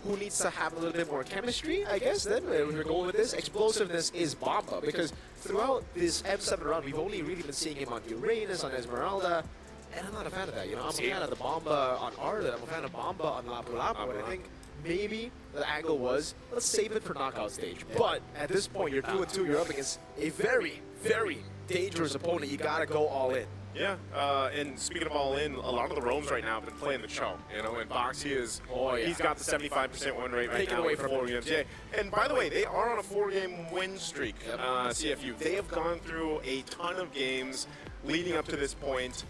who needs to have a little bit more chemistry, I guess, then we're going with this. Explosiveness is Bomba, because throughout this M7 round, we've only really been seeing him on Uranus, on Esmeralda, and I'm not a fan of that. You know, I'm a fan of the Bomba on Arda, I'm a fan of Bomba on Lapu Lapu, and I think maybe the angle was, let's save it for knockout stage. But at this point, you're 2-2, you're up against a very, very dangerous opponent. You gotta go all in. Yeah, and speaking of all in, a lot of the roams right now have been playing the Cho. You know, and Boxy is, he's got the 75% win rate right Take now. it away from 4 games. Yeah, and by the way, they are on a 4-game win streak, CFU. They have gone through a ton of games leading up to this point.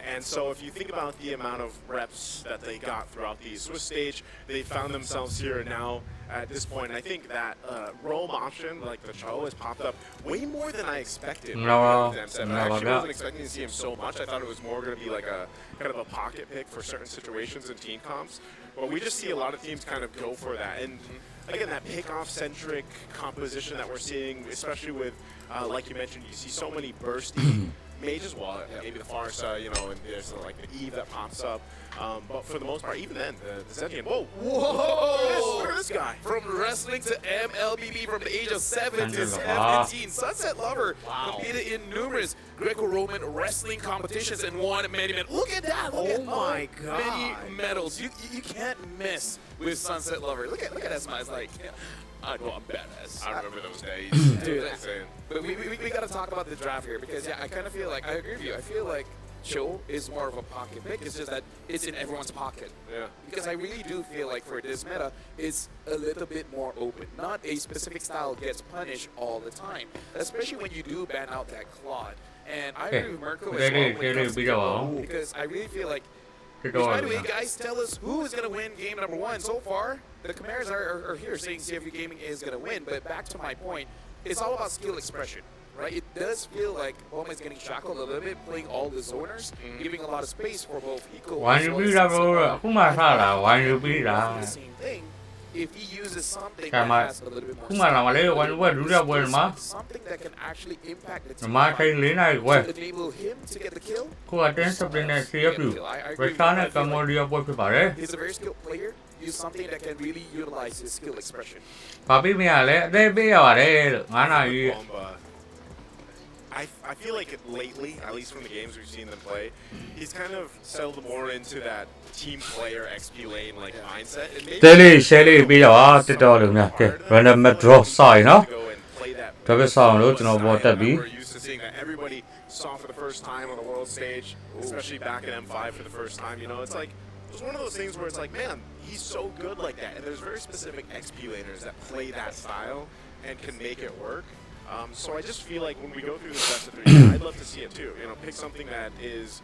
And so if you think about the amount of reps that they got throughout the Swiss stage, they found themselves here now at this point. And I think that roam option, like the Cho, has popped up way more than I expected. No, I actually wasn't expecting to see him so much. I thought it was more going to be like a kind of a pocket pick for certain situations in team comps. But we just see a lot of teams kind of go for that. And again, that pick-off-centric composition that we're seeing, especially with, like you mentioned, you see so many bursty mages, well, maybe the Farsa, you know, and there's like the Eve that pops up. But for the most part, even then, the Zetian, whoa! Look at this guy. From wrestling to MLBB from the age of 7 to 17. Sunset Lover competed in numerous Greco-Roman wrestling competitions and won many medals. Look at that! Look at my God. many medals. You can't miss with Sunset Lover. Look at that smile. It's like, I'm badass. I remember those days. Dude, but we got to talk about the draft here because, I kind of feel like, I agree with you. I feel like Cho is more of a pocket pick. It's just that it's in everyone's pocket. Yeah. Because I really do feel like for this meta, it's a little bit more open. Not a specific style gets punished all the time, especially when you do ban out that Claude. And I agree with Mirko as well when it comes to Claude, because I really feel like, which, by the way, guys, tell us who is going to win game number 1. So far, the Chimeras are here saying CFU Gaming is going to win. But back to my point, it's all about skill expression, right? It does feel like Boma is getting shackled a little bit, playing all the zoners, giving a lot of space for both Eco as well as the same thing. If he uses something that has a little bit more something that can actually impact the team to enable him to get the kill. He's a very skilled player. He's something that can really utilize his skill expression. I feel like lately, at least from the games we've seen them play, he's kind of settled more into that team player XP lane like mindset. And maybe we're used to seeing that everybody saw for the first time on the world stage, especially back in M5 for the first time. You know, it's like it was one of those things where it's like, man, he's so good like that. And there's very specific XP laners that play that style and can make it work. So I just feel like when we go through this best of 3, I'd love to see it too. You know, pick something that is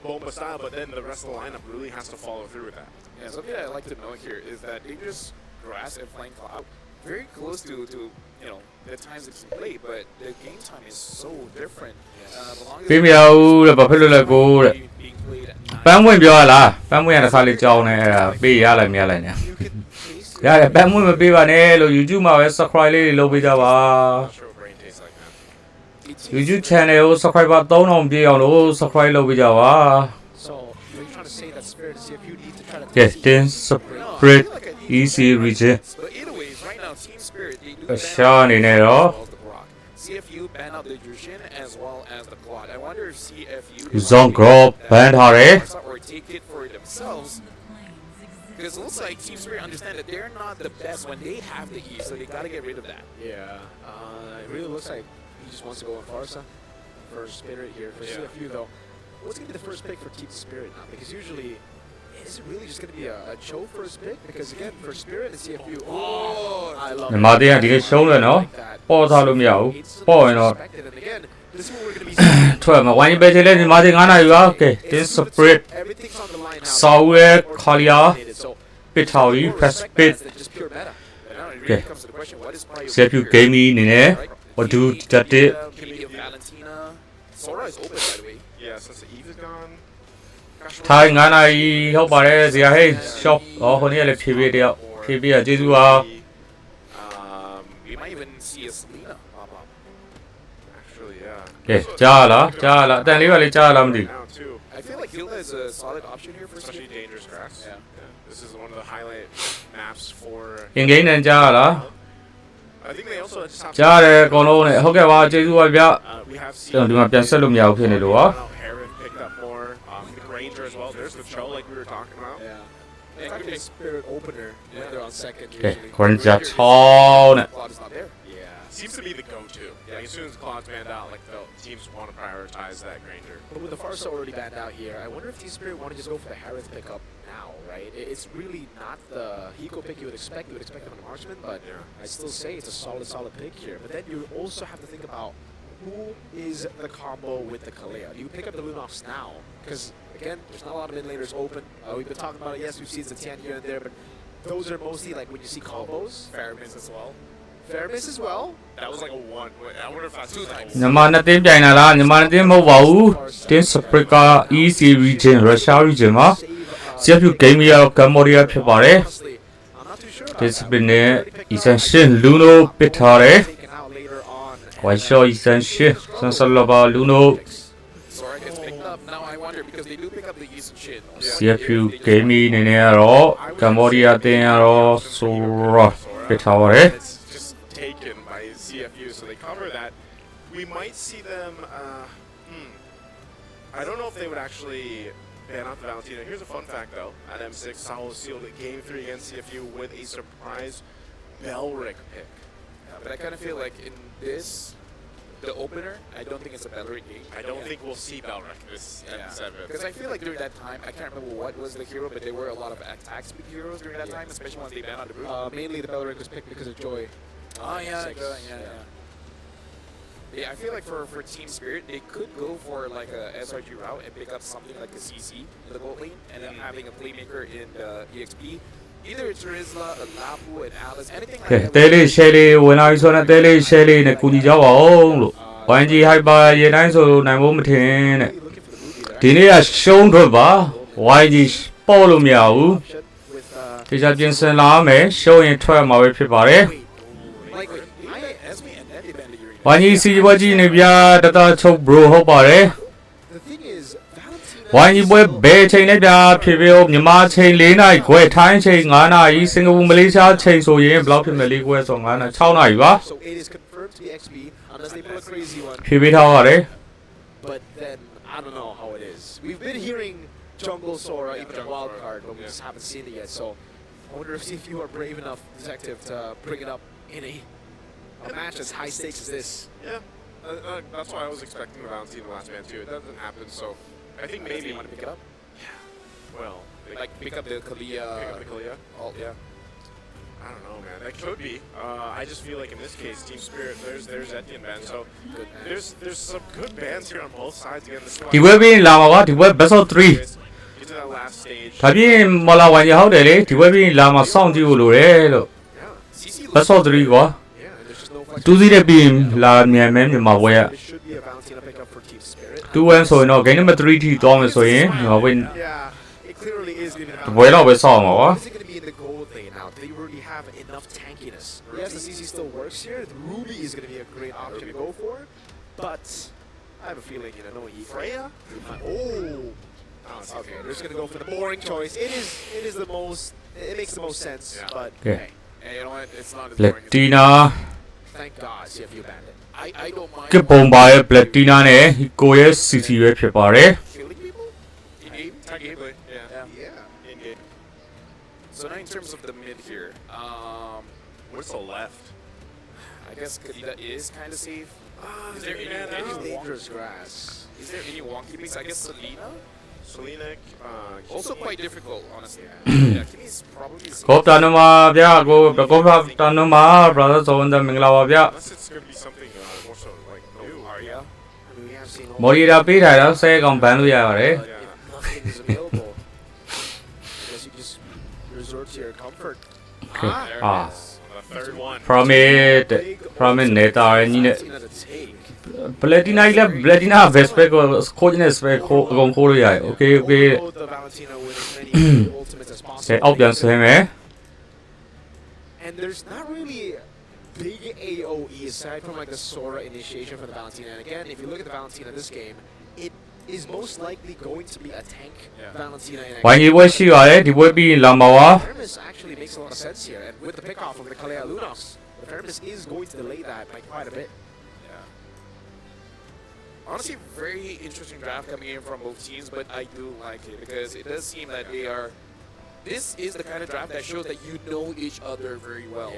Bomba style, but then the rest of the lineup really has to follow through with that. Yeah, something I'd like to know here is that Dangerous Grass and Flying Cloud very close to you know the times it's played, but the game time is so different. The longest being played at 9. You can taste it. ရတယ်ပန်းမွေးမပေးပါနဲ့လို့ YouTube မှာပဲ subscribe လေးတွေလုပ်ပေးကြပါ Not sure what brain tastes like, man. YouTube channel ကို subscriber 3000ပြည့်အောင်လို့ subscribe လုပ်ပေးကြပါ So, you're trying to say that Spirit is if you need to try to Yes, then spread easy region. But either ways, right now, Team Spirit, they do အရှာအနေနဲ့တော့ CFU ban out the Jushin as well as the Quad. I wonder if CFU Zone Group ban ထားတယ် or take it for themselves. Because it looks like Team Spirit understand that they're not the best when they have the E, so they got to get rid of that. Yeah, it really looks like he just wants to go in Farsa for Spirit here. For CFU, though, what's going to be the first pick for Team Spirit now? Because usually, is it really just going to be a Cho first pick? Because again, for Spirit and CFU, I love မြန်မာတင်းကဒီကရှုံးတယ်နော်ပေါ်ထားလို့မရဘူးပေါ်ရင်တော့ expected. And again, this is what we're going to be seeing. ထွက်မှာဝိုင်းပဲချင်လဲမြန်မာတင်း9နာရီပါ Okay, this spread Everything's on the line now. ဆောက်ရဲခါလီယာ So, ပစ်ထော်ရီ press pit just pure meta. And now it really comes to the question, what is priority CFU here? game အနေနဲ့ what do that it Can we give Valentina? Sora is open, by the way. Yeah, since the Eve is gone. Gosh, ထိုင်း9နာရီဟုတ်ပါတယ်ဇာဟေး shop ဟောနေ့ကလည်းဖြည်းဖြည်းတယောက်ဖြည်းဖြည်းကျေးဇူးပါ We might even see a Selena pop up. actually, yeah. ကဲကြားလားအတန်လေးကလည်းကြားလားမသိ Now too, I feel like Hilda is a solid option here for especially CFU. dangerous grass. Yeah. This This is one of the highlight maps for. in game နဲ့ကြားရလား I think they also just have. ကြားရတယ်အကုန်လုံးနဲ့ဟုတ်ကဲ့ပါကျေးဇူးပါဗျ We have ကျွန်တော်ဒီမှာပြန်ဆက်လို့မရဘူးဖြစ်နေလို့ပါ Heron picked up more. The Granger as well. There's the Cho like we were talking about. Yeah. It's actually a spirit opener when they're on second ကဲ usually. ခွန်ကြာ6နဲ့ Claude is not there. Yeah. Seems to be the go-to. Like as soon as Claude's banned out, like the teams want to prioritize that Granger. But with the Farsa already banned out here, I wonder if Team Spirit want to just go for the Harith pickup now, right? It's really not the Hiko pick you would expect. You would expect him on the marksman, but I still say it's a solid pick here. But then you also have to think about who is the combo with the Kalea. Do you pick up the Lunoffs now? Because again, there's not a lot of mid laners open. We've been talking about it. Yes, we've seen the Tian here and there, but those are mostly like when you see combos. Fair miss as well. Fair miss as well. That was like a one. I wonder if that's 2 times. မြန်မာနဲ့တင်းပြိုင်လာလားမြန်မာနဲ့တင်းမဟုတ်ပါဘူးတင်းစပရစ်ကာ EC region Russia region မှာ CFU game ရတော့ Cambodia ဖြစ်ပါတယ် Honestly, I'm not too sure about that. discipline နဲ့ essential Luno ပစ်ထားတယ် Taken out later on. Why show essential ဆန်ဆလဘာ Luno Sora gets picked up. Now I wonder because they do pick up the Eastern shit. CFU game နေနေရတော့ Cambodia တင်းရတော့ Sora ပစ်ထားပါတယ် It's just taken by CFU, so they cover that. We might see them. I don't know if they would actually ban out the Valentina. Here's a fun fact though: at M6, Saul sealed a game 3 against CFU with a surprise Belric pick. Yeah, but I kind of feel like in this, the opener, I don't think it's a Bellery game. I don't think we'll see Belric this M7. Because I feel like during that time, I can't remember what was the hero, but there were a lot of attack speed heroes during that time, especially once they banned out the Brute. Mainly the Beleric was picked because of Joy. Yeah, I feel like for Team Spirit, they could go for like a SRG route and pick up something like a CC in the gold lane, and then having a playmaker in the EXP. Either it's Rizla, a Lapu, and Alice, anything like ကဲ that. တဲလေး share လေးဝင်လာပြီဆိုတော့တဲလေး share လေးနဲ့ကူညီကြပါအောင်လို့ YG Hyper ရေတိုင်းဆိုနိုင်ဖို့မထင်တဲ့ Really looking for the movie there. ဒီနေ့ကရှုံးထွက်ပါ YG ပေါ်လို့မရဘူး Option with တေချာပြင်ဆင်လာမယ်ရှုံးရင်ထွက်မှာပဲဖြစ်ပါတယ် Like, Esme and then they banned the Urena. YG စီပွဲကြည့်နေဗျာတတချုပ် bro ဟုတ်ပါတယ် the thing is Valentina. YG ပွဲဘယ်ချိန်လဲဗျာဖြစ်ဖြစ်မြန်မာချိန်4နာရီခွဲထိုင်းချိန်9နာရီစင်ကာပူမလေးရှားချိန်ဆိုရင်ဘယ်လောက်ဖြစ်မလဲ4ခွဲဆို9နာရီ6နာရီပါ So it is confirmed to be XP unless they pull a crazy one. ဖြေပေးထားပါတယ် But then I don't know how it is. We've been hearing Jungle Sora, even a wild card, but we just haven't seen it yet. So I wonder if you are brave enough, Detective, to bring it up in a match as high stakes as this. Yeah, that's why I was expecting the Valentina last man too. It doesn't happen, so I think Maybe maybe. you want to pick it up? Well, they Like, pick up the Kalia. pick up the Kalia. Alt, yeah. I don't know, man. That could be. I just feel like in this case, Team Spirit, there's Etienne ban. So Good man. there's some good bans here on both sides. Again, this ဒီဝက်ပြီးလာမှာပါဒီဝက် best of 3 Get to that last stage. ဒါပြင်မလာဝင်ရဟုတ်တယ်လေဒီဝက်ပြီးလာမှာစောင့်ကြည့်ဖို့လိုတယ်လို့ Yeah, CC best of 3ကွာ Yeah, and there's just no flex. 2စီးတဲ့ပြီးလာမြန်မယ်မြန်မာပွဲက This should be a Valentina pickup for Team Spirit. 2-1ဆိုရင်တော့ game number 3 ထိသွားမယ်ဆိုရင်မြန်မာပွဲ Yeah, it clearly is going to be ဒီပွဲတော့ပဲစောင့်မှာပါ Is it going to be in the gold lane now? They already have enough tankiness. Yes, the CC still works here. The Ruby is going to be a great option to go for. But I have a feeling, knowing Freya? Oh. Okay, they're just going to go for the boring choice. It is the most, it makes the most sense. Yeah. But Okay. hey, Hey, you know what? It's not as boring as Platina thank God CFU banned it. I don't mind ကပုံပါရဲ့ Platina နဲ့ကိုရဲ့ CC ပဲဖြစ်ပါတယ် Killing people? in game. Technically, yeah. Yeah. In game. So now in terms of the mid here, What's the left? I guess Kalita is kind of safe. Is there they any, banned It is out. dangerous grass. is there any wonky picks? I guess Selena. Selenic, Also quite difficult, honestly. Yeah. Yeah, Kimmy's probably the ကို safest. တာနမဗျာကိုတာနမ brother ဆိုဝန်မင်္ဂလာပါဗျာ unless it's going to be something more so like new. Arya. I mean, we have seen all မော်ရီတာပေးထားတော့ဆဲကောင်ဘန်လို့ရပါတယ် But if nothing is available, I guess you just resort to your comfort. Okay. There it Ah. is. The third one. from it နေတာရင်းနဲ့ Valentina to take. Platina ကြီးလည်း Platina Vesper ကိုခိုးနေ spec ခိုးအကုန်ခိုးလို့ရတယ် okay okay Overload the Valentina with as many ultimates as ကဲ possible. အောက်ပြန်ဆင်းမယ် And there's not really big AOE aside from like the Sora initiation for the Valentina. And again, if you look at the Valentina this game, it is most likely going to be a tank Valentina in ဝိုင်းကြီးပွဲရှိရတယ်ဒီပွဲပြီးရင်လာမှာပါ Thermos actually makes a lot of sense here, and with the pickoff of the Kalea Lunox, the Thermos is going to delay that by quite a bit. Honestly, very interesting draft coming in from both teams, but I do like it because it does seem that they are. This is the kind of draft that shows that you know each other very well.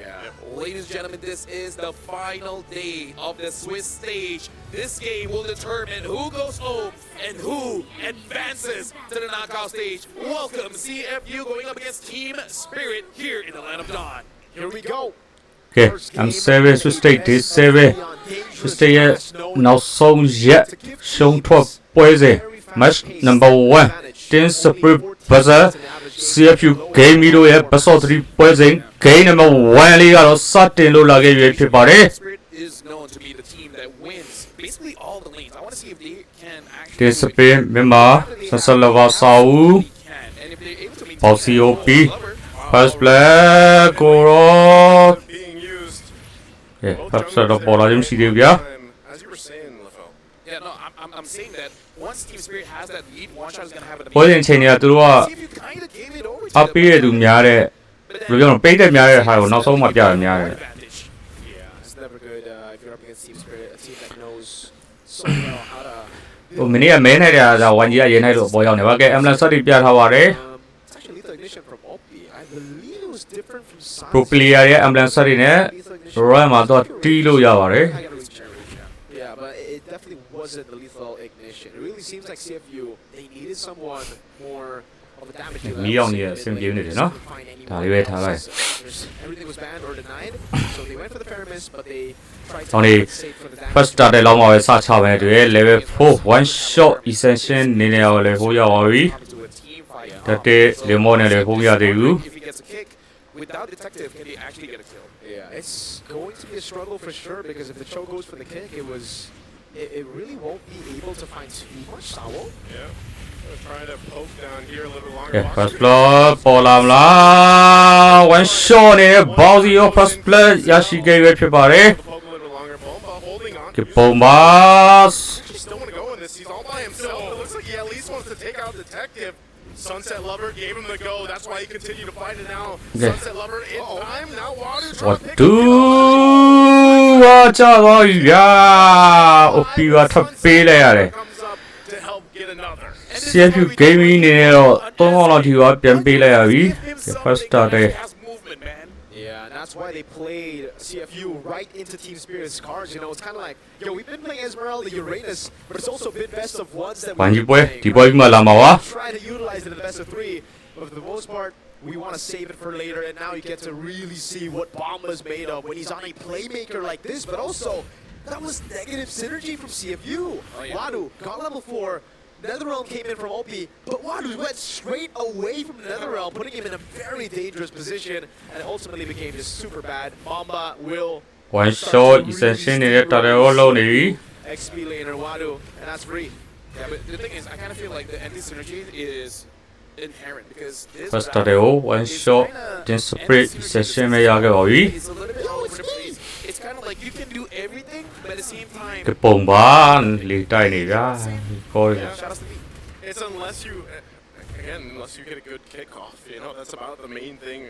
Ladies and gentlemen, this is the final day of the Swiss stage. This game will determine who goes home and who advances to the knockout stage. Welcome, CFU going up against Team Spirit here in the Land of Dawn. Here we go. ကဲ I'm7 Swiss State Day 7 Swiss State ရဲ့နောက်ဆုံးရက်ရှုံးထွက်ပွဲစဉ် Match number 1 Team Spirit vs CFU Game တို့ရဲ့ Best of 3 ပွဲစဉ် Game number 1 လေးကတော့စတင်လို့လာခဲ့ပြီဖြစ်ပါတယ် Spirit is known to be the team that wins basically all the lanes. I want to see if they can actually Team Spirit မြန်မာဆက်ဆက်လဘာစာဦး can. And if they're able to maintain Boss COP Lover, First play ကိုရော being used. ကဲ First play တော့ပေါ်လာခြင်းမရှိသေးဘူးဗျာ As you were saying, Lefel. yeah, no, I'm saying that once Team Spirit has that lead, one shot is going to have an ပွဲစဉ်ချိန်တွေကသူတို့က See if you kind of gave it over to အပေးရသူများတဲ့ but ဘယ်လိုပြောမလဲပိတ်တဲ့များတဲ့ဟာကိုနောက်ဆုံးမှပြရများတယ် advantage. Yeah, it's never good if you're up against Team Spirit, a team that knows so well how to. ဟိုမင်းကမဲနေတာကဝိုင်းကြီးကရေးနိုင်လို့ပေါ်ရောက်နေပါကဲ ambulance တွေပြထားပါတယ် It's actually lethal ignition from Oppi. I believe it was different from Sun. pro player ရဲ့ ambulance တွေနဲ့ Lethal ignition. run မှာတော့တီးလို့ရပါတယ် I gotta recheck. Yeah, but it definitely wasn't the lethal ignition. It really seems like CFU, they needed someone more of a damage dealer. မီးအောင်နေအဆင်ပြေနေတယ်နော် ဒါလေးပဲထားလိုက် Everything was banned or denied, so they went for the Paramis, but they tried to Only save for the damage. first start တဲ့လောက်မှာပဲစချပဲတွေ့ level 4 one shot essential နေနေအောင်လေဟိုရောက်ပါပြီ Comes to a team fight. တက်တဲ့လေမောနဲ့လေဟိုမရသေးဘူး If he gets a kick, without detective, can he actually get a kill? Yeah, it's going to be a struggle for sure because if the choke goes for the kick, it really won't be able to find too much Sawo. Yeah. They're trying to poke down here a little bit longer. ကဲ first blood ပေါ်လာမလား one shot နဲ့ bouncy ရော first blood ရရှိခဲ့ရဖြစ်ပါတယ် Poke a little longer. Bomba holding on. ကဲပုံပါ Actually still want to go in this. He's all by himself. It looks like he at least wants to take out Detective. Sunset Lover gave him the go. That's why he continued to fight it now. Okay. Sunset Lover in time. Now Water trying what to pick do him up. ဝါချတော့ဗျာ OP ကထပ်ပေးလိုက်ရတယ် Comes up to help get another. CFU gaming နေတော့3ခေါက်လောက်ထိပါပြန်ပေးလိုက်ရပြီ first start တဲ့ Has movement, man. Yeah, and that's why they played CFU right into Team Spirit's cards. You know, it's kind of like, yo, we've been playing Esmeralda, Uranus, but it's also been best of ones that ဝိုင်း we've ကြီး been ပွဲ playing. ဒီပွဲပြီးမှလာမှာပါ Try to utilize it in the best of 3, but for the most part, we want to save it for later, and now you get to really see what Bomba's made of when he's on a playmaker like this, but also, that was negative synergy from CFU. yeah. Wadu got level 4, Netherrealm came in from OP, but Wadu went straight away from the Netherrealm, putting him in a very dangerous position, and ultimately became just super bad. Bomba will one shot essential နေတဲ့တော်တော်လုံးနေပြီ XP laner Wadu, and that's free. Yeah, but the thing is, I kind of feel like the anti-synergy is inherent because this first draft start ကို one is shot kinda တင် spread anti-synergy essential ပဲရခဲ့ပါပြီ It's a little bit all over the place. It's kind of like you can do everything, but at the same time, ကဲပုံပါလေတိုက်နေဗျာကို Yeah. shout out to me. It's unless you, again, unless you get a good kickoff. You know, that's about the main thing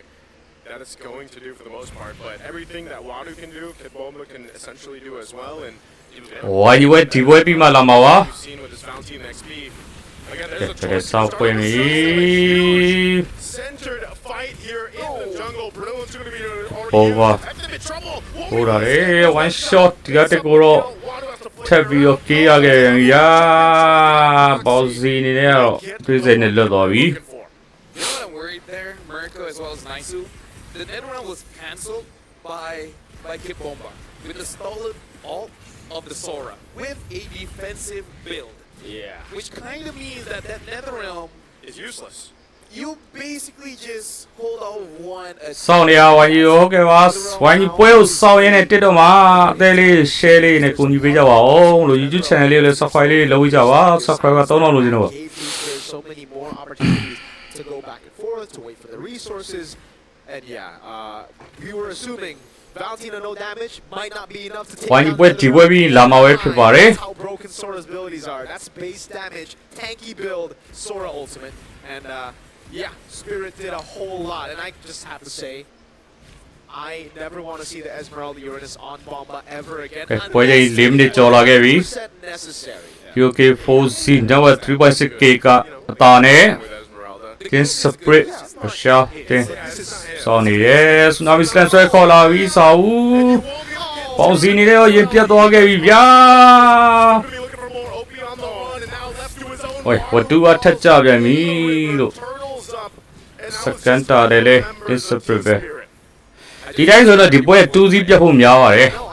that it's going to do for the most part. But everything that Wadu can do, Kidbomba can essentially do as well. Andဝိုင်းကြီးပွဲဒီပွဲပြီးမှလာမှာပါ you've seen with this Valentine XP. Again, ကဲ there's a တကယ် choice. ဆောက်ပွင့်ပြီ Centered fight here in the jungle. Bruno's going to be already Over. Detective in trouble. ဟိုတာလေ one shot ဒီကတက်ကိုတော့ Wadu has to flip ထပ်ပြီးတော့ကြေးရခဲ့ရင်ရာဘောက်စီနေနဲ့တော့တွေ့စိတ်နဲ့လွတ်သွားပြီ You know what I'm worried there, Mirko as well as Naisu? The Netherrealm was cancelled by Kid Bomba with the stolen ult of the Sora with a defensive build. Yeah. Which kind of means that Netherrealm, is useless. you basically just hold out one စောင်းနေရဝိုင်းကြီးဟုတ်ကဲ့ပါဝိုင်းကြီးပွဲကိုစောင်းရင်းနဲ့တက်တော့မှာအသေးလေး share လေးနဲ့ကူညီပေးကြပါဦးလို့ YouTube channel လေးကိုလည်း subscribe လေးလုပ်ကြပါ subscribe က3000လို့ကျွန်တော် There's so many more opportunities to go back and forth, to wait for the resources, and yeah, we were assuming Valentino no damage might not be enough to take ဝိုင်း down ပွဲ the ဒီပွဲပြီးလာမှာပဲဖြစ်ပါတယ် That's how broken Sora's abilities are. That's base damage, tanky build, Sora ultimate, and yeah, Spirit did a whole lot. And I just have to say, I never want to see the Esmeralda Uranus on Bomba ever again. ပွဲကြီး၄မိနစ်ကျော်လာခဲ့ပြီ 100% necessary. UK 4C နောက် 3.6K ကအတာနဲ့ with Esmeralda. King Spirit အရှာတင်စောင်းနေတယ်ဆူနာမီစလန်ဆွဲခေါ်လာပြီစာဦးပေါင်းစီနေတယ်ရင်ပြတ်သွားခဲ့ပြီဗျာ Gonna be looking for more OP on the run, and now left to his own ဝေးဝတူကထက်ကြပြန်ပြီလို့ turtles up, and now စ it's ကန် just တာတယ်လေ members King of Spirit ပဲ Spirit. ဒီတိုင်းဆိုတော့ဒီပွဲ2စီးပြတ်ဖို့များပါတယ် No,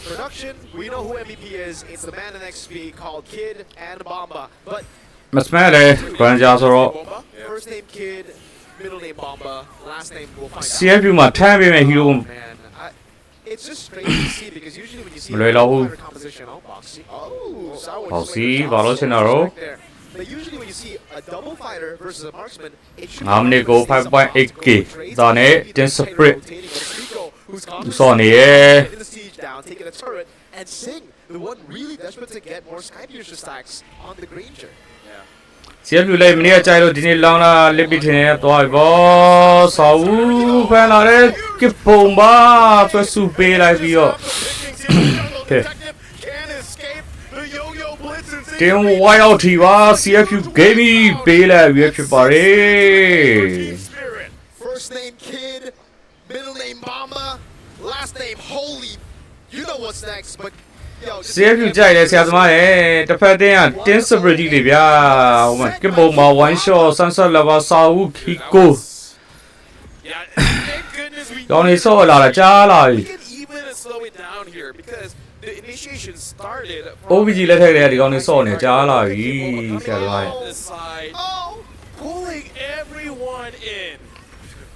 production, we know who MVP is. It's the man in XP called Kid and Bomba. But မစမဲလေဂရန်ဂျာဆိုတော့ Bomba, first name Kid, middle name Bomba, last name we'll find out. CFU မှာထမ်းပေးမယ်ဟီရို Man, it's just strange to see because usually when you see Malay lahu. fighter composition, oh, Boxy. Oh, Sour just Boxy, went for balo Johnson sinaro. right there. But usually when you see a double fighter versus a marksman, it should 5 minute go 5.8K ဒါနဲ့ King Spirit စောင်းနေရ in the siege down, taking a turret, and Sing, the one really desperate to get more Sky Piercer stacks on the Granger. CFU လေးမနေ့ကကြိုက်လို့ဒီနေ့လောင်းလာလစ်ပီထင်နေသွားပြီဗောစာဦးဖန်လာတဲ့ကစ်ပုံပါဆွဲစုပေးလိုက်ပြီးတော့ Can't escape the yo-yo blitz and တင်ဝိုင်းအောင်ထီပါ CFU gaming ပေးလိုက်ပြီးဖြစ်ပါတယ် Spirit. First name Kid, middle name Bomba, last name Holy. You know what's next, but yo, just CFU ကြိုက်တယ်ဆရာသမားရဲ့တစ်ဖက်တင်းက Tin Spirit ကြီးလေဗျာဟိုမှာကစ်ပုံမှာ one shot sunset level စာဦးခီကို Yeah, thank goodness we ကောင်းနေဆော့လာတာကြားလာပြီ We can even slow it down here because the initiation started OBG လက်ထက်ကလေးကဒီကောင်းနေဆော့နေကြားလာပြီဆရာသမားရဲ့ on the side, oh, pulling everyone in.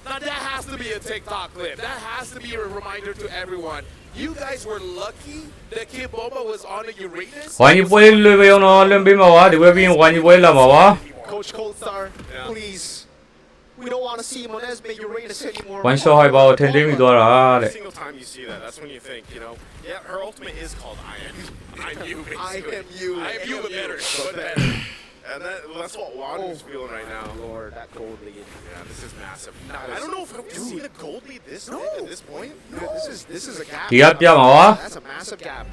Now that has to be a TikTok clip. That has to be a reminder to everyone. You guys were lucky that Kid Bomba was on a Uranus. ဝိုင်းပွဲလွယ်ပဲအောင်တော့လွန်ပေးမှာပါဒီပွဲပြီးဝိုင်းပွဲလာမှာပါ Coach Coldstar, please. We don't want to see him on Esme Uranus anymore. one shot ဟိုက်ပါကိုထင်သိမိသွားတာတဲ့ Every single time you see that, that's when you think, you know, yeah, her ultimate is called I am you, I basically. am you. I am you, but better. But better. And that's what Wanda's Oh. feeling right now. Lord, that gold lead. Yeah, this is massive. Nice. I don't know if we've seen a gold lead this No. big at this point. This is a gap. ဒီကပြမှာပါ That's a massive gap.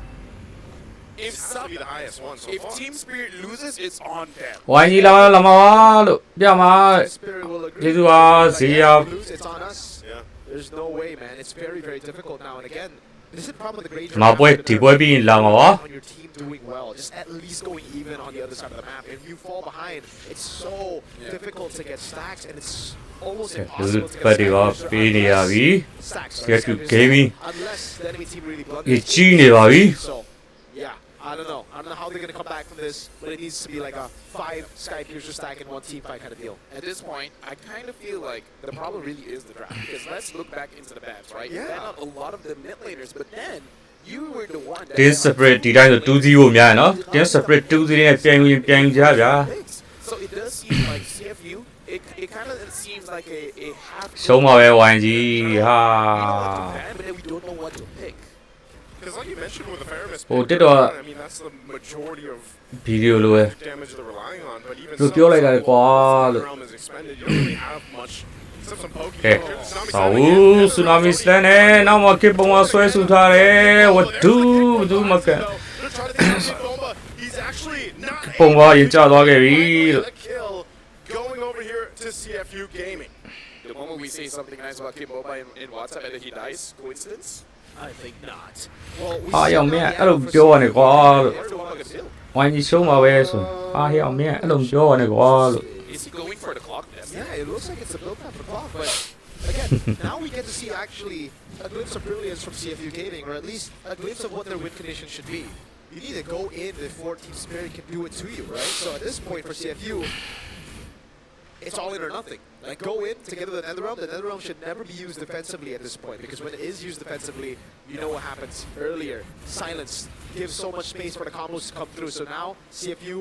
It has to be the highest one so If far. Team Spirit loses, it's on them. ဝိုင်းကြီးလာမှာပါလို့ပြမှာ Spirit will agree. This was Like, the, yeah, if we lose, it's on us. Yeah. There's no way, man. It's very, very difficult now. And again, this is the problem with the Granger. နောက်ပွဲဒီပွဲပြီးရင်လာမှာပါ On your team doing well, just at least going even on the other side of the map. If you fall behind, it's so difficult to get stacks, and it's almost လူ impossible to ပတ် get တွေပါ stacks ပေးနေရပြီ stacks. CFU gaming Unless the enemy team really ဒီ blunders. ကြီးနေပါပြီ So, yeah, I don't know. I don't know how they're gonna come back from this, but it needs to be like a 5 Sky Piercer stack in one team fight kind of deal. At this point, I kind of feel like the problem really is the draft. Because let's look back into the bans, right? You Yeah. ban out a lot of the mid laners, but then you were the one that Tin Spirit ဒီတိုင်းဆို2-0ကိုများရနော် Tin Spirit 2-0နဲ့ပြိုင်ရင်ပြိုင်ကြဗျာ picks. So it does seem like CFU, it kind of seems like a half. ရှုံးမှာပဲဝိုင်းကြီးဟာ We know what to ban, but then we don't know what to pick. Because like you mentioned with the Faramis, Oh, did I- I mean, that's the majority of ဗီဒီယိုလိုပဲ damage they're relying on. But even Look, so, you're like so a once quad. the realm is expended, you don't really have much. Except some poking. ကဲ Tsunami စာ Slam ဦး again. ဆူနာမီစလန်နဲ့နောက်မှာကစ်ပုံမှာဆွဲဆူထားတယ်ဝတူဘဒူမကန် They're trying to take out Bomba. He's actually not ပုံပါရင်ကျသွားခဲ့ပြီလို့ able to kill. Going over here to CFU Gaming. The moment we say something nice about Kid Bomba in WhatsApp and then he dies, coincidence? I think not. Well, we ဟာ see ရောင် on မင်း the အဲ့လို angle for ပြောရတယ်ကွာလို့ What's the Bomba gonna do? ဝိုင်းကြီးရှုံးမှာပဲဆိုဟာဟဲ့အောင်မင်းအဲ့လိုပြောရတယ်ကွာလို့ Is he going for the clock nest? Yeah, it looks like it's a build up for clock, but again, now we get to see actually a glimpse of brilliance from CFU Gaming, or at least a glimpse of what their win condition should be. You need to go in before Team Spirit can do it to you, right? So at this point for CFU, it's all in or nothing. Like, go in together with the Netherrealm. The Netherrealm should never be used defensively at this point, because when it is used defensively, you know what happens earlier. Silence gives so much space for the combos to come through. So now, CFU,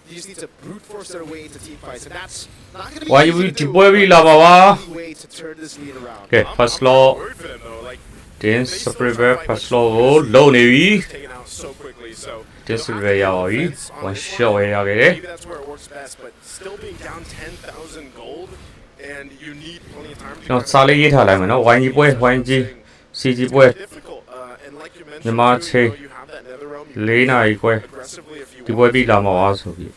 you just need to brute force their way into team fights, and that's not going to be Why easy you to do. deploy we lava wa? Only way to turn this lead around. Okay, I'm first not law worried for them though. Like တင်း split ပဲ first floor ကိုလုံနေပြီ taken out so quickly. So တင်း split ပဲရပါပြီ one shot ပဲရခဲ့တယ် maybe that's where it works best, but still being down 10,000 gold, and you need plenty of time to ကျွန်တော်စာလေးရေးထားလိုက်မယ်နော် YG ပွဲ YG CG ပွဲ difficult. And like you mentioned, Nyama too, che. you know, you have that nether realm. You 4 နာရီခွဲ aggressively if you ဒီပွဲ want. ပြီးလာမှာပါဆိုပြီး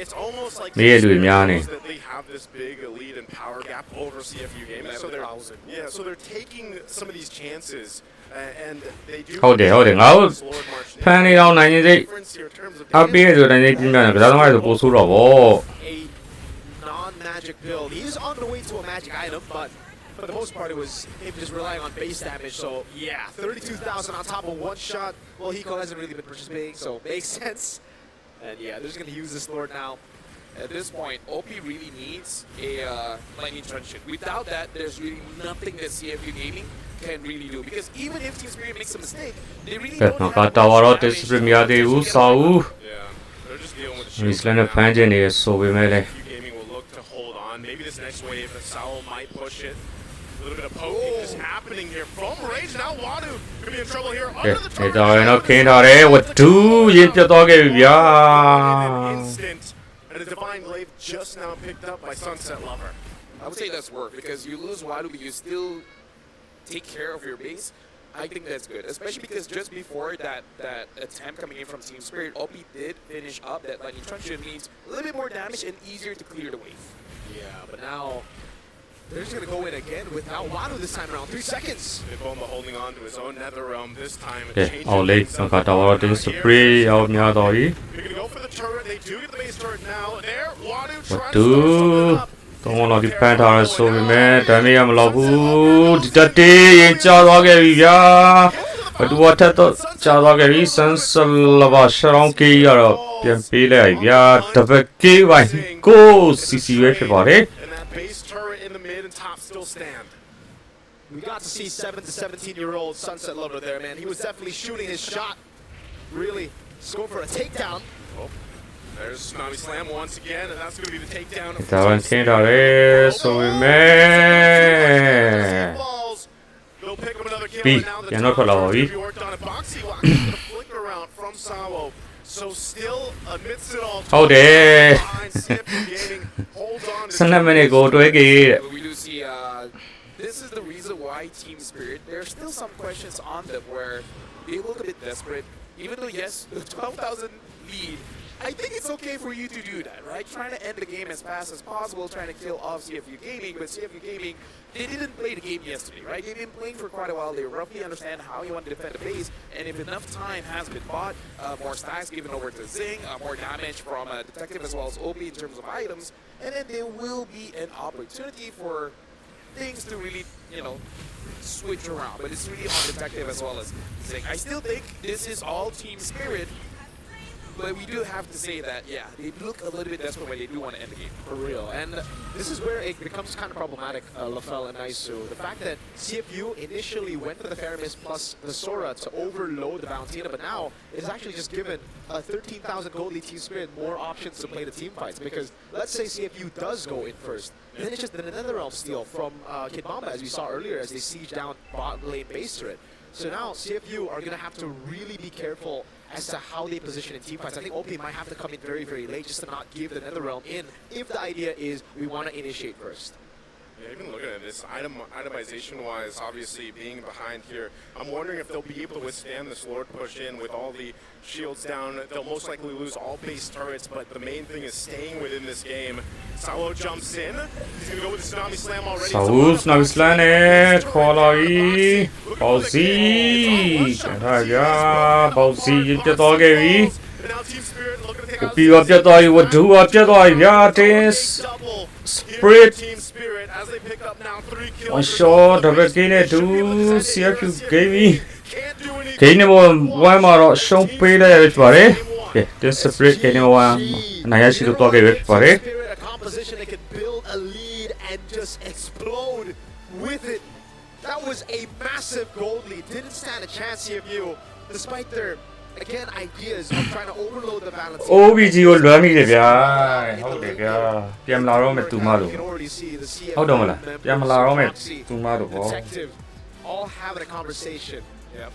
It's almost like Me these and you, knows Miani. that they have this big elite and power gap over CFU gaming, so they're taking some of these chances, and they do. ဟုတ်တယ်ငါတို့ဖန်နေတော့နိုင်နေစိတ် difference here in terms of အပေးရဆိုတိုင်းပြင်းပြတယ်ကစားသမားတွေဆိုပိုဆိုးတော့ဗော A non-magic build. He's on the way to a magic item, but for the most part, it was him just relying on base damage. So yeah, 32,000 on top of one shot. Well, Hiko hasn't really been participating, so makes sense. And yeah, they're just gonna use this Lord now. At this point, OP really needs a lightning truncheon. Without that, there's really nothing that CFU Gaming can really do. Because even if Team Spirit makes a mistake, they really ကဲ don't နောက်က have တာဝါတော့ damage discipline မရသေးဘူးစာဦး Yeah, they're just dealing with the မီ shield စလန်နဲ့ right ဖန်ကျင်နေရဆိုပေမဲ့လည်း CFU gaming will look to hold on. Maybe this next wave, Sao might push it. A little bit of poking is happening here from Rage. Now Wadu could be in trouble here ကဲ under the နေ turret. တော့ရင်တော့ခင်းထားတယ်ဝဒူးရင်ပြတ်သွားခဲ့ပြီဗျာ In an instant, and a divine glaive just now picked up by Sunset Lover. I would say that's work because you lose Wadu, but you still take care of your base. I think that's good, especially because just before that attempt coming in from Team Spirit, OP did finish up that lightning truncheon, means a little bit more damage and easier to clear the wave. Yeah, but now they're just gonna go in again without Wadu this time around. 3 seconds. Bibomba holding on to his own nether realm this time. ကဲအော်လေးနောက်ကတာဝါတော့တင်း spray ရောက်များတော့ပြီ They're gonna go for the turret. They do get the base turret now. There, Wadu What tries to do? start something up. တော့မလို့ဒီဖန်ထားရဆိုပေမဲ့ဒါမေးရမလို့ဘူးဒီတက်တေးရင်ကြာသွားခဲ့ပြီဗျာဘဒူဝတ်တော့ကြာသွားခဲ့ပြီဆန်ဆလဘာရှရောင်းကေးရတော့ပြန်ပေးလိုက်ဗျာတပတ်ကေးပိုင်းကိုစီစီပဲဖြစ်ပါတယ် And that base turret in the mid and top still stand. We got to see 7 to 17-year-old Sunset Lover there, man. He was definitely shooting his shot. Really, just going for a takedown. There's Tsunami Slam once again, and that's going to be the takedown. of ဒါဝန်ခင်းထားတယ်ဆိုပေမဲ့ Balls. They'll pick up another kill, B. and now the Yeah, no top color, turret B. will be worked on. And Boxy Lock the flicker round from Sawo. So still amidst it all, ဟုတ်တယ် behind CFU Gaming holds on to 12မိနစ်ကိုတွဲကေးတဲ့ But we do see this is the reason why Team Spirit, there's still some questions on them where they look a bit desperate. Even though, yes, the 12,000 lead, I think it's okay for you to do that, right? Trying to end the game as fast as possible, trying to kill off CFU Gaming, but CFU Gaming, they didn't play the game yesterday, right? They've been playing for quite a while. They roughly understand how you want to defend the base, and if enough time has been bought, more stacks given over to Zing, more damage from Detective as well as OP in terms of items, and then there will be an opportunity for things to really, switch around. But it's really on Detective as well as Zing. I still think this is all Team Spirit, but we do have to say that, yeah, they look a little bit desperate when they do want to end the game. For real. And this is where it becomes kind of problematic, Lafel and Naisu. The fact that CFU initially went for the Faramis plus the Sora to overload the Valentina, but now it's actually just given 13,000 gold lead Team Spirit more options to play the team fights. Because let's say CFU does go in first, then it's just another realm steal from Kid Mamba, as we saw earlier, as they siege down bot lane base turret. So now CFU are going to have to really be careful as to how they position in team fights. I think OP might have to come in very, very late just to not give the Netherrealm in if the idea is we want to initiate first. Yeah, even looking at this itemization-wise, obviously being behind here, I'm wondering if they'll be able to withstand this Lord push in with all the shields down. They'll most likely lose all base turrets, but the main thing is staying within this game. Sawo jumps in. He's going to go with the Tsunami Slam already. Saul Tsunami Slam နဲ့ခေါ်လာပြီပေါစီကျန်ထားကြပေါစီရင်ပြတ်သွားခဲ့ပြီ And now Team Spirit looking to take out ပြီးတော့ပြတ်သွားပြီဝဒူကပြတ်သွားပြီဗျာတင်း double. Spirit. Team Spirit as they pick up now 3 kills. one shot တပတ်ကေးနဲ့ဒူ CFU Gaming Can't do anything. ဂိမ်းနံပါတ်1မှာတော့ရှုံးပေးလိုက်ရဖြစ်ပါတယ်ကဲတင်း Spirit ဂိမ်းနံပါတ်1အနိုင်ရရှိလို့တော့ခဲ့ပြီဖြစ်ပါတယ် Spirit, a composition that can build a lead and just explode with it. That was a massive gold lead. Didn't stand a chance, CFU, despite their, again, ideas of trying to overload the balance. OBG ကိုလွမ်းမိတယ်ဗျာဟုတ်တယ်ဗျာပြန်မလာတော့မဲ့တူမလို့ You can already see the CFU ဟုတ်တော့မလားပြန်မလာတော့မဲ့ Moxie, တူမလို့ဗော Detective, all having a conversation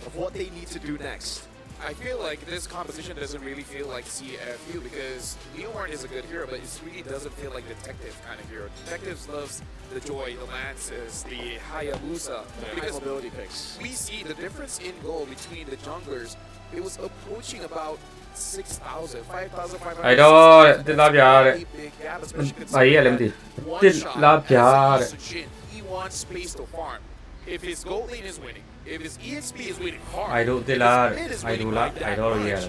of what they need to do next. I feel like this composition doesn't really feel like CFU because Leonard is a good hero, but it really doesn't feel like Detective kind of hero. Detectives loves the Joy, the Lances, the Hayabusa. High mobility picks. We see the difference in goal between the junglers. It was approaching about 6,000, 5,500. အဲ့တော့တစ်လားပြတဲ့ big gap, especially ဘာကြီးရလဲမသိ one တစ် shot လားပြ has တဲ့ to use Shin. He wants space to farm. If his gold lane is winning, if his EXP is winning hard, အိုင်တို့တစ်လားတဲ့အိုင်တို့လားအိုင်တော့ရရတယ်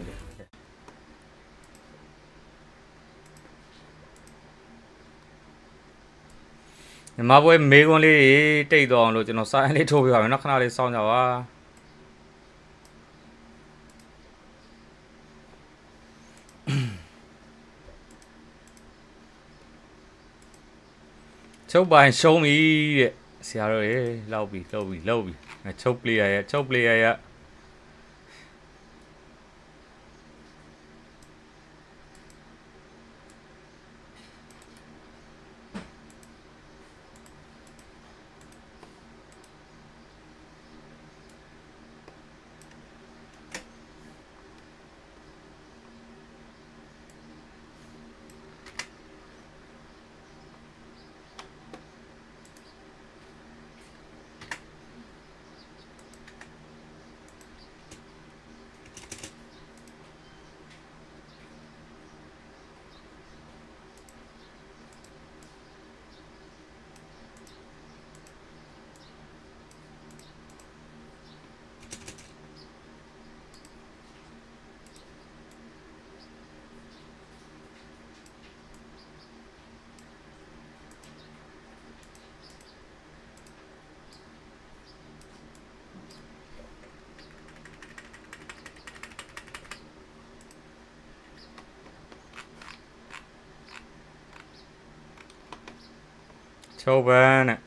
ညီမပွဲမေးခွန်းလေးတိတ်တော့အောင်လို့ကျွန်တော်စာရင်းလေးထိုးပြပါမယ်နော်ခဏလေးစောင့်ကြပါချုပ်ပိုင်ရှုံးပြီတဲ့ဆရာတို့ရေလောက်ပြီချုပ် player ရဲ့ချုပ် player ရဲ့ချုပ်ပန်းတဲ့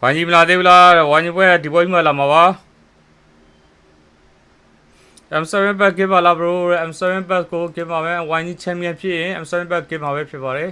ဝိုင်းကြီးမလာသေးဘူးလားဝိုင်းကြီးပွဲဒီပွဲမှာလာမှာပါ M7 back ကပါလား bro M7 back ကိုကပါမယ်ဝိုင်းကြီးချန်ပီယံဖြစ်ရင် M7 back ကပါပဲဖြစ်ပါတယ်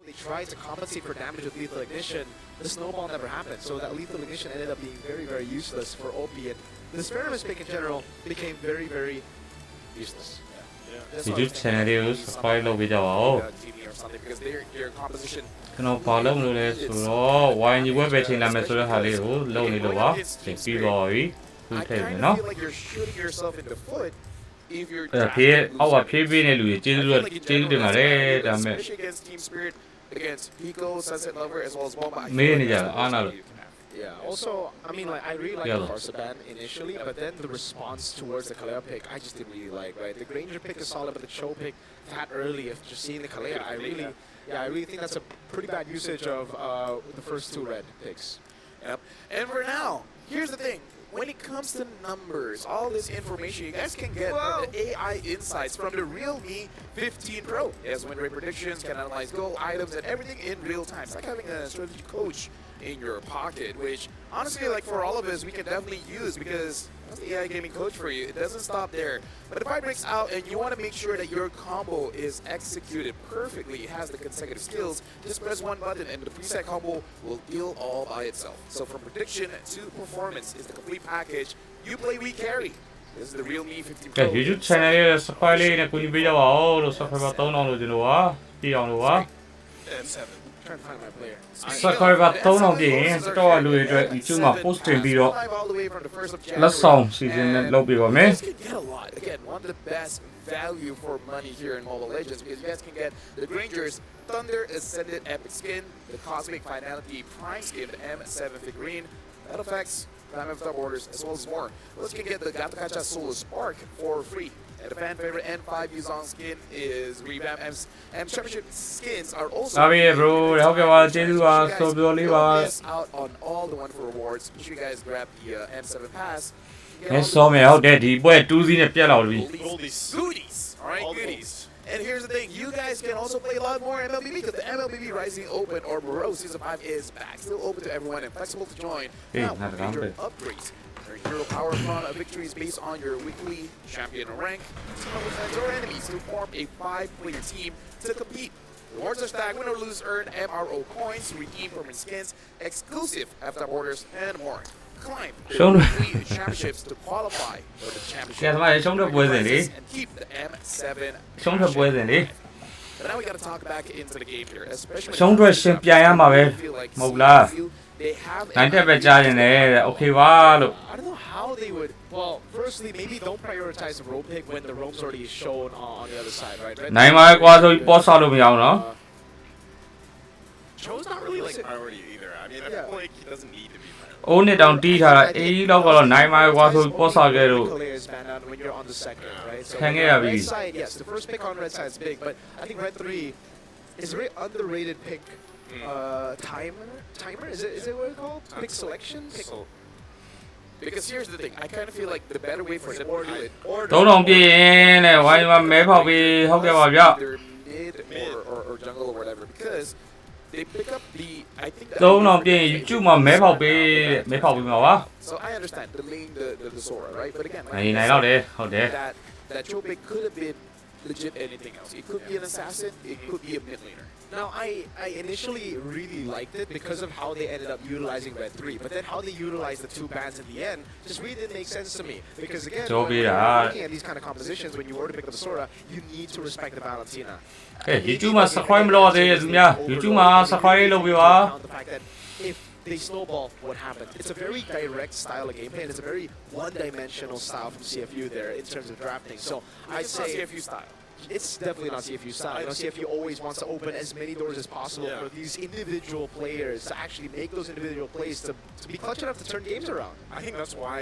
They tried to compensate for damage with lethal ignition. The snowball never happened, so that lethal ignition ended up being very, very useless for OP, and the Spearman's pick in general became very, very useless. YouTube channel ကို subscribe လုပ်ပေးကြပါဦး ကျွန်တော်ဘာလုပ်လို့လဲဆိုတော့ wine ကြီးပွဲပဲချိန်လာမယ်ဆိုတဲ့ဟာလေးကိုလုပ်နေလို့ပါချိန်ပြီးပါပြီခုထည့်မယ်နော်အဲ့ဖေးအောက်ကဖေးပေးနေလူကြီးကျေးဇူးတင်ပါတယ်ဒါပေမဲ့ against Pico, Sunset Lover, as well as Bomba. Yeah, also, I mean, like, I really like the Marsaban initially, but then the response towards the Kalea pick, I just didn't really like, right? The Granger pick is solid, but the Cho pick that early, after just seeing the Kalea, I really think that's a pretty bad usage of the first two red picks. Yep. And for now, here's the thing. When it comes to numbers, all this information you guys can get from the AI insights from the Realme 15 Pro. Yes, win rate predictions, can analyze goal items and everything in real time. It's like having a strategy coach in your pocket, which honestly, like for all of us, we can definitely use because that's the AI gaming coach for you. It doesn't stop there. But if it breaks out and you want to make sure that your combo is executed perfectly, it has the consecutive skills, just press one button and the preset combo will deal all by itself. So from prediction to performance is the complete package. You play, we carry. This is the Realme 15 Pro. YouTube channel ရဲ့ subscribe လေးနဲ့ကူညီပေးကြပါဦးလို့ subscribe 3000လို့ကျွန်တော်ကပြည့်အောင်လို့ပါ Trying to find my player. subscribe 3000ပြည့်ရင်တော့လူတွေအတွက် YouTube မှာ post တင်ပြီးတော့လက်ဆောင် season နဲ့လုပ်ပေးပါမယ် Again, one of the best value for money here in Mobile Legends because you guys can get the Granger's Thunder Ascended Epic Skin, the Cosmic Finality Prime Skin, the M7 figurine, Battle Effects, Prime of Orders, as well as more. Plus, you can get the Gatakacha Solar Spark for free. And the fan favorite N5 Yuzong skin is revamped. And championship skins are also. Sorry, bro. Help you out. So miss out on all the wonderful rewards. Make sure you guys grab the M7 pass. Yes, so me out there. The boy 2 နဲ့ပြတ်လာပြီ Goodies. All right, goodies. And here's the thing, you guys can also play a lot more MLBB because the MLBB Rising Open or Moreau Season 5 is back. Still open to everyone and flexible to join. Now, major upgrades. Hero power from victories based on your weekly champion rank. Team up with friends or enemies to form a 5-player team to compete. Rewards are stacked. Win or lose, earn MRO coins, redeem permanent skins, exclusive after orders, and more. Climb the championships to qualify for the championship and keep the M7. But now we got to talk back into the game here, especially when they have okay ပါလို့ I don't know how they would. Well, firstly, maybe don't prioritize the rope pick when the rope's already shown on the other side, right? နိုင်ပါကွာဆိုပြီး post ဆောက်လို့မရအောင်နော် Cho's not really like priority either. I mean, I feel like he doesn't need to be priority. အိုးနဲ့တောင်တီးထားတာအေးလောက်ကတော့နိုင်ပါကွာဆိုပြီး post ဆောက်ခဲ့လို့ when you're on the second, right? So ခံခဲ့ရပြီ red side, yes, the first pick on red side is big, but I think red 3 is a very underrated pick. Timer? Is it what it's called? Pick selection? Because here's the thing, I kind of feel like the better way for them to do it, or 3000ပြည့်ရင်တဲ့ဝိုင်းမှာမဲဖောက်ပြီးဟုတ်ကဲ့ပါဗျ either mid or jungle or whatever, because they pick up the, I think that 3000ပြည့်ရင် YouTube မှာမဲဖောက်ပြီးမှာပါ so I understand the lane the Sora, right? But again, like နိုင်တော့တယ်ဟုတ်တယ် that Chopic could have been legit anything else. It could be an assassin, it could be a mid laner. Now, I initially really liked it because of how they ended up utilizing Red 3, but then how they utilized the two bans in the end just really didn't make sense to me. Because again, when you're looking at these kind of compositions, when you were to pick up the Sora, you need to respect the Valentina. YouTube မှာ subscribe မလုပ်ရသေးရဲ့သူများ YouTube မှာ subscribe လုပ်ပြီးပါ The fact that if they snowball, what happens? It's a very direct style of gameplay, and it's a very one-dimensional style from CFU there in terms of drafting. So I'd say CFU style. it's definitely not CFU style. You know, CFU always wants to open as many doors as possible for these individual players to actually make those individual plays to be clutch enough to turn games around. I think that's why,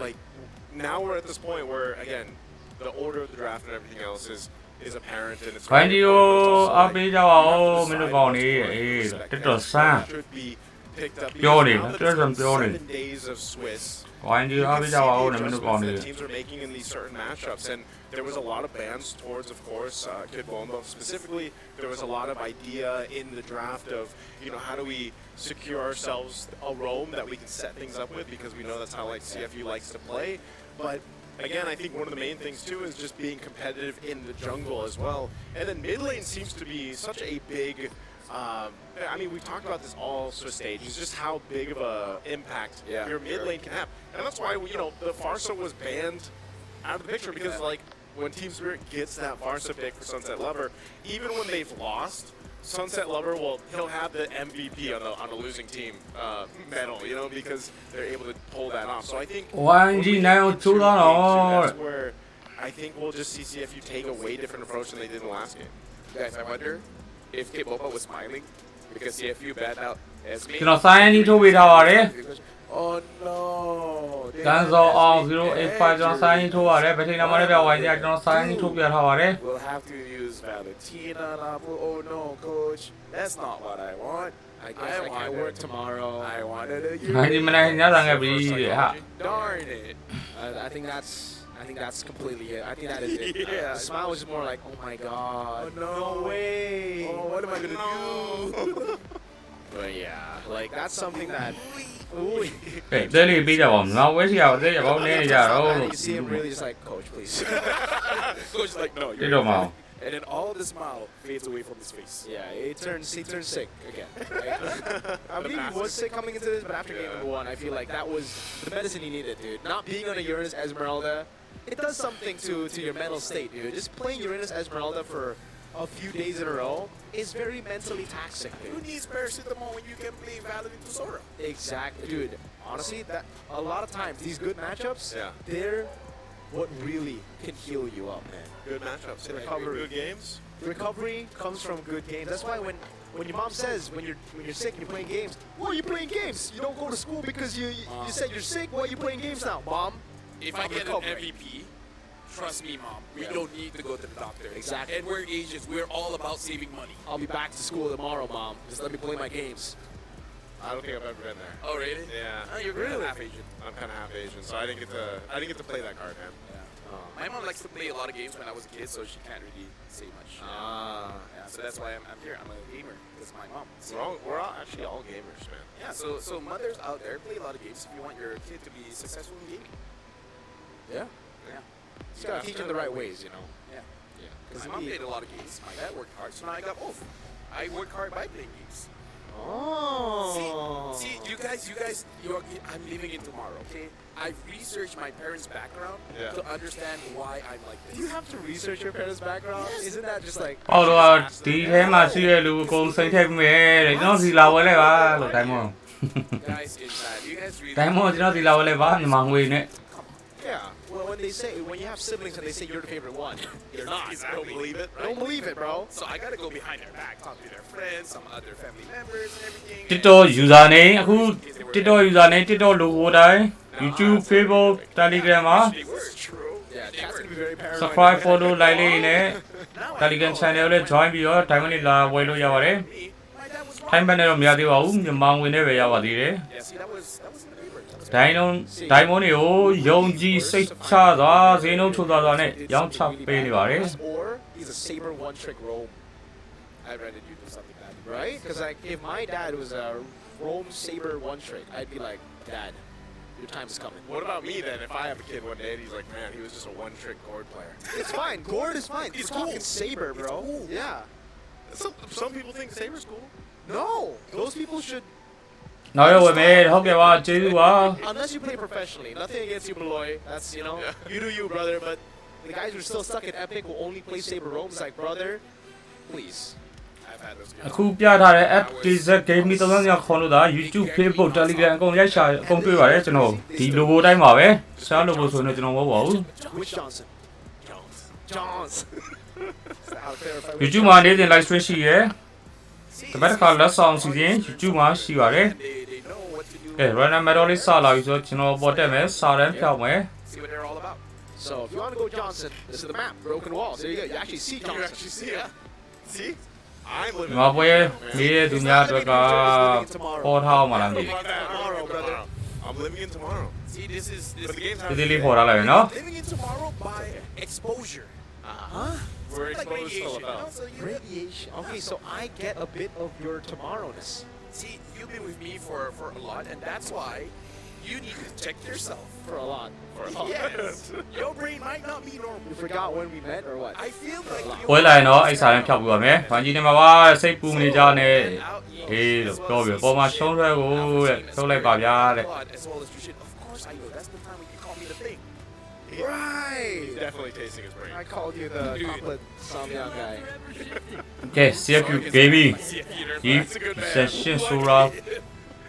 like, now we're at this point where, again, the order of the draft and everything else is apparent, and it's ဘိုင်းဒီယိုအပေးကြပါဦးမင်းတို့ကောင်းနေအေးတက်တော်ဆန်း should be picked up. Pure Because now that pure it's pure been 7 days of Swiss. ဘိုင်းဒီယိုအပေးကြပါဦးမင်းတို့ကောင်းနေ that teams are making in these certain matchups, and there was a lot of bans towards, of course, Kid Bomba specifically. There was a lot of idea in the draft of, you know, how do we secure ourselves a roam that we can set things up with, because we know that's how like CFU likes to play. But again, I think one of the main things too is just being competitive in the jungle as well. And then mid lane seems to be such a big. I mean, we've talked about this all Swiss stage. It's just how big of a impact your mid lane can have, and that's why you know the Farsa was banned out of the picture, because like when Team Spirit gets that Farsa pick for Sunset Lover, even when they've lost, Sunset Lover he'll have the MVP on the losing team medal, you know, because they're able to pull that off. So I think that's where I think we'll just see CFU take a way different approach than they did in the last game. Guys, I wonder if Kid Bomba was smiling because CFU banned out SB. ကျွန်တော်ဆိုင်ကြီးထုတ်ပေးထားပါတယ် Oh no. တန်းစောအောင်085ကျွန်တော်ဆိုင်ကြီးထုတ်ရတယ်ဗတိနံပါတ်နဲ့ပြဝိုင်းကြကျွန်တော်ဆိုင်ကြီးထုတ်ပြထားပါတယ် We'll have to use Valentina. Oh no, coach. That's not what I want. I guess I can't work tomorrow. I wanted a နိုင်ဒီမနိုင်ညဆောင်ခဲ့ပြီဟာ Darn it. I think that's completely it. I think that is it. Yeah. The smile was just more like, oh my god. Oh, no. No way. Oh, what am I gonna do? But yeah, like that's something that. Ooh. ကဲတဲလေးပေးကြပါဦးငါဝဲစီရအောင်တဲရပါဦးနေကြတော့ You see him really just like, coach, please. Coach is like, no, တိ you're တော့မအောင် And then all the smile fades away from his face. Yeah, he turns sick again. Right? I believe he was sick coming into this, but after game number 1, I feel like that was the medicine he needed, dude. Not being on a Uranus Esmeralda, it does something to your mental state, dude. Just playing Uranus Esmeralda for a few days in a row is very mentally taxing, Who dude. needs paracetamol when you can play Valorant to Sora? Exactly, dude. Honestly, that a lot of times these good matchups, they're what really can heal you up, man. Good matchups, Recovery. good games. Recovery comes from good games. That's why when your mom says when you're sick and you're playing games, why are you playing games? You don't go to school because you said you're sick. Why are you playing games now, mom? If I get an MVP, trust me, mom, we don't need to go to the doctor. Exactly. And we're Asians. We're all about saving money. I'll be back to school tomorrow, mom. Just let me play my games. I don't think I've ever been there. Oh, really? Yeah. Oh, you're really half Asian. I'm kind of half Asian, so I didn't get to play that card, man. My mom likes to play a lot of games when I was a kid, so she can't really say much. Yeah, so that's why I'm here. I'm a gamer. That's my mom. So, We're all actually all gamers, man. yeah, so mothers out there, play a lot of games if you want your kid to be successful in gaming. Yeah. Yeah. Just gotta teach them the right ways, you know. Yeah. Yeah. Because my mom played a lot of games. My dad worked hard, so now I got both. I work hard by playing games. Oh. See, you guys, I'm leaving in tomorrow, okay? I've researched my parents' background to understand why I'm like this. Do you have to research your parents' background? Yes. Isn't that just like? ဟောတော့ဒီထဲမှာရှိတဲ့လူအကုန်စိတ်ထည့်မယ်တဲ့ကျွန်တော်စီလာဝဲလိုက်ပါလို့တိုင်းမော Guys, inside, you guys really. တိုင်းမောကျွန်တော်စီလာဝဲလိုက်ပါမြန်မာငွေနဲ့ Yeah. Well, when you have siblings and they say you're the favorite one, you're not. Exactly. Don't believe it, right? Don't believe it, bro. So I gotta go behind their back, talk to their friends, some other family members, and everything. TikTok user name အခု TikTok user name TikTok logo တိုင်း YouTube Facebook Telegram မှာ They were true. Yeah, chat's gonna be very paranoid. subscribe follow like လေးနဲ့ Now I Telegram know. channel လေး join ပြီးတော့ time လေးလာဝယ်လို့ရပါတယ် Me, my dad was wrong. time ဘက်နဲ့တော့မရသေးပါဘူးမြန်မာငွေနဲ့ပဲရပါသေးတယ် Yeah, see, that was in the paper. That was ဒိုင်းလုံးဒိုင်းမွန်တွေကိုယုံကြည်စိတ်ချစွာဈေးနှုန်းချိုးစွာနဲ့ရောင်းချပေးနေပါတယ် Or he's a saber one-trick roam, I'd rather you do something bad. right? Because like if my dad was a roam saber one-trick, I'd be like, Dad, Your time is coming. What about me then? If I have a kid one day and he's like, man, he was just a one-trick Gord player. It's fine. Gord is fine. He's We're cool. talking Saber, bro. Cool. Yeah. Some people think Saber's cool. No, those people should. နောက်ရောက်ဝင်မယ်ဟုတ်ကဲ့ပါကျေးဇူးပါ Unless you play professionally. Nothing against you, Malloy. That's, you know, you do you, brother. But the guys who are still stuck in Epic will only play Saber roams. Like, brother, please. I've had those အခုပြထားတဲ့ app TZ game ဒီသုံးယောက်ခေါ်လို့ဒါ YouTube Facebook Telegram အကုန်ရိုက်ရှာအကုန်တွေ့ပါတယ်ကျွန်တော်ဒီ logo တိုင်းပါပဲရှား logo ဆိုရင်ကျွန်တော်မဟုတ်ပါဘူး Which Johnson? Jones. YouTube မှာနေ့စဉ် live stream ရှိရယ်တပတ်တစ်ခါလက်ဆောင်စီစဉ် YouTube မှာရှိပါတယ်ကဲ random medal လေးစလာပြီဆိုတော့ကျွန်တော်ပေါ်တက်မယ်စာတန်းဖြောက်မယ် See what they're all about. So if you want to go Johnson, this is the map. Broken walls. There you go. You actually see You Johnson. actually see it. See? I'm living မပွဲနေတဲ့သူများအတွက်ကပေါ်ထားအောင်မလားမသိ Tomorrow, brother. I'm living in tomorrow. See, this is But the game's ဘူးဒီလေးပေါ်ထားလိုက်မယ်နော် living in tomorrow by exposure. Huh? We're Like exposed to radiation, you know? LFL. So you Radiation. Okay, so I get a bit of your tomorrowness. see, you've been with me for a lot, and that's why you need to check yourself. For a lot. For a lot. Yes, your brain might not be normal. You forgot when we met or what? I feel like you ပွဲလိုက်နော်အဲ့စာတန်းဖြောက်ပြီးပါမယ်ဗန်ကြီးနေမှာပါစိတ်ပူမနေကြနဲ့အေးလို့ပြောပြီးပေါ်မှာရှုံးထွက်ကိုတဲ့ထုတ်လိုက်ပါဗျာတဲ့ as well as Trishan. Of course I know. That's the time when you call me the thing. He's Right. definitely tasting his brain. I called you the complete Samyang guy. ကဲ CFU gaming See, Peter, ဒီ that's a good man. session ဆိုတာ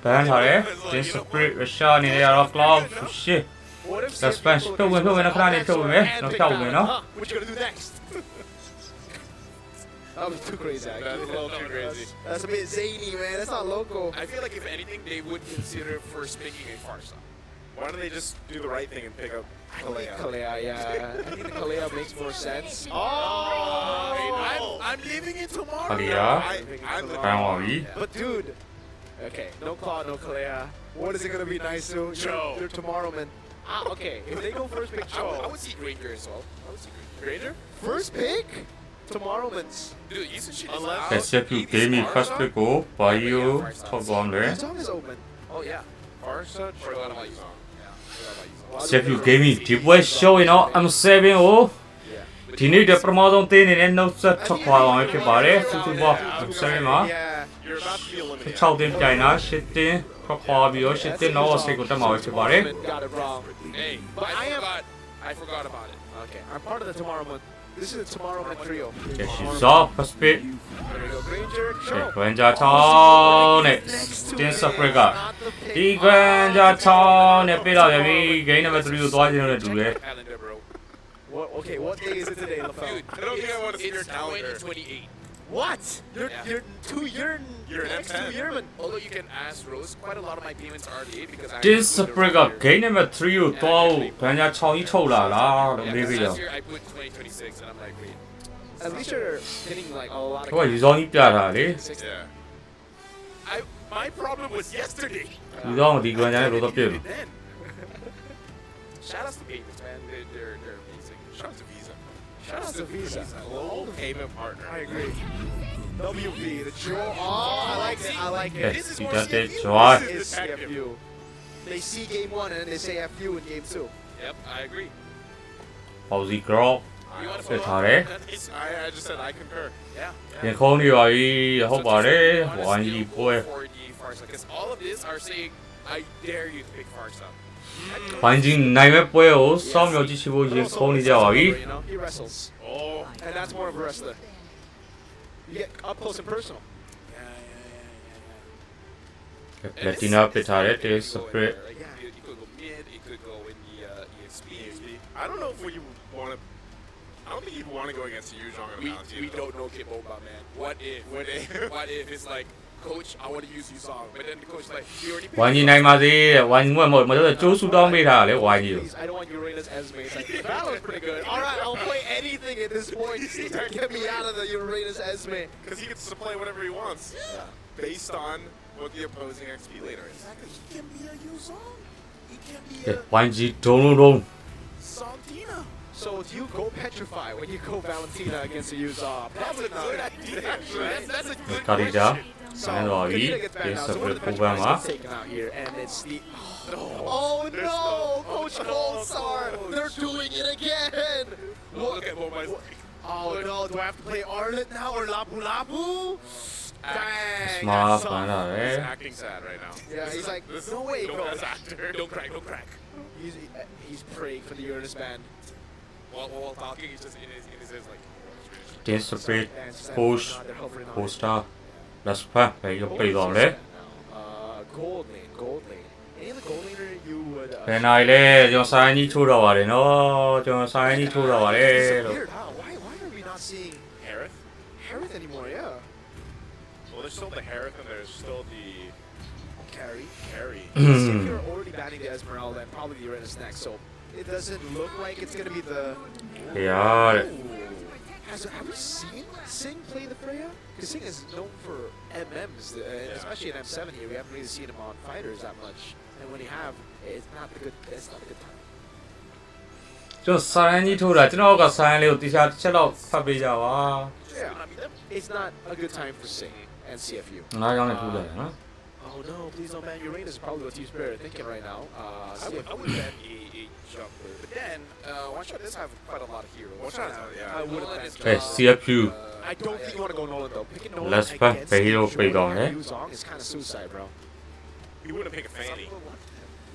ဘန်ထားတယ် this spirit ရရှာနေရတော့ cloud shit What if That's CFP fine. pulled Don't win, don't win. the I can't answer even win. and No, picked can't that? win, no? Huh? What you gonna do next? That was too crazy, actually. That's a little too crazy. That's a bit zany, man. That's not local. I feel like if anything, they would consider first picking a Farsa. Why don't they just do the right thing and pick up Kalea? Kalea, yeah. I think the Kalea makes more sense. I'm living in tomorrow. ခလီယာ I'm ဘန်ပါပြီ But dude, okay, no Claude, no Kalea. What is it gonna be nice to? Joe. You're tomorrow, man. Ah, okay. If they go first pick I Joe, would see Granger as well. I would see Granger. Granger? first pick, Tomorrowman's. Dude, Easton shit is Unless- out. ကဲ CFU gaming first pick ကိုဘာယိုထုတ်သွားမလဲ His song is open. Oh yeah. Farsa? Forgot about you. Forgot about you. CFU gaming ဒီပွဲ show ရင်တော့ M7 ကိုဒီနေ့တပထမဆုံးတင်းနေတဲ့နှုတ်ဆက်ထွက်ခွာအောင်ဖြစ်ပါတယ်စုစုပေါင်း M7 မှာ Yeah. You're about to be eliminated. 6တင်းပြိုင်တာ10တင်းထွက်ခွာပြီးတော့10တင်းတော့စိတ်ကိုတက်မှာဖြစ်ပါတယ် Got it wrong. Hey, But I I am- forgot. I forgot about it. Okay, I'm part of the Tomorrowman. This is the Tomorrowman trio. ကဲ she's off first pick There we go, Granger. ကဲ Joe. Granger 6နဲ့ တင်း separate ကဒီ Granger 6နဲ့ပြတော့ပြီ game number 3ကိုသွားခြင်းနဲ့တူတယ် Calendar, bro. Okay, what day is it today, LaFell? Dude, I don't think I want to see your it's calendar. 2028. What? Yeah. You're 2 year. You're an next M10. 2 year, man. Although you can ask Rose, quite a lot of my payments are late because I. This include the separate က wrong year. game number 3ကိုသွားဖို့ Granger 6ကြီးထုတ်လာလားလို့ Yeah, မေး because ပြီးတော့ last year I put 2026 and I'm like, wait. At least you're getting like a lot of. ဟိုကယူဆောင်ကြီးပြတာလေ Yeah. My problem was yesterday. ယူဆောင်ဒီ Granger နဲ့လို့တော့ပြည့်ပြီ Then. Shout out to payments, man. They're amazing. Shout out to Visa. Shout out to Visa. Global payment partner. I agree. WP, the Joe. Oh, I like it. I like Yeah, it. This is you more got that CFU. joy. This is CFU. They see game 1 and they say FU in game 2. Yep, I agree. Aussie girl You want to Good follow hare. up on this? I just said I concur. Yeah. ရင်ခုံးနေပါပြီဟုတ်ပါတယ်ဝိုင်းကြီးပွဲ Because all of this are saying, I dare you to pick Farsa. ဝိုင်းကြီးနိုင်မဲ့ပွဲကိုစောင့်မျှော်ကြည့်ရှုဖို့ရင်ခုံးနေကြပါပြီ You know, he wrestles. Oh. And that's more of a wrestler. You get up close and personal.လက်တီနာပစ်ထားတဲ့ Taste Separate It could go mid, it could go in the EXP. I don't know if we want to. I don't think you'd want to go against Yuzhong and Valentino. We don't know Kimboba, man. What if? What if it's like, Coach, I want to use Yuzong, but then the coach like, we already picked ဝိုင်းကြီးနိုင်ပါသေးတယ်ဝိုင်းကြီးမဟုတ်မဟုတ်ကျိုးဆူတောင်းပေးထားတယ်လေဝိုင်းကြီး Please, I don't want Uranus Esme. It's like, Valor's pretty good. All right, I'll play anything at this point. Get me out of the Uranus Esme. Because he gets to play whatever he wants. Based on what the opposing XP later is. Exactly. He can be a Yuzong. He can be ကဲ a ဝိုင်းကြီးဒုံလုံးလုံး Santina. So do you go petrify when you go Valentina against a Usopp? That's a good idea. That's a good ကာရီဂျာ question. Fine rồi ý. Đến sập được khu vàng á. Taken out here, and it's the oh no, Coach Goldstar, they're doing it again. Look at Bomba's Oh no, do I have to play Arlet now or Lapu Lapu? Dang. Smart that's fine tough. rồi He's đấy. acting sad right now. Yeah, he's like, This no way, no bro. best actor. Don't crack, don't crack. He's praying for the Uranus band. While talking, he's just in his head like. Đến spread And Sam, push they're hovering on it. poster. Let's pass. Phải cho play rồi đấy. Gold lane. Any other gold laner you would? Cái này đấy, cho sai đi thu đầu vào đấy nó, cho sai đi thu đầu vào đấy. Disappeared, huh? Why are we not seeing Harith? Harith anymore? Yeah. Well, there's still the Harith and there's still the Carry. Carry. You're already banning the Esmeralda and probably the Uranus next, so it doesn't look like it's gonna be the. Yeah. Have we seen Singh play the Freya? Because Singh is known for MMs, especially in M7 here. We haven't really seen him on fighters that much, and when you have, it's not a good time. ကျွန်တော်စာရင်းကြီးထိုးတာကျွန်တော်ကစာရင်းလေးကိုတရားတစ်ချက်တော့ဖတ်ပေးကြပါ Yeah, it's not a good time for Singh and CFU. ငါးကြောင်းနဲ့ထိုးလိုက်နော် Oh no, please don't ban Uranus. Probably what Team Spirit are thinking right now. I would ban a jumper, but then one shot does have quite a lot of heroes. One shot, yeah. I would have Nolan is, banned. Hey, CFU. I don't think you want to go Nolan though. Picking Nolan Let's against back the hero Jordan play down, or eh? Yu Zhong is kind of suicide, bro. You wouldn't pick a Fanny.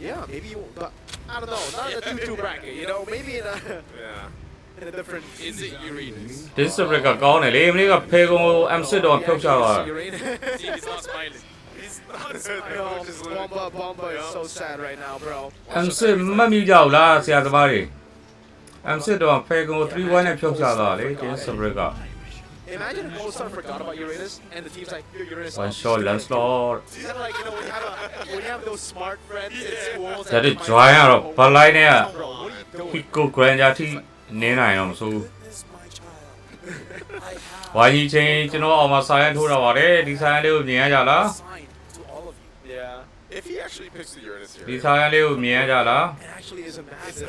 Yeah, maybe you. But I don't know. Not in a 2-2 bracket, you know. Maybe in a Yeah. in a different. Is it Uranus? ဒီစပရက်ကကောင်းတယ်လေမင်းကဖေကုံကို M6 တော့ဖြုတ်ချသွား Uranus. See, he's not smiling. He's not I know. Bomba is so sad right now, bro. M6 မတ်မြူကြဘူးလားဆရာသမားတွေ M6 တော့ဖေကုံကို3-1နဲ့ဖြုတ်ချသွားလေဒီစပရက်က Imagine if Goldstar forgot about Uranus and the team's like, Uranus. one shot landslord It's kind of like, you know, when you have those smart friends in school. ဒါတွေ join ရတော့ဘလိုက်နဲ့ Bro, what are you doing? Pico Granger ထိနင်းနိုင်တော့မဆို This is my child. ဝိုင်းကြီးချင်းကျွန်တော်အောင်မှာစာရန်ထိုးတော့ပါတယ်ဒီစာရန်လေးကိုမြင်ရကြလား Signed to all of you. Yeah. If he actually picks the Uranus here. ဒီစာရန်လေးကိုမြင်ရကြလား It actually isn't bad. It's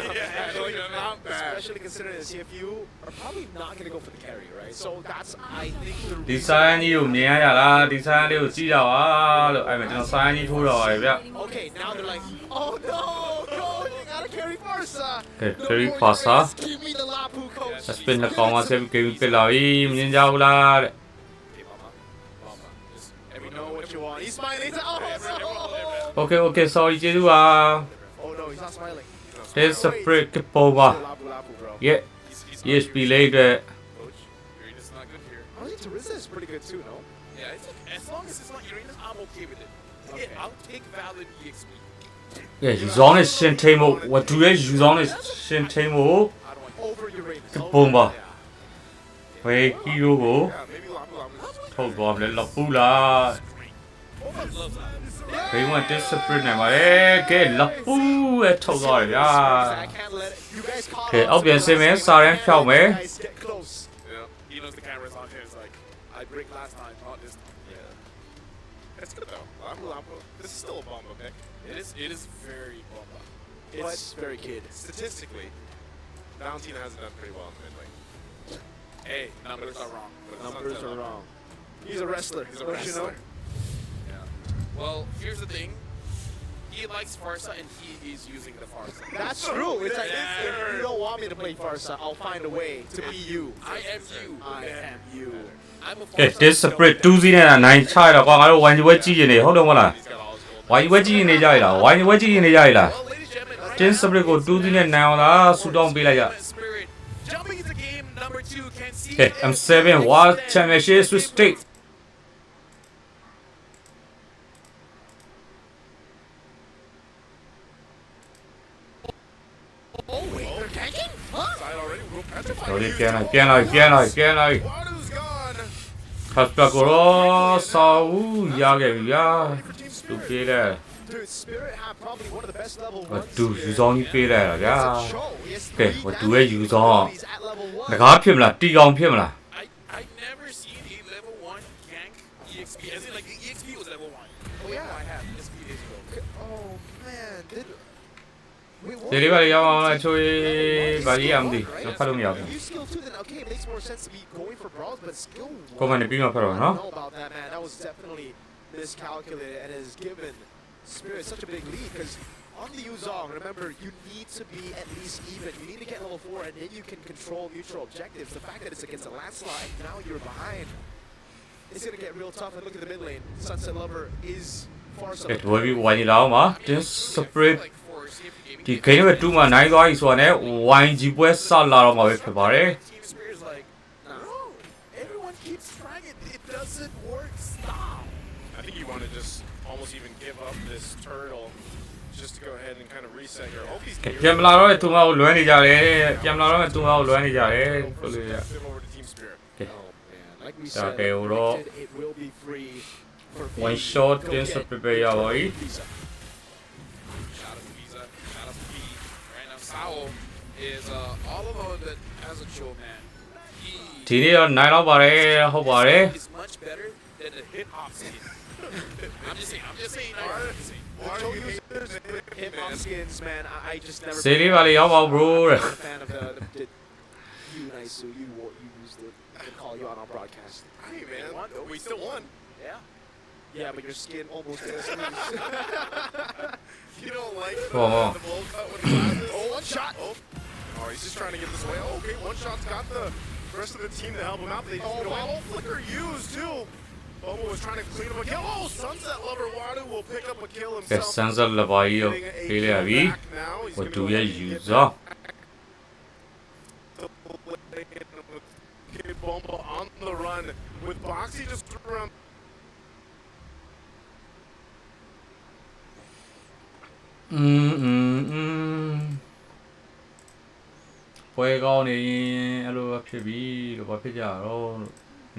actually not bad. Especially considering the CFU are probably not going to go for the carry, right? So that's, I think, the ဒီ reason. စာရန်ကြီးကိုမြင်ရကြလားဒီစာရန်လေးကိုကြည့်ကြပါလို့အဲ့မှာကျွန်တော်စာရန်ကြီးထိုးတော့ပါတယ်ဗျ Okay, now they're like, oh no, coach, you gotta carry Farsa. Okay, carry Farsa. Give me the Lapu, coach. စပင်နှကောင်မှာဆက်ပြီးဂိမ်းပြလာပြီမြင်ကြဘူးလားတဲ့ Okay, Mama. Just We know what you want. He's smiling. He's, oh, no. Okay okay sorry ကျေးဇူးပါ Oh no, he's not smiling. This is a break ပေါ်ပါ Lapu, Lapu, bro. yeah he's ESP လေးအတွက် Coach, Uranus is not good here. Honestly, Teresa is pretty good too, no? Yeah, it's okay. As long as it's not Uranus, I'm okay with it. Okay. Yeah, I'll take valid EXP. yeah ယူဆောင်နဲ့ရှင်ထိန်ဖို့ဝတူရဲ့ယူဆောင်နဲ့ရှင်ထိန်ဖို့ I don't want Over Uranus. ပုံပါဝေးဟီရိုကို Yeah, maybe Lapu Lapu. ထုတ်သွားမလဲလပူလား Bomba loves that. ဂိမ်းမှာ discipline နိုင်ပါတယ်ကဲလပူရဲ့ထုတ်သွားတယ်ဗျာ I can't let it. You guys caught Okay, on I'll be to in same it. man, sorry, I'm out, man. You guys get close. Yeah. He knows the camera's on him. It's like, I break last time, not this time. Yeah. That's good though. Lapu Lapu. This is still a Bomba pick. It is very Bomba. It's very kid. Statistically, Valentina hasn't done pretty well in the mid lane. Hey, numbers are wrong. But it's not Numbers that are long. wrong. He's a wrestler. He's a don't you know? wrestler. Yeah. Well, here's the thing. He likes Farsa and he is using the Farsa. That's true. It's like, Yeah. if you don't want me to play Farsa, I'll find a way to be you. I am you. I am you. I'm a ကဲ Farsa. discipline 2စီးနဲ့နိုင်ချရတော့ကွာငါတို့ဝိုင်းဝဲကြည့်နေဟုတ်တယ်မဟုတ်လား He's got all his gold. ဝိုင်းဝဲကြည့်နေကြရလားဝိုင်းဝဲကြည့်နေကြရလား Well, ladies and gentlemen, right တင်း now, စပရစ်ကို2စီးနဲ့နိုင်အောင်လားဆူတောင်းပေးလိုက်ရ Spirit jumping into game number 2 can see ကဲ M7 World Championship Swiss State Oh, wait, they're tanking? Huh? Side already. We'll petrify တော်လေး you. ပြန်လိုက်ပြန်လိုက်ပြန်လိုက်ပြန်လိုက် Water's gone. ခတ်ပကိုရောဆောက်ဦးရခဲ့ပြီဗျာသူပြေးတယ် Dude, Spirit have probably one of the best level ဝ ones. တူယူဆောင်ကြီးပြေးတယ်ဗျာ It's a show. He has Okay, three what do damage I use on? abilities at level 1. ငကားဖြစ်မလားတီကောင်ဖြစ်မလား I never seen a level 1 gank EXP. As in, like, the EXP was level 1. Oh, yeah. I have EXP days ago. Oh, man. ဒီလေးပါလေရောက်အောင်အချိုးဘာကြီးရမသိကျွန်တော်ဖတ်လို့မရဘူး You skill too, then okay, it makes more sense to be going for brawls, but skill. ကိုမနဲ့ပြီးမှဖတ်တော့ I နော် don't know about that, man. That was definitely miscalculated and has given Spirit such a big lead because on the Yuzong, remember, you need to be at least even. You need to get level 4 and then you can control mutual objectives. The fact that it's against a landslide, now you're behind. It's going to get real tough. And look at the mid lane. Sunset Lover is far ကဲဒီဝီဝိုင်းလာအောင်ပါတင်းစပရစ် like for CFP ဒီဂိမ်းနံပါတ်2မှာနိုင်သွားပြီဆိုတာနဲ့ YG ပွဲစလာတော့မှာပဲဖြစ်ပါတယ် Team Spirit's like, no, everyone keeps trying it. It doesn't work. Stop. I think you want to just almost even give up this turtle just to go ahead and kind of reset your ult. ကဲပြန်မလာတော့တဲ့သူမကိုလွမ်းနေကြတယ်ပြန်မလာတော့တဲ့သူမကိုလွမ်းနေကြတယ်ဆိုလို့ရ over to Team Spirit. Oh, man. Like we Okay, said, overall, predicted, it will be free for one Vayne. shot Goတင်းစ get ပရစ်ရပါပြီ Visa. Shout out to Visa. Shout out to P. Right now, Sao is all alone but as a chill man. ဒီနေ့တော့နိုင်တော့ပါတယ်ဟုတ်ပါတယ် Is much better than the hip hop scene. I'm just saying. I'm just saying. I'm just saying. Why are you hating Hip hop skins, man. I just never. စေးလေးပါလေရောက်ပါ bro တဲ့ I'm a fan of the you nice, so you used it. They call you on our broadcast. Hey man, we still won. Yeah. Yeah, but your skin almost to the sleeves. You don't like Come on. the bowl cut with glasses? Oh, one shot. Oh, he's just trying to get this away. Oh, okay, one shot's got the rest of the team to help him out. But they just go, oh, flicker used too. Bobo was trying to clean up a kill. Oh, Sunset Lover Wadu will pick up a kill ကဲ himself. ဆန်းဆက်လပါကြီးကို Getting a ပေးလိုက်ရပြီ kill back now. He's ဟို gonna တူ go ရဲ့ ahead and user Kid Bomba on the run with Boxy just around. ပွဲကောင်းနေရင်အဲ့လိုပဲဖြစ်ပြီလို့ဘာဖြစ်ကြတော့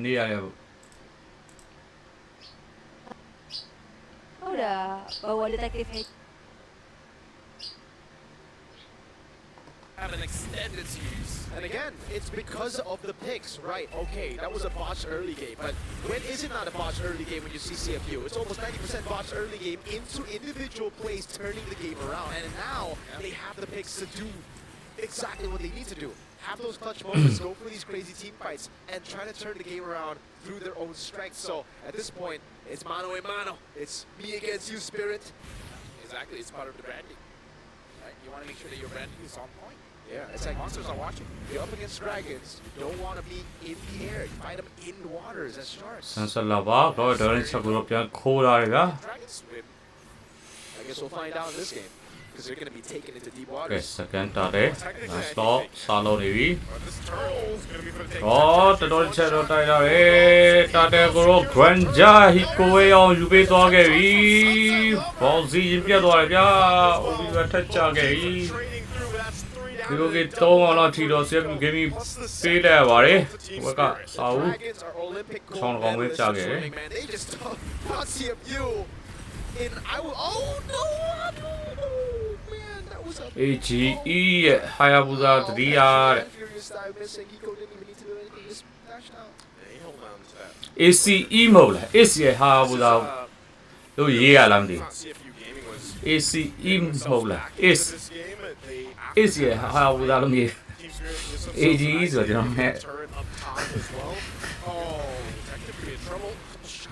နေ့ရတယ် Udah bawa detektifnya. Have an extended series. And again, it's because of the picks, right? Okay, that was a botched early game, but when is it not a botched early game when you see CFU? It's almost 90% botched early game into individual plays turning the game around, and now they have the picks to do exactly what they need to do. Have those clutch moments, go for these crazy team fights, and try to turn the game around through their own strength. So at this point, it's mano a mano. It's me against you, Spirit. Exactly. It's part of the branding. Right? You want to make sure that your branding is on point. Yeah, it's like Monsters are watching. you're up against dragons. You don't want to be in the air. You fight them in the waters as sharks. ဆန်းဆက်လာပါတော့ဒေါ်ရင်ချက်ကိုတော့ပြန်ခိုးလာတယ်ဗျာ Dragons swim. I guess we'll find out in this game because they're going to be taken into deep ကဲ waters. စကန်တာတယ် last stop စားလို့နေပြီ This turtle is going to be for the take. ဩတော်တော်ချက်တော့တိုက်လာတယ်တာတဲ့ကိုတော့ Granger ဟီကိုဝေးအောင်ယူပေးသွားခဲ့ပြီဘောင်စီရင်ပြတ်သွားတယ်ဗျာအိုဘီကထက်ချခဲ့ပြီ Training through, that's 3 down. ဒီလိုက3အောင်လောက်ထီတော့ CFU gaming ပေးတယ်ပါတယ်ဟိုကစာဦး Dragons are Olympic Sean gold Conway medalists in chage. swimming, man. They just not CFU. In oh no, man, that was a AGE ရဲ့ Hayabusa တတိယတဲ့ Furious style missing. Hiko didn't even need to do anything. Just dashed out. He held on to that. ACE မဟုတ်လား ACE ရဲ့ Hayabusa တို့ရေးရလားမသိ It's not CFU Gaming was ACE မဟုတ်လား back into ACE this game. They ACE ရဲ့ Hayabusa လို့မြေ Team Spirit gives themselves AGE a nice ဆိုတော့ကျွန်တော်နဲ့ turret up top as well. Oh, Detective could be in trouble.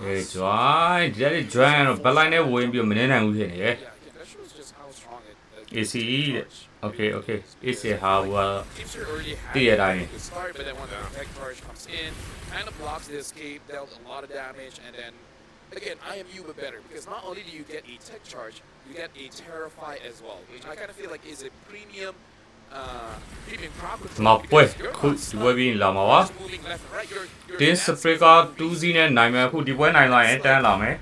အေး join ဒီ join တော့ backline နဲ့ဝင်ပြီးမနေနိုင်ဘူးဖြစ်နေတယ် Yeah, that shows just how strong it. ACE တဲ့ okay okay ACE ရဲ့ Hayabusa Team Spirit already had Three at a I. good start, but then when the tech charge comes in, kind of blocks the escape, dealt a lot of damage, and then again, IMU but better because not only do you get a tech charge, you get a Terrify as well, which I kind of feel like is a premium crowd control. မပွဲ because you're ခု not ဒီပွဲပြီးလာမှာပါ just moving left and right. You're တင်း dancing. စပရစ်က2စီးနဲ့နိုင်မယ်အခုဒီပွဲနိုင်လာရင်တန်းလာမယ်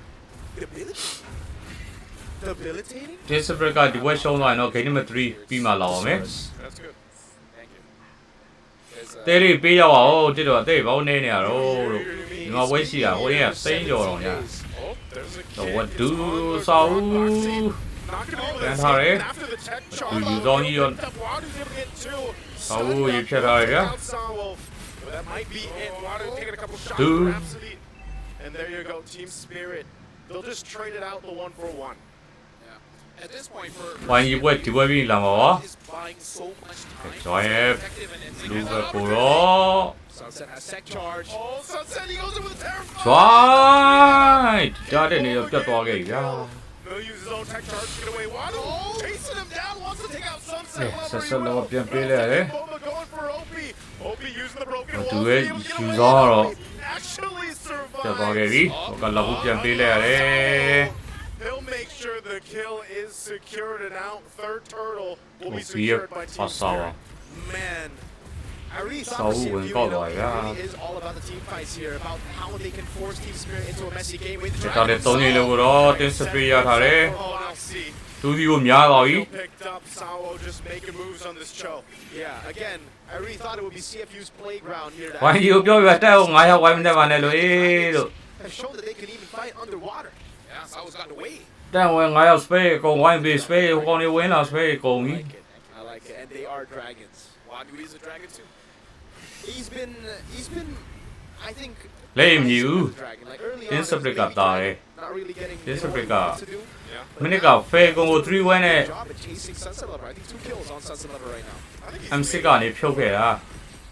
Debilitating? တင်းစပရစ်ကဒီပွဲရှုံးသွားရင်တော့ game number 3ပြီးမှလာပါမယ် That's good. Thank you. There's, တဲလေးပေးရောက်အောင်တစ်တော့တဲ့ဘောင်းနေနေရတော့လို့ဒီမှာဝဲရှိတာဟိုရစိမ့်ကြော်တော့ညာ Oh, there's a So kid. what do Just Saul? Not gonna be able to Then escape hurry. after the tech Do charge. you don't need on- Wadu's able to get two. Saul, Stunned you up check out, yeah? out Saul. But that might be it. Wadu taking a couple shots Dude. from Rhapsody. And there you go, Team Spirit. They'll just trade it out the 1-for-1. yeah. At this point, for ဝိုင်းကြီးပွဲဒီပွဲပြီးလာမှာပါ is buying so much time. ကျွန်တော်ရဲ့ Effective and လူပဲ insignificant ကိုတော့ Sunset has sec charge. Oh, Sunset, he goes in with a terrifying. ဂျွိုင်းကြားတဲ့နေတော့ပြတ်သွားခဲ့ပြီဗျာ He'll use his own tech charge to get away. Wadu chasing him down, wants to take out Sunset. Sunset level ပြန်ပေးလိုက်ရတယ် Bomba going for Opie. Opie using the broken သူ wall. ရဲ့ Able to get ယူ away. သောတော့ Actually ပြတ်သွားခဲ့ survives. ပြီဟိုကလောက်ဘူးပြန်ပေးလိုက်ရတယ် He'll make sure the kill is secured and out. Third turtle will be Opieရဲ့ secured by Team ပါစာပါ Spirit. Man, I really So thought the when CFU, got you know, like it that. really is all about the team fights here, about how they can force Team Spirit into a messy game with ကျွန်တော်လည်း3နေလို့တော့တင်းစပရီရထားတယ် Oh, now see. သူဒီကိုများသွားပြီ Picked up Sawo just making moves on this choke. Yeah, again, I really thought it would be CFU's playground here to ဝိုင်းကြီးကိုပြောပြတက်အောင်9ရောက်ဝိုင်းမတက်ပါနဲ့လို့အေးလို့ have shown that they can even fight underwater. Yeah, Sao's got away. တက်ဝင်9ရောက် space အကုန်ဝိုင်းပေး space ဟိုကောင်တွေဝင်းလာ space အကုန် I ပြီ like it. I like it, and they are dragons. Wadu is a dragon too. He's been, I think. လိမ့်မယူ Dragon. Like early on, Tin it was Split maybe ကတာတယ် not really getting Tin you know, Split what heက wants to do. Yeah. မိနစ်က fair ကုန်ကို3 win နဲ့ Job at chasing Sunset Lover. I think 2 kills on Sunset Lover right now. I think he's M6 ကနေဖြုတ်ခဲ့တာ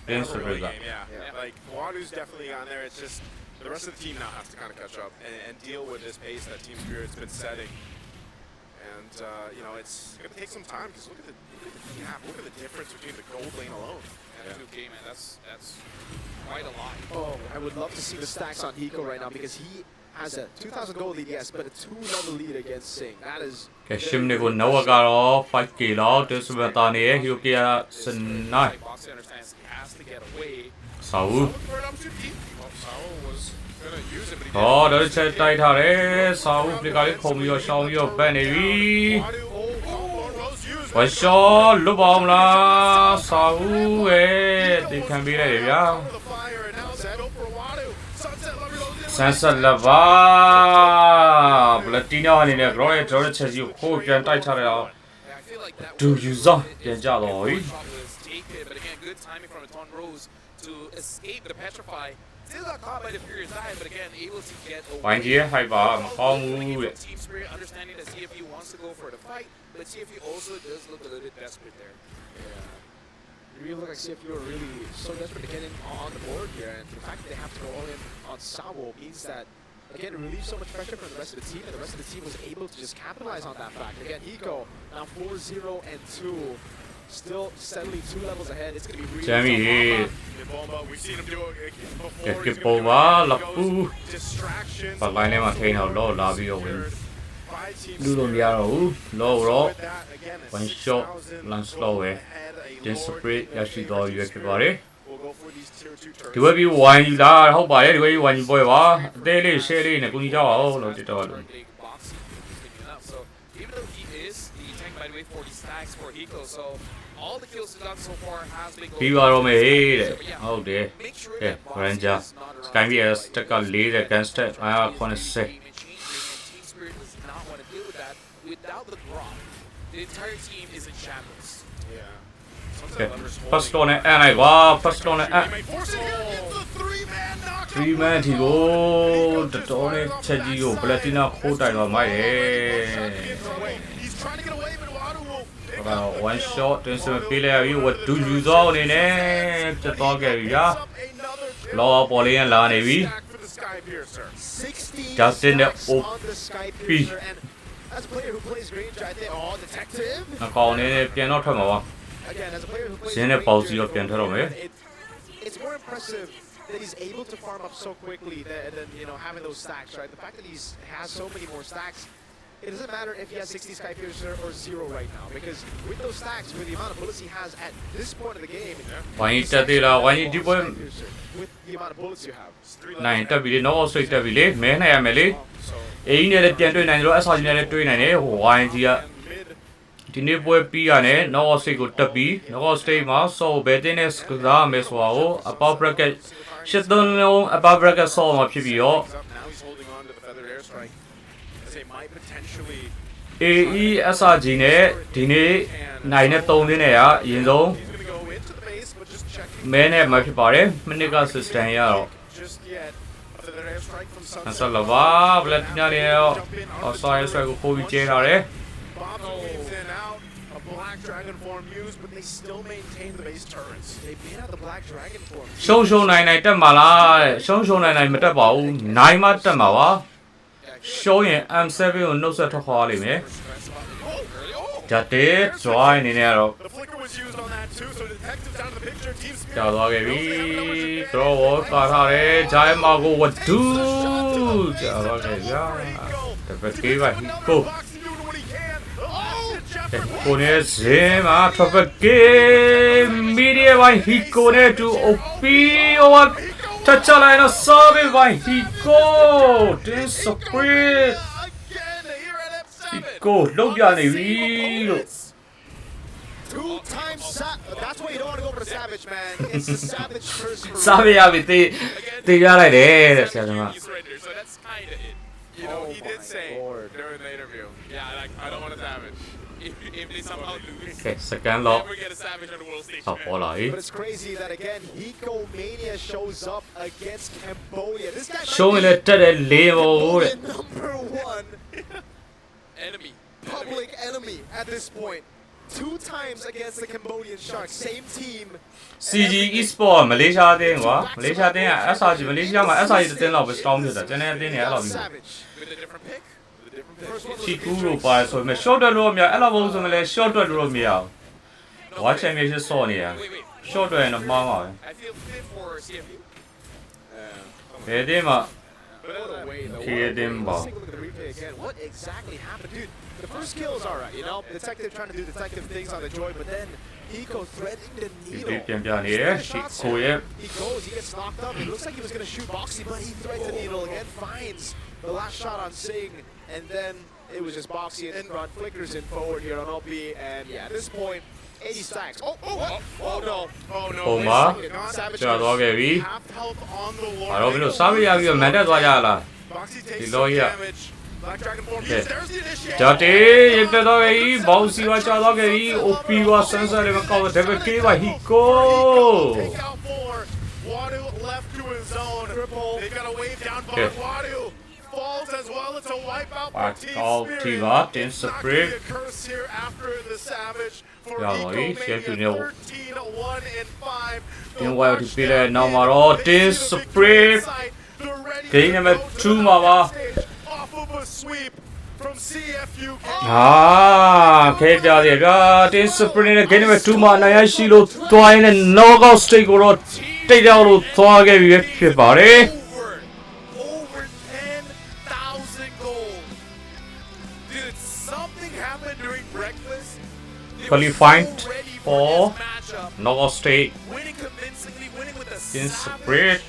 တင်းစပရီ early က game, yeah. Like Wadu's definitely on there. It's just the rest of the team now has to kind of catch up and deal with this pace that Team Spirit's been setting. And you know, it's gonna take some time because look at the gap. Look at the difference between the gold lane alone. And 2K, man, that's quite a lot. Oh, I would love to see the stacks on Hiko right now because he has a 2,000 gold lead, yes, but a 2-level lead against Sing. That is. ကဲရှင်းနေကိုနောက်ကတော့ 5k လောက်တင်းစပရီတာနေဟီယိုကီယာစနိုင်း Like Boxy understands he has to get away. စာဦး For an up 2P. Well, Sao was gonna use it, but he ဟောတော့ချက်တိုက်ထားတယ်စာဦးပလီကလေးခုံပြီးတော့ရှောင်းပြီးတော့ပတ်နေပြီ Wadu, oh, Rose used ဝါရှောလွတ်ပါအောင်လားစာဦးရဲ့ဒီခံပေးလိုက်တယ်ဗျာ the fire and now set up for Wadu. Sunset Lover goes in. ဆန်ဆက်လဘာပလတီနာအနေနဲ့ grow ရဲ့ draw ချက်ကြီးကိုခိုးပြန်တိုက်ထားတယ်အောင် Yeah, I feel like that Do was- you zone? it- Yeah, it- Jalo, the eh? shot was taken, but again, good timing from Aton Rose to escape the petrify. Still got caught by the Furious Eye, but again, able to get ဝိုင်း away. ကြီးရဲ့ hype ပါမကောင်းဘူးတဲ့ Team Spirit understanding that CFU wants to go for the fight, but CFU also does look a little bit desperate there. It really look like CFU are really so desperate to get in on the board here, and the fact that they have to go all in on Sabo means that, again, it relieves so much pressure from the rest of the team, and the rest of the team was able to just capitalize on that fact. Again, Hiko now 4-0 and 2, still steadily 2 levels ahead. It's going to be really Jamie tough. here. Bomba, we've seen him do it before. Yeah, He's get gonna do Bomba, it. lock He goes, ooh. distractions. ပတ်လိုင်းထဲမှာထိန်းအောင်လောလာပြီးတော့ဝင် By Team လူလို့မရ Spirit. တော့ဘူးလောတော့ With that, again, a one shot $6,000 lance slow ပဲ ahead, a တင်းစ Lord ပရီရရှိတော်ရွေးဖြစ်ပါတယ် will go for these tier 2 turrets. ဒီဝက်ပြီးဝိုင်းယူလာဟုတ်ပါတယ်ဒီဝက်ပြီးဝိုင်းယူပွဲပါအသေးလေး share လေးနဲ့ကိုကြီးကြောက်အောင်လို့တက်တော့လို့ Big Boxy is picking up. So even though he is the tank, by the way, 40 stacks for Hiko, so all the kills he's done so far has been going ပြီးပါတော့မယ်ဟေးတဲ့ So, yeah, ဟုတ်တယ် make sure ကဲ that Boxy Ranger is not around Sky to VS fight. တက်က40 gun step 980 Game and changing, and Team Spirit does not want to deal with that. Without the drop, the entire team is in shambles. Yeah. ကဲ Sunset Lover's first holding floor နဲ့အန်လိုက်ကွာ first floor နဲ့အန် He may force it here, gets the 3-man knockout. 3 man ထီကိုတော်တော်လေးချက်ကြီးကိုပလက်တီနာခိုးတိုင်သွားမိုက်တယ် He's trying to get away, but Wadu will pick ဟော up. one shot တင်စပေးလိုက်ပြီး what do you သောအနေနဲ့ပြတ်သွားခဲ့ပြီဗျာ Picks up another kill. လောပေါ်လေးရလာနေပြီ Stack for the Sky Piercer. 60 Justin stacks Op- on the Sky P. Piercer, and as a player who plays Granger, I think, oh, detective. အကောင်လေးပြန်တော့ထွက်မှာပါ Again, as a player who plays ဇင်းနဲ့ Granger, ပေါစီရောပြန်ထွက်တော့မယ် it's more impressive that he's able to farm up so quickly than you know, having those stacks, right? The fact that he has so many more stacks, it doesn't matter if he has 60 Sky Piercer or 0 right now, because with those stacks, with the amount of bullets he has at this point of the game, ဝိုင်းတက်သေးလားဝိုင်းဒီပွဲ Sky Piercer, with the amount of bullets you have. နိုင်တက်ပြီလေတော့ဆွိတ်တက်ပြီလေမဲနိုင်ရမယ်လေ So, အင်းနဲ့လည်းပြန်တွေ့နိုင်တယ်လို့ SRG နဲ့လည်းတွေ့နိုင်တယ်ဟိုဝိုင်းကြီးက mid. ဒီနေ့ပွဲပြီးရတယ်တော့စိတ်ကိုတက်ပြီးတော့ state မှာ so ဘယ်တင်းနဲ့စကားမယ်ဆိုတာကို above bracket ရှစ်သွန်းလုံး above bracket ဆော့မှာဖြစ်ပြီးတော့ Now he's holding on to the feathered airstrike. As they might potentially AE SRG နဲ့ဒီနေ့နိုင်နဲ့3တင်းနဲ့ကအရင်ဆုံး he's gonna go into the base, but just checking မဲနဲ့မှဖြစ်ပါတယ်မိနစ်က system ရတော့ just yet. A feathered airstrike from ဆန်ဆ Sunset. လဘာဘလက်တီနာလေးရောအော်ဆိုင်းဆွဲကိုပို့ပြီးကျဲထားတယ် Bob Black Dragon form used, but they still maintain the base turrets. They made out the Black Dragon form. ရှုံးရှုံးနိုင်နိုင်တက်မှာလားတဲ့ရှုံးရှုံးနိုင်နိုင်မတက်ပါဘူးနိုင်မှတက်မှာပါရှုံးရင် M7 ကိုနှုတ်ဆက်ထွက်ခွာလိမ့်မယ်ဂျတ်တဲ့ join အနေနဲ့ကတော့ The flicker was used on that too, so detectives down to the picture. Team Spirit. ကြောက်သွားခဲ့ပြီ throw ကိုကာထားတယ်ဂျိုင်းမာကိုဝဒူးကြောက်သွားခဲ့ဗျာတပတ်ကေးပါဟီကို Boxing doing what he can. Oh, ကိုနေဇင်းမှာတပတ်ကေးမီဒီယာပိုင်းဟီကိုနဲ့တူအိုပီယိုထချလိုက်တော့စာဘေးပိုင်းဟီကိုတင်းစပရစ် again here at M7. ဟီကိုလုံးပြနေပြီလို့ Two times that's why you don't want to go for the Savage, man. It's the Savage first. စာဘေးရပြီတေးရလိုက်တယ်တဲ့ဆရာကျွန်မ He's right there, so that's kind of it. You know, he did say during the interview, yeah, like, I don't want a Savage. If they somehow lose, ကဲစကန်တော့ never get a Savage on the world stage. ဟောပေါ်လာပြီ But it's crazy that again, Hiko Mania shows up against Cambodia. This guy ရှုံးရင်လည်းတက်တဲ့လေးဘောတဲ့ number one Enemy. public enemy at this point. Two times against the Cambodian Sharks, same team. CG Esports မလေးရှားအသင်းကွာမလေးရှားအသင်းက SRG မလေးရှားမှာ SRG အသင်းတော့ပဲ strong ဖြစ်တာကျန်တဲ့အသင်းတွေအဲ့လိုမျိုး Savage. With a different pick. With a different pick. First one ချီကူလို့ပါတယ်ဆိုပေမဲ့ short တက်လို့မရအဲ့လိုပုံဆိုရင်လည်း short တက်လို့မရဘူး Watch Championship ဆော့နေရ Wait. short တက်ရင်တော့မှားပါပဲ I feel fit for CFU. ဘယ်အသင်းမှာ But what a way, though. Kid him Let's ball. take a look at the replay again. What exactly happened? Dude, the first kill is alright, you know? Detective trying to do detective things on the Joy, but then Eco threading the ဒီ needle. ပြန်ပြနေတယ်ရှီကိုရဲ့ He goes, he gets knocked up. It looks like he was going to shoot Boxy, but he threads the needle again, finds the last shot on Singh, and then it was just Boxy in front, flickers in forward here on OP, and yeah, at this point, 80 stacks. Oh no. Oh no. ဟိုမှာ Savage ကြာသွားခဲ့ပြီ Half health on the Lord. ဘာလို့ဘယ်လိုစားပြရပြီးတော့မန်တက်သွားကြလား Boxy takes He some low here. damage. Black Dragon form. Okay. There's the initiate. ဂျာတေးရတက်သွားခဲ့ပြီဘောင်စီဝါကြာသွားခဲ့ပြီ OP ကဆန်းဆန်းလေးမကောက်တော့ double K ပါဟီကို Take out four. Wadu left to his zone. They got a wave down. Okay. Wadu falls as well. It's a wipeout for Back Team out, Spirit. Tiva, Team It's not gonna Spirit. be a curse here after the Savage for Yeah, Eco boy, Mania. Chef Junior. 13-1-5. In while to be there now မှာတော့ Team Spirit Game number 2မှာပါ Off of a sweep from CFU. ဟာခဲကြတယ်ဗျာ Team Spirit နဲ့ Game number 2မှာနိုင်ရရှိလို့သွားရင်းနဲ့ knockout stage ကိုတော့တိတ်ရောက်လို့သွားခဲ့ပြီဖြစ်ပါတယ် Over 10,000 gold. Dude, something happened during breakfast. They were Qualified so ready for this matchup. knockout stage Winning convincingly, winning with a Team savage. Spirit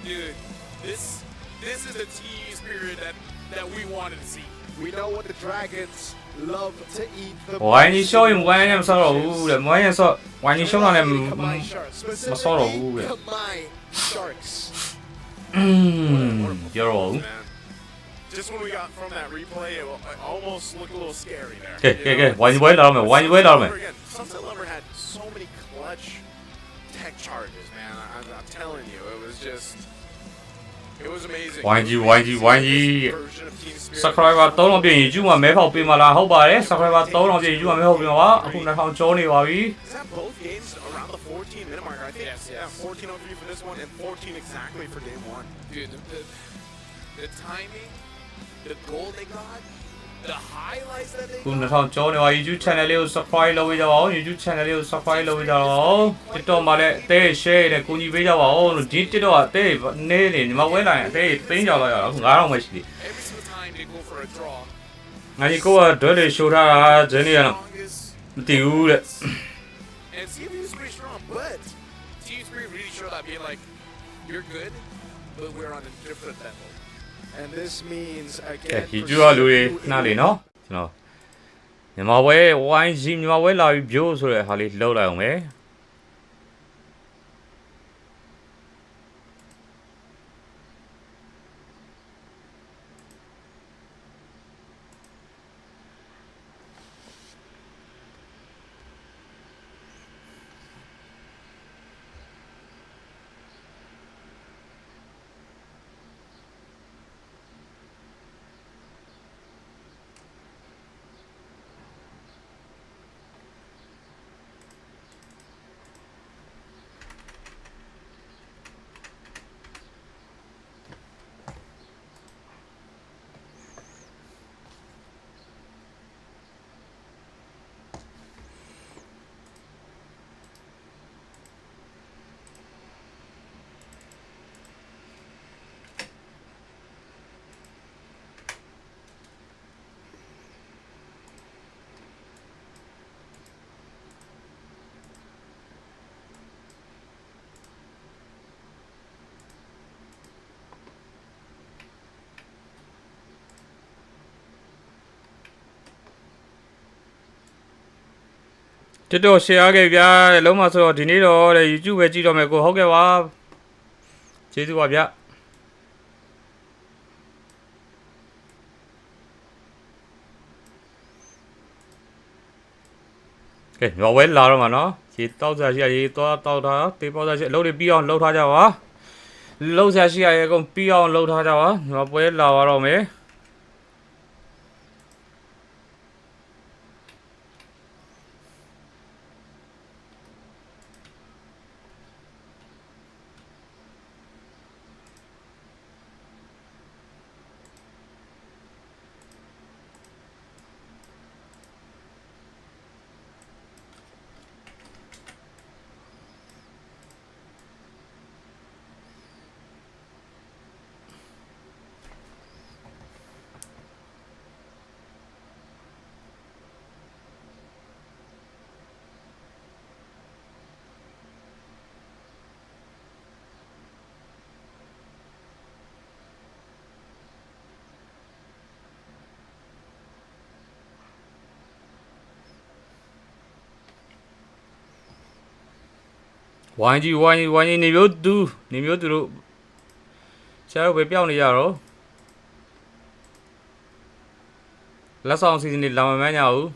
Dude, this is the team spirit that we wanted to see. We know what the Dragons love to eat. The ဝိုင်းကြီးရှော့ရင်ဝိုင်းရင်မဆော့တော့ဘူးတဲ့ဝိုင်းရင်ဆော့ဝိုင်းကြီးရှော့တော့လည်း Kamai Sharks. sorrow, Specifically, yeah. Kamai Sharks. ပြောတော့ Man, just when we got from that replay, it almost looked a little scary there. ကဲကဲကဲဝိုင်းကြီးဝဲလာမယ်ဝိုင်းကြီးဝဲလာမယ် Again, Sunset Lover had so many clutch tech charges, man. I'm telling you, it was amazing. ဝိုင်းကြီးဝိုင်းကြီးဝိုင်းကြီး Version of Team Spirit. subscriber 3လောက်ပြင်ယူမှာမဲဖောက်ပေးမလားဟုတ်ပါတယ် subscriber 3လောက်ပြင်ယူမှာမဲဖောက်ပေးမှာပါအခု2000ကျော်နေပါပြီ Is that both games around the 14 minute mark? I think yeah, 14:03 for this one and 14 exactly for game one. Dude, the timing, the goal they got, the highlights that they ခု got. 2000ကျော်နေပါ YouTube channel လေးကို subscribe လုပ်ပေးကြပါဦး YouTube channel လေးကို subscribe လုပ်ပေးကြပါဦး TikTok မှာလည်းအသေး share နဲ့ကူညီပေးကြပါဦးလို့ဒီ TikTok ကအသေးနေနေညီမဝဲလာရင်အသေးသိမ်းကြတော့ရအောင်9000ပဲရှိသေး Every single time they go for a draw. ငါကြီးကိုကဒွဲလေးရှိုးထားတာဂျင်းနေရတော့ Strongest မတည်ဘူးတဲ့ and CFU is pretty strong, but Team Spirit really showed up being like, you're good, but we're on a different level. And this means ကဲ again. ဒီကျူကလူတွေနှားလေနော်ကျွန်တော်ညီမဝဲဝိုင်းကြီးညီမဝဲလာပြီးပြိုးဆိုတဲ့ဟာလေးလှုပ်လိုက်အောင်မယ် တက်တော့ share ခဲ့ဗျာလုံးမဆိုတော့ဒီနေ့တော့တဲ့ YouTube ပဲကြည့်တော့မယ်ကိုဟုတ်ကဲ့ပါကျေးဇူးပါဗျာကဲညော်ဝဲလာတော့မှာနော်ရေတောက်စားရှိရရေသွားတောက်တာတေးပေါက်စားရှိအလုပ်တွေပြီးအောင်လှုပ်ထားကြပါလှုပ်စားရှိရရေအကုန်ပြီးအောင်လှုပ်ထားကြပါညော်ပွဲလာတော့မယ်ဝိုင်းကြီးနေမျိုးသူတို့ဆရာတို့ပဲပြောင်းနေကြတော့လက်ဆောင်စီစဉ်နေလာမမှန်းကြဘူး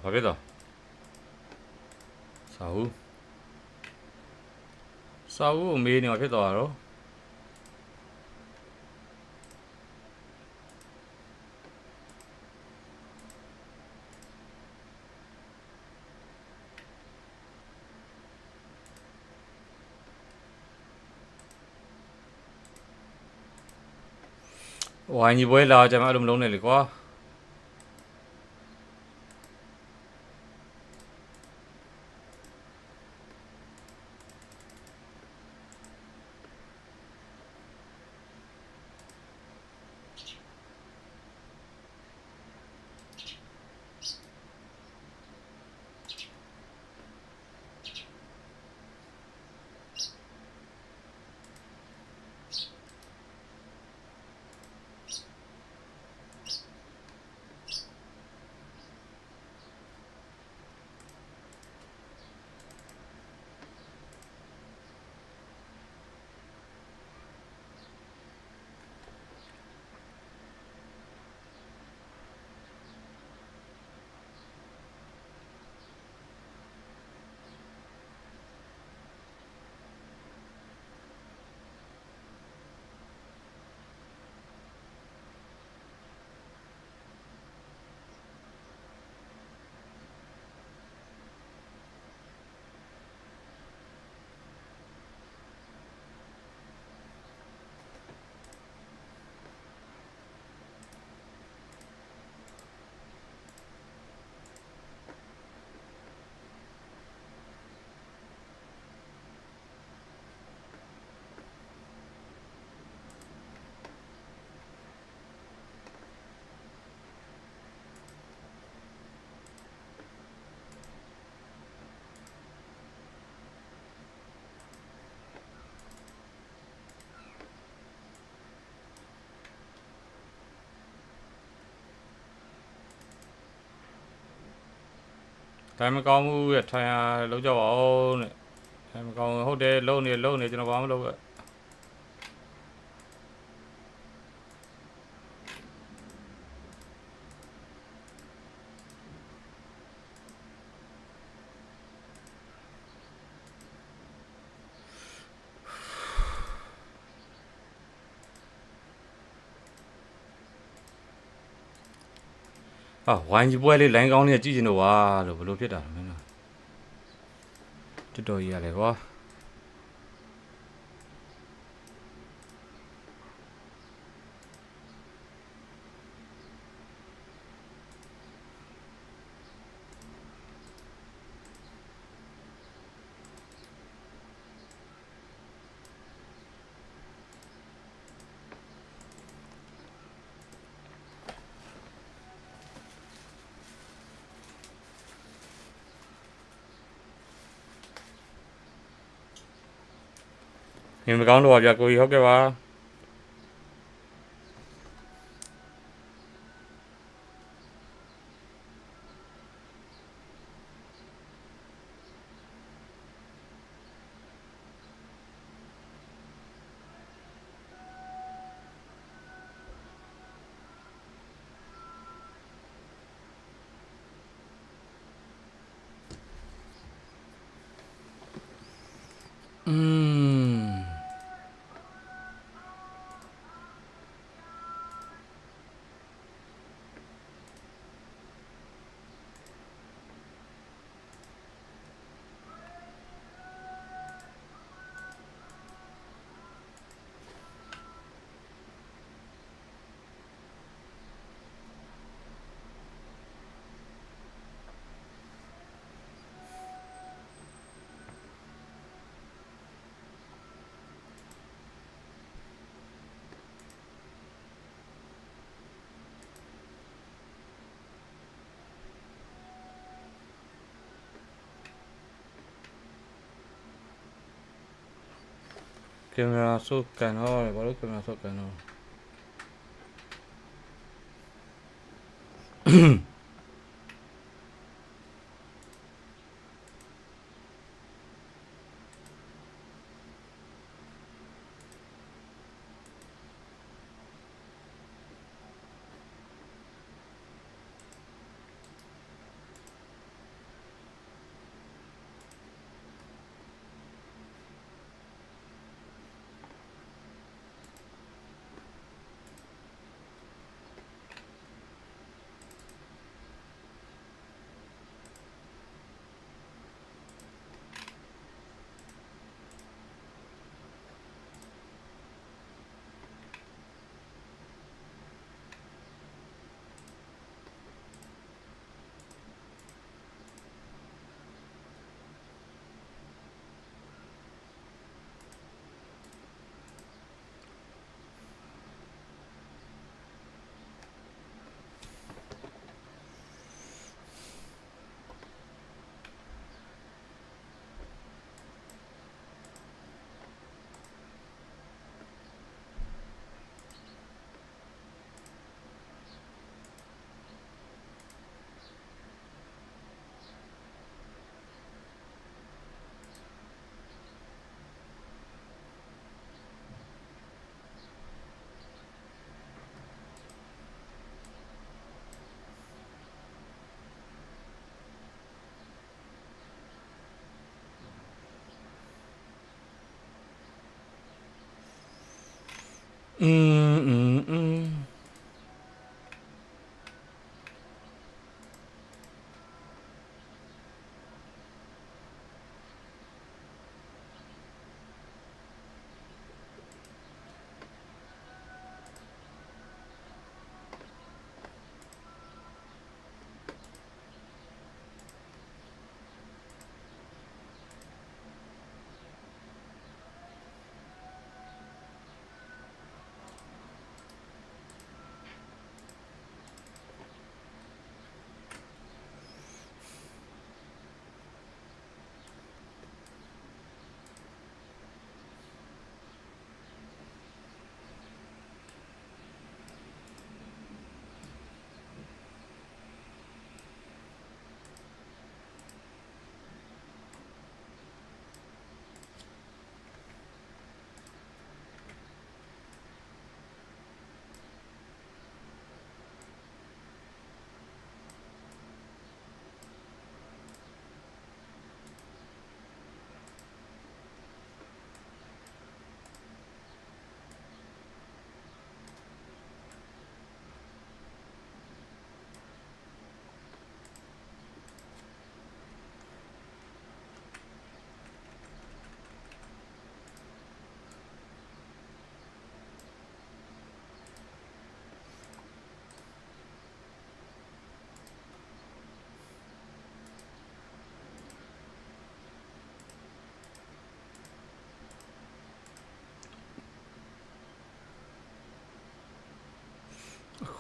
ဘာဖြစ်တော့စာဦးကိုမေးနေမှာဖြစ်သွားတာတော့ဝိုင်းကြီးပွဲလာကြမှာအဲ့လိုမလုံးနဲ့လေကွာတိုင်းမကောင်းဘူးထိုင်ရလောက်ကြပါဦးတဲ့ထိုင်မကောင်းဟုတ်တယ်လုံနေကျွန်တော်ဘာမှမလုပ်ဘူးဝိုင်းကြီးပွဲလေးလိုင်းကောင်းလေးကြည့်ချင်တော့ပါလို့ဘလို့ဖြစ်တာလဲမင်းတော်တော်ကြီးရတယ်ကွာ နေမကောင်းတော့ပါဗျာကိုကြီးဟုတ်ကဲ့ပါကင်မရာဆုတ်ကန်တော့ဘာလို့ကင်မရာဆုတ်ကန်တော့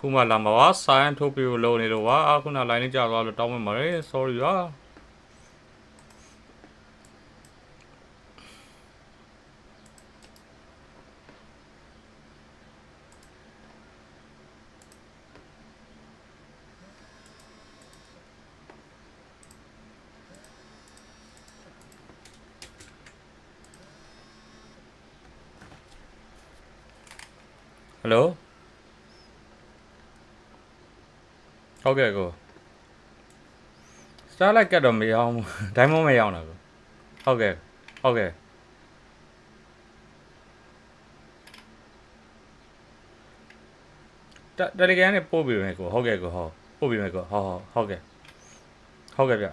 ခုမှလာမှာပါဆိုင်းထုတ်ပြီးလို့နေတော့ပါခုန line လေးကြာသွားလို့တောင်းမှမှာလေ sorry ပါ Hello ဟုတ်ကဲ့ကို Starlight ကတော့မရအောင် Diamond မရအောင်လားကိုဟုတ်ကဲ့ဟုတ်ကဲ့ Telegram နဲ့ပို့ပြီးမယ်ကိုဟုတ်ကဲ့ကိုဟုတ်ပို့ပြီးမယ်ကိုဟုတ်ကဲ့ဟုတ်ကဲ့ဗျ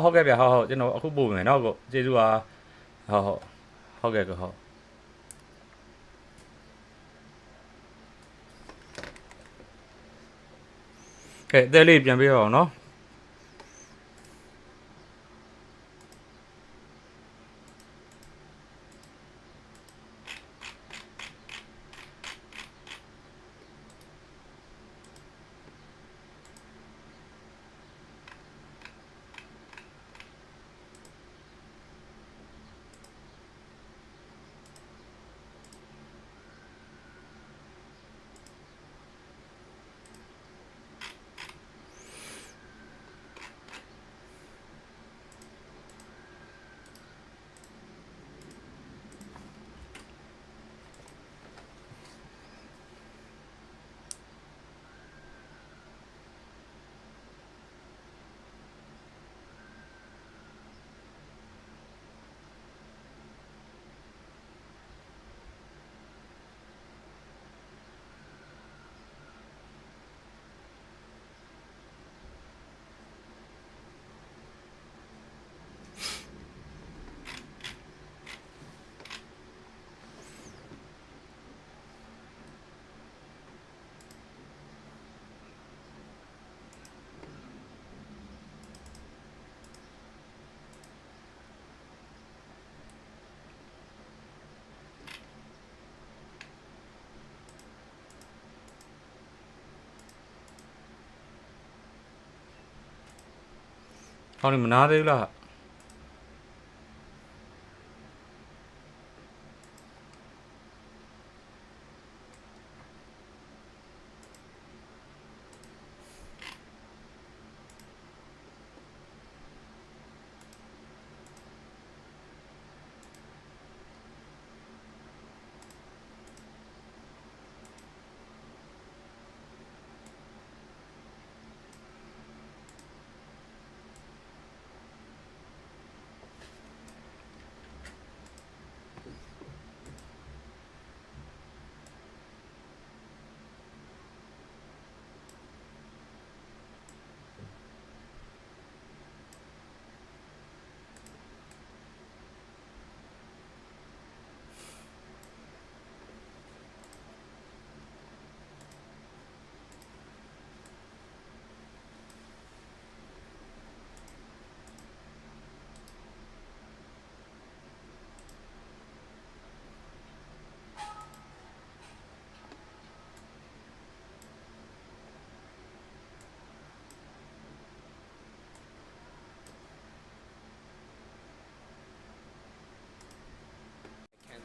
ဟုတ်ကဲ့ဗျဟုတ်ကျွန်တော်အခုပို့ပြီးမယ်နော်ကိုကျေးဇူးပါဟုတ်ကဲ့ကိုဟုတ်ကဲတဲလေးပြန်ပြရအောင်နော် ဟောင်းနေမနာသေးဘူးလား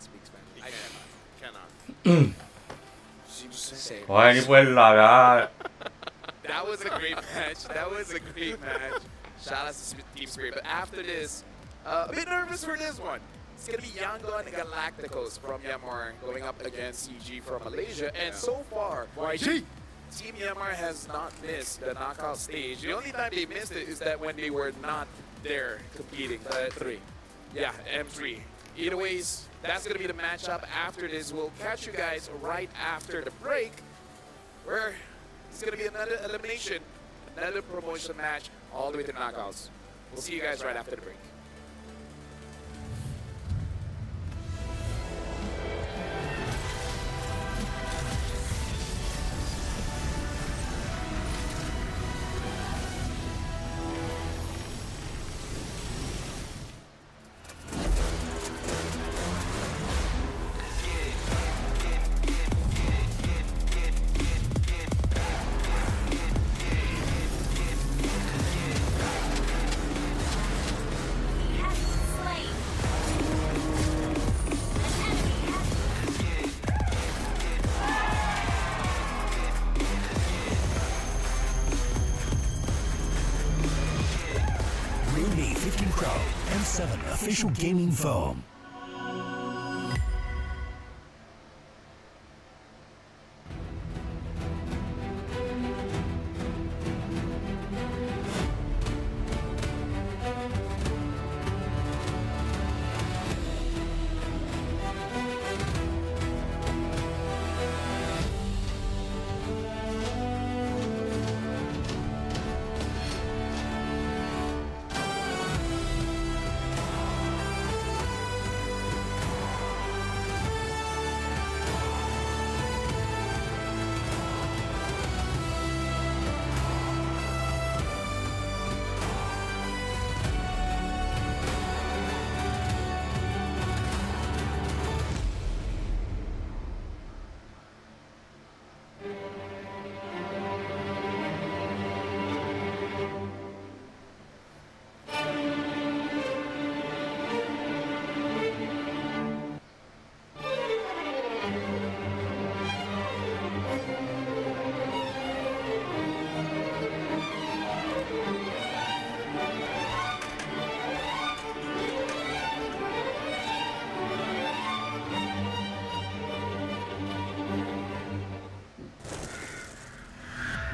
Speak Spanish. He cannot. Say ဟိုင်းဒီပွဲလာဗျာ That was a great match. That was a great match. Shout out to Team Spirit. But after this, a bit nervous for this one. It's going to be Yangon and Galacticos from Myanmar going up against CG from Malaysia. And so far, YG, Team Myanmar has not missed the knockout stage. The only time they missed it is that when they were not there competing. M3. Yeah, M3. Either ways, that's going to be the matchup after this. We'll catch you guys right after the break, where it's going to be another elimination, another promotion match, all the way to knockouts. We'll see you guys right after the break. Official gaming foam.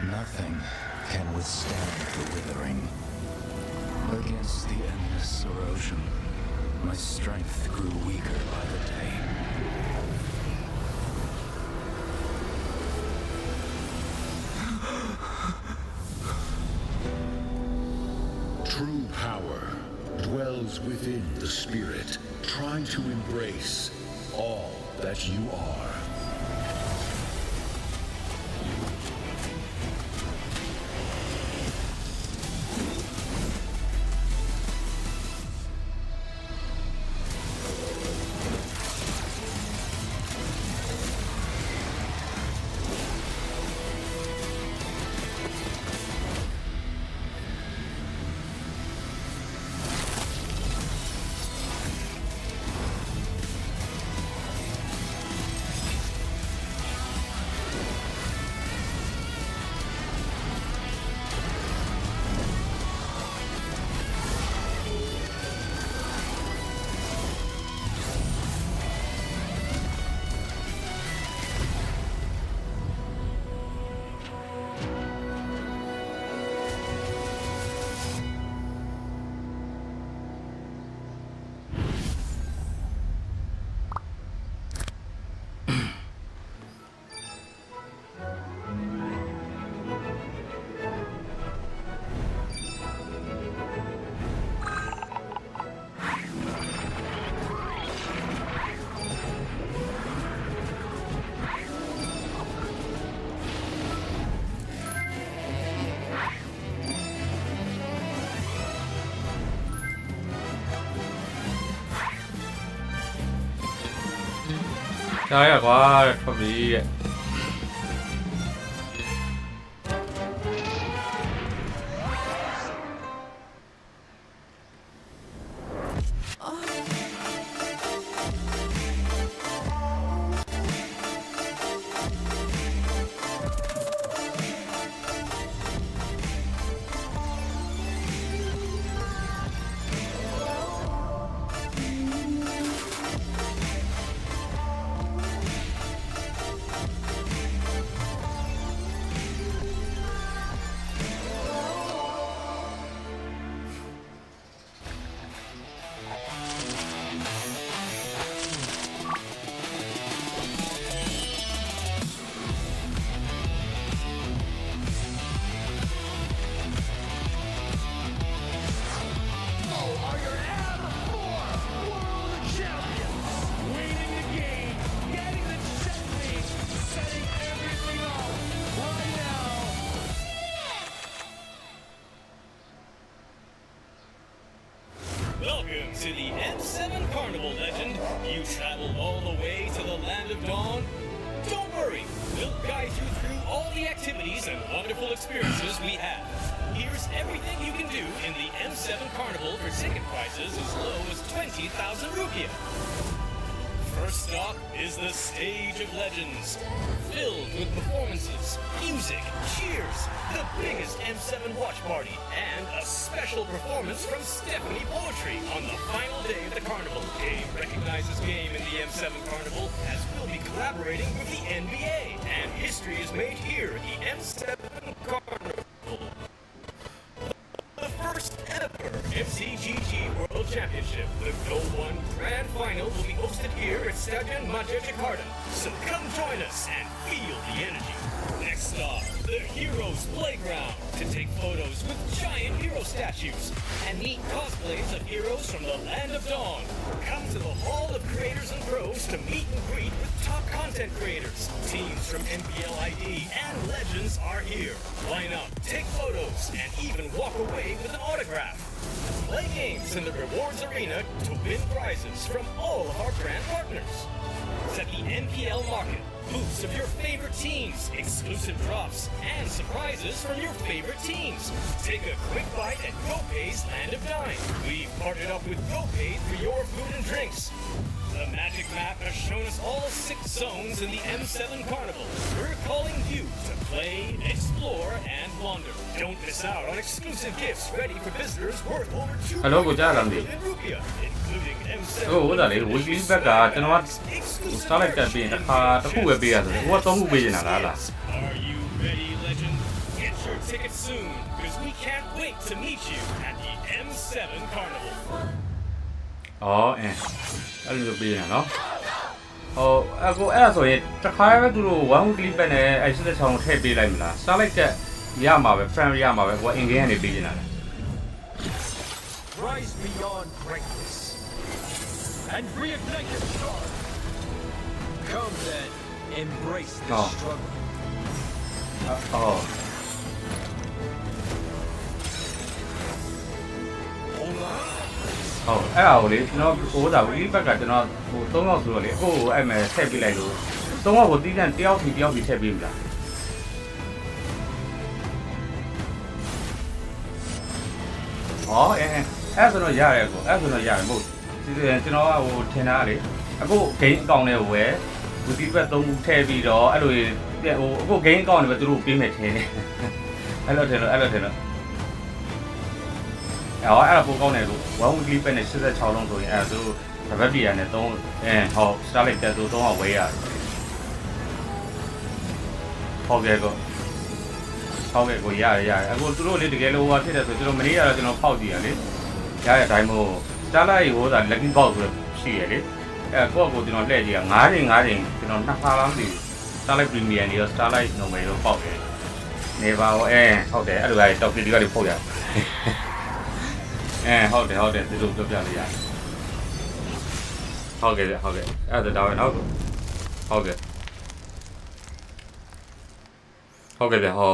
Nothing can withstand the withering. Against the endless erosion, my strength grew weaker by the day. True power dwells within the spirit. Try to embrace all that you are. Trời quá, không bị Welcome to the M7 Carnival, legend. You traveled all the way to the Land of Dawn? Don't worry, we'll guide you through all the activities and wonderful experiences we have. Here's everything you can do in the M7 Carnival for ticket prices as low as 20,000 rupiah. First stop is the Stage of Legends, filled with performances, music, cheers, the biggest M7 watch party, and a special performance from Stephanie Poetry on the final day of the carnival. A recognizes game in the M7 Carnival, as we'll be collaborating with the NBA, and history is made here at the M7 Carnival. The first ever MCGG World Championship. The Go 1 Grand Final will be hosted here at Stadion Maja Jakarta. So come join us and feel the energy. Next stop, the Heroes Playground, to take photos with giant hero statues and meet cosplays of heroes from the Land of Dawn. Come to the Hall of Creators and Pros to meet and greet with top content creators. Teams from NPL ID and Legends are here. Line up, take photos, and even walk away with an autograph. Play games in the rewards arena to win prizes from all of our brand partners. It's at the NPL Market. Booths of your favorite teams, exclusive drops, and surprises from your favorite teams. Take a quick bite at GoPay's Land of Dine. We've partnered up with GoPay for your food and drinks. The magic map has shown us all 6 zones in the M7 Carnival. We're calling you to play, explore, and wander. Don't miss out on exclusive gifts ready for visitors worth over 2.5 million rupiah, including M7. ဟုတ်တယ်လေ weekly back ကကျွန်တော်ကစားလိုက်တက်ပြီးတစ်ခါတစ်ခုပဲပေးရတယ်ဟိုက3ခုပေးနေတာလား Are you ready, legend? Get your tickets soon, because we can't wait to meet you at the M7 Carnival. အဲ့လိုပြီးနေတာနော်ဟိုအခုအဲ့ဒါဆိုရင်တစ်ခါပဲသူတို့1 weekly pack နဲ့အဲ့86ချောင်းထည့်ပေးလိုက်မလား Starlight ကရမှာပဲ friend ရမှာပဲဟိုအင်ဂိမ်းကနေပေးနေတာလေ Rise beyond greatness and reignite your star. Come then, embrace the struggle. ဟုတ်အဲ့ဒါကိုလေကျွန်တော်ဟိုဒါဝီဘက်ကကျွန်တော်ဟို3ယောက်ဆိုတော့လေအခုအဲ့မဲ့ထည့်ပေးလိုက်လို့3ယောက်ကိုတီးတန့်တယောက်စီထည့်ပေးမလားအဲ့ဆိုတော့ရတယ်ကိုအဲ့ဆိုတော့ရတယ်မဟုတ်ကျွန်တော်ကဟိုထင်တာလေအခု game account နဲ့ဝယ်ဝီဘက်3ခုထည့်ပြီးတော့အဲ့လိုဟိုအခု game account နဲ့ပဲသူတို့ပေးမယ်ထင်တယ်အဲ့လိုထင်လို့အဲ့ဒါပိုကောင်းတယ်လို့1 weekly pack နဲ့86လုံးဆိုရင်အဲ့ဒါသူတပတ်ပြည်ရနဲ့3ဟုတ် Starlight တက်သူ3အောင်ဝယ်ရတယ်ဟုတ်ကဲ့ကိုရတယ်အခုသူတို့လေတကယ်လို့ဟိုဖြစ်တယ်ဆိုကျွန်တော်မနေ့ကတော့ကျွန်တော်ဖောက်ကြည့်ရလေရတဲ့အတိုင်းမို့ Starlight ဟိုဒါ lucky box ဆိုရှိရလေအဲ့ကိုယ့်ကိုကျွန်တော်လှည့်ကြည့်ရ9ချိန်ကျွန်တော်2ခါလားမသိဘူး Starlight Premium တွေရော Starlight normal ရောပေါက်တယ်နေပါဦးဟုတ်တယ်အဲ့လိုပဲတောက်ပြည်တွေကလေးဖုတ်ရတယ်ဟုတ်တယ်ဒီလိုပြောပြလို့ရတယ်ဟုတ်ကဲ့အဲ့ဒါတော့နောက်ဟုတ်ကဲ့ဟော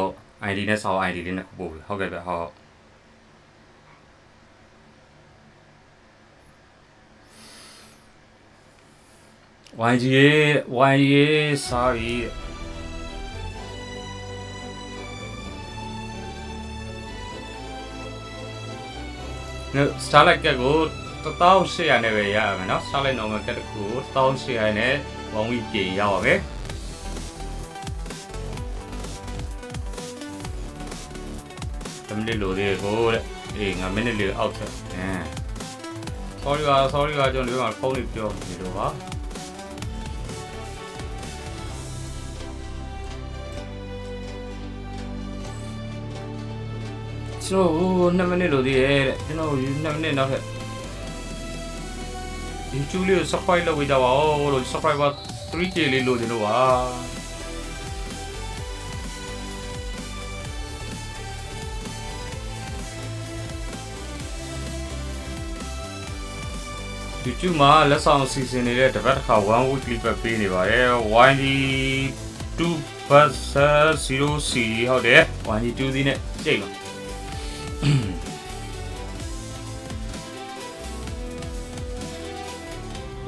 ID နဲ့ဆောင်း ID လေးနဲ့ပို့ဟုတ်ကဲ့ဟောYG sorry Starlight ကကို1800နဲ့ပဲရရမယ်နော် Starlight normal ကတခု1800နဲ့1 week ပြင်ရပါမယ်တမလေးလိုလေးကိုတဲ့ငါမိနစ်လေးအောက်ထ sorry ကကျွန်တော်ဒီမှာဖုန်းလေးပြောနေလို့ပါကျွန်တော်2မိနစ်လိုသေးရဲ့ကျွန်တော်2မိနစ်နောက်ထပ် YouTube လေးကို subscribe လုပ်ပေးကြပါဦးလို့ subscriber 3k လေးလိုချင်လို့ပါYouTube မှာလက်ဆောင်အစီအစဉ်နေတဲ့တပတ်တစ်ခါ1 weekly pack ပေးနေပါတယ် YD2 vs 0C ဟုတ်တယ် YD2 စီးနဲ့ကြိတ်ပါ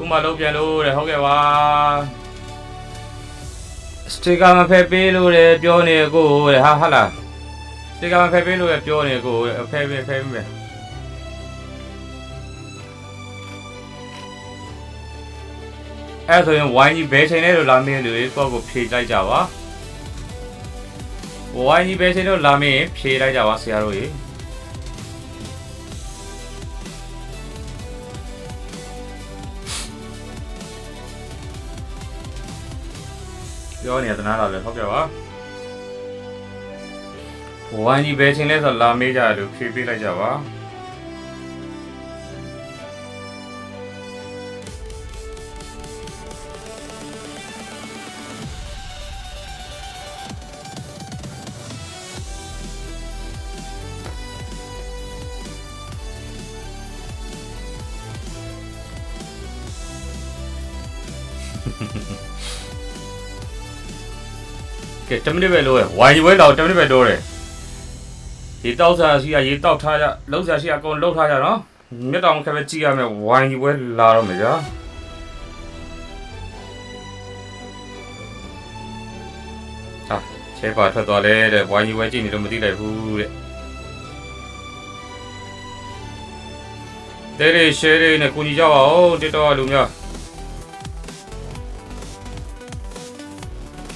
ဥမာလုံးပြန်လို့တဲ့ဟုတ်ကဲ့ပါစတေကာမဖယ်ပေးလို့တဲ့ပြောနေကိုတဲ့ဟာလားစတေကာမဖယ်ပေးလို့ပြောနေကိုဖယ်ပေးမယ်အဲ့ဆိုရင် YG ဘယ်ချိန်လဲလို့လာမင်းလူတွေကိုဖြေလိုက်ကြပါ YG ဘယ်ချိန်လို့လာမင်းဖြေလိုက်ကြပါဆရာတို့ရေပြောနေသနာလာလေဟုတ်ကဲ့ပါ YG ဘယ်ချိန်လဲဆိုလာမေးကြလို့ဖြေပေးလိုက်ကြပါကဲ10မိနစ်ပဲလို့ရ YG ဝဲလောက်10မိနစ်ပဲတော့တယ်ရေတောက်စားရှိရရေတောက်ထားကြလှုပ်ရှားရှိအကုန်လှုပ်ထားကြနော်မြတ်တောင်ခက်ပဲကြည့်ရမယ် YG ဝဲလာတော့မယ်ကြာဟာချဲပါထွက်သွားလဲတဲ့ YG ဝဲကြည့်နေတော့မသိလိုက်ဘူးတဲ့တဲ့ share လေးနဲ့ကိုကြီးကြပါဦး TikTok လူမျိုး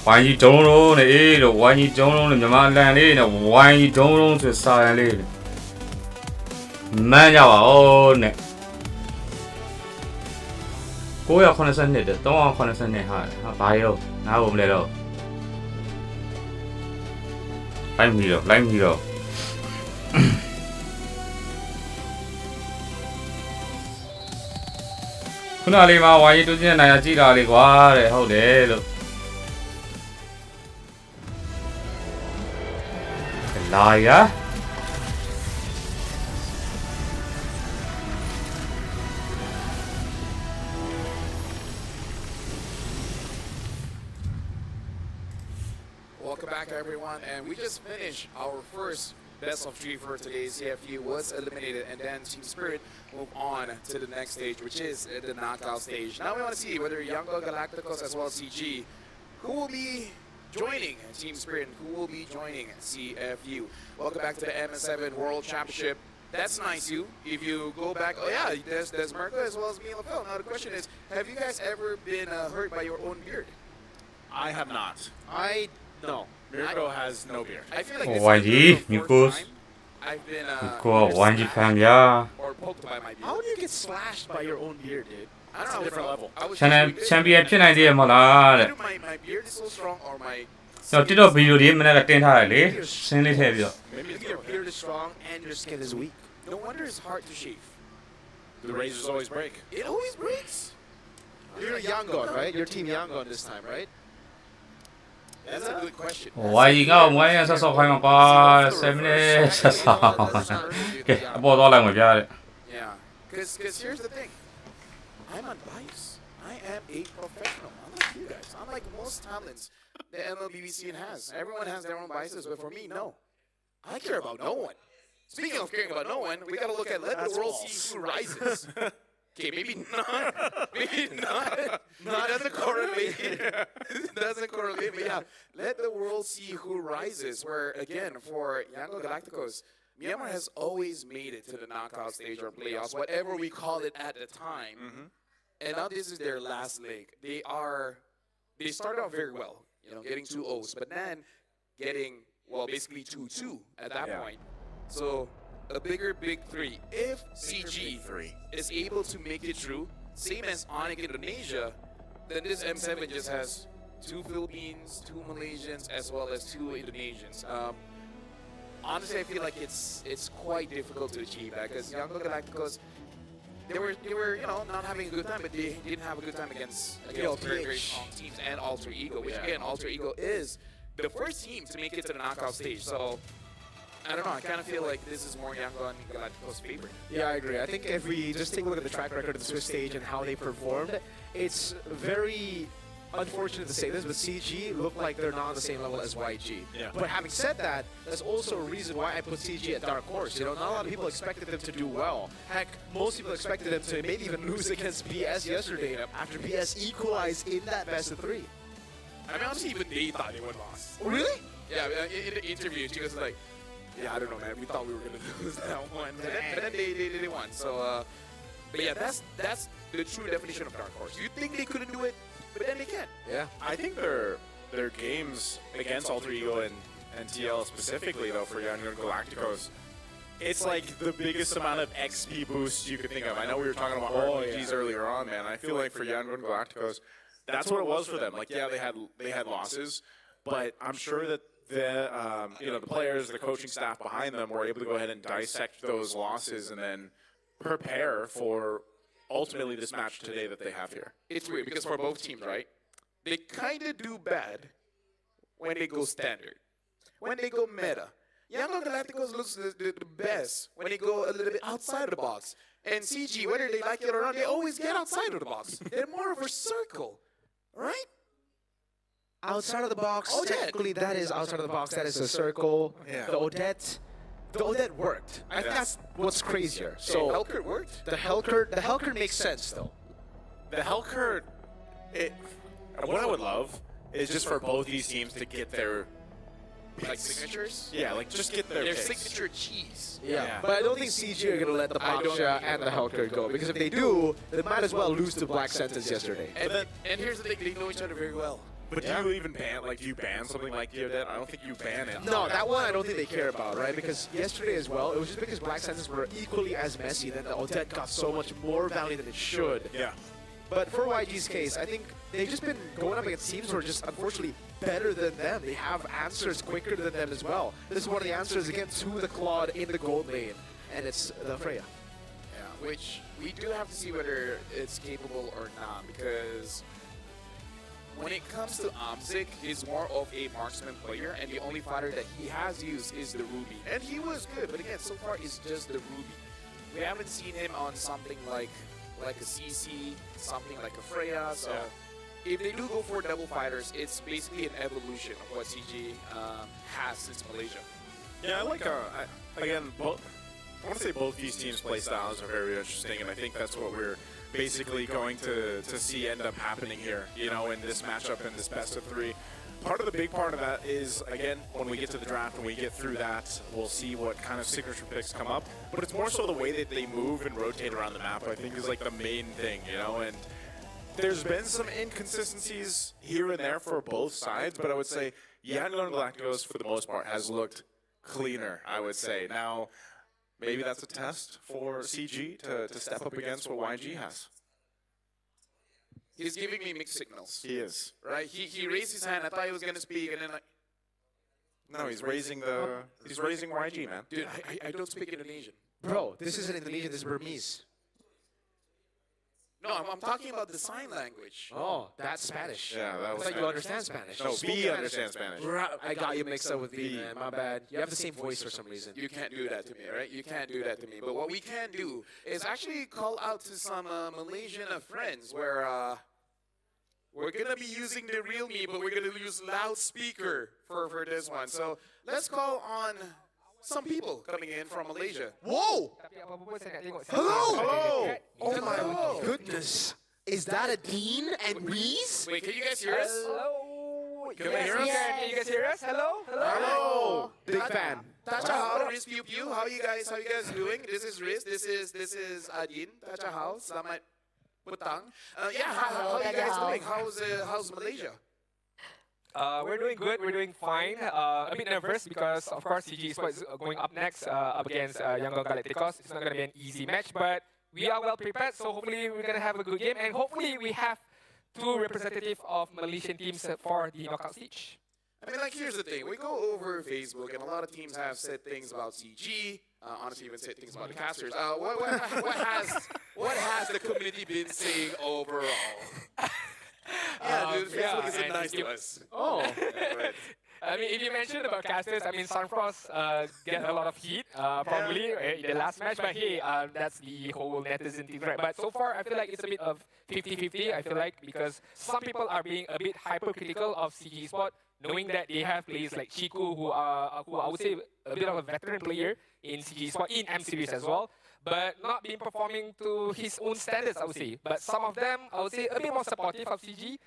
ဝိုင်းကြီးဒုံလုံးနဲ့အေးတော့ဝိုင်းကြီးဒုံလုံးနဲ့မြန်မာအလံလေးနဲ့ဝိုင်းကြီးဒုံလုံးဆိုစာရန်လေးမှန်းကြပါဦးနဲ့982တဲ့382ဟာဘာရောနားကုန်လဲတော့ လိုက်မီတော့ခုနလေးမှာဝိုင်းတူးချင်းနိုင်ရကြည့်တာလေးကွာတဲ့ဟုတ်တယ်လို့လာရWelcome back, everyone, and we just finished our first best of 3 for today's CFU was eliminated, and then Team Spirit moved on to the next stage, which is the knockout stage. Now we want to see whether Younggo Galacticos as well as CG, who will be joining Team Spirit and who will be joining CFU. Welcome back to the MS7 World Championship. That's nice, you. If you go back, oh yeah, there's Marco as well as me and LaFell. Now the question is, have you guys ever been hurt by your own beard? I have not. No. Mirko has no beard. I feel like this Why is do the you fourth time I've been wanji fan ya or poked by my How beard. do you get slashed by your own beard, dude? I don't know. different level. I was champion ဖြစ်နိုင်သေးရမလားတဲ့ Either my beard is so strong or my ကျွန်တော် TikTok ဗီဒီယိုလေးမနေ့ကတင်ထားတယ်လေရှင်းလေးထည့်ပြီးတော့ Maybe your beard is strong and your skin is weak. no wonder it's hard to shave. The razors always break. It always breaks. You're a Yangon, right? You're Team Yangon this time, right? That's a good question. ဝိုင်းကဝိုင်းရဆက်ဆောက်ခိုင်းမှာပါ7 minutes ဆက်ဆောက်ကဲအပေါ်သွားလိုက်မှာပြတဲ့ Yeah, because here's the thing. I'm unbiased. I am a professional. Unlike you guys. Unlike most talents the MLBB scene has. Everyone has their own biases, but for me, no. I care about no one. Speaking of caring about no one, we gotta look at let the world see who rises. Okay, maybe not. Maybe not. Not doesn't correlate. Doesn't correlate, but yeah. Let the world see who rises. Where again, for Younggo Galacticos, Myanmar has always made it to the knockout stage or playoffs, whatever we call it at the time. And now this is their last leg. They started off very well, getting 2 O's, but then getting basically 2-2 at that point. So a big 3. If CG is able to make it through, same as Onyx Indonesia, then this M7 just has 2 Philippines, 2 Malaysians, as well as 2 Indonesians. Honestly, I feel like it's quite difficult to achieve that because Younggo Galacticos, they were not having a good time, but they didn't have a good time against very strong teams and Alter Ego, which again, Alter Ego is the first team to make it to the knockout stage. So I don't know. I kind of feel like this is more Younggo and Galacticos' favorite. Yeah, I agree. I think if we just take a look at the track record of the Swiss stage and how they performed, it's very unfortunate to say this, but CG look like they're not on the same level as YG. Yeah. But having said that, that's also a reason why I put CG at dark horse. Not a lot of people expected them to do well. Heck, most people expected them to maybe even lose against BS yesterday after BS equalized in that best of 3. I mean, honestly, even they thought they would lose. Oh, really? Yeah, in the interview, she was like, yeah, I don't know, man. We thought we were going to lose that one. But then they won. So, but yeah, that's the true definition of dark horse. You think they couldn't do it, but then they can. Yeah. I think their games against Alter Ego and TL specifically, though, for Younggo Galacticos, it's like the biggest amount of XP boost you could think of. I know we were talking about RPGs earlier on, man. I feel like for Younggo Galacticos, that's what it was for them. Like, yeah, they had losses, but I'm sure that the players, the coaching staff behind them were able to go ahead and dissect those losses and then prepare for ultimately this match today that they have here. It's weird because for both teams, right, they kind of do bad when they go standard. When they go meta, Younggo Galacticos looks the best when they go a little bit outside of the box. And CG, whether they like it or not, they always get outside of the box. They're more of a circle, right? Outside of the box, technically that is outside of the box. That is a circle. Yeah. The Odette worked. I think that's what's crazier. So Hellcurt worked. the Hellcurt makes sense though. The Hellcurt, what I would love is just for both these teams to get their Like signatures? Yeah, like just get their picks. Signature cheese. Yeah. But I don't think CG are gonna let the Paksha and the Hellcurt go because if they do, they might as well lose to Black Sentence yesterday. And here's the thing, they know each other very well. But do you even ban, do you ban something like the Odette? I don't think you ban it. No, that one I don't think they care about, right? Because yesterday as well, it was just because Black Sentence were equally as messy, then the Odette got so much more value than it should. Yeah. But for YG's case, I think they've just been going up against teams who are just unfortunately better than them. They have answers quicker than them as well. This is one of the answers again to the Claude in the gold lane, and it's the Freya. Yeah, which we do have to see whether it's capable or not, because when it comes to Amzik, he's more of a marksman player, and the only fighter that he has used is the Ruby. And he was good, but again, so far it's just the Ruby. We haven't seen him on something like a CC, something like a Freya, so if they do go for double fighters, it's basically an evolution of what CG has since Malaysia. Yeah, I like, again, both. I want to say both these teams' play styles are very interesting, and I think that's what we're basically going to see end up happening here, you know, in this matchup, in this best of three. Part of the big part of that is, again, when we get to the draft, when we get through that, we'll see what kind of signature picks come up. But it's more so the way that they move and rotate around the map, I think, is like the main thing, you know, and there's been some inconsistencies here and there for both sides, but I would say Yangon Galacticos, for the most part, has looked cleaner, I would say. Now, maybe that's a test for CG to step up against what YG has. He's giving me mixed signals. He is. Right? He raised his hand. I thought he was going to speak, and then like... No, he's raising YG, man. Dude, I don't speak Indonesian. Bro, this isn't Indonesian, this is Burmese. No, I'm talking about the sign language. Oh, that's Spanish. Yeah, that was I thought you understand Spanish. No, V understands Spanish. I got you mixed up with V, man. My bad. You have the same voice for some reason. You can't do that to me, right? You can't do that to me. But what we can do is actually call out to some Malaysian friends where we're going to be using the real me, but we're going to use loudspeaker for this one. So let's call on some people coming in from Malaysia. Whoa! Hello! Hello! Oh my goodness. Is that a Dean and Reese? Wait, can you guys hear us? Hello. Can we hear us? Can you guys hear us? Hello? Hello! Big fan. Tachahao, Riz Pew Pew. How you guys doing? This is Riz. This is Adin. Tachahao. Selamat petang. Yeah, how are you guys doing? How's Malaysia? We're doing good. We're doing fine. A bit nervous because, of course, CG Esports is going up next up against Yangon Galacticos. It's not going to be an easy match, but we are well prepared. So hopefully we're going to have a good game, and hopefully we have two representatives of Malaysian teams for the knockout stage. I mean, like, here's the thing. We go over Facebook, and a lot of teams have said things about CG. Honestly, even said things about the casters. What has the community been saying overall? Yeah, dude, Facebook isn't nice to us. Oh. Right. I mean, if you mentioned about casters, I mean, Sunfrost get a lot of heat probably in the last match, but hey, that's the whole netizen thing, right? But so far, I feel like it's a bit of 50-50, I feel like, because some people are being a bit hypercritical of CG Esports, knowing that they have players like Chiku, who I would say a bit of a veteran player in CG Esports, in M Series as well, but not been performing to his own standards, I would say. But some of them, I would say, a bit more supportive of CG.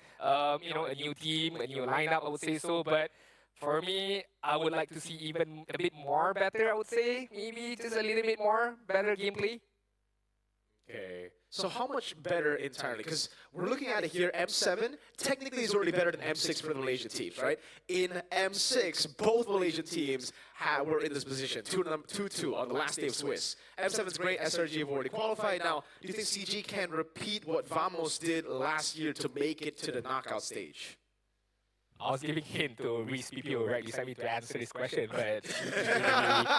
You know, a new team, a new lineup, I would say so. But for me, I would like to see even a bit more better, I would say. Maybe just a little bit more better gameplay. Okay. So how much better entirely? Because we're looking at it here, M7 technically is already better than M6 for the Malaysian teams, right? In M6, both Malaysian teams were in this position, 2-2 on the last day of Swiss. M7's great, SRG have already qualified. Now, do you think CG can repeat what Vamos did last year to make it to the knockout stage? I was giving hint to Reese PPO right beside me to answer this question, but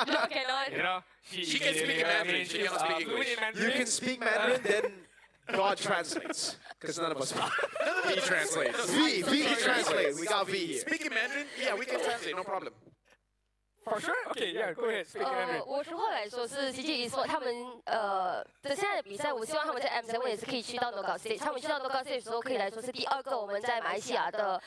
No, cannot. you know, She can speak in Mandarin. She cannot speak English. You can speak Mandarin, then God translates. Because none of us He translates. V translates. We got V here. Speaking Mandarin? Yeah, we can translate, no problem. for sure. Okay, yeah, go ahead. Speak Mandarin. 我实话来说是 CG Esports 他们的现在的比赛，我希望他们在 M7 也是可以去到 knockout stage。他们去到 knockout stage 的时候，可以来说是第二个我们在马来西亚的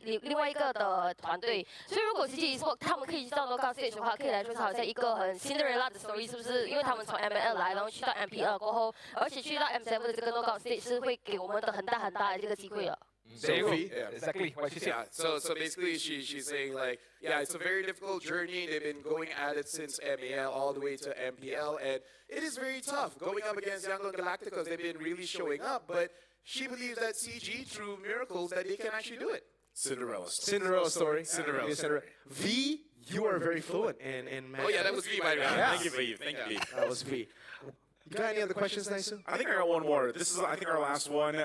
另外一个的团队。所以如果 CG Esports 他们可以去到 knockout stage 的话，可以来说是好像一个很 Cinderella 的 story， 是不是？因为他们从 ML 来，然后去到 MP2 过后，而且去到 M7 的这个 knockout stage 是会给我们的很大的这个机会了。 There you go. Yeah. Exactly what she said. Yeah, so basically she's saying like, yeah, it's a very difficult journey. They've been going at it since MAL all the way to MPL, and it is very tough going up against Yangon Galacticos. They've been really showing up, but she believes that CG, through miracles, that they can actually do it. Cinderella. Cinderella story. Cinderella. V, you are very fluent in Oh yeah, that was V, by the way. Yeah. Thank you, V. Thank you, V. That was V. You got any other questions, Naisu? I think I got one more. This is, I think, our last one.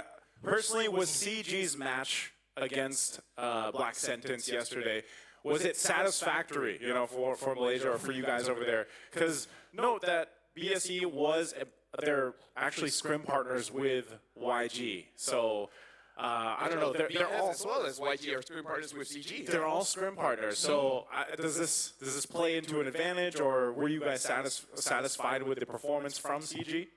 Personally, was CG's match against Black Sentence yesterday, was it satisfactory, you know, for Malaysia or for you guys over there? Because note that BSE was, they're actually scrim partners with YG. So, I don't know. They're all, as well as YG are scrim partners with CG. They're all scrim partners. So does this play into an advantage, or were you guys satisfied with the performance from CG?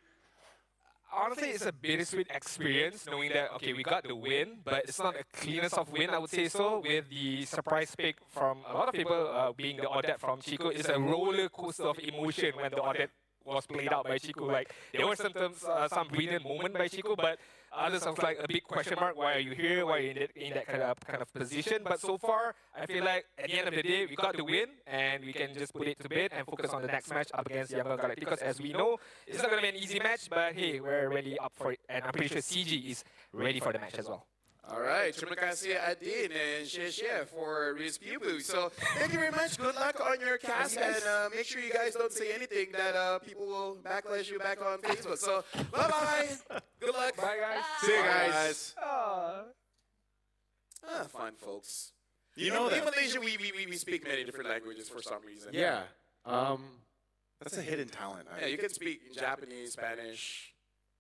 Honestly, it's a bittersweet experience knowing that, okay, we got the win, but it's not a cleanest of win, I would say so, with the surprise pick from a lot of people being the audit from Chico. It's a roller coaster of emotion when the audit was played out by Chico. Like, there were sometimes some brilliant moment by Chico, but others was like a big question mark. Why are you here? Why are you in that kind of position? But so far, I feel like at the end of the day, we got the win, and we can just put it to bed and focus on the next match up against Yangon Galactic. Because as we know, it's not going to be an easy match, but hey, we're really up for it. And I'm pretty sure CG is ready for the match as well. All right, terima kasih Adin and Sheshe for Rizkibu. So thank you very much. Good luck on your cast, and make sure you guys don't say anything that people will backlash you back on Facebook. So bye-bye. Good luck. Bye, guys. See you guys. Fun, folks. You know in that. Malaysia, we speak many different languages for some reason. Yeah. That's a hidden talent. Yeah, you can speak Japanese, Spanish,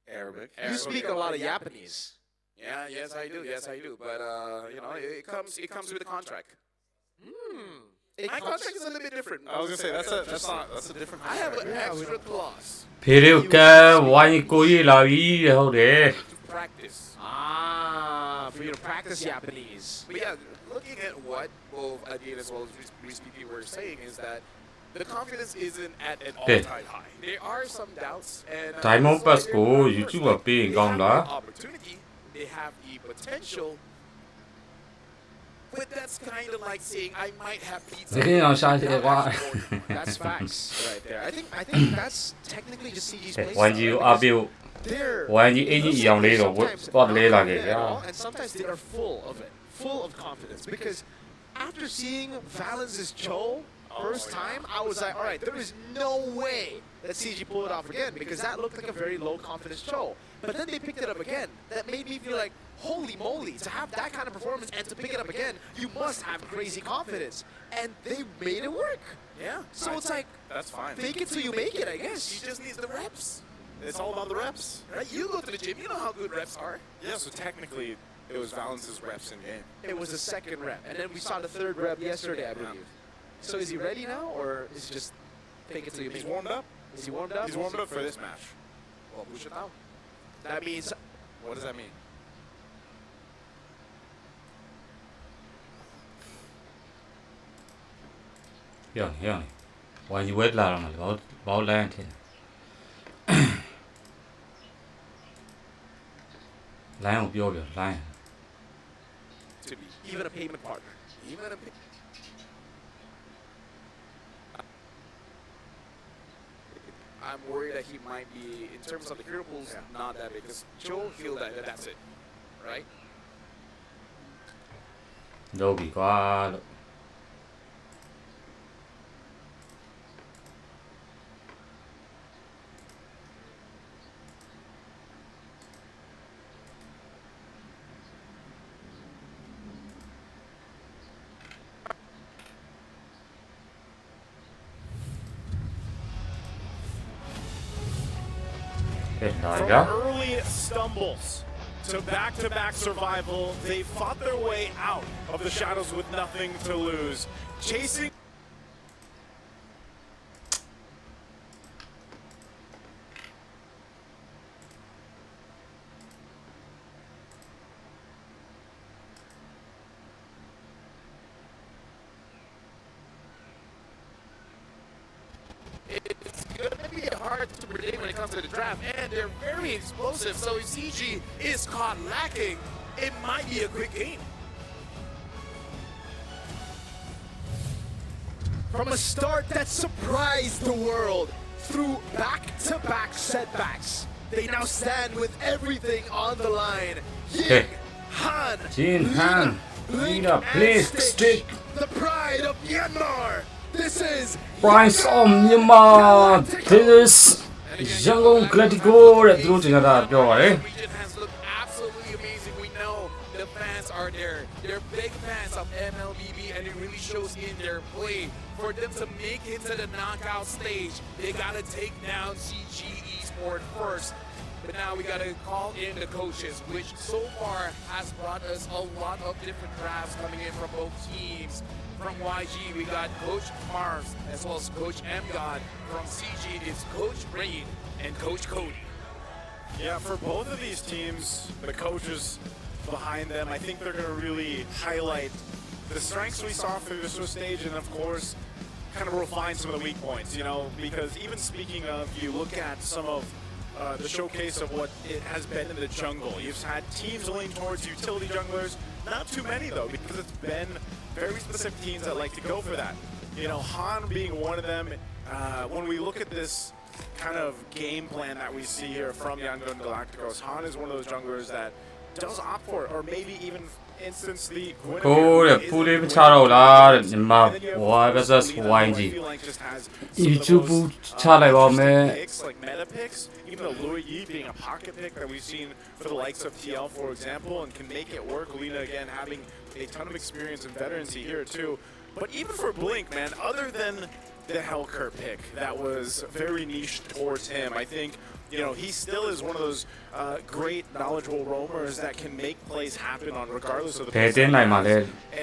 Arabic. You speak a lot of Japanese. Yeah, yes I do. But you know, it comes with the contract. My contract is a little bit different. I was gonna say that's a different. I have an extra clause ဖေရုကဝိုင်းကိုကြီးလာပြီဟုတ်တယ် to practice. For you to practice Japanese. But yeah, looking at what both Adin as well as Rizky were saying is that the confidence isn't at an all-time high. There are some doubts, and Diamond so Pass they're ကို nervous, YouTube but ပေး they ကောင်း have လား the opportunity, they have the potential. But that's kind of like saying I might have pizza. ဒီနေ့အောင်ရှာတယ်ကွာ That's facts right there. I think that's technically just CG's play ဝိုင်းကြီးကိုအားပေးဖို့ They're ဝိုင်းကြီးအင်ကြီးအရောင်လေးတော့သွားတလဲလာခဲ့ဗျာ and sometimes they are full of it, full of confidence. Because after seeing Valence's Cho first time, I was like, all right, there is no way that CG pulled it off again, because that looked like a very low confidence Cho. But then they picked it up again. That made me feel like, holy moly, to have that kind of performance and to pick it up again, you must have crazy confidence. And they made it work. Yeah. So it's like, That's fine. fake it till you make it, I guess. You just need the reps. It's all about the reps. Right? You go to the gym, you know how good reps are. Yeah. So technically, it was Valence's reps in game. It was the second rep. And then we saw the third rep yesterday, I believe. So is he ready now, or is it just fake it till you make He's it? warmed up. Is he warmed up? He's warmed up for this match. Well, push it out. That means What does that mean? ပြောနေဝိုင်းကြီးဝဲလာတော့မှလေဘောလန်းထင်လိုင်းကိုပြောလိုင်း To be even a payment partner. even a I'm worried that he might be, in terms of the hero pools, not that big. Because Joe feel that that's it, right? လုပ်ပြီကွာလို့ From early stumbles to back-to-back survival, they fought their way out of the shadows with nothing to lose. Chasing It's going to be hard to predict when it comes to the draft, and they're very explosive. So if CG is caught lacking, it might be a quick game. From a start that surprised the world through back-to-back setbacks, they now stand with everything on the line. Ying, Han, Jin Han, Link, Lina, and please Stitch, stick. the pride of Myanmar. This is Price of Myanmar this ရန်ကုန် Gladigo တဲ့သူတို့တင်တာပြောပါတယ် region has looked absolutely amazing. We know the fans are there. They're big fans of MLBB, and it really shows in their play. For them to make it to the knockout stage, they gotta take down CG Esports first. But now we gotta call in the coaches, which so far has brought us a lot of different drafts coming in from both teams. From YG, we got Coach Mars as well as Coach M-God. From CG, it's Coach Rain and Coach Cody. Yeah, for both of these teams, the coaches behind them, I think they're going to really highlight the strengths we saw through this stage and, of course, kind of refine some of the weak points, you know, because even speaking of, you look at some of the showcase of what it has been in the jungle. You've had teams leaning towards utility junglers, not too many though, because it's been very specific teams that like to go for that. You know, Han being one of them. When we look at this kind of game plan that we see here from Yangon Galacticos, Han is one of those junglers that does opt for it, or maybe even instance the ကိုတဲ့ပူလေးမချတော့လားတဲ့ညီမ Y versus YG YouTube ချလိုက်ပါမယ် like meta picks, even though Louis Yi being a pocket pick that we've seen for the likes of TL, for example, and can make it work. Lena again having a ton of experience and veterancy here too. But even for Blink, man, other than the Hellcurt pick that was very niche towards him, I think, you know, he still is one of those great knowledgeable roamers that can make plays happen on regardless of the position.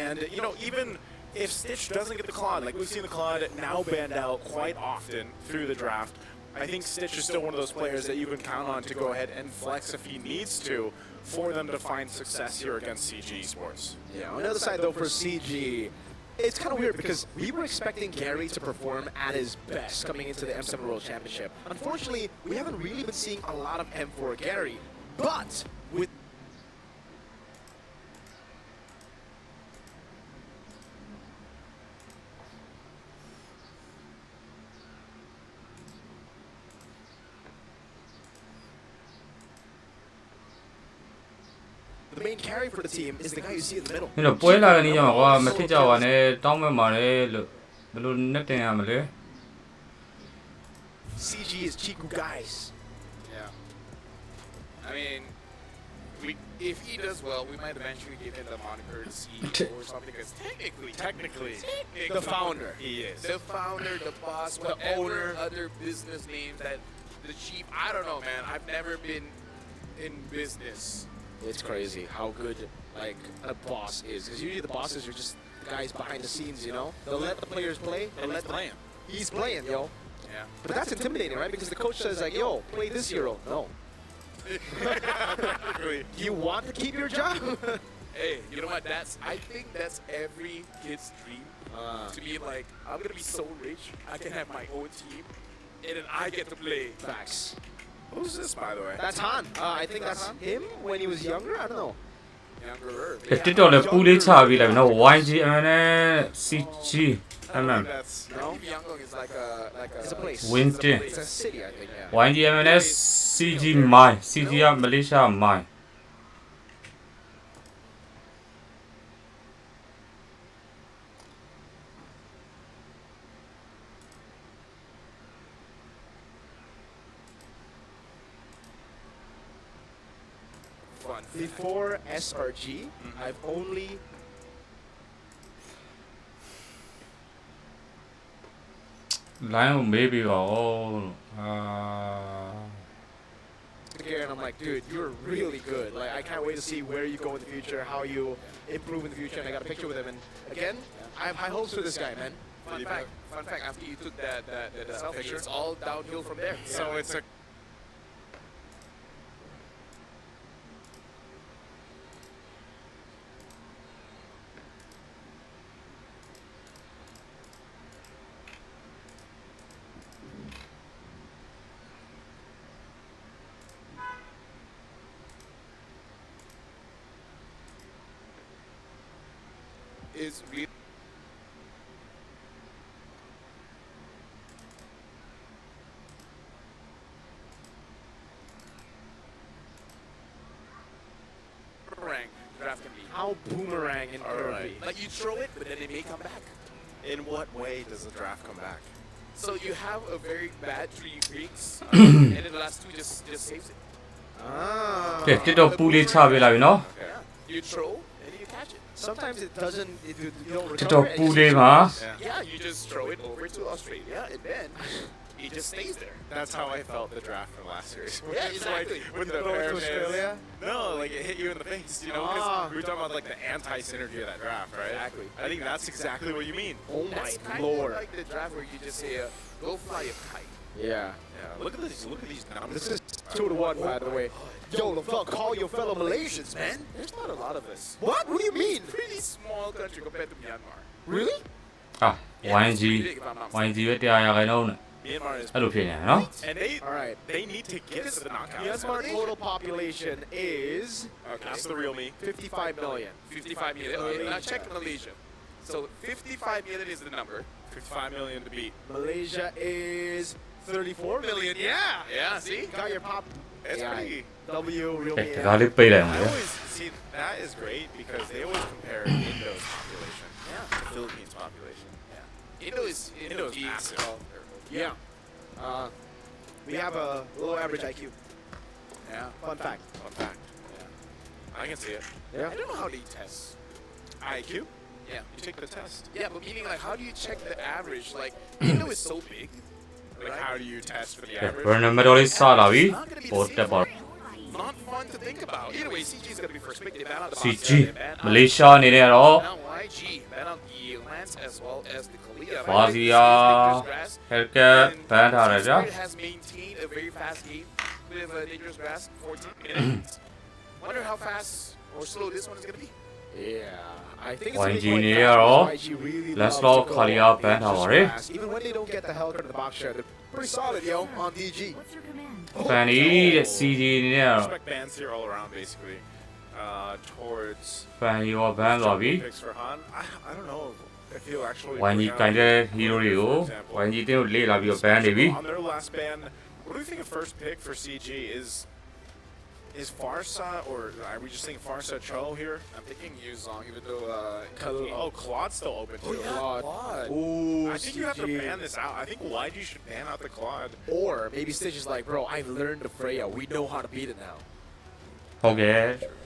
And, you know, even if Stitch doesn't get the Claude, like we've seen the Claude now banned out quite often through the draft, I think Stitch is still one of those players that you can count on to go ahead and flex if he needs to for them to find success here against CG Esports. Yeah, on the other side though for CG, it's kind of weird because we were expecting Gary to perform at his best coming into the M7 World Championship. Unfortunately, we haven't really been seeing a lot of M4 Gary, but with the main carry for the team is the guy you see in the middle. အဲ့တော့ပွဲလာတဲ့နေ့ကျမှကွာမထစ်ကြပါနဲ့တောင်းမဲ့ပါတယ်လို့ဘယ်လိုနဲ့တင်ရမလဲ CG is Chiku guys. Yeah. I mean, if he does well, we might eventually give him the moniker CEO or something. Because technically, The founder. He is. the founder, the boss, The owner. other business names that the chief. I don't know, man. I've never been in business. It's crazy how good like a boss is. Because usually the bosses are just the guys behind the scenes, you know? They'll let the players play. They'll let playing. He's playing, yo. Yeah. But that's intimidating, right? Because the coach says like, yo, play this hero. No. You want to keep your job? Hey, you know what? I think that's every kid's dream. To be like, I'm gonna be so rich, I can have my own team, and then I get to play. Facts. Who's this, by the way? That's Han. I think that's him when he was younger. I don't know. Younger. တစ်တော်လည်းပူလေးချပြီးလိုက်နော် YG အမှန်နဲ့ CG အမှန် That's No, Yangon is like a It's a place. Winton It's a city, I think. Yeah. YG အမှန်နဲ့ CG မိုင်း CG ကမလေးရှားမိုင်း fun. Before SRG, I've only line ကိုမေးပြီးပါဦးအာ here and I'm like, dude, you're really good. Like, I can't wait to see where you go in the future, how you improve in the future. And I got a picture with him. And again, I have high hopes for this guy, man. Fun fact. After you took that picture, it's all downhill from there. So it's a is really boomerang draft can be. How boomerang in All right. Kirby. Like you throw it, but then it may come back. In what way does the draft come back? So you have a very bad 3 picks, and then the last 2 just saves it. ကဲတစ်တော့ပူလေးချပေးလိုက်ပြီနော် You throw and you catch it. Sometimes it doesn't. You don't တစ်တော့ recover ပူ it. လေးမှာ Yeah, you just throw it over to Australia, and then it just stays there. That's how I felt the draft from last series. Yeah, exactly. With the Going to fairness. Australia? No, like it hit you in the face, you know, because Ah. we were talking about like the anti-synergy of that draft, right? Exactly. I think that's exactly what you mean. Oh my That's kind lord. of like the draft where you just say, go fly a kite. Yeah. Yeah, look at these numbers. This is 2-1, by the way. Yo, LaFell, call your fellow Malaysians, man. There's not a lot of us. What? What do you mean? Pretty small country compared to Myanmar. Really? ဟာ YG Big, if I'm not mistaken. YG ပဲတရားရခိုင်နှုန်းနဲ့ Myanmar is, အဲ့လိုဖြစ်နေတယ်နော် and All right. they need to get to the knockout. Myanmar total population is That's the real me. 55 million. 55 million. Okay, now check Malaysia. So 55 million is the number. 55 million to beat. Malaysia is 34 million. Yeah. Yeah, see? Got your pop. It's Yeah. pretty. W, real ကဲ me. တကားလေးပိတ်လိုက်အောင် I လေ always see that is great because they always compare Indo's population, the Philippines population. Indo is massive. Yeah. We have a low average IQ. Yeah. Fun fact. Fun fact. I can see it. Yeah. I don't know how they test. IQ? Yeah. You take the test. Yeah, but meaning like how do you check the average? Like Indo is so big. Like how do you test for the ကဲ average? ဘယ်နံပါတ်တော်လေးစလာပြီပေါ်တက်ပါ Not fun to think about. Either way, CG is gonna be first pick. They ban out the CG Boxer, they ban မ out- လေးရှားအနေနဲ့ကတော့ Now YG ban out the Lance as well as the Kalia. Fazia, Hellcat ဘန်ထားတယ်ဗျာ Spirit has maintained a very fast game with Dangerous Grass, 14 minutes. Wonder how fast or slow this one is gonna be. Yeah. I think it's YG gonna beနေ quite ရ fast တော့ because YG really Let's love to lock go Kalia on ban dangerous ထားပါတယ် grass. Even when they don't get the Hellcat or the box share, they're pretty solid, yo, on DG. Fanny တဲ့ CG အနေနဲ့ကတော့ Respect bans here all around, basically. Towards Fanny ရောဘန်သွားပြီ picks for Han. I don't know if he'll actually. YG bring ကင် out တဲ့ the- hero တွေကို for example. YG တင်းကိုလေ့လာပြီးတော့ဘန်နေပြီ On their last ban, what do we think of first pick for CG? Is Farsa or are we just thinking Farsa Cho here? I'm thinking Yuzong, even though Oh, Claude's still open too. Claude. Claude. Ooh, I think you have to CG. ban this out. I think YG should ban out the Claude. Or maybe Stitch is like, bro, I've learned the Freya. We know how to beat it now. ဟုတ်ကဲ့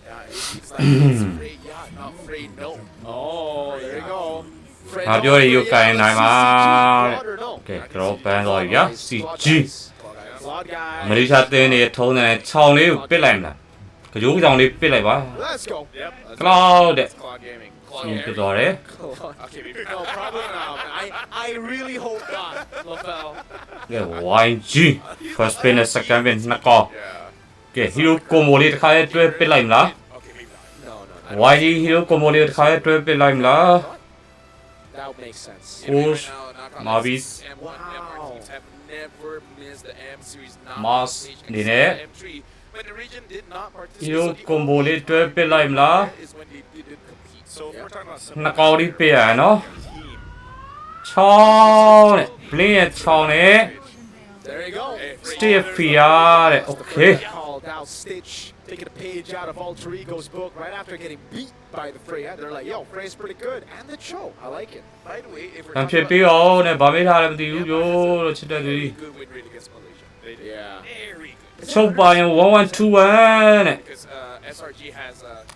Yeah, it's like it's afraid, yeah, not afraid, no. Oh, there you go. Fred ငါပြောရယူကင်နိုင်မှာတဲ့ Claude or no? ကဲကျွန်တော်ဘန်သွားပြီဗျာ CG Claude guy. မလေးရှားတင်းနေတဲ့ထုံးတဲ့ချောင်းလေးကိုပစ်လိုက်မလားကြိုးကြောင်လေးပစ်လိုက်ပါ Let's go. Yep. Cloud တဲ့ It's Claude Gaming. ရှင်းပြသွားတယ် Okay, maybe No, probably not. I really hope not, LaFell. ကဲ YG first pin နဲ့ second pin နှစ်ကော Yeah. ကဲ hero combo လေးတစ်ခါလေးတွဲပစ်လိုက်မလား okay, maybe not. No. YG hero combo လေးတစ်ခါလေးတွဲပစ်လိုက်မလား That would make sense. Push, Knockout Mavis. M1, M1 teams have never missed the M series knockout Mas stage đi except nè. M3. When the region did not participate, hero so the combo only လေးတွဲပစ်လိုက်မလား is when they didn't compete. So if we're talking about နှစ်ကောင်းလေးပစ်ရနော် team, ချောင်းတဲ့ blink ရဲ့ချောင်းနဲ့ There you go. stay fear တဲ့ okay Called out Stitch, taking a page out of Alter Ego's book right after getting beat by the Freya. They're like, yo, Freya's pretty good. And the Cho. I like it. By the way, if we're တန် talking ဖြစ် about ပြီးအောင်တဲ့ဗာမေးထားလည်းမသိဘူးပြောလို့ချစ်တဲ့သူ very good win rate against Malaysia. Yeah. Very good. ချုပ်ပါရင်1121တဲ့ Because SRG has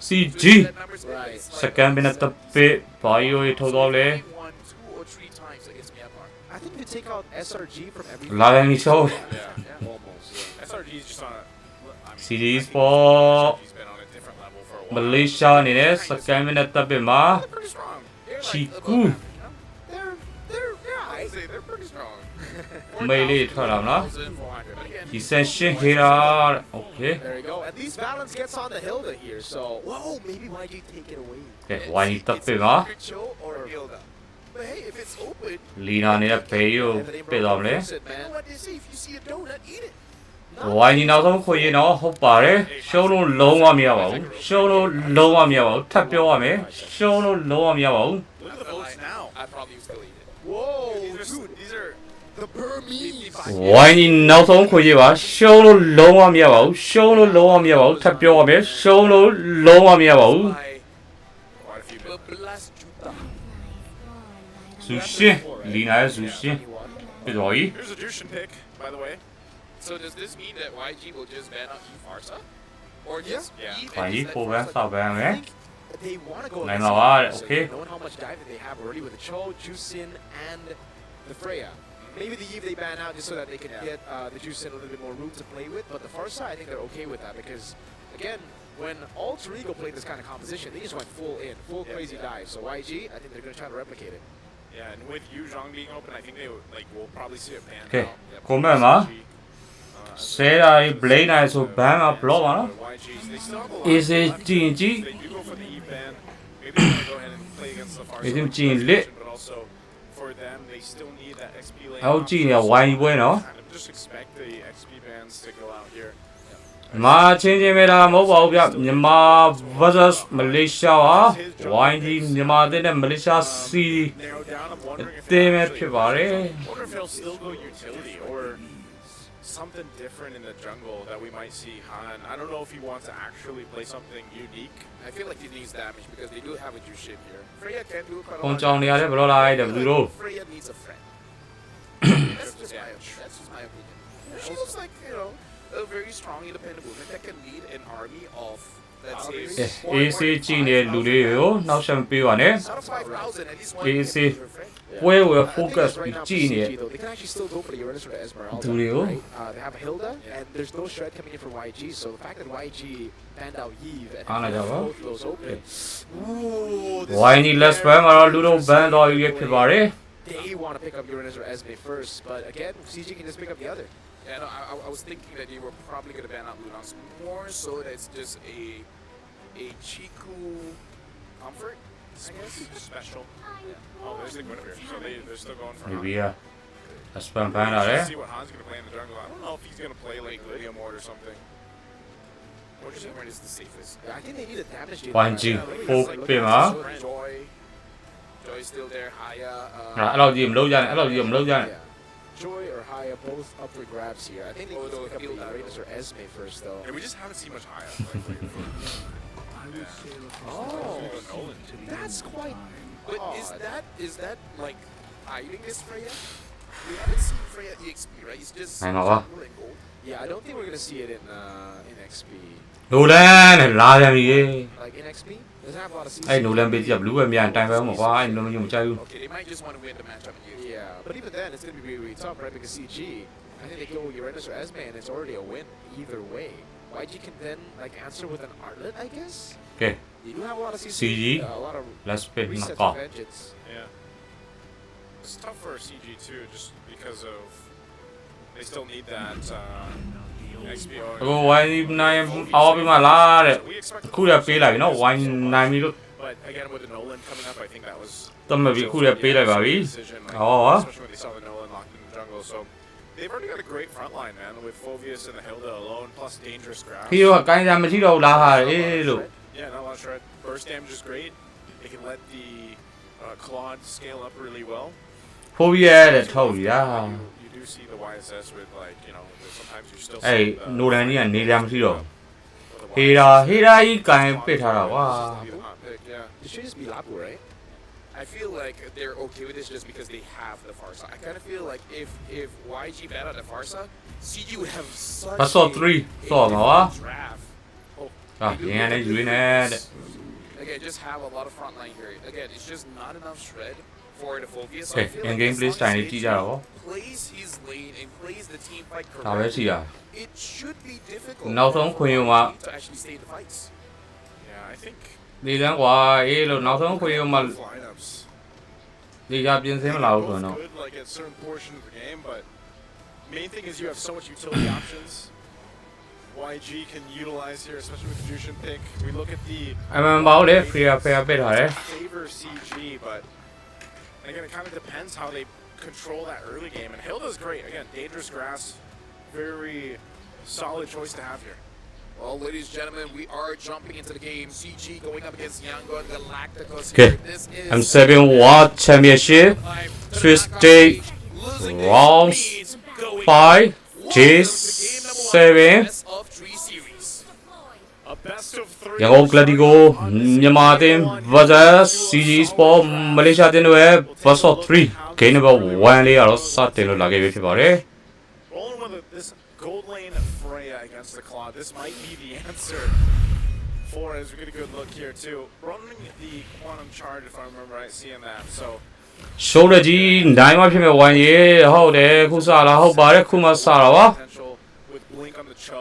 CG good numbers, but Right. it's like second pin နဲ့တပစ်ဘာယိုထုတ်တော့လဲ they won 2 or 3 times against Myanmar. I think you take out SRG from everything. လာရင်ချုပ် yeah. Almost. SRG is just on a. I mean, CD Sport SRG's been on a different level for a မ while. လေးရှားအနေနဲ့ second pin နဲ့တပစ်မှာ They're pretty strong. They're Chi like above Gu. average, you know? Yeah. I'd say they're pretty strong. မေးလေးထွက်လာမလား 4,400. But again, ဒီ session hero တဲ့ okay There you go. At least Valence gets on the Hilda here. So, whoa, maybe YG take it away. ကဲ YG တပစ်မှာ it's Cho or Hilda. But hey, if it's open, လီနာနေတဲ့ဘေးကိုပစ်တော့မလဲ Fix it, you know man. what they say, if you see a donut, eat it. YG နောက်ဆုံးခွေရင်တော့ဟုတ်ပါတယ်ရှုံးလို့လုံးဝမရပါဘူးရှုံးလို့လုံးဝမရပါဘူးထပ်ပြောရမယ်ရှုံးလို့လုံးဝမရပါဘူး Look at the votes now. I probably would still eat it. Whoa, These are the Burmese. YG နောက်ဆုံးခွေရပါရှုံးလို့လုံးဝမရပါဘူးရှုံးလို့လုံးဝမရပါဘူးထပ်ပြောရမယ်ရှုံးလို့လုံးဝမရပါဘူး By quite a few minutes. Blast Juta. ဇူရှင်လီနာရဲ့ဇူရှင်ပ ဖြစ်သွားပြီ Here's a Jushin pick, by the way. So does this mean that YG will just ban out Farsa? Or just Yeah. Eve ဘာ and ကြီး just ပို let ပဲ Farsa စောက်ပန်းမယ် They want to go Này against mà the ba, Eagles, so okay. knowing how much dive that they have already with the Cho, Jusin, and the Freya. Maybe the Eve they ban out just so that they can get the Jusin a little bit more room to play with. But the Farsa, I think they're okay with that because, again, when Alter Ego played this kind of composition, they just went full in, full crazy dive. So YG, I think they're going to try to replicate it. Yeah, and with Yu Zhang being open, I think they would, like we'll probably see it pan Okay. out. Yep. Comment mà. YG, ဆဲတာကြီး blade နိုင်ဆို ban မှာ block ပါနော် YG, they still have a lot Is of it left. GG? They do go for the Eve ban. Maybe they want to go ahead and play against the Farsa. Is it with GG the lit? But also for them, they still need that XP lane. အောက်ကြည့်နေ option, so wine ပွဲနော် kind of just expect the XP bans to go out here. မာချင်းချင်းပဲလားမဟုတ်ပါဘူးဗျမြန်မာ versus မလေးရှားပါ YG မြန်မာအသင်းနဲ့မလေးရှား C Narrow down. I'm wondering if အသင်းပဲ he'll ဖြစ်ပါတယ် I wonder if he'll still go utility or something different in the jungle that we might see Han. I don't know if he wants to actually play something unique. I feel like he needs damage because they do have a Jushin here. Freya can do quite a ခွန် lot. ကြောင်နေရတယ်ဘယ်လိုလိုက်တယ်ဘယ်လိုလို့ Freya needs a friend. That's just my opinion. She looks like, you know, a very strong independent woman that can lead an army of, let's say, အေးဆေးကြည့်နေတဲ့လူတွေရောနောက်ဆက်မပေးပါနဲ့ out of 5,000, at least one Easy. can be her friend. ပွဲဝယ် I think focus right ပြီး now ကြည့်နေ for CG, though, they can actually still go for the Uranus or the Esmeralda. Dulio. Right? They have Hilda, and there's no shred coming in for YG. So the fact that YG banned out Eve and Ah, left no, both of those open. Ooh, this YG is let's very ban ကတော့လူတို့ ban တော့ရွေးဖြစ်ပါတယ် They want to pick up Uranus or Esme first, but again, CG can just pick up the other. Yeah, no, I was thinking that they were probably going to ban out Lunance more so that it's just a Chiku comfort, I guess. Special. Oh, there's the Guinevere. So they're still going for ဒီ Han. ဘီယာ let's ban ဖမ်းလာတယ် See what Han's going to play in the jungle. I don't know if he's going to play like Lydia Mort or something. Or just is the safest. Yeah, I think they need a damage dealer. 1G Yeah, let me 4 just, like, ပြင် look ပါ at this. Joy. Joy's still there. Haya. အဲ့လောက်ကြီးမလုပ်ကြနဲ့အဲ့လောက်ကြီးမလုပ်ကြနဲ့ Yeah. Joy or Haya both up for grabs here. I think they need to pick up the Uranus or Esme first, though. And we just haven't seen much Haya. Like, Oh, Nolan. that's quite But odd. is that like hiding this Freya? We haven't seen Freya EXP, right? It's just I know, huh? silver and gold. Yeah, I don't think we're gonna see it in XP. နိုလန်နဲ့လာပြန်ပြီ Like in XP, doesn't have a lot of CC. အဲ့နိုလန်ပေးကြဘလူးပဲမြန်တိုင်ပဲမှာကွာအဲ့နိုလန်မျိုးမကြိုက်ဘူး Okay, they might just want to win the matchup in EXP. Yeah, but even then, it's gonna be really, really tough, right? Because CG, I think they go Uranus or Esme, and it's already a win either way. YG can then like answer with an Artlet, I guess. ကဲ You do have a lot of CC, CG, a lot of let's pick resets knock of off vengeance. Yeah. It's tough for CG too, just because of they still need that XPO. အခုဝိုင်းနိုင်အော်ပြီးမှလားတဲ့ We expect ခုရပေးလိုက်ပြီနော်ဝိုင်းနိုင်ပြီလို့ But again, with the Nolan coming up, I think that was တတ်မှတ်ပြီးခုရပေးလိုက်ပါပြီ decision, like, ဟော especially when they saw the Nolan locked in the jungle. So they've already got a great front line, man, with Phoveus and the Hilda alone, plus dangerous grass. ဖီရောကိုင်းစားမရှိတော့ဘူးလားဟာအေးလို့ Yeah, not a lot of shred. Burst damage is great. They can let the Claude scale up really well. ဖိုးရဲတဲ့ထုတ်ရ You do see the YSS with like, you know, sometimes you're still အဲ့ seeing the- နိုလန်ကြီးကနေရမရှိတော့ the ဟေရာဟေရာကြီးကိုင်းပစ်ထားတာကွာ Be the hot pick, yeah. It should just be Lapu, right? I feel like they're okay with this just because they have the Farsa. I kind of feel like if YG ban out the Farsa, CG would have such ဘတ်ဆော့3ဆော့မှာကွာ a draft. Oh, ဟာရင်းနဲ့ယူနေတဲ့ again, just have a lot of front line here. Again, it's just not enough shred for the Phoveus. So ကဲ I feel in like game as play long style as နဲ့ကြည့်ကြတော့ plays his lane and plays the team fight ဒါပဲရှိ correctly, တာ it should be difficult နောက်ဆုံးခွင့်ရုံမှာ to actually stay in the fights. Yeah, I think ဒီလန်းကွာအေးလို့နောက်ဆုံးခွင့်ရုံမှာ both lineups ဒီကြပြင်စင်းမလာဘူးဆိုတော့ good like at certain portions of the game, but main thing is you have so much utility options. YG can utilize here, especially with the Jushin pick. We look at the အမှန်ပါဦးလေဖီယာဖီယာပစ်ထားတယ် favor CG, but again, it kind of depends how they control that early game. And Hilda's great. Again, dangerous grass, very solid choice to have here. Well, ladies and gentlemen, we are jumping into the game. CG going up against Yango and Galacticos. Okay. Here. This is M7 World Championship Swiss Day losing round leads, going 5 J7 best of 3 series. A best of 3. ရန်ကုန်ကလပ်တီကိုမြန်မာအသင်း versus CG Sport မလေးရှားအသင်းတို့ရဲ့ versus 3 game number 1 လေးကတော့စတင်လို့လာခဲ့ပြီဖြစ်ပါတယ် Rolling with this gold lane Freya against the Claw. This might be the answer for it as we get a good look here too. Running the quantum charge if I remember right, seeing that. So ရှုံးတဲ့ကြီးနိုင်မှဖြစ်မဲ့ဝိုင်းရေဟုတ်တယ်ခုစလာဟုတ်ပါတယ်ခုမှစတာပါ potential with Blink on the Cho.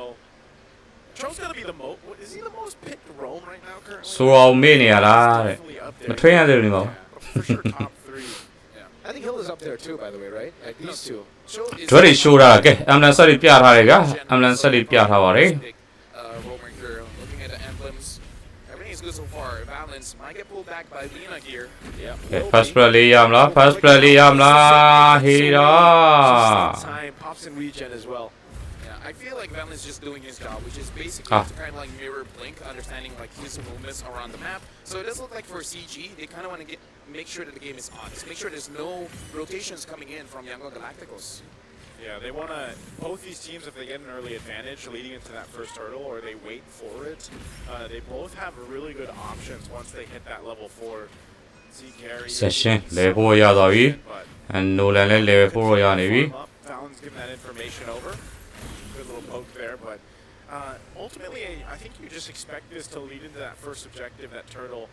Cho's gonna be the most. Is he the most picked roam right now currently? ဆိုတော့မေ့နေရလားတဲ့ Definitely up မ there. ထွင်းရသေးဘူးနေပါ Yeah, for sure top 3. I think Hill is up there too, by the way, right? Like these two. Cho is ဒွဲတွေရှိုးတာကဲအမ်လန်ဆက်လေးပြထားတယ်ဗျာအမ်လန်ဆက်လေးပြထားပါတယ် Roamer here, looking at the emblems. Everything is good so far. Balance might get pulled back by Lina here. ကဲ first play လေးရမလား first play လေးရမလားဟေးတော့ Time pops in regen as well. Yeah, I feel like Valen's just doing his job, which is basically to kind of like mirror Blink, understanding like his movements around the map. So it does look like for CG, they kind of want to make sure that the game is honest, make sure there's no rotations coming in from Yangon Galacticos. Yeah, they want to, both these teams, if they get an early advantage leading into that first hurdle or they wait for it, they both have really good options once they hit that level 4. session level ရသွားပြီ Nolan လည်း level 4ရနေပြီ Valen's giving that information over. Good little poke there, but ultimately, I think you just expect this to lead into that first objective, that turtle.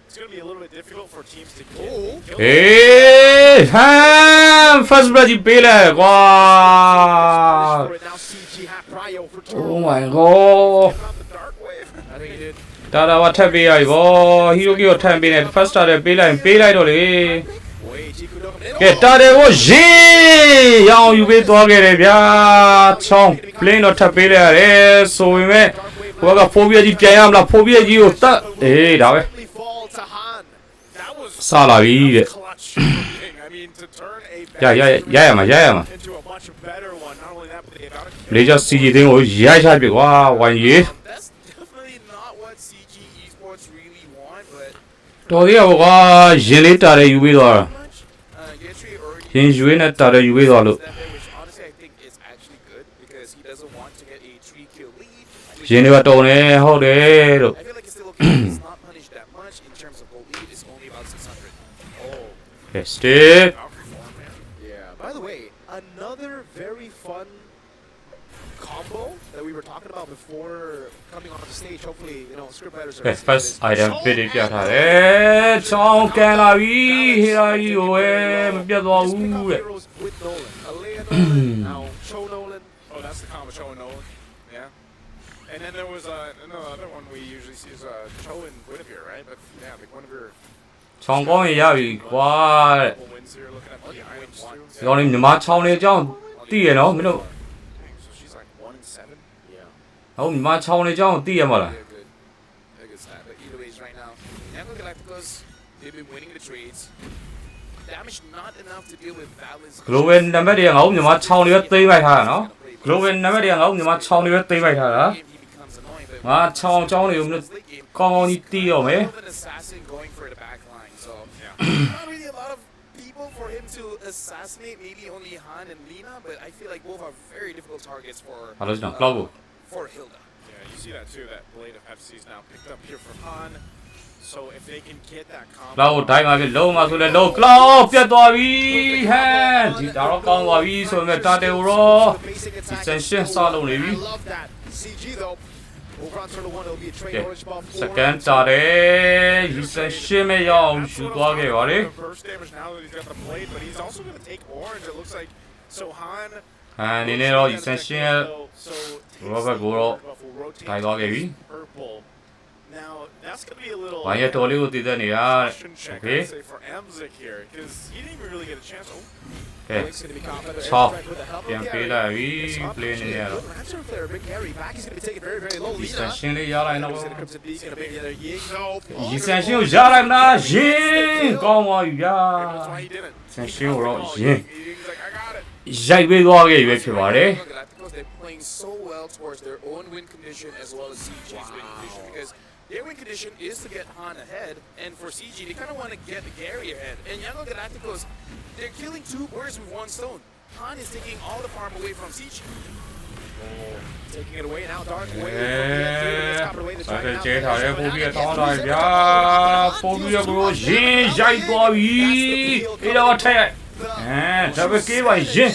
It's going to be a little bit difficult for teams to kill. ဟေးဟမ် first blood ကြီးပေးလိုက်ကွာ Now CG have prio for turtle. Oh my god Not the dark wave. I think he did. တာတာဝတ်ထပ်ပေးရပြီဗော hero ကြီးကိုထပ်ပေးနေ first star လည်းပေးလိုက်တော့လေ Wait, he could open ကဲတာတယ်ကိုရေးရအောင်ယူပေးသွားခဲ့တယ်ဗျာချောင်း plane တော့ထပ်ပေးလိုက်ရတယ်ဆိုပေမဲ့ဟိုက phobia ကြီးပြန်ရမလား phobia ကြီးကိုတတ်အေးဒါပဲ fall to Han. That was စလာပြီတဲ့ clutch shooting. I mean, to turn a ရရမှာ into a much better one. Not only that, but they got a လေကြောင့် CG တင်းကိုရိုက်ချပြကွာဝိုင်းရေး That's definitely not what CG Esports really want, but တော်သေးရပါကွာရင်လေးတာတယ်ယူပေးသွားတာ much. Yetri already ရင်ရွေးနဲ့တာတယ်ယူပေးသွားလို့ that there, which honestly I think is actually good because he doesn't want to get a 3-kill lead. ရင်တွေကတုံနေဟုတ်တယ်လို့ I feel like it's still okay. He's not punished that much in terms of gold lead. It's only about 600. Oh, ကဲ stick Valkyrie form, man. Yeah. By the way, another very fun combo that we were talking about before coming onto the stage. Hopefully, scriptwriters are. ကဲ first item ပြည့်ပြထားတယ်ချောင်းကန်လာပြီဟီရာကြီးကိုပဲမပြတ်သွားဘူးတဲ့ Heroes with Nolan. Alea Nolan. Now Cho Nolan. Oh, that's the combo Cho and Nolan. Yeah. And then there was another one we usually see is Cho and Guinevere, right? But yeah, the Guinevere ချောင်းကောင်းရင်ရပြီကွာတဲ့ couple wins here. Looking at the items too. ဒီကောင်လေးမြန်မာချောင်းလေးအကြောင်းသိရနော်မင်းတို့ So she's like 1 in 7. Yeah. ဟုတ်မြန်မာချောင်းလေးအကြောင်းသိရမလား very good stat. But either ways, right now, Yangon Galacticos, they've been winning the trades. Damage not enough to deal with Valen's. global နံပါတ်တွေကငါ့ကိုမြန်မာချောင်းလေးပဲသိမ်းလိုက်ထားတာနော် global နံပါတ်တွေကငါ့ကိုမြန်မာချောင်းလေးပဲသိမ်းလိုက်ထားတာ He becomes annoying, but ငါချောင်းချောင်းလေးကိုမင်းတို့ကောင်းကောင်းကြီးတီးရောမယ် more of an assassin going for the back line. So not really a lot of people for him to assassinate. Maybe only Han and Lina, but I feel like both are very difficult targets for ဘာလို့လဲcloud ကို for Hilda. Yeah, you see that too. That blade of FC is now picked up here from Han. So if they can get that combo. cloud ကိုဒိုင်းမှာပြလုံးမှာဆိုလဲလုံး cloud ပြတ်သွားပြီဟမ်ဒီဒါတော့ကောင်းသွားပြီဆိုပေမဲ့တာတယ်ကိုတော့ Basic attack. Essential is soloနေပြီ I love that. CG though. Over on Turtle 1, it'll be a trade Okay. orange ball. second တာတယ်ဒီဆက်ရှင်းမဲ့ရအောင်ယူသွားခဲ့ပါလေ The burst damage now that he's got the blade, but he's also going to take orange. It looks like so Han. အနေနဲ့တော့ essential So Robert Goro ဒိုင်းသွားခဲ့ပြီ purple. Now that's going to be a little. ဘာရတော်လေးကိုတည်တဲ့နေရ Question check, Okay. I'd say, for Emzik here, because he didn't even really get a chance. Oh, ကဲ Blake's gonna be confident. Chop. Airstrike with the help of ပြန် Gary. ပေးလိုက်ပြီ It's up. play နေရတော့ Good answer there, Big Gary. Back is gonna be taken very, very low. Lina. essential လေးရလိုက်တော့ He's gonna Crimson Beast, gonna make the other Ying. No. essential ကိုရလိုက်မလားရင်ကောင်းသွားပြီဗျာ maybe that's why he didn't. essential ကိုတော့ Oh, ရင် he's like, I got it. ရိုက်ပေးသွားခဲ့ပြီဖြစ်ပါတယ် Yangon Galacticos, they're playing so well towards their own win condition as well as CG's win condition because their win condition is to get Han ahead, and for CG, they kind of want to get Gary ahead. And Yangon Galacticos, they're killing two birds with one stone. Han is taking all the farm away from CG. Taking it away now, Dark away. ဆက်ကြဲထားတယ်ပိုးပြီးတောင်းလာဗျာပိုးပြီးတော့ရင်ရိုက်သွားပြီအဲ့တော့ထက်ဒါပဲကေးပါရင်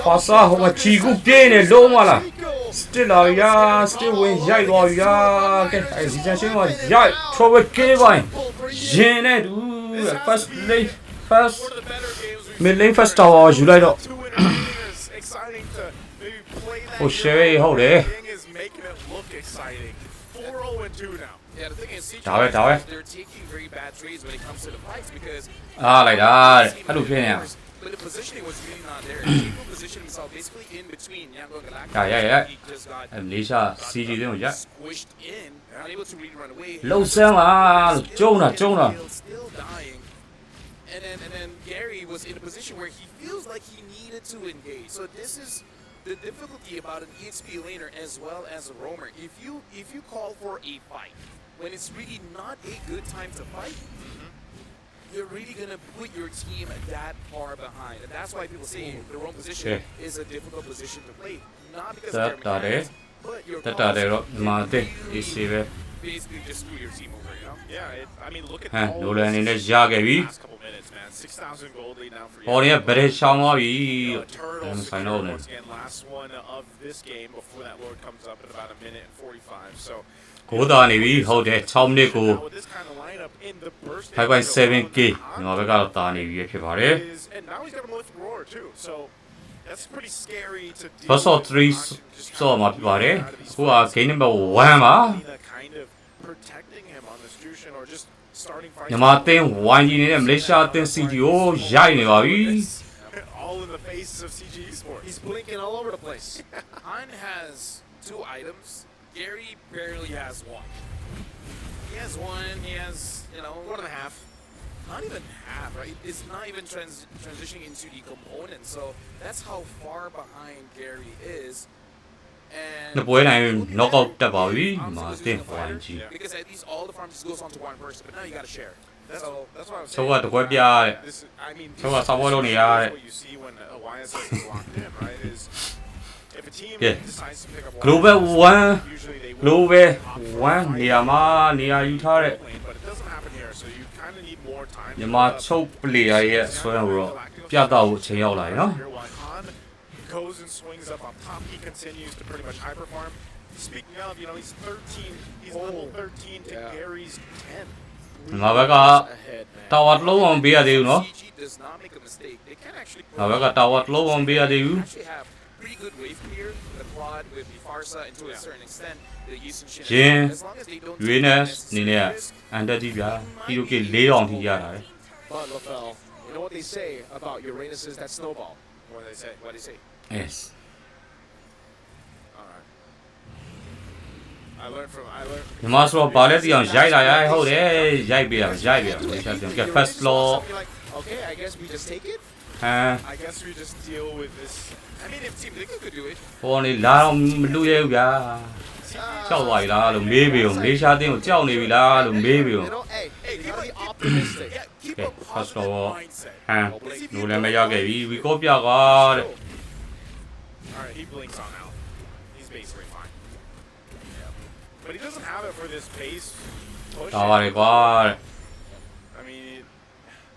ပါစာဟိုမှာချီကူပြင်းနေလုံးမလားစတစ်လာဗျာစတစ်ဝင်ရိုက်သွားဗျာကဲအဲ့ဒီချက်ချင်းမှာရိုက်ထော်ပဲကေးပါရင်နဲ့တူ first lane first mid lane first tower ယူလိုက်တော့ ဟိုရှယ်ဟုတ်တယ် Yeah, the thing is, CG Давай. they're taking very bad trades when it comes to the fights because လိုက်တာအဲ့လိုဖြစ်နေရ but the positioning was really not there. Chico positioned himself basically in between Yango and Galactic. Yeah. He just got အဲ့လေးရှာ CG တင်းကိုရိုက် squished in, unable to really run away. လှုပ်ဆန်းလာကျုံတာ Still dying. And then Gary was in a position where he feels like he needed to engage. So this is the difficulty about an EXP laner as well as a roamer. If you call for a fight when it's really not a good time to fight, you're really gonna put your team that far behind, and that's why people say the roam position is a difficult position to play. Not because of their mechanics, but your တက်တာတယ်တော့ဒီမှာတက် AC ပဲ basically just screw your team over, you know? Yeah, I mean, look at ဟမ် all လိုလန် this နေနဲ့ရခဲ့ပြီ last couple minutes, man. 6,000 gold lead now for ဟော်ရဗရဲရှောင်းသွားပြီ Turtlesဆိုင်တော့နေ once again, last one of this game before that Lord comes up in about a minute and 45. So ကိုးတာနေပြီဟုတ်တယ်6မိနစ်ကို with this kind of lineup in the burst 5.7k ဒီမှာဘက်ကတော့တာနေပြီဖြစ်ပါတယ် and now he's got a Malefic Roar too. So that's pretty scary to deal First of all, 3 saw မှာဖြစ်ပါတယ်အခုက game number 1 မှာ kind of protecting him on this Jushin or just starting fights. ညီမအတင်းဝိုင်းကြီးနေတဲ့မလေးရှားအတင်း CG ကိုရိုက်နေပါပြီ All in the face of CG Esports. He's blinking all over the place. Han has 2 items. Gary barely has 1. He has 1. He has, you know, 1.5. Not even half, right? It's not even transitioning into the component. So that's how far behind Gary is. And နှစ်ပွဲတိုင်း knockout တက်ပါပြီဒီမှာအတင်းဝိုင်းကြီး because at least all the farm just goes on to one person, but now you got to share. That's what I'm ဆို saying. ကတကွဲပြတဲ့ This, I mean, ဆိုကစောက်ပွဲလုပ်နေရတဲ့ what you see when a YSS is locked in, right? Is if a team Yeah. decides to pick up global YSS, 1 usually they will global opt 1 forနေရာမှာနေရာယူထားတဲ့ lane, but it doesn't happen here, so you kind of need more time. မြန်မာချုပ် player ရဲ့ဆွဲကိုတော့ပြသဖို့အချိန်ရောက်လာပြီနော် Here, while Han goes and swings up on top, he continues to pretty much hyper farm. Speaking of, you know, he's 13. He's level 13 to Gary's 10. မြန်မာဘက်က Ahead, man. တာဝါတစ်လုံးအောင်ပေးရသေးဘူးနော် CG does not make a mistake. They can actually မြန်မာဘက်ကတာဝါတစ်လုံးအောင်ပေးရသေးဘူး actually have pretty good wave clear. The quad with the Farsa, and to a certain extent, the Yisun Shin. Jin, As long as they don't Venus take နေနဲ့ risk, အန်တက်ကြီးဗျာပြီးတော့က4တောင်ထိရတာလေ But LaFell, you know what they say about Uranus is that snowball. What do they say? what do you say? yes All right. I learned from. မြန်မာဆိုတော့ဘာလဲသိအောင်ရိုက်လာရဟုတ်တယ်ရိုက်ပြရရိုက်ပြရမလေးရှားပြန်ကဲ first floor You're like, okay, I guess we just take it. ဟမ် I guess we just deal with this. I mean, if Team Liquid could do it, ပေါ်နေလာတော့မလူရဲဘူးဗျာကြောက်သွားပြီလားလို့မေးပြီမလေးရှားတင်းကိုကြောက်နေပြီလားလို့မေးပြီ You know, hey, you gotta be optimistic. yeah, keep Okay, a first positive of all, mindset. ဟမ်လူလည်းမရခဲ့ပြီဝီကောပြကွာတဲ့ All right, he blinks on out. He's basically fine. But he doesn't have it for this base push. ဒါပါလေကွာတဲ့ I mean,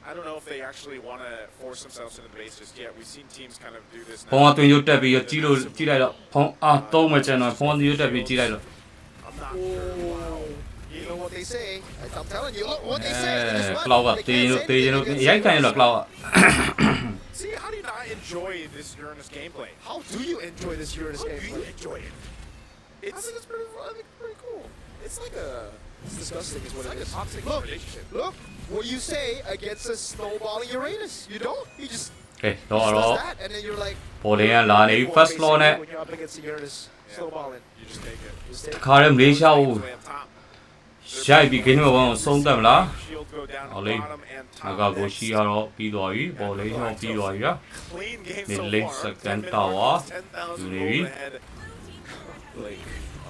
I don't know if they actually want to force themselves into the base just yet. We've seen teams kind of do this ဖုန်း now. အသွင်းရုပ်တက်ပြီးတော့ကြီးလို့ကြီးလိုက်တော့ဖုန်းအားသုံးမကျန်တော့ဖုန်းအသွင်းရုပ်တက်ပြီးကြီးလိုက်တော့ I'm not sure. Wow. You know what they say. I'm telling you, look what they say. အဲ They just run. ကလောက်က They တေး can't လို့ say တေး anything. လို့ They just ရိုက်ခိုင်းတော့ကလောက်က See, how do you not enjoy this Uranus gameplay? How do you enjoy this Uranus How game? do you enjoy it? I think it's pretty. I think it's pretty cool. It's like a. It's disgusting, is what It's it like a is. toxic Look, relationship. look what you say against a snowballing Uranus. You don't. You just ကဲတော့ does တော့ that, and then you're like. ပေါ်လင်းကလာနေပြီ first floor နဲ့ When you're up against the Uranus, snowballing. You just take it. Just တ take ခါတည်းမလေးရှားကို Play up top. ရိုက်ပြီးခင်းတော့ဘောဆုံးတက်မလား Shield go down to Ollie. bottom and ငါ top. ကကိုရှိရတော့ပြီးသွားပြီပေါ်လင်းရှောင်းပြီးသွားပြီဗျာ Clean game so Mid-lane far. second 10 tower. minutes, 10,000 Maybe. gold ahead. Blink.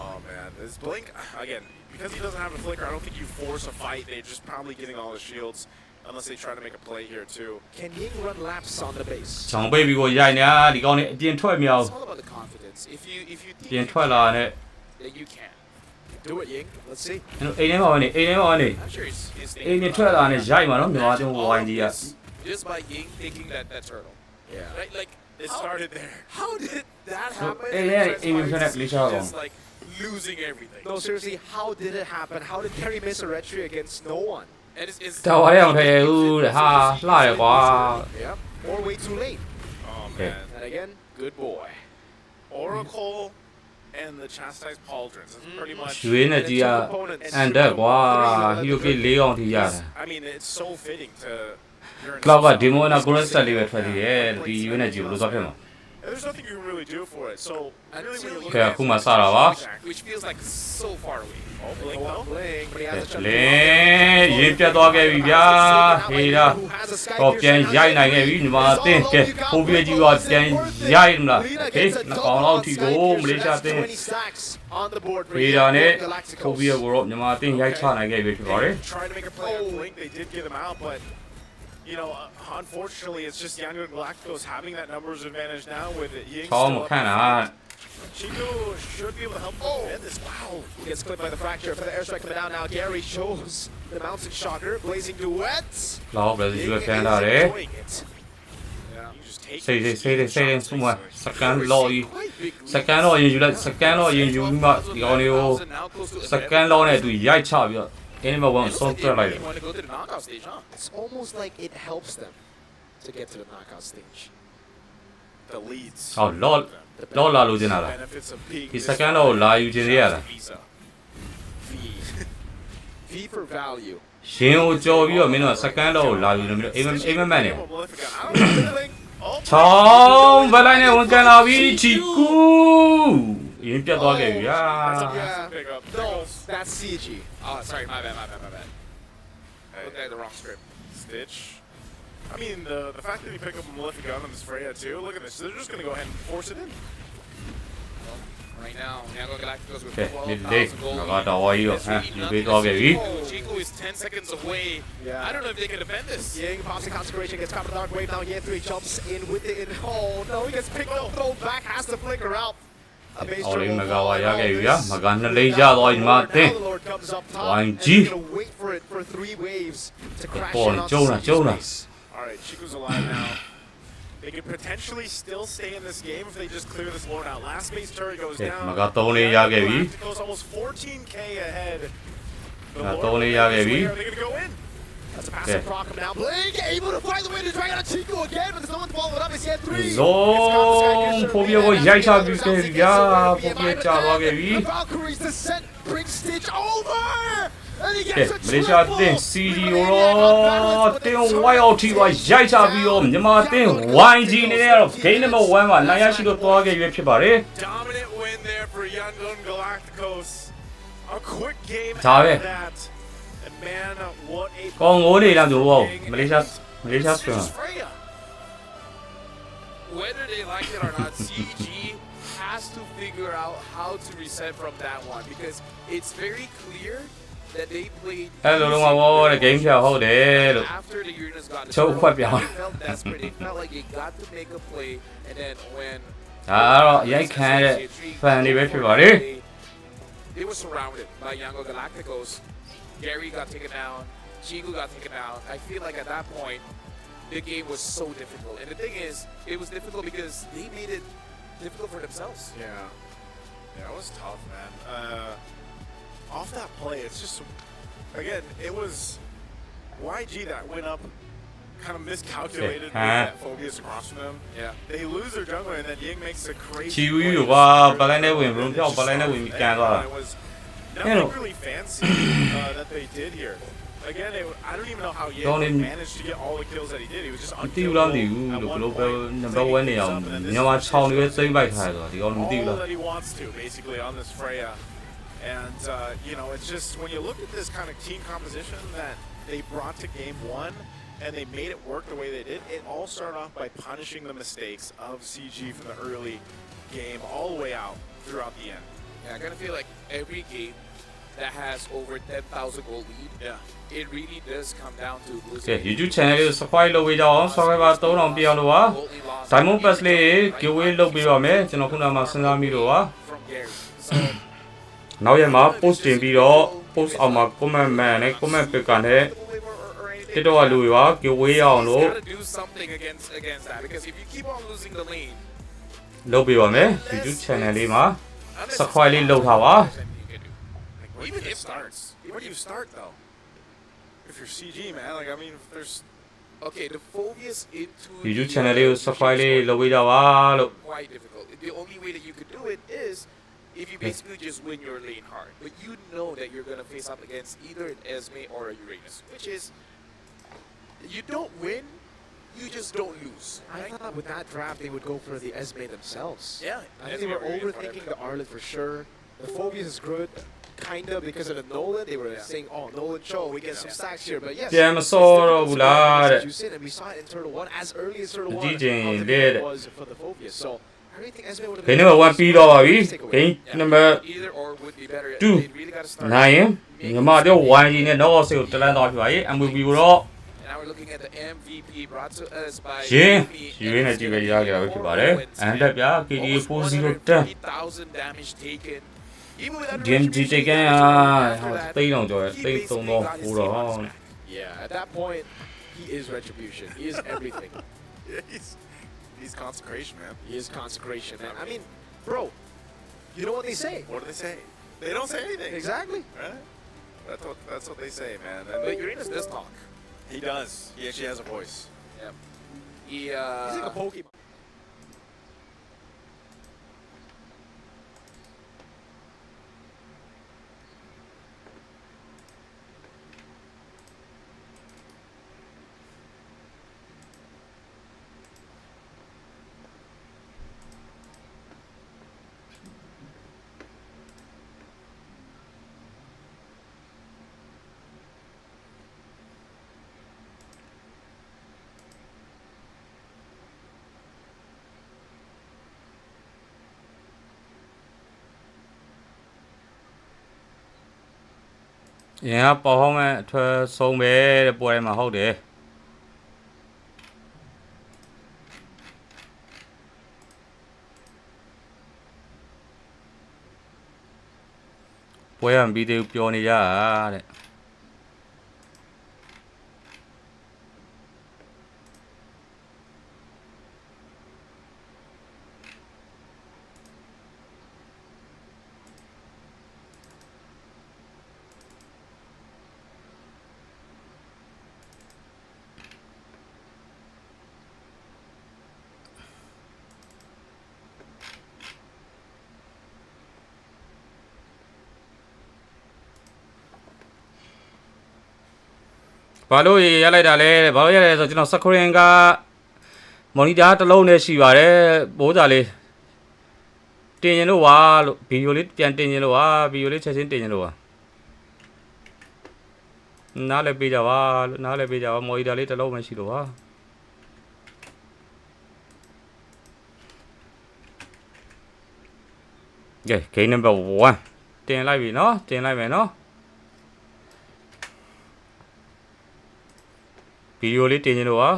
Oh man, this Blink again because he doesn't have a flicker. I don't think you force a fight. They're just probably getting all the shields unless they try to make a play here too. Can Ying run laps on the base? ချောင်းပိတ်ပြီးကိုရိုက်နေတာဒီကောင်နေအပြင်ထွက်မြောက် It's all about the confidence. chance. If you ပြင် think ထွက်လာတဲ့ that you can. Do it, Ying. Let's see. အိမ်ထဲမှာနေအိမ်ထဲမှာနေ I'm sure he's အိမ် thinking နဲ့ထွက် about လာနေရိုက်မှာနော်မြန်မာအသင်း all of YG က this just by Ying taking that turtle. Yeah. Right? Like It started there. how did that happen? အိမ်ထဲအိမ်ပြင်ထွက်တဲ့ကလေးချောင်း Just like losing everything. No, seriously, how did it happen? How did Gary miss a red tree against no one? And it's တော်ပါရအောင်ထဲဦးတဲ့ဟာလှတယ်ကွာ Yeah. Or way too late. Oh Okay. man. And again, good boy. Oracle and the chastised pauldrons. That's pretty much. ရွှေနဲ့ကြီးကအန်တက်ကွာဟီယိုကေ၄အောင်ထိရတယ် I mean, it's so fitting to. you're in ကလောက်က such a ဒီမိုနာ good ကိုရစတက် position လေးပဲထွက်သေးတယ်ဒီရွှေနဲ့ကြီးဘယ်လိုသွားဖြစ်မှာ And there's nothing you can really do for it. So really, when you look ကဲ at အခုမှစတာပါ which feels like so far away. oh, blink though. Bling, but he has a chance. လင်းရင်ပြတ်သွားခဲ့ပြီဗျာဟေးလားတော့ပြန်ရိုက်နိုင်ခဲ့ပြီဒီမှာအသင်းကဲပုံပြကြီးကပြန်ရိုက်မလားโอเคနှစ်ကောင်လောက်ထိကိုမလေးရှားအသင်း On the board. ဖေးတာနဲ့ပုံပြကိုတော့မြန်မာအသင်းရိုက်ချနိုင်ခဲ့ပြီဖြစ်ပါတယ် Trying to make a play on blink. They did get him out, but you know, unfortunately, it's just Yango Galacticos having that numbers advantage now with it. Ying ချောင်းမ still up ခန့်တာ Chico should be able to help defend this. Wow. He gets clipped by the fracture for the airstrike coming down now. Gary shows the mountain shocker, blazing duets. လောက်ပဲရွှေဖန်ထားတယ် Enjoying it. Yeah. You just take စိတ် it. စိတ်စိတ်စုံမစကန်လောက်ကြီးစကန်တော့ရင်ယူလိုက်စကန်တော့ရင်ယူပြီးမှဒီကောင်လေးကိုစကန်လောက်နဲ့သူရိုက်ချပြီးတော့ animal one ဆုံးတက်လိုက်တယ် You want to go to the knockout stage, huh? It's almost like it helps them to get to the knockout stage. The leads. ဟောလောလာလို့ကျင်လာလား Benefits of peak. ဒီစကန်တော့လာယူခြင်းရလား Visa. V for value. ရှင်ကိုကြော်ပြီးတော့မင်းတို့စကန်တော့လာယူနေပြီးတော့အိမ်မက်နဲ့ ချောင်းဘလိုက်နဲ့ဝန်ကန်လာပြီချီကူရင်ပြတ်သွားခဲ့ပြီဗျာ No, that's CG. Oh, sorry, my bad. Looked at the wrong script. Stitch. I mean, the fact that he picked up a Malefic gun on this Freya too, look at this. They're just going to go ahead and force it in. Right now, Yango Galacticos with ကဲဒီလေး 12,000 gold. ငါတော့ဝါကြီးရောဟမ်ဒီပေးသွားခဲ့ပြီ Chico is 10 seconds away. Yeah. I don't know if they can defend this. Ying pops the consecration, gets caught in the dark wave now. Year 3 jumps in with it. Oh no, he gets picked up, thrown back, has to flicker out. A base အော်လေး turtle မကဝါရခဲ့ပြီဗျာ falls. မကနှစ်လေးရသွားပြီမအသင်း Now the Lord comes up top, YG. and he's gonna wait for it for 3 waves to crash Paul, in on Jonah, CG's Jonah. base. All right, Chico's alive now. They could potentially still stay in this game if they just clear this Lord out. Last base turret goes ကဲ down. မက3လေးရခဲ့ပြီ Galacticos almost 14k ahead. The Now, Lord don't will leave have out, this baby. way. Are they going to go in? That's a passive proc him now. Blink able to find the way to drag out Chico again, but there's no one to follow it up. It's yet 3. ဇုံဖိုးပြကိုရိုက်ချပြီးခဲ့ပြီဗျာဖိုးပြချသွားခဲ့ပြီ The Valkyrie's descent brings Stitch over! And he ကဲ gets a မလေးရှားအသင်း CD ကိုတော့တင်းဝိုင်းအောင်ထိပါရိုက်ချပြီးတော့မြန်မာအသင်း YG နေနဲ့တော့ game number 1မှာနိုင်ရရှိလို့သွားခဲ့ရွေးဖြစ်ပါတယ် Dominant win there for Yangon Galacticos. A quick game Sabe. after that. And man, what a ကောင်းငိုးနေလားသူဟုတ်မလေးရှားဆိုရင် Stitches Freya. Whether they like it or not, CG has to figure out how to reset from that one because it's very clear that they played အဲ့လိုလုံးဝတဲ့ game ပြောဟုတ်တယ်လို့ after the Uranus got it. Choke what behind. They felt desperate. They felt like they got to make a play, and then when ဒါတော့ရိုက်ခံရတဲ့ fan တွေပဲဖြစ်ပါတယ် they were surrounded by Yango Galacticos. Gary got taken down. Chico got taken down. I feel like at that point, the game was so difficult. And the thing is, it was difficult because they made it difficult for themselves. Yeah, it was tough, man. Off that play, it's just, again, it was YG that went up, kind of miscalculated with that Phobius across from them. Yeah. They lose their jungler, and then Ying makes a crazy ချီဝီ play. ကပလိုင်းနဲ့ဝင်ဘလုံးပြောက်ပလိုင်းနဲ့ဝင်ပြီးကန်သွားတာ It was You know. nothing really fancy that they did here. Again, I don't even know how Don't Ying even- managed to get all the kills that he did. He was just မသိဘူးလားမသိဘူး unkillable လို့ at ဘ one လို့ point. နံပါတ်1နေအောင်မြန်မာ6နေပဲစိမ့်ပိုက်ထားတယ်ဆိုတာဒီကောင်မသိဘူးလား All that he wants to, basically, on this Freya. And, you know, it's just, when you look at this kind of team composition that they brought to game 1, and they made it work the way they did, it all started off by punishing the mistakes of CG from the early game all the way out throughout the end. Yeah, I kind of feel like every game that has over 10,000 goal lead, Yeah. it really does come down to ကဲ losing. YouTube channel လေးကို subscribe လုပ်ပေးကြအောင် subscriber 3000ပြအောင်လို့ပါ Diamond Pass လေး giveaway လုပ်ပေးပါမယ်ကျွန်တော်ခုနကမှစဉ်းစားမိလို့ပါ from Gary. So နောက်ရက်မှာ post တင်ပြီးတော့ post အောက်မှာ comment man နဲ့ comment picker နဲ့ TikTok ကလူတွေပါ giveaway ရအောင်လို့ gotta do something against that, because if you keep on losing the lane, လုပ်ပေးပါမယ် YouTube channel လေးမှာ subscribe လေးလုပ်ထားပါ Even if starts. Where do you start though? If you're CG, man, like I mean, if there's okay, the Phobius into YouTube the, channel လေးကို subscribe လေးလုပ်ပေးကြပါလို့ quite difficult. The only way that you could do it is if you basically just win your lane hard, but you know that you're gonna face up against either an Esme or a Uranus, which is you don't win, you just don't lose. I thought with that draft they would go for the Esme themselves. Yeah, I think they were overthinking the Arlet for sure. The Phobius is good, kinda because of the Nolan. They were saying, "Oh, Nolan show, we get some stacks here." But yes, ပြန်မစောတော့ဘူးလားတဲ့ and we saw it in Turtle 1 as early as Turtle 1. ကြည့်ချင် how လေ difficult တဲ့ it was for the Phobius. So I really think Esme would have ဂိမ်းနံပါတ်1ပြီးတော့ပါပြီဂိမ်းနံပါတ် Either or would be better. Two. They really gotta start. နိုင်ရင်မြန်မာတို့ 1G နဲ့ knock-out ကိုတလန်းသွားဖြစ်ပါရဲ့ MVP ကိုတော့ And now we're looking at the MVP brought to us by ရင်း Yumi ရွေးနေကြည့်ပဲရကြတာပဲဖြစ်ပါတယ်အန်တက်ပြ KD 401 30,000 damage taken. Even with DMG underrepresentation, တိတ်ကန် even အာ after that, တိတ်အောင်ကျော်တယ် he တိတ် basically 3000 got his ပို့တော့ teammates back. Yeah, at that point, he is retribution. He is everything. yeah, he's consecration, man. He is consecration, man. I mean, bro, you know what they say? What do they say? They don't say anything. Exactly. Right? That's what they say, man. And But Uranus does talk. he does. He actually has a voice. He, He's like a Pokemon. ရင်းကပေါ်ဟောင်းမဲ့အထွတ်ဆုံးပဲတဲ့ပွဲမှာဟုတ်တယ်ပွဲရမပြီးသေးဘူးပြောနေကြတာတဲ့ဘာလို့ရလိုက်တာလဲဘာလို့ရလဲဆိုတော့ကျွန်တော်စခရင်ကမော်နီတာတစ်လုံးနဲ့ရှိပါတယ်ဘိုးစားလေးတင်ရင်လို့ပါလို့ဗီဒီယိုလေးပြန်တင်ရင်လို့ပါဗီဒီယိုလေးချက်ချင်းတင်ရင်လို့ပါနားလည်းပေးကြပါလို့နားလည်းပေးကြပါမော်နီတာလေးတစ်လုံးမှရှိလို့ပါကဲ game number 1တင်လိုက်ပြီနော်တင်လိုက်မယ်နော်ဗီဒီယိုလေးတင်ရင်လို့ပါ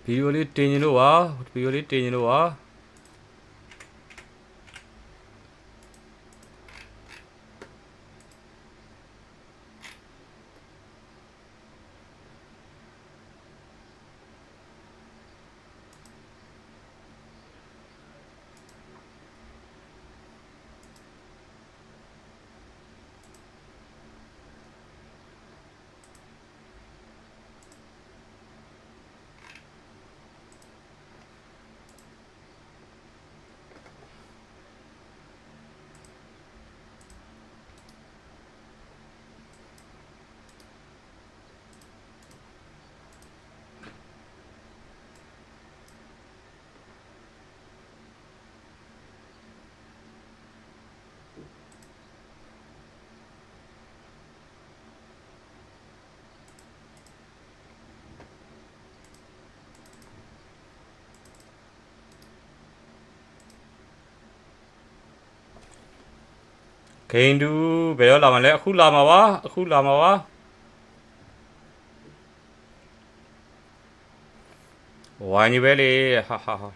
ဗီဒီယိုလေးတင်ရင်လို့ပါဗီဒီယိုလေးတင်ရင်လို့ပါ Game 2 ဘယ်တော့လာမလဲအခုလာမှာပါအခုလာမှာပါဝိုင်းနေပဲလေဟာဟာဟာ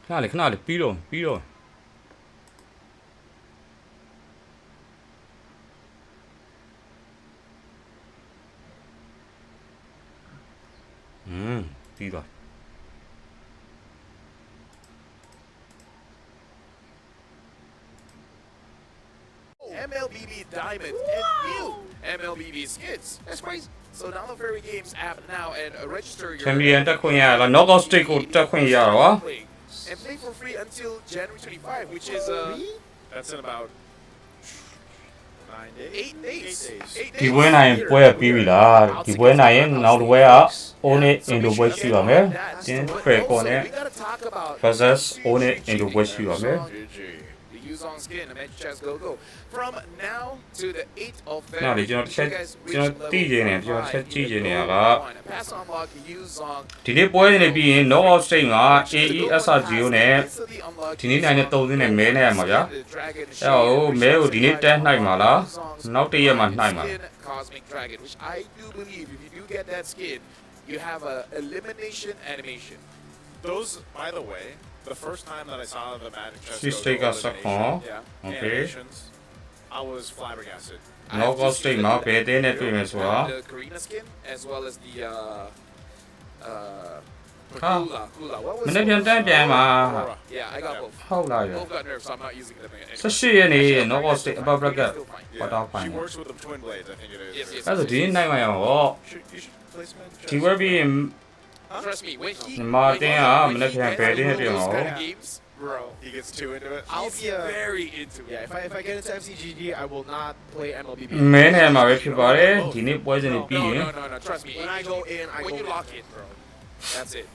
ခဏလေးပြီးတော့ပြီးသွား MLBB Diamond and new MLBB skins. That's crazy. So download Fairy Games app now and register your Champion တက်ခွင့်ရလား knockout stage ကိုတက်ခွင့်ရတော့ and play for free until January 25, which is That's in about 9 days. 8 days. 8 ဒီ days. ပွဲနိုင်ပွဲပြီးပြီလားဒီပွဲနိုင်ရင်နောက်တစ်ပွဲက Own it into ပွဲရှိပါမယ်တင်း fair ပေါ်နဲ့ We gotta talk about versus Own it into ပွဲရှိပါမယ် on skin and match chess go from now to the 8th of နောက်လေ February. ကျွန်တော်တစ်ချက်သိချင်တယ်ကျွန်တော်ချက်ကြည့်ချင်နေတာက Pass on lock use on ဒီနေ့ပွဲနေပြီးရင် knockout stage မှာ AESR0 နဲ့ ဒီနေ့နိုင်တဲ့3သင်းနဲ့မဲနေရမှာဗျာအဲ့တော့မဲကိုဒီနေ့တက်နိုင်မှာလားနောက်တစ်ရက်မှာနိုင်မှာ Cosmic Dragon, which I do believe if you do get that skin, you have a elimination animation. Those, by the way, the first time that I saw the Magic Chess She's Go take Go a second. Yeah. Okay. animations, I was flabbergasted. knockout stage မှာဘယ်တင်းနဲ့တွေ့မယ်ဆိုတာ The Karina skin as well as the Ah. Kula. What was မနေ့ပြန်ပြန်မှာ Yeah, I got both. ဟုတ်လားရ Both got nerfed, so I'm not using them anymore. 18ရက်နေ့ knockout stage above bracket Still fine. What up, She fine. works with the twin blades, I think it is. Yes, yes. အဲ့ဒါဆိုဒီနေ့နိုင်မှာရော You should play some Magicဒီ Chess. ပွဲပြီးရင် Trust me, when he Martin, when he- ah, when mình đã he phải gets về đến into trường those hậu. kind of games, bro, He gets too into it. I'll be very into it. Yeah, if I get into FCGG, I will not play MLBB. မဲနေမှာပဲဖြစ်ပါတယ်ဒီနေ့ပွဲစဉ်တွေပြီးရင် No. Trust me. When I go in, I when go you in. lock it, bro. That's it.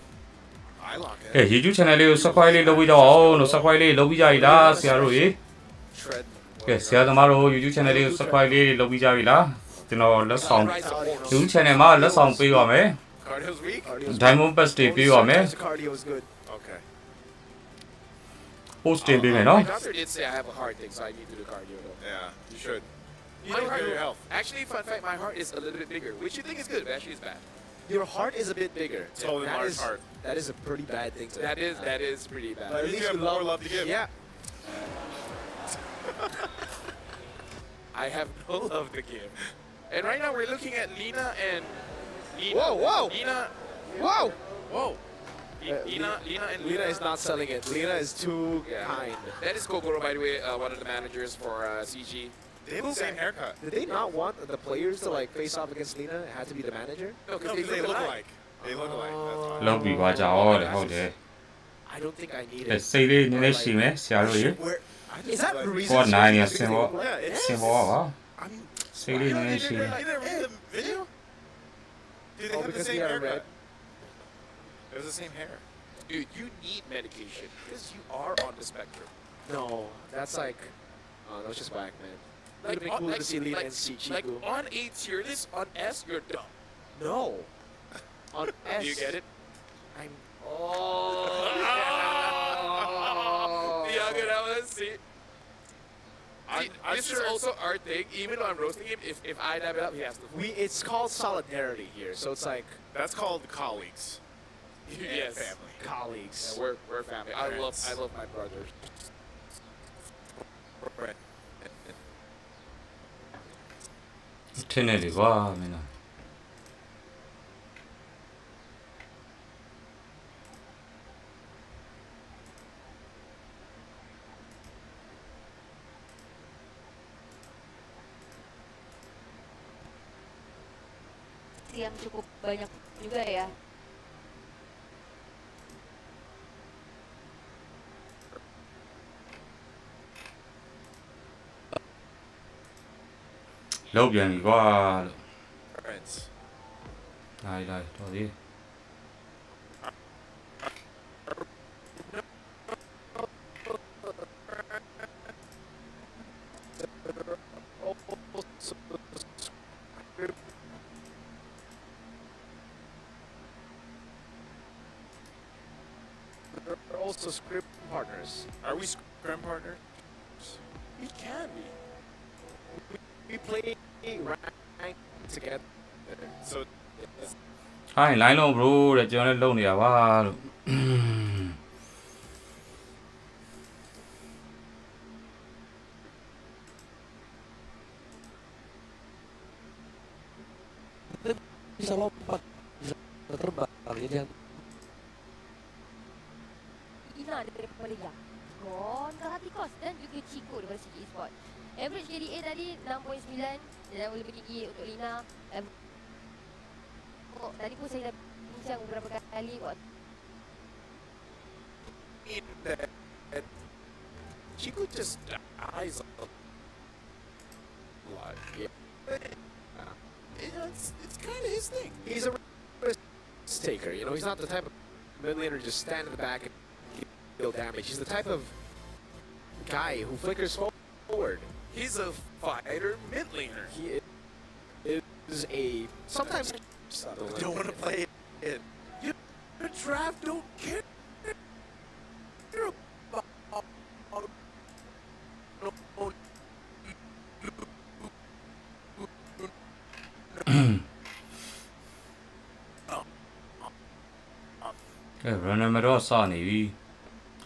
I lock it. ကဲ YouTube channel လေးကို subscribe လေးလုပ်ပြီးတော့အောင်လို့ subscribe လေးလုပ်ပြီးကြပြီလားဆရာတို့ရေ Tread. ကဲဆရာသမားတို့ YouTube channel လေးကို subscribe လေးလုပ်ပြီးကြပြီလားကျွန်တော်လက်ဆောင် YouTube channel မှာလက်ဆောင်ပေးပါမယ် Cardio's weak? Diamond Pass တွေပေးပါမယ် Cardio is good. Okay. post တင်ပေးမယ်နော် My doctor did say I have a heart thing, so I need to do cardio though. Yeah, you should. You My take care of your health. Actually, fun fact, my heart is a little bit bigger, which you think is good, but actually it's bad. Your heart is a bit bigger. Totally That large is- heart. That is a pretty bad thing to That is pretty bad. But at You least have you more love to give. Yeah. I have no love to give. And right now we're looking at Lina and Lina. Whoa. Lina. Whoa. Whoa. Lina and Lina is not selling it. Lina is too Yeah. kind. That is Kokoro, by the way, one of the managers for CG. They have the same haircut. Did they not want the players to like face off against Lina? It had to be the manager. No, No, because because they look alike. alike. They look alike. That's why. လုပ်ပြီးပါကြအောင်လေဟုတ်တယ် I don't think I need ကဲ it. စိတ်လေးနည်းနည်းရှိမယ်ဆရာတို့ရေ Where? I just Is that like- the reason? ဘောနိုင်ရစင်ဘော Yeah, it is. စင်ဘောပါ I mean, စိတ်လေးနည်းနည်းရှိတယ် you didn't read the video? Dude, they Oh, have the because same they are haircut. red. It was the same hair. Dude, you need medication because you are on the spectrum. No, that's like. Oh, that's just whack, man. It would have been on- cooler to see Lina and see like Chiku. on A tier list, on S, you're dumb. No. On S. Do you get it? I'm. Oh. Yeah, good. See. I'm This is sure- also our thing. Even though I'm roasting him, if I dab it up, he has to. It's called solidarity here, so it's like That's called colleagues. And Yes. family. colleagues. Yeah, we're family. I Parents. love my brothers. ထင်းနေလေကွာမင်းတို့ yang cukup banyak juga ya. Lâuပြန်ပြီကွာလို့ Friends. နိုင်တော်သေး I also script partners. Are we scrim partners? We can be. We play rank together. So ဟိုင်း line လုံး bro တဲ့ကျွန်တော်လည်းလုံနေရပါလို့ bisa lompat, bisa terbang, jadi yang Ina daripada Yakon, Galacticos dan juga Chico daripada CG Esports. Average KDA tadi 6.9 dan lebih tinggi untuk Lina. Tadi pun saya dah bincang beberapa kali That Chico just dies a lot. Yeah. It's kind of his thing. He's a risk taker. You know, he's not the type of mid laner just stand in the back and deal damage. He's the type of guy who flickers forward. He's a fighter mid laner. He is a sometimes don't want to play it. The draft don't care about Okay, runner မတော့စနေပြီ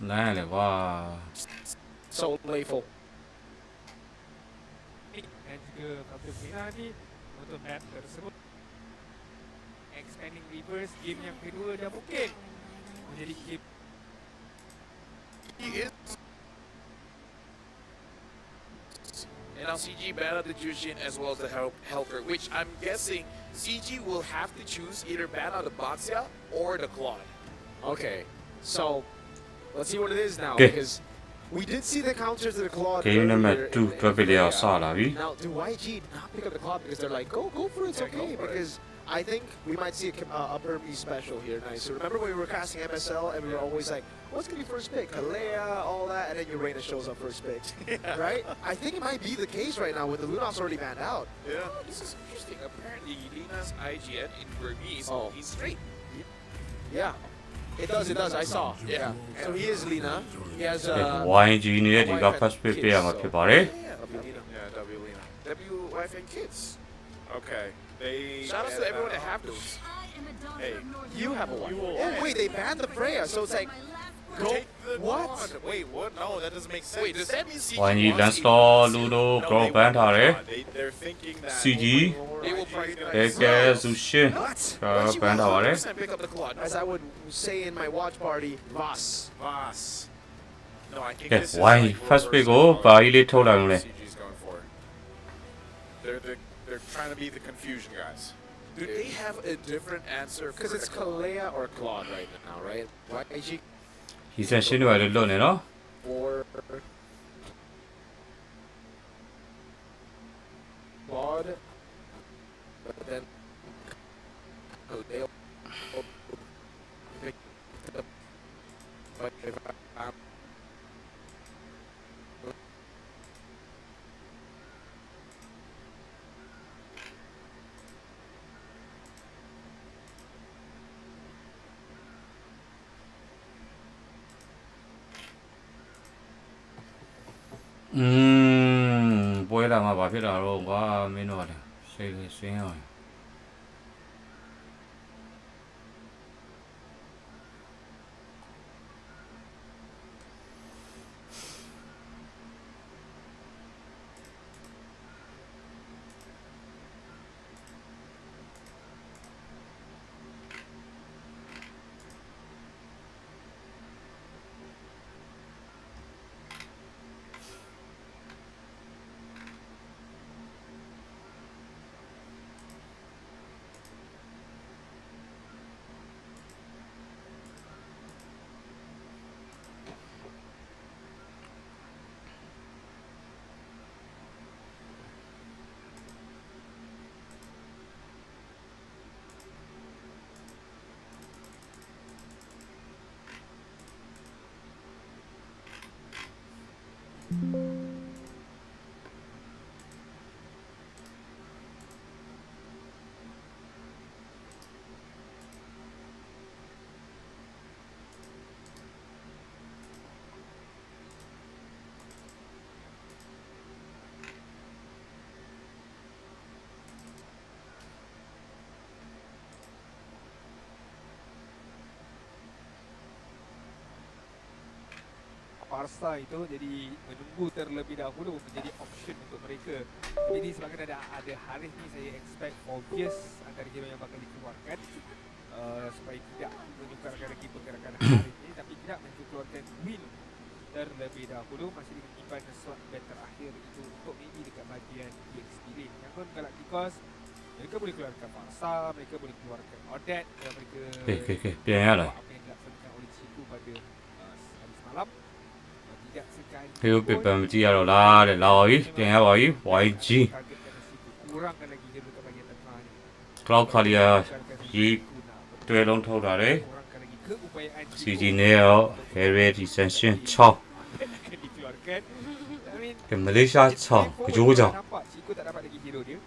လမ်းလေကွာ so playful. Dan juga Kapten Mina ni untuk map tersebut expanding reverse game yang kedua dah mungkin menjadi game. he is. And now CG battled the Jushin as well as the helper, which I'm guessing CG will have to choose either ban out the Baxia or the Claude. Okay, so let's see what it is now Okay. because we did see the counters to the Claude. Game number earlier 2 တွက်ပြရစလာပြီ Now, do YG not pick up the Claude because they're like, go for it, it's Yeah, go okay? for it. Because I think we might see a Burmese special here. Nice. So remember when we were casting MSL and we were always like, what's gonna be first pick? Kalea, all that, and then Urena shows up first pick, right? I think it might be the case right now with the Lunas already banned out. Yeah. Oh, this is interesting. Apparently, Lina's IGN in Burmese Oh. he's straight. Yeah, it does. I saw. Yeah. So he is Lina. He has YG နေတဲ့ဒီက first pick ပြရမှာဖြစ်ပါတယ် Yeah, W Lena. W wife and kids. Okay. They Shout out to everyone that have those. Hey, you have a wife. You will- Oh wait, they banned the Freya, so it's like, go take the what? Claude. Wait, what? No, that doesn't make sense. Wait, does that mean CG YG wants lance to- store လူတို့ No, grow they band want ထားတယ် Claude. They're thinking that CG They will probably AK Zushin What? band ထားပါတယ် 100% pick up the Claude. As I would say in my watch party, Voss. Voss. No, I think ကဲ this is why like first pick reverse ကို Claude. ဘာကြီးလေးထုတ်လိုက်အောင်လဲ CG's going for. They're trying to be the confusion guys. Do they have a different answer? Because it's Kalea or Claude right now, right? YG ရီဆက်ရှင်းတွေလည်းလွတ်နေနော် or Claude, but then Kalea pick up. But if I'm ပွဲလာမှာဘာဖြစ်တာတော့ကွာမင်းတို့ကလည်းစိတ်လေးဆွင်းအောင် Barca itu, jadi menunggu terlebih dahulu menjadi option untuk mereka. Jadi sebabkan ada Haris ni, saya expect obvious antara hero yang bakal dikeluarkan supaya tidak menyukarkan lagi pergerakan Haris ni, tapi tidak mengeluarkan Win terlebih dahulu, masih menyimpan slot band terakhir itu untuk maybe dekat bahagian EXP lane. Yang pun Galacticos, mereka boleh keluarkan Barca, mereka boleh keluarkan Odet, mereka Biar lah. apa yang dilaksanakan oleh Ciku pada hari semalam. Tidak sekali Hero paper mesti ada lah, ada lagi, biar lagi, YG. kurangkan lagi hero dekat bahagian tengah ni. Cloud kali ya, G 对龙头打嘞 Kurangkan lagi keupayaan，CG Neo Harry Dissension 超， dikeluarkan. I mean, 跟马来西亚超，个就叫。 nampak Ciku tak dapat lagi hero dia.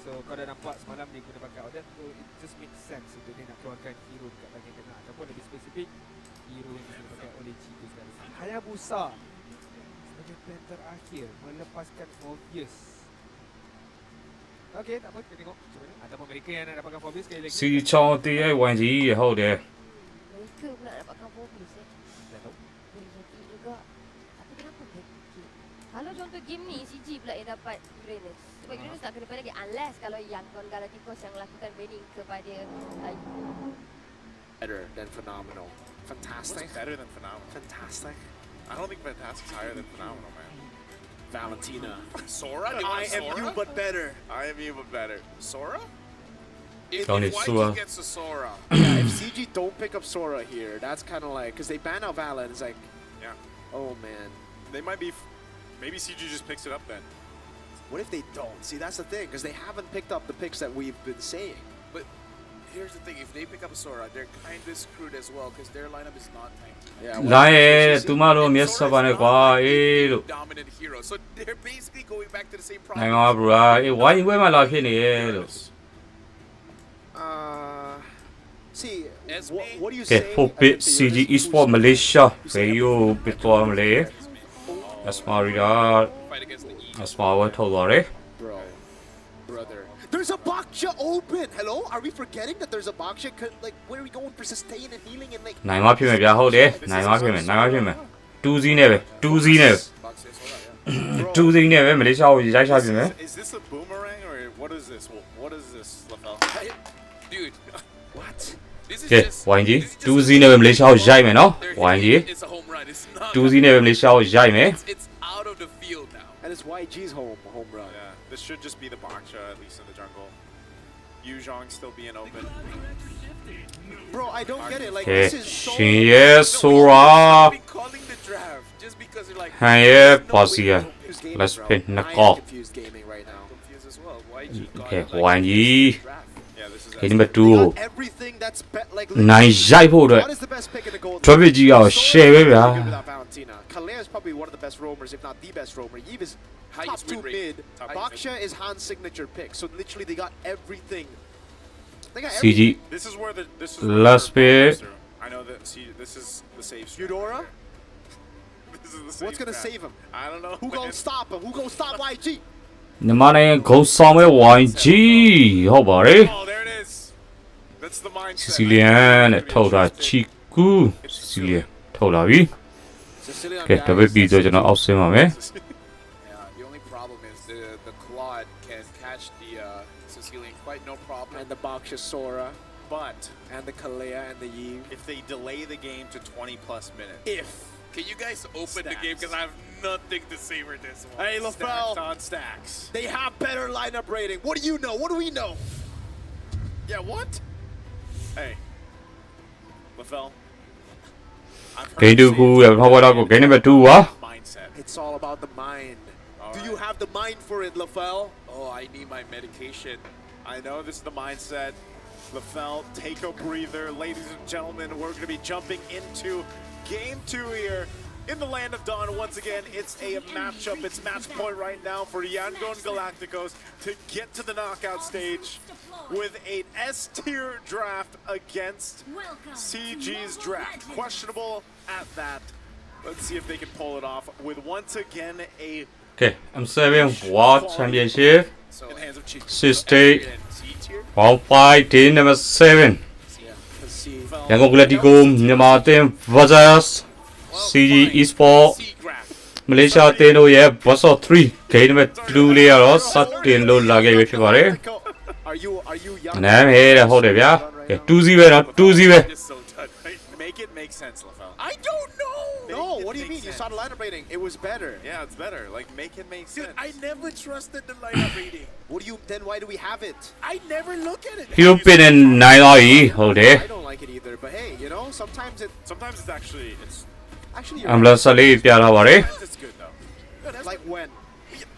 So kau dah nampak semalam dia guna pakai Odet, so it just makes sense untuk dia nak keluarkan hero dekat bahagian tengah, ataupun lebih spesifik hero yang guna pakai oleh Ciku sekarang. Hayabusa sebagai plan terakhir melepaskan Phobius. Okey, tak apa, kita tengok macam mana. Ataupun mereka yang nak dapatkan Phobius sekali lagi. CG 超 DA YG 以后的， Mereka pula dapatkan fokus Dah tahu. boleh jadi juga. Tapi kenapa Becky? Kalau contoh game ni, CG pula yang dapat Uranus. Sebab Uranus tak kena lagi unless kalau yang Galacticos yang lakukan banning kepada Better than phenomenal. Fantastic. What's better than Phenomenal? Fantastic. I don't think Fantastic's higher than Phenomenal, man. Valentina. Sora? I am you but better. I am you but better. Sora? If Don't need Sora. YG gets to Sora, Yeah, if CG don't pick up Sora here, that's kind of like, because they ban out Vala, and it's like, yeah, oh man. they might be. Maybe CG just picks it up then. What if they don't? See, that's the thing, because they haven't picked up the picks that we've been saying. But here's the thing: if they pick up a Sora, they're kind of screwed as well because their lineup is not tanked. Yeah, 来诶，杜马罗灭死吧那瓜诶喽， Dominant hero, so they're basically going back to the same 来 problem. 嘛不啦，诶，YG 为嘛拉片的喽？ see, Esme? what do you 给 say? 后边 CG Esports Malaysia 还有别多么嘞 ？Asmaria Fight against the E. Asmara 投了嘞。 Bro, brother. There's a Baksha open! Hello? Are we forgetting that there's a Baksha? Like, where are we going for sustain and healing and like... နိုင်မဖြစ်မယ်ဗျာဟုတ်တယ်နိုင်မဖြစ်မယ်နိုင်မဖြစ်မယ်2စီးနဲ့ပဲ2စီးနဲ့ Box says Sora, yeah. 2စီးနဲ့ပဲမလေးရှားကိုရိုက်ချပြင်မယ် Is this a boomerang or what is this? What is this, Lafel? Dude, What? this is ကဲ just. YG this is 2 just စီးနဲ့ပဲမလေးရှားကိုရိုက်မယ်နော် they're YG hitting, it's a home run. It's not. 2စီးနဲ့ပဲမလေးရှားကိုရိုက်မယ် It's out of the field now. And it's YG's home run. Yeah, this should just be the Baksha, at least in the jungle. Yu Zhong still being open. Bro, I don't get it. Like, ကဲ this is so... ရှင်ရဲ့ဆိုရာ Been calling the draft just because you're like. ဟန်ရဲ့ No, ပါစီယာ confused gaming, Let's bro. pick I am Nicole. confused gaming right now. Confused as well. YG got Okay, like, YG. draft. Yeah, this is. ဒီနံပါတ် They 2 got everything that's like... နိုင်ရိုက်ဖို့အတွက် What is the best pick in the gold? ထပ်ပစ်ကြီးအောင် share ပဲဗျာ Good without Valentina. Kalea is probably one of the best roamers, if not the best roamer. Eve is top Highest 2 win rate. mid. Top Baksha is Han's signature pick. So literally they got everything. They got CG This is where the. This is. Last pick. I know that. See, this is the save. strat. Eudora? This is the save. What's gonna strat. save him? I don't know. Who man. gonna stop him? Who gonna stop YG? မြန်မာနိုင်ငံဂုံဆောင်မဲ့ YG ဟုတ်ပါတယ် Oh, there it is. That's the mindset. စီစီလီယန်နဲ့ထုတ်တာချီကူစီစီလီယန်ထုတ်လာပြီ Sicilian ကဲတပည့်ပြီးတော့ကျွန်တော်အောက်ဆင်းပါမယ် Yeah, the only problem is the Claude can catch the Sicilian quite no problem. and the Baksha Sora But and the Kalea and the Eve. if they delay the game to 20 plus minutes, If. Can you guys open the game because I have nothing to say for this one. Hey, stacks LaFell. on stacks. They have better lineup rating. What do you know? What do we know? Yeah, what? Hey, LaFell. I've heard ဂိမ်းတူ you say ကူ it's ရဖောက်ဝဲတော့ကိုဂိမ်းနံပါတ်2ပါ mindset. It's all about the mind. All Do right. you have the mind for it, LaFell? Oh, I need my medication. I know this is the mindset. LaFell, take a breather. Ladies and gentlemen, we're going to be jumping into game 2 here in the land of Dawn. Once again, it's a matchup. It's match point right now for Yangon Galacticos to get to the knockout stage with a S-tier draft against CG's draft. Questionable at that. Let's see if they can pull it off with once again a ကဲ M7 World Championship So in the hands of Chico. 68 in C tier. Round 5 Day number 7 Let's see. ရန်ကုန်ဂလက်တီကိုမြန်မာအသင်း versus CG Esports Malaysia အသင်းတို့ရဲ့ Boss of 3 game နံပါတ်2လေးကတော့စတင်လို့လာခဲ့ပြီဖြစ်ပါတယ်။နားမဲတဲ့ဟုတ်တယ်ဗျာ။ကဲ2-0ပဲနော်2-0ပဲ Make it make sense, Lafel. I don't know. No, what do you mean? You saw the lineup rating. It was better. Yeah, it's better. Like, make it make sense. Dude, I never trusted the lineup rating. What do you? Then why do we have it? I never look at it. Hero pin နဲ့နိုင်တော့ပြီဟုတ်တယ် I don't like it either. But hey, you know, sometimes it's actually actually. Ambulance လေးပြထားပါတယ် sometimes it's good though. Like when?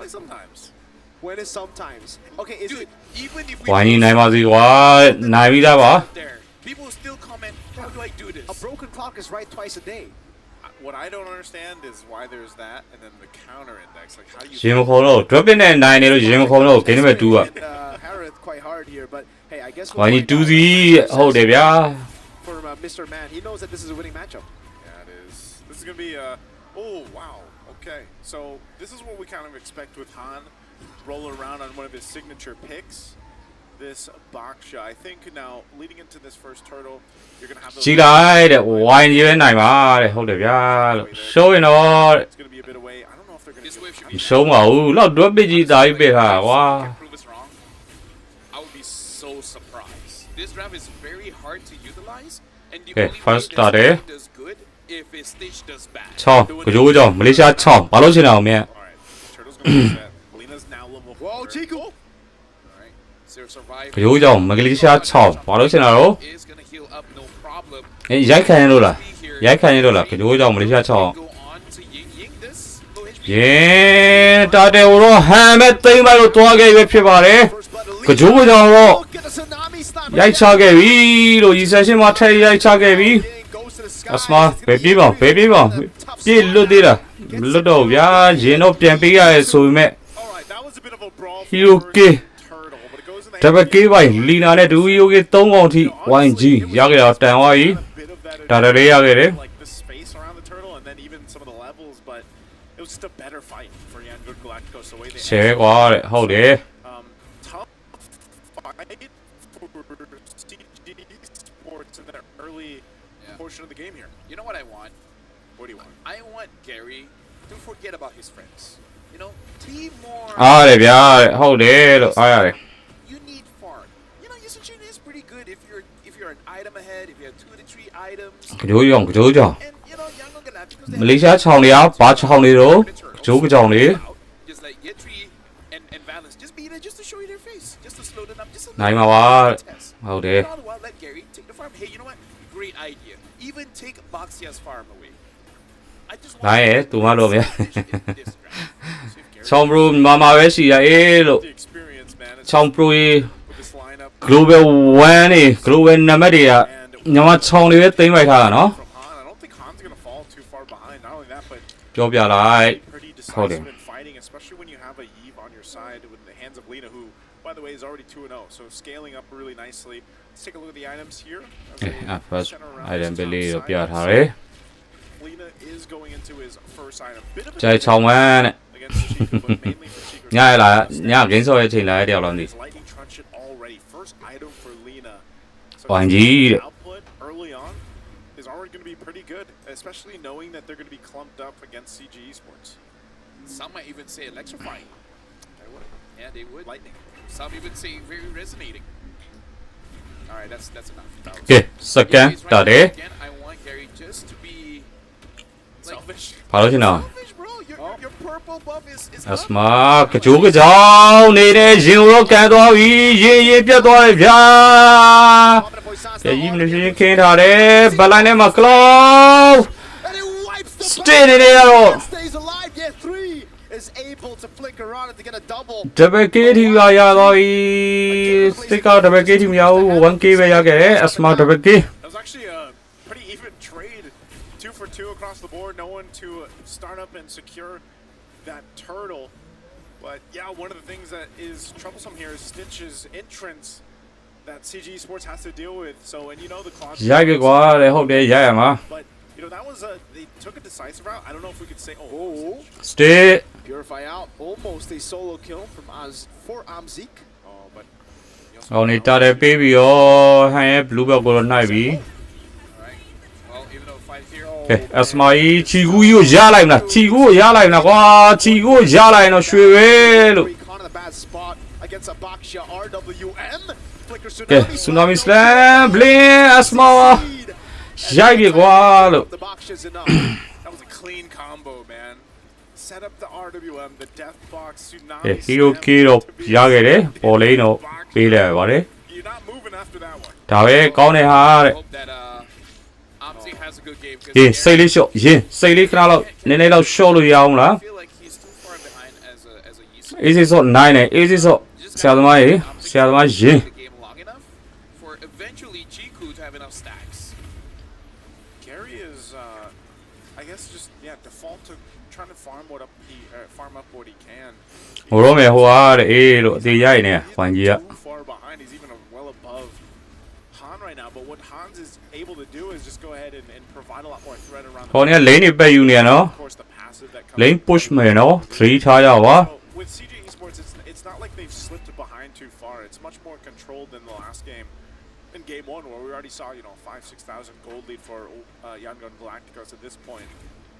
Like sometimes. When is sometimes? Okay, is Dude, it? even if we ဝိုင်းကြီးနိုင်ပါစီကွာနိုင်ပြီးသားပါ there, people still comment, how do I do this? A broken clock is right twice a day. What I don't understand is why there's that, and then the counter index. Like, how do you? ရင်မခုံတော့ drop in နဲ့နိုင်နေလို့ရင်မခုံတော့ game နံပါတ်2က Harith quite hard here, but hey, I guess. ဝိုင်းကြီး2-0ဟုတ်တယ်ဗျာ For Mr. Man, he knows that this is a winning matchup. Yeah, it is. This is gonna be oh wow. Okay, so this is what we kind of expect with Han rolling around on one of his signature picks. This Baksha, I think now leading into this first turtle, you're gonna have those ကြည့်လိုက်တဲ့ဝိုင်းကြီးပဲနိုင်ပါတဲ့ဟုတ်တယ်ဗျာလို့ show ရင်တော့ it's gonna be a bit away. I don't know if they're gonna This do wave it. should မ be ရှုံးပါဘူးလောက် drop ပစ်ကြီးတာကြီးပဲဟာကွာ prove us wrong. I would be so surprised. This draft is very hard to utilize, and the Okay, only first way start this there. team does good if his Stitch does bad. ချောင်းကြိုးကြောင့်မလေးရှားချောင်းဘာလို့ချင်တာအောင်မြတ် All right, turtle's gonna be set. Lena's now level 4. Whoa, Chico! All right, Zero survive. ကြိုးကြောင့်မလေးရှားချောင်းဘာလို့ချင်တာတော့ Is gonna heal up, no problem. ရိုက်ခံရလို့လားရိုက်ခံရလို့လားကြိုးကြောင့်မလေးရှားချောင်း Go on to Ying Ying this low HP. ရင်တာတယ်တော့ဟမ်မဲ့သိမ့်လိုက်လို့တွားခဲ့ရွေးဖြစ်ပါတယ် First blood elite. ကြိုးကြောင့်တော့ Look at the tsunami snap. ရိုက်ချခဲ့ပြီလို့ရီဆက်ရှင်မှာထည့်ရိုက်ချခဲ့ပြီ Ying goes to the sky. အစမဘေးပြေးပါဘေးပြေးပါပြေးလွတ်သေးတာမလွတ်တော့ဗျာရင်တော့ပြန်ပေးရရဲဆိုပေမဲ့ All right, that was a bit of a brawl for Hero the K. first turtle, but it goes in the တပတ်ကေးပိုင်းလီနာနဲ့ဒူဝီယိုကေ3កောင်ထိ YG ရခဲ့တာတန်သွားပြီ bit of that ဒါတရေရခဲ့တယ် like the space around the turtle and then even some of the levels, but it was just a better fight for Yan Good Galacticos the way they ရှယ်ကွာတဲ့ဟုတ်တယ် tough fight for CG Sports in the early portion of the game here. You know what I want? What do you want? I want Gary to forget about his friends. You know, be more. အားတယ်ဗျာတဲ့ဟုတ်တယ်လို့အားရတယ် You need farm. You know, Yusachin is pretty good if you're an item ahead, if you have 2 to 3 items. ကြိုးကြောင့် And you know, Young Galacticos. မလေးရှားချောင်းတွေကဘာချောင်းတွေတော့ကြိုးကြောင်တွေ Just like Yetri and Valence, just be there just to show you their face, just to slow them up, just to နိုင်မှာပါတဲ့ test. ဟုတ်တယ် All the while, let Gary take the farm. Hey, you know what? Great idea. Even take Baxia's farm away. I just want နိုင်ရဲ့သူမလို့ဗျာ this draft. ချောင်းပရိုမာမာပဲရှိရအေးလို့ The experience, man. It's ချောင်းပရိုရေ with this lineup global 1နေ global နံပါတ်တွေကညမချောင်းတွေပဲသိမ့်လိုက်ထားတာနော် from Han. I don't think Han's gonna fall too far behind. Not only that, but ပြောပြလိုက် pretty Hold decisive him. in fighting, especially when you have a Yves on your side with the hands of Lena, who, by the way, is already 2-0. So scaling up really nicely. Let's take a look at the items here. As they first center around item this ပဲ top လေးတော့ side. ပြထားတယ် Lena is going into his first item. Bit of a ကြိုက်ချောင်းဝမ်းတဲ့ against Chica, but mainly for Chica. ညရလာညဂိမ်းဆော့ရဲ့ချိန်လာတဲ့တယောက်လုံးဒီ His lightning truncheon already. First item for Lena. So YG his တဲ့ output early on is already going to be pretty good, especially knowing that they're going to be clumped up against CG Esports. Some might even say electrifying. They would. Yeah, they would. Lightning. Some even say very resonating. All right, that's enough. That was- ကဲစကန် Gary's တာ right တယ် now. Again, I want Gary just to be like, Selfish. ဘာလို့ချင်တော့ selfish, bro. Your purple buff is အစမာကြိုးကြောင်နေတဲ့ရင်ကိုတော့ကန်သွားပြီရင်ရင်ပြတ်သွားတယ်ဗျာကြည်မနေချင်းခင်းထားတယ်ဘလိုင်းထဲမှာကလော And it wipes the Stay in there, oh. Stays alive. Yeah, 3 is able to flick around and to get a double. ဒဘကေတီရရတော့ဤစတစ်ကောဒဘကေတီမရဘူး 1k ပဲရခဲ့တယ်အစမာဒဘကေ That was actually a pretty even trade. 2 for 2 across the board. No one to start up and secure that turtle. But yeah, one of the things that is troublesome here is Stitch's entrance that CG Sports has to deal with. So, and you know the clock. ရပြီကွာလေဟုတ်တယ်ရရမှာ But you know that was they took a decisive route. I don't know if we could say Oh. စတစ် Purify out. Almost a solo kill from for Amzik. oh, but အော်နေတာတယ်ပေးပြီးရောဟန်ရဲ့ blue belt ကိုတော့နှိုက်ပြီ all right. Well, even though 5 here. Oh, ကဲအစမာကြီးချီကူကြီးကိုရလိုက်မလားချီကူကိုရလိုက်မလားကွာချီကူကိုရလိုက်ရင်တော့ရွှေပဲလို့ ကဲ tsunami slam blin အစမာရိုက်ပြီကွာလို့ That was a clean combo, man. Set up the RWM, the death box, tsunami. ကဲ hero k တော့ရခဲ့တယ်ပေါ်လိန်တော့ပေးလိုက်ပါတယ် You're not moving after that one. ဒါပဲကောင်းတယ်ဟာတဲ့ Hope that Amzi has a good game. ရင်စိတ်လေးလျှော့ရင်စိတ်လေးခဏလောက်နည်းနည်းလောက်ရှော့လို့ရအောင်လား I feel like he's too far behind as a user. easy ဆော့နိုင်တယ် easy ဆော့ဆရာသမားရေဆရာသမားရင် The game long enough for eventually Jiku to have enough stacks. Gary is, I guess, just default to trying to farm up what he can. ဟိုတော့မယ်ဟိုဟာတဲ့အေးလို့အသေးရိုက်နေဝိုင်းကြီးက Too far behind. He's even well above Han right now. But what Hans is able to do is just go ahead and provide a lot more threat around. ခေါင်းနဲ့လိန်နေပက်ယူနေရနော် Of course, the passive that comes. လိန် push မယ်နော်3ထားရပါ So with CG Esports, it's not like they've slipped behind too far. It's much more controlled than the last game. In game one, where we already saw 5,000-6,000 gold lead for Yangon Galacticos at this point.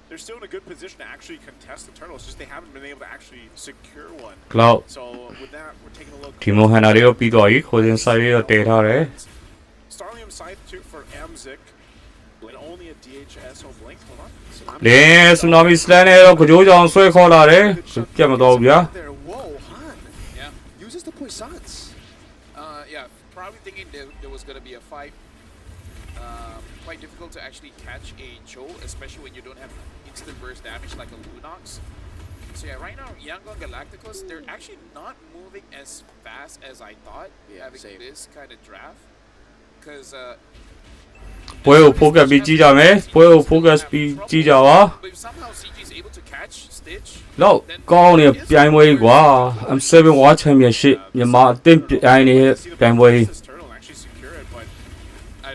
They're still in a good position to actually contest the turtle. It's just they haven't been able to actually secure one. Cloud So with that, we're taking a look. ဒီမိုဟန်နာလေးကိုပြီးသွားပြီခိုးစင်ဆိုင်လေးတော့တည်ထားတယ် Starlium Scythe 2 for Amzik. And only a DHS or Blink. Hold on. လင်း tsunami slam နဲ့တော့ကြောကြောင်ဆွဲခေါ်လာတယ်ပြတ်မတော့ဘူးဗျာ Whoa, Han. Yeah. Uses the poisons. Yeah, probably thinking there was going to be a fight. Quite difficult to actually catch a Joe, especially when you don't have instant burst damage like a Lunox. So yeah, right now, Yangon Galacticos, they're actually not moving as fast as I thought, having this kind of draft. Because... ပွဲကို focus ပြီးကြည့်ကြမယ်ပွဲကို focus ပြီးကြည့်ကြပါ But if somehow CG is able to catch Stitch... လောက်ကောင်းနေပြိုင်ပွဲကြီးကွာ M7 World Championship မြန်မာအသင်းပြိုင်နေတဲ့ပြိုင်ပွဲကြီး This turtle actually secure it, but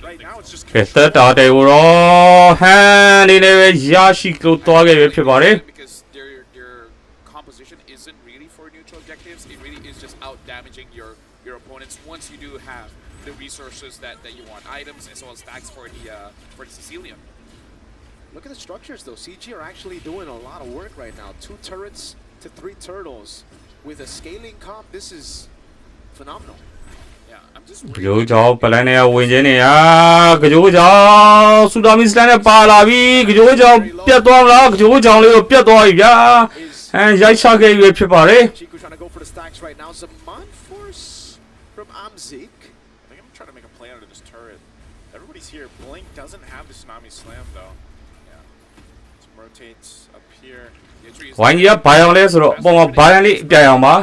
right now it's just ကဲတက်တာတဲ့ကိုတော့ဟန်နေနေပဲရရှိလို့သွားခဲ့ပြီဖြစ်ပါတယ် Because their composition isn't really for neutral objectives. It really is just out damaging your opponents once you do have the resources that you want, items as well as stacks for the Sicilian. Look at the structures though. CG are actually doing a lot of work right now. 2 turrets to 3 turtles. With a scaling comp, this is phenomenal. Yeah, I'm just ကြောကြောပလန်နဲ့ဝင်ချင်းနေရကြောကြောဆူတာမီစလန်နဲ့ပါလာပြီကြောကြောပြတ်သွားမလားကြောကြောလေးကိုပြတ်သွားပြီဗျာဟန်ရိုက်ချခဲ့ပြီဖြစ်ပါတယ် Chiku trying to go for the stacks right now. Zaman Force from Amzik. I think I'm trying to make a play under this turret. Everybody's here. Blink doesn't have the tsunami slam though. Yeah. Some rotates up here. ဝိုင်းကြီးကဘာအောင်လဲဆိုတော့ပုံမှာဘာရန်လေးပြအောင်ပါ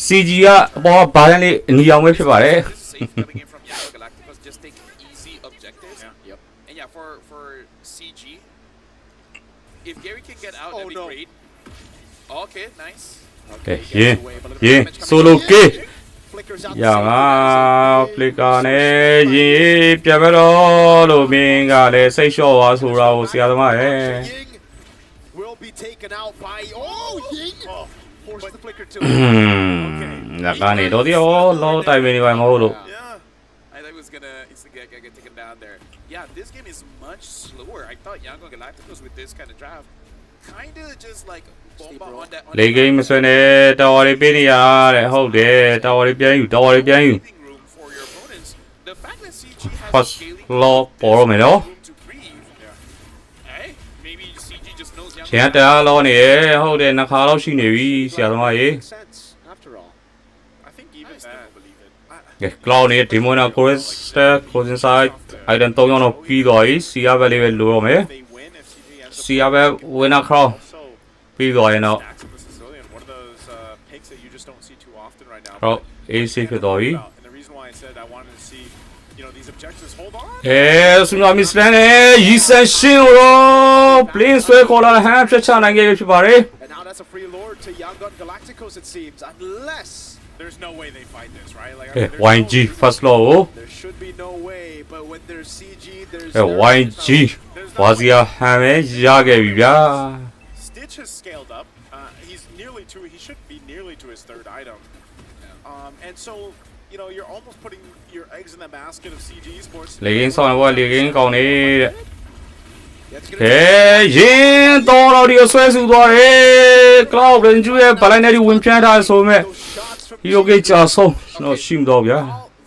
CG ကအပေါ်မှာဘာရန်လေးအနီအောင်ပဲဖြစ်ပါတယ် This is safe coming in from Yangon Galacticos, just take easy objectives. Yep. And yeah, for CG, if Gary can get out, that'd be great. Okay, nice. ကဲရင်ဆိုလိုကေးရပါဖလစ်ကာနဲ့ရေပြတ်မတော့လို့မင်းကလည်းစိတ်လျှော့သွားဆိုတာကိုဆရာသမားရဲ့ Ying will be taken out by Ying. Force the flicker to လက်ကနေတော့ဒီလောတိုင်မင်းတွေမဟုတ်လို့ Yeah. I thought it was gonna get taken down there. Yeah, this game is much slower. I thought Yangon Galacticos with this kind of draft, kind of just like bomba on that. လေဂိမ်းမဆွဲနဲ့တာဝါလေးပေးနေရတဲ့ဟုတ်တယ်တာဝါလေးပြန်ယူတာဝါလေးပြန်ယူ Breathing room for your opponents. The fact that CG has first scaling law ပေါ်တော့မယ်နော် room to breathe. Hey, maybe CG just knows ချန် Yangon. တာလောနေရဟုတ်တယ်နှစ်ခါလောက်ရှိနေပြီဆရာသမားရေ makes sense after all. I think even I still that. don't believe it. ကဲ cloud နဲ့ demon နဲ့ chorus closing side item 3ယောက်တော့ပြီးသွားပြီစီရဘက်လေးပဲလိုတော့မယ် They win if CG ends up စီရဘက် winner crowd so ပြီးသွားရင်တော့ stacks of the Sicilian. One of those picks that you just don't see too often right now. ဟုတ် AC ဖြစ်သွားပြီ And the reason why I said I wanted to see, these objectives. Hold on. ဆူနာမီစလန်နဲ့ရီဆန်ရှင်းရော plane ဆွဲခေါ်လာဟန်ဖြတ်ချနိုင်ခဲ့ပြီဖြစ်ပါတယ် And now that's a free lord to Yangon Galacticos it seems. Unless There's no way they fight this, right? Like, ကဲ there's no YG way. first law ကို there should be no way, but when there's CG, there's ကဲ YG ဝါစီယာဟန်ပဲရခဲ့ပြီဗျာ Stitch has scaled up. He should be nearly to his 3rd item. And so, you're almost putting your eggs in the basket of CG Esports. လေကင်းဆောင်ဘောလေကင်းကောင်းနေတဲ့ ကဲရင်တော်တော်ဒီဆွဲဆူသွားတယ် Cloud ရန်ဂျူရဲ့ဘလိုင်းနဲ့ဝင်ပြန်ထားဆိုမဲ့ Hero ကကြာဆုံးတော့ရှိမတော့ဗျာ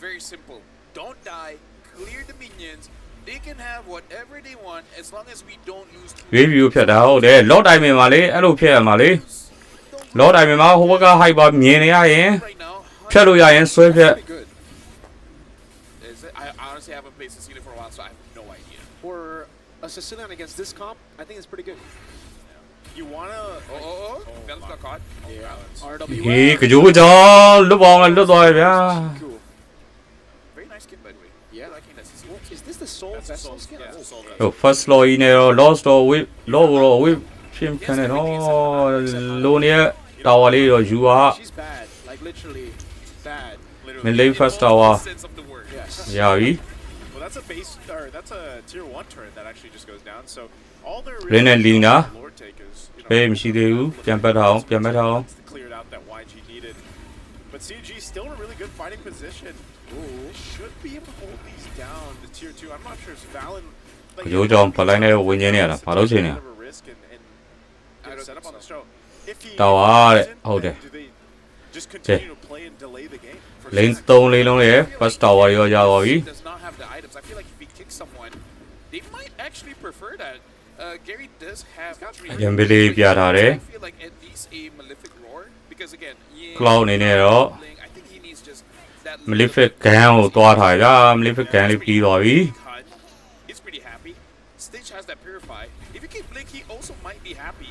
Very simple. Don't die. Clear the minions. They can have whatever they want as long as we don't lose. Review ဖြတ်တာဟုတ်တယ် Lot Diamond မှာလေအဲ့လိုဖြတ်ရမှာလေ Lot Diamond မှာဟိုဘက်က Hyper မြင်နေရရင်ဖြတ်လို့ရရင်ဆွဲဖြတ် I honestly haven't played Sicilian for a while, so I have no idea. For a Sicilian against this comp, I think it's pretty good. You wanna? Balance got caught. Yeah. RW. ဟေးကြောကြောင်လွတ်ပေါင်းလွတ်သွားရဗျာ Cool. Very nice skin, by the way. Yeah. Liking that Sicilian. Is this the soul vessel skin? Yeah, it's all that. ဟို first law ကြီးနဲ့တော့ lost တော့ with law တော့ with ဖြစ်ခံနေတော့လိုနေတာဝါလေးတော့ယူဟာ She's bad. Like literally bad.မလေး first tower Sense of the word. Yes. ရပြီ Well, that's a base, or that's a tier 1 turret that actually just goes down. So all they're Ren and Lina. Lord take is, you know, ဘေးမရှိသေးဘူးပြန်ပတ်ထားအောင်ပြန်ပတ်ထားအောင် cleared out that YG needed. But CG still in a really good fighting position. Ooh, should be able to hold these down to tier 2. I'm not sure if Valen. ကြောကြောင်ဘလိုင်းနဲ့ဝင်နေရတာဘာလို့ချင်နေ risk and set up on the show. If he တော်ပါတဲ့ဟုတ်တယ် do they just continue to play and delay the game? For လိန်3လေးလုံးရဲ့ first tower ရောရပါပြီ Does not have the items. I feel like if he kicks someone, they might actually prefer that. Gary does have. အရင်ပေးလေးပြထားတယ် I feel like at least a Malefic Roar because again, Cloud အနေနဲ့တော့ I think he needs just that. Malefic Gun ကိုတွားထားကြ Malefic Gun လေးပြီးသွားပြီ He's pretty happy. Stitch has that Purify. If you keep Blink, he also might be happy.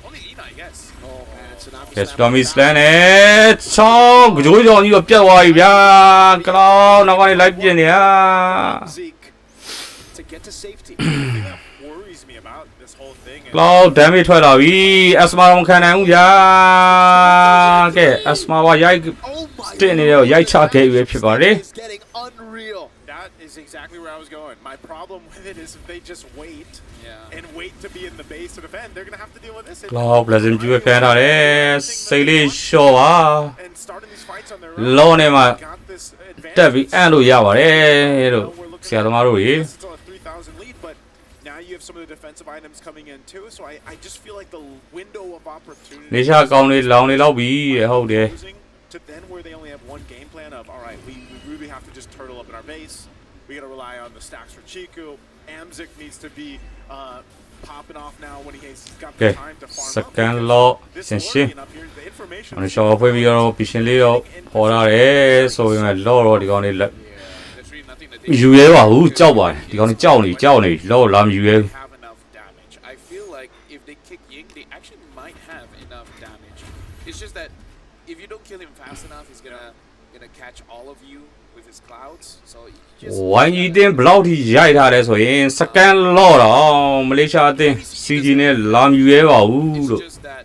Only Ina, I guess. Oh man, Tsunami Yes, Slam. Tommy Slan နဲ့ချောင်းကြောကြောင်ကြီးတော့ပြတ်သွားပြီဗျာ Cloud နောက်ကနေလိုက်ပြင်းနေရ Zeke to get to safety. the thing that worries me about this whole thing is Cloud damage ထွက်လာပြီ Asma တော့မခံနိုင်ဘူးဗျာကဲ Asma ကရိုက် Oh my တင်နေတော့ရိုက်ချခဲ့ပြီဖြစ်ပါတယ် It's getting unreal. that is exactly where I was going. My problem with it is if they just wait and wait to be in the base to defend, they're gonna have to deal with this. Cloud Blossom ကျွေးဖန်ထားတယ်စိတ်လေးလျှော့ပါ And starting these fights on their လောနဲ့မှ got this advantage. တက်ပြီးအန်လို့ရပါတယ်လို့ဆရာသမားတို့ရေ Yes, it's on a 3,000 lead, but now you have some of the defensive items coming in too. So I just feel like the window of opportunity. နေရှာကောင်းလေးလောင်လေးလောက်ပြီဟုတ်တယ် Losing to then where they only have one game plan of all right, we really have to just turtle up in our base. We got to rely on the stacks for Chiku. Amzik needs to be popping off now when he's got the Okay, time to farm second up. law This sensation. Lordian up here, the information. 我哋小飛ပြီးတော့ပြင်ရှင်လေးတော့ပေါ်လာတယ်ဆိုရင်လည်းလောတော့ဒီကောင်လေးလက် There's really nothing that မယူရဲပါဘူးကြောက်ပါတယ်ဒီကောင်လေးကြောက်နေလောလာမယူရဲ they have enough damage. I feel like if they kick Ying, they actually might have enough damage. It's just that if you don't kill him fast enough, he's gonna catch all of you with his clouds. So you just ဝိုင်းကြီးတင်းဘလောက်ထိရိုက်ထားလဲဆိုရင်စကန်လောတော့မလေးရှားအတင်း CG နဲ့လာမယူရဲပါဘူးလို့ it's just that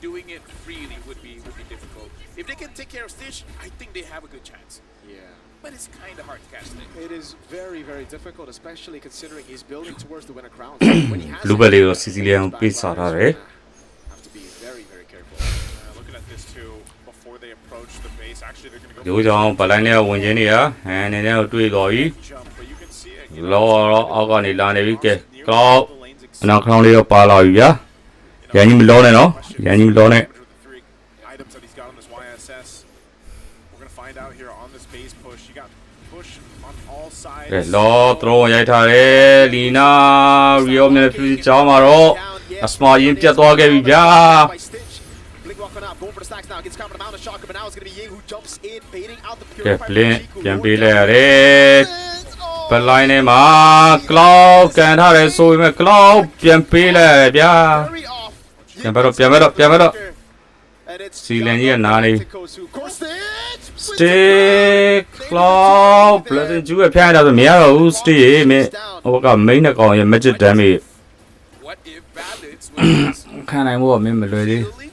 doing it freely would be difficult. If they can take care of Stitch, I think they have a good chance. Yeah. But it's kind of hard to catch them. It is very, very difficult, especially considering he's building towards the winner crown. When he has လူပဲလေးတော့ Sicilian ပေးစားထားတယ် have to be very, very careful. Looking at this too, before they approach the base, actually they're going to ဒီ go ကြောင်ဘလိုင်းနဲ့ဝင်ချင်းနေရဟန်နေနဲ့တွေ့တော်ပြီ jump, but you can see it. လောတော့အောက်ကနေလာနေပြီကဲကောက်အနောက်ခေါင်းလေးတော့ပါလာပြီဗျာရန်ကြီးမလောနဲ့နော်ရန်ကြီးမလောနဲ့ Items that he's got on this YSS. We're going to find out here on this base push. You got push on all sides. ကဲလောသရောရိုက်ထားတယ်လီနာရီယိုနဲ့ပြည်ချောင်းမှာတော့အစမာရင်ပြတ်သွားခဲ့ပြီဗျာ By Stitch. Blink walking up, going for the stacks now. Gets covered amount of shocker, but now it's going to be Ying who jumps in, baiting out the ကဲ purifier. ဘလင်းပြန်ပေးလိုက်ရတယ်ဘလိုင်းနဲ့မှာကလောက်ကန်ထားတယ်ဆိုပေမဲ့ကလောက်ပြန်ပေးလိုက်ရဗျာ Very off. ပြန်ပါတော့ပြန်ပါတော့ And it's စီလန်ကြီးကနားနေ Kosu. Stitch! stick cloud blessing ကျူးရဖျားတာဆိုမရတော့ဘူး stick ရေမင်းဟိုက main နဲ့ကောင်ရဲ့ magic damage What if Balance was ခံနိုင်ဖို့ကမင်းမလွယ်သေး healing?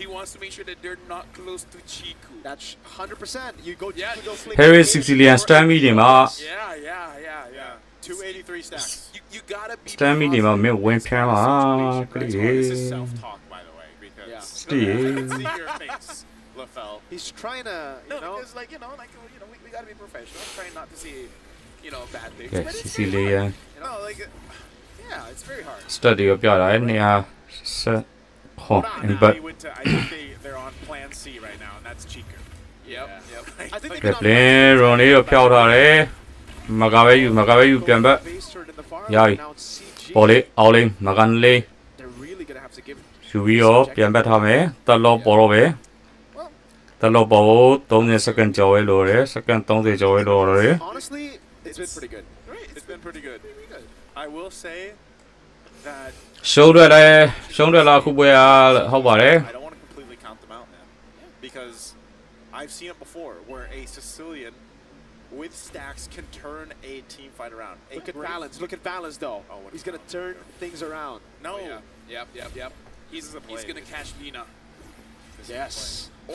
He wants to make sure that they're not close to Chiku. That's 100%. You go, Yeah, you go flick. Harry Sicilian stand meeting မှာ Yeah. 283 stacks. You gotta be. stand meeting မှာမင်းဝင်ဖျားမှာကလေး This is self-talk, by the way, because Yeah. stick I can see your face, LaFell. He's trying to, No, you know. because like we gotta be professional. I'm trying not to say bad things. ကဲ But it's CC very လေးရ hard. No, like, yeah, it's very hard. စတက်တွေကိုပြတာ200ဟော Now impact he went to, I think they're on plan C right now, and that's Chico. Yep. I think ကဲ plane ရွန်လေးကိုဖျောက်ထားတယ်မကပဲယူပြန်ဘက် ရပြီပေါ်လေးအောက်လေးမကန်လေး They're really gonna have to give ယူပြီးတော့ပြန်ဘက်ထားမယ်တက်လို့ပေါ်တော့ပဲတက်လို့ပေါ်30စက္ကန့်ကျော်ဝဲလို့ရတယ်စက္ကန့်30ကျော်ဝဲလို့ရတယ် honestly it's been pretty good. Right, it's been pretty good. I will say that ရှုံးတယ်လားခုပွဲရဟုတ်ပါတယ် I don't want to completely count them out, man, because I've seen it before where a Sicilian with stacks can turn a team fight around. Look at balance though. He's gonna turn things around. No. Yep. He's gonna catch Mina. Yes.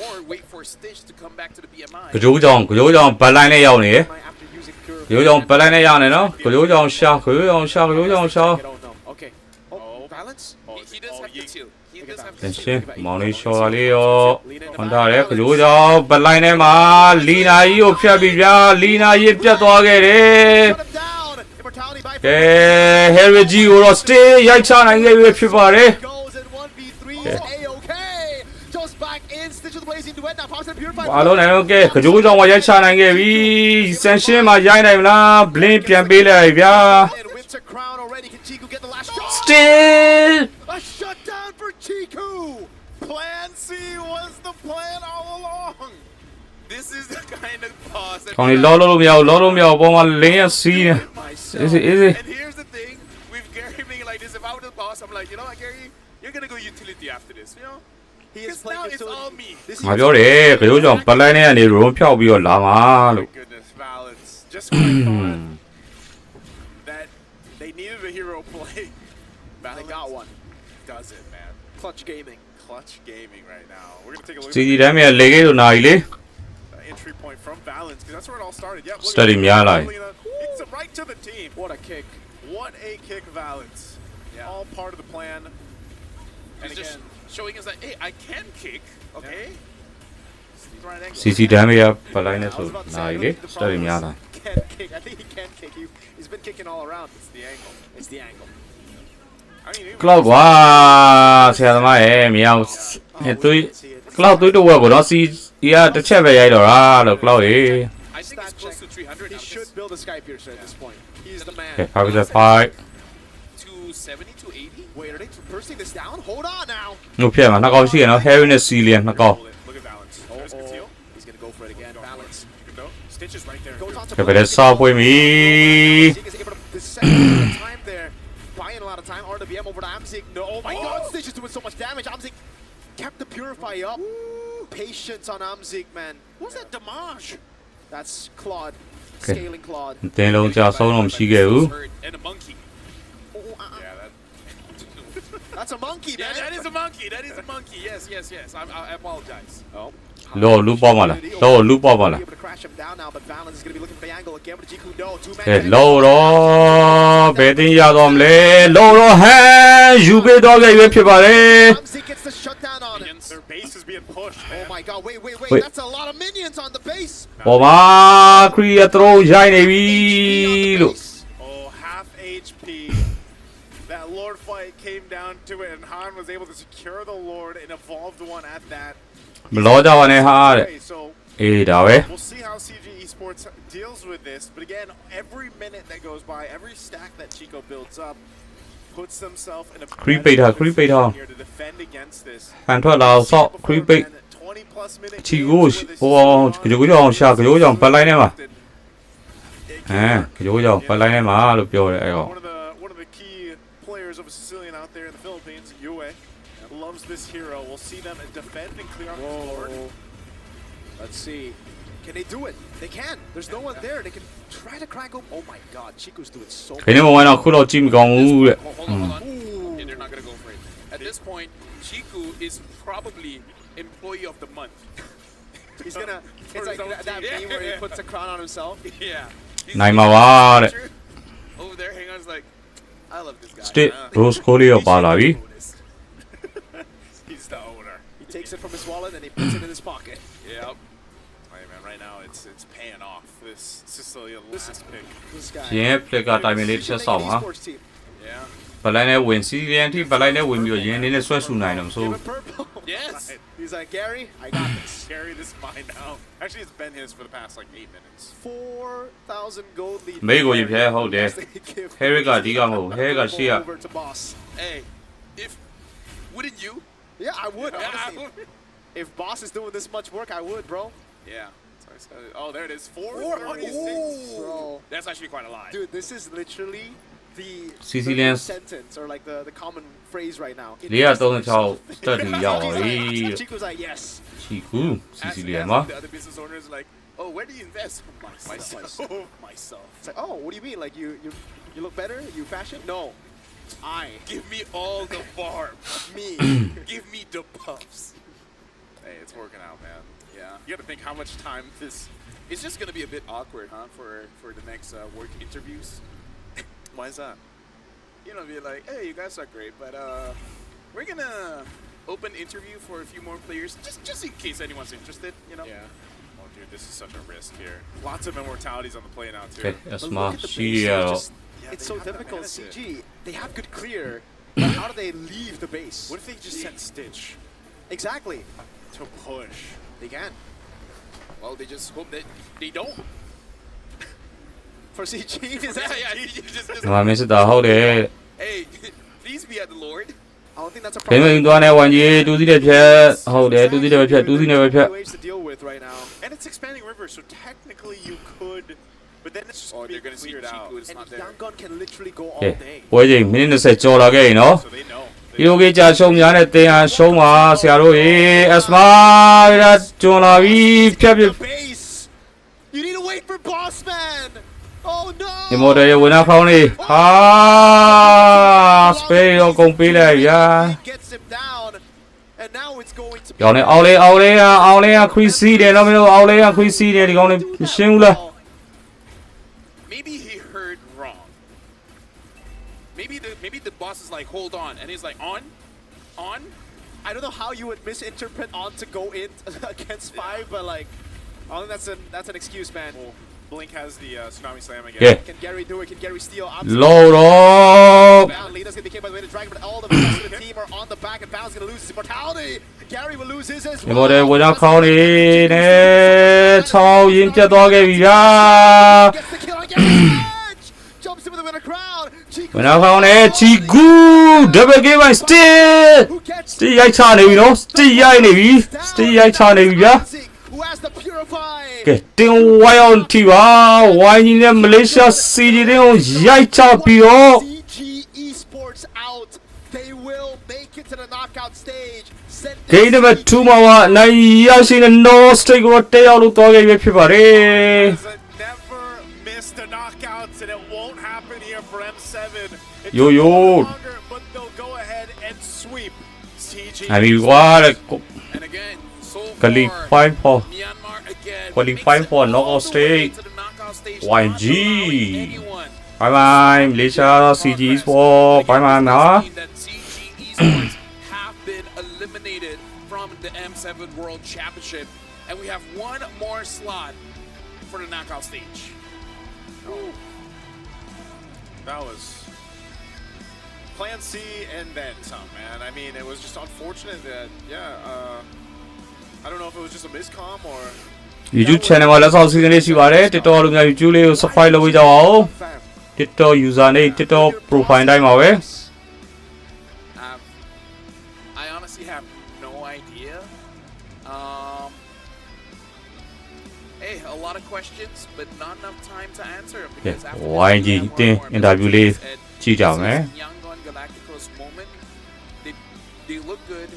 Or wait for Stitch to come back to the BMI. ကကြိုးကြောင်ဘတ်လိုင်းနဲ့ရောက်နေတယ် After using curve. ကကြိုးကြောင်ဘတ်လိုင်းနဲ့ရောက်နေနော်ကကြိုးကြောင်ရှာ I don't know. Okay. Oh, balance. He does have to chill. He does have တ to န် chill. ရှင်းမောင်လေးရှော်တာလေးရောခွန်ထားတယ်ကကြိုးကြောင်ဘတ်လိုင်းထဲမှာလီနာကြီးကိုဖျက်ပြီးဗျာလီနာကြီးပြတ်သွားခဲ့တယ် Shut him down. Immortality by ကဲ Harry ကိုတော့ stay ရိုက်ချနိုင်ခဲ့ပြီဖြစ်ပါတယ် goes in 1v3 is A-OK. Just back in. Stitch with the blazing duet now. Pops and purify. ဘာလို့လဲကဲကကြိုးကြောင်ကရိုက်ချနိုင်ခဲ့ပြီစန်ရှင်းမှာရိုက်နိုင်မလား blink ပြန်ပေးလိုက်ဗျာ And Winter Crown already. Can Chiku get the last shot? still A shutdown for Chiku. Plan C was the plan all along. This is the kind of pause that ခေါင်းလေးလောလို့မရဘူးပေါ်မှာလင်းရစီးနေ easy And here's the thing, with Gary being like this, if I were the boss, I'm like, you know what, Gary, you're gonna go utility after this, you know? He is Because playing now it's utility. all me. This ငါပြောတယ်ကကြိုးကြောင်ဘတ်လိုင်းနဲ့ကနေရုံးဖြောက်ပြီးတော့လာမှာလို့ My goodness, balance. Just when I thought that they needed a hero play. They got one. Does it, man? Clutch gaming. Clutch gaming right now. We're gonna take a look စီ at စီတမ်းမြလေကေလို့နာကြီးလေ the entry point from balance, because that's where it all started. Yep. look Study atများလာ It's right to the team. What a kick. What a kick, balance. Yeah. All part of the plan. And He's just again, showing us like, hey, I can kick, okay? right angle. စီစီတမ်းမြဘတ်လိုင်းနဲ့ဆိုနာကြီးလေစတက်ရီများလာ Can kick. I think he can kick. He's been kicking all around. It's the angle. It's the angle. I mean, even- cloud ကွာဆရာသမားရဲ့မရောက်သွေး cloud သွေးတော့ဘောနော်စီရတစ်ချက်ပဲရိုက်တော့တာလို့ cloud ရေ I think it's close to 300 He now. should build a Sky Piercer at this point. He's the man. ကဲ how is that fight 270, 280? Wait, are they bursting this down? Hold on now. ငုတ်ဖြတ်မှာနှစ်ကောင်ရှိရနော် Harry နဲ့ Cillian နှစ်ကောင် Look at balance. There's Conceal. He's gonna go for it again. Balance. You can go. Stitch is right there. Goes on to ကဲဘယ်လဲဆောက်ပွေးမီ Amzik is able to the second time there, buying a lot of time. RWM over to Amzik. No, oh my God, Stitch is doing so much damage. Amzik kept the Purify up. Patience on Amzik, man. What's that damage? That's Claude, Okay. scaling Claude. တင်းလုံးကြဆုံးတော့မရှိခဲ့ဘူး And a monkey. Oh, Yeah, that. that's a monkey, Yeah, man. that is a monkey. That is a monkey. Yes. I apologize. Oh. လောလူပေါက်ပါလားလောလူပေါက်ပါလား Able to crash him down now, but Valens is gonna be looking for the angle again with Jiku. No, two-man ကဲ gang. လောတော့ဘယ်တင်းရတော့မလဲလောတော့ဟမ်ယူပေးတော့ခဲ့ရွေးဖြစ်ပါတယ် Amzik gets the shutdown on him. Their base is being pushed. Oh my God! Wait! Wait. That's a lot of minions on the base. ပေါ်မှာခရီးရသရိုးရိုက်နေပြီ HP on the လို့ base. Oh, half HP. That Lord fight came down to it, and Han was able to secure the Lord and evolve the one at that. မလောကြပါနဲ့ဟာတဲ့ Okay, so အေးဒါပဲ we'll see how CG Esports deals with this. But again, every minute that goes by, every stack that Chico builds up, puts themselves in a Creep bait ha, creep bait ha. here to defend against this. ဖန်ထွက်လာဆော့ခရီးပိတ် 20 plus minute ချီကိုဟိုကကြိုးကြောင်ရှာကကြိုးကြောင်ပတ်လိုက်နေမှာဟမ်ကကြိုးကြောင်ပတ်လိုက်နေမှာလို့ပြောတယ်အဲ့ကောင် One of the key players of a Sicilian out there in the Philippines, Yue, loves this hero. We'll see them defend and clear out the Lord. Whoa. Let's see. Can they do it? They can. There's no one there. They can try to crack open. Oh my God, Chico's doing so ခင်းနေမဝင်တော့ခုတော့ကြည့်မကောင်းဘူးတဲ့ Hold on. Okay, they're not gonna go for it. At this point, Chiku is probably employee of the month. He's gonna. It's like that meme where he puts a crown on himself. Yeah. He's နိုင်မှာပါတဲ့ over there, hang on, is like, I love this guy. စတစ် rose ကိုလေးရောပါလာပြီ He's the owner. He takes it from his wallet and he puts it in his pocket. Yep. Hey man, right now it's paying off. This definitely a last pick. This guy. ရင်း flick ကတိုင်မင်လေးတစ်ချက်ဆောက်ပါ Esports team. Yeah. ဘလိုင်းနဲ့ဝင်စီလျန်ထိဘလိုင်းနဲ့ဝင်ပြီးတော့ရင်းနေနဲ့ဆွဲဆူနိုင်တယ်မဆို Give him purple. Yes. He's like, Gary, I got this. Gary, this is mine now. Actually, it's been his for the past like 8 minutes. 4,000 gold lead. မိကိုရဖျဲဟုတ်တယ် Harry ကအဓိကမဟုတ် Harry ကရှေ့က Over to boss. Hey, if wouldn't you? Yeah, I would. Yeah, I Honestly. would. If boss is doing this much work, I would, bro. Yeah. So I said, oh, there it is. 436. Bro. That's actually quite a lot. Dude, this is literally the Sicilian sentence or like the common phrase right now. 436တက်တူရောက်ပါပြီ Chico's like, yes. ချီကူစီစီလျန် As မှာ the other business owners are like, oh, where do you invest? Myself. Myself. It's like, oh, what do you mean? Like you look better? You fashion? No. I. Give me all the barb. Me. Give me the puffs. Hey, it's working out, man. Yeah. You got to think how much time this. It's just gonna be a bit awkward, huh, for the next work interviews. Why is that? You know, be like, hey, you guys are great, but we're gonna open interview for a few more players, just in case anyone's interested. You know. Yeah. Oh, dude, this is such a risk here. Lots of immortalities on the play now too. ကဲအစမ But look at the ရှိ base, ရ it's တော့ just- Yeah, It's they so have that difficult. benefit. CG, they have good clear, but how do they leave the base? What if they just sent Stitch Exactly. to push? They can. Well, they just hope that they don't. For CG, is Yeah, that? yeah. You just ဒီမှာမင်းစစ်တာဟုတ်တယ် hey, please be at the Lord. I don't think that's a ဂိမ်းမ problem. င်းသွားနေဝန်ကြီးတူးစီတဲ့ဖြတ်ဟုတ်တယ်တူးစီတဲ့ဖြတ်တူးစီတဲ့ဖြတ် Waves to deal with right now. And it's expanding river, so technically you could, but then it's just Oh, being they're gonna see cleared out. Chico is And not there. Yangon can literally go ကဲ all day. ပွဲချိန်မိနစ်20ကျော်လာခဲ့ရင်နော် So they know. ဒီလိုကြီးကြာရှုံးများနဲ့တင်ဟာရှုံးပါဆရာတို့ရေအစမရကျွန်လာပြီဖြတ်ဖြတ် The base. You need to wait for boss man. Oh no. ဒီမော်ဒယ်ရဲ့ဝင်နာဖောင်းလေးဟာစပယ်ရောကုန်ပေးလိုက်ဗျာ Gets him down, and now it's going to. ရောင်းနေအောင်လေးကခရီးစီးတယ်တော့မလို့အောင်လေးကခရီးစီးတယ်ဒီကောင်လေးမရှင်းဘူးလား Maybe he heard wrong. Maybe the boss is like, hold on, and he's like, on. I don't know how you would misinterpret on to go in against 5, but like, I think that's an excuse, man. Well, Blink has the tsunami slam again. Yeah. Can Gary do it? Can Gary steal? လောတော့ Down. Lena's gonna be killed by the way to Dragon, but all the rest of the team are on the back, and Bound's gonna lose his immortality. Gary will lose his as ဒီမော်ဒယ် well. ဝင်နာဖောင်းလေးနဲ့ချောင်းရင်ပြတ်သွားခဲ့ပြီဗျာ Gets the kill on Gary's edge. Jumps in with him in a crowd. Chico ဝင်နာဖောင်းနဲ့ချီဂူ double game by still who gets စတီရိုက်ချနေပြီနော်စတီရိုက်နေပြီစတီရိုက်ချနေပြီဗျာ who has the purify. ကဲတင်ဝိုင်းအောင်တီပါဝိုင်းကြီးနဲ့မလေးရှားစီဂျီတင်းကိုရိုက်ချပြီးတော့ CG Esports out. They will make it to the knockout stage. Send ဂိမ်းနံပါတ်2မှာအနိုင်ရရှိတဲ့ no straight ကိုတက်ရောက်လို့သွားခဲ့ပြီဖြစ်ပါတယ် Has never missed a knockout, and it won't happen here for M7. It Yo, took yo. longer, but they'll go ahead and sweep CG. အမီကွာတဲ့ And again, so far, qualify for Myanmar again qualify makes it for all knockout the way stage. to the knockout stage, YG. not allowing anyone bye bye မလေးရှား CG Sport bye bye နော် that CG Esports have been eliminated from the M7 World Championship, and we have one more slot for the knockout stage. That was Plan C and then some, man. I mean, it was just unfortunate that, I don't know if it was just a miscomm or. YouTube channel မှာလက်ဆောင်စီစဉ်လေးရှိပါတယ် TikTok လူများ YouTube လေးကို subscribe လုပ်ပေးကြပါဦး TikTok user နဲ့ TikTok profile တိုင်းပါပဲ I honestly have no idea. Hey, a lot of questions, but not enough time to answer them because after this, YG we have more တင်း and more interview လေး abilities, and ကြည့်ကြအောင်မယ် this is Yangon Galacticos moment. They look good,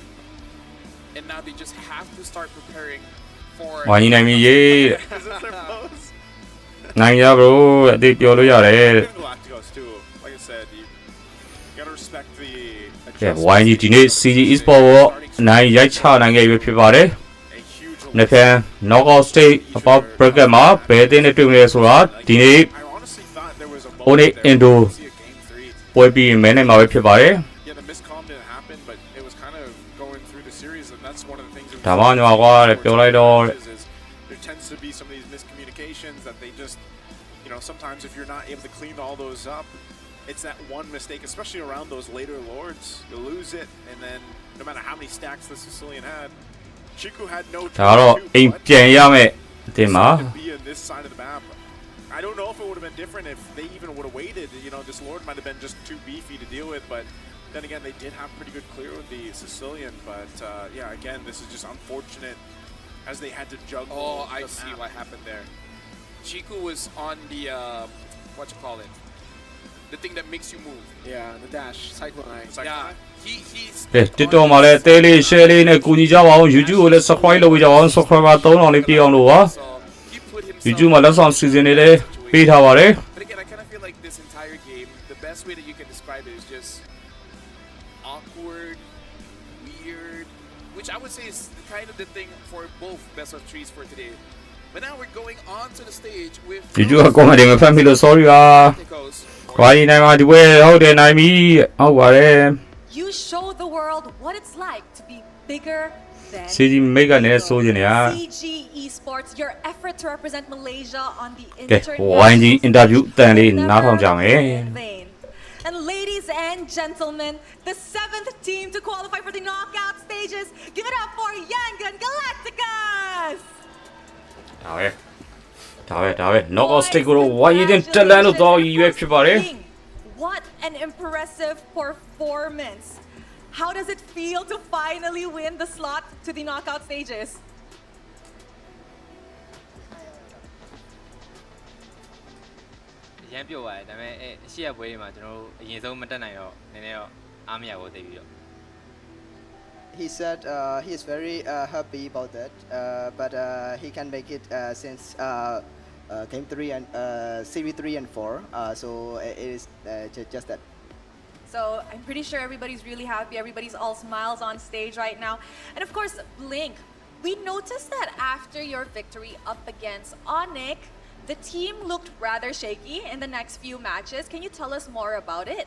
and now they just have to start preparing for. ဝိုင်းကြီးနိုင်ပြီရေ Is this their pose? နိုင်ရ bro အသေးပြောလို့ရတယ် Even Galacticos too. Like I said, you gotta respect the. ကဲဝိုင်းကြီးဒီနေ့ CG Esports ကိုအနိုင်ရိုက်ချနိုင်ခဲ့ပြီဖြစ်ပါတယ် A huge. နှစ်ဖန် knockout stage about bracket မှာဘယ်အသင်းနဲ့တွေ့မလဲဆိုတာဒီနေ့ I honestly thought there was a moment Only there Indo. where we see a game 3. ပွဲပြီးမဲနိုင်မှာပဲဖြစ်ပါတယ် Yeah, the miscomm didn't happen, but it was kind of going through the series, and that's one of the things. that we ဒါမှညီမကွာတဲ့ပြောလိုက်တော့ is there tends to be some of these miscommunications that they just sometimes if you're not able to clean all those up, it's that one mistake, especially around those later lords. You lose it, and then no matter how many stacks the Sicilian had, Chiku had no choice to be in this side of the map. I don't know if it would have been different if they even would have waited. You know, this lord might have been just too beefy to deal with, but then again, they did have pretty good clear with the Sicilian. But yeah, again, this is just unfortunate as they had to juggle. Oh, I see what happened there. Chiku was on the what you call it? The thing that makes you move. Yeah, the dash, cyclone eye. Yeah, he's. တစ်တော်မှာလည်းတဲလေး share လေးနဲ့ကူညီကြပါအောင် YouTube ကိုလည်း subscribe လုပ်ကြပါအောင် subscriber 3000လေးပြည့်အောင်လို့ပါ YouTube မှာလက်ဆောင် season တွေလည်းပေးထားပါတယ် But again, I kind of feel like this entire game, the best way that you can describe it is just awkward, weird, which I would say is kind of the thing for both best of threes for today. But now we're going on to the stage with YouTube က comment တွေမဖတ်မိလို့ sorry ပါ ခွာရီနိုင်မှာဒီပွဲဟုတ်တယ်နိုင်ပြီဟုတ်ပါတယ် You show the world what it's like to be bigger than CG မိတ်ကလည်းစိုးကျင်နေရ CG Esports. Your effort to represent Malaysia on the ကဲ international YG interview တန်လေးနားထောင်ကြမယ် And ladies and gentlemen, the 7th team to qualify for the knockout stages. Give it up for Yangon Galacticos. ဒါပဲ knockout stage ကို YG တက်လန်းလို့တော့ရည်ရွယ်ဖြစ်ပါတယ် What an impressive performance. How does it feel to finally win the slot to the knockout stages? He said he is very happy about that, but he can make it since game 3 and CV 3 and 4. So it is just that. So I'm pretty sure everybody's really happy. Everybody's all smiles on stage right now. And of course, Blink, we noticed that after your victory up against Onyx, the team looked rather shaky in the next few matches. Can you tell us more about it?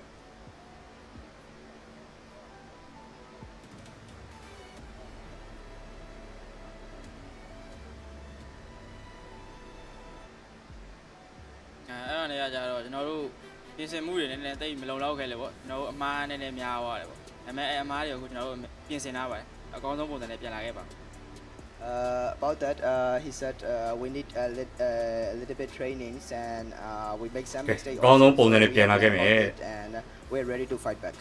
About that, he said we need a little bit trainings and we make some mistakes. And we're ready to fight back.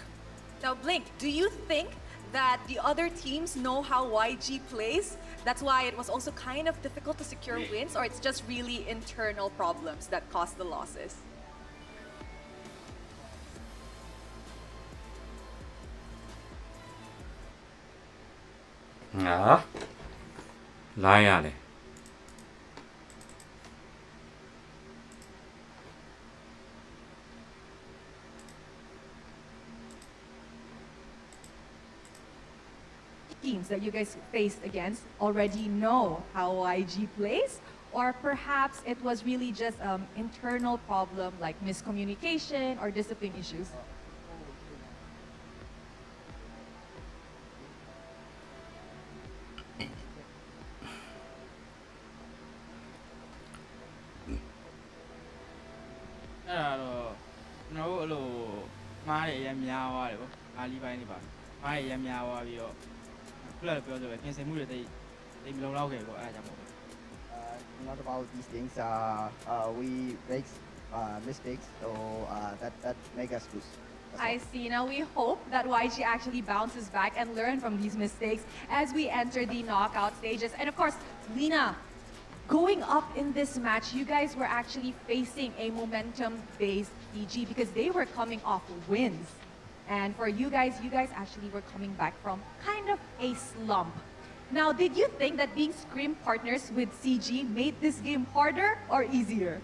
Now, Blink, do you think that the other teams know how YG plays? That's why it was also kind of difficult to secure wins, or it's just really internal problems that caused the losses? Teams that you guys faced against already know how YG plays, or perhaps it was really just internal problem like miscommunication or discipline issues? Not about these things. We make mistakes, so that make us lose. I see. Now we hope that YG actually bounces back and learn from these mistakes as we enter the knockout stages. And of course, Lena, going up in this match, you guys were actually facing a momentum-based PG because they were coming off wins. And for you guys actually were coming back from kind of a slump. Now, did you think that being scrim partners with CG made this game harder or easier?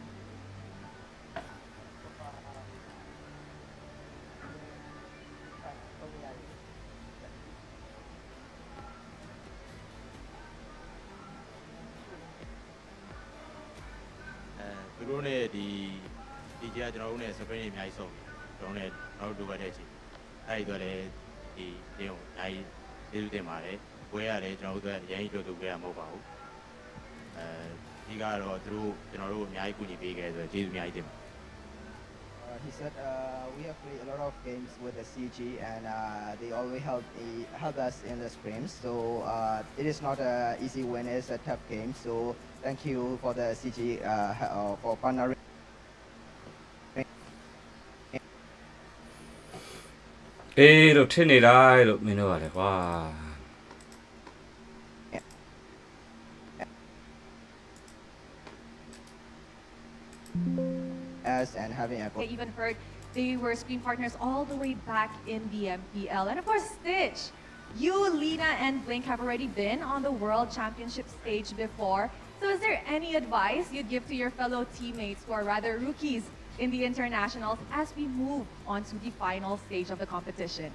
ဒီကတော့သူတို့ကျွန်တော်တို့အများကြီးကူညီပေးခဲ့ဆိုတော့ကျေးဇူးအများကြီးတင်ပါ He said we have played a lot of games with the CG and they always help us in the scrims. So it is not an easy win, it's a tough game. So thank you for the CG for partnering. Lo thế này đây lo mình nói là quá. And having a I even heard they were screen partners all the way back in the MPL. And of course, Stitch, you, Lena, and Blink have already been on the World Championship stage before. So is there any advice you'd give to your fellow teammates who are rather rookies in the internationals as we move on to the final stage of the competition?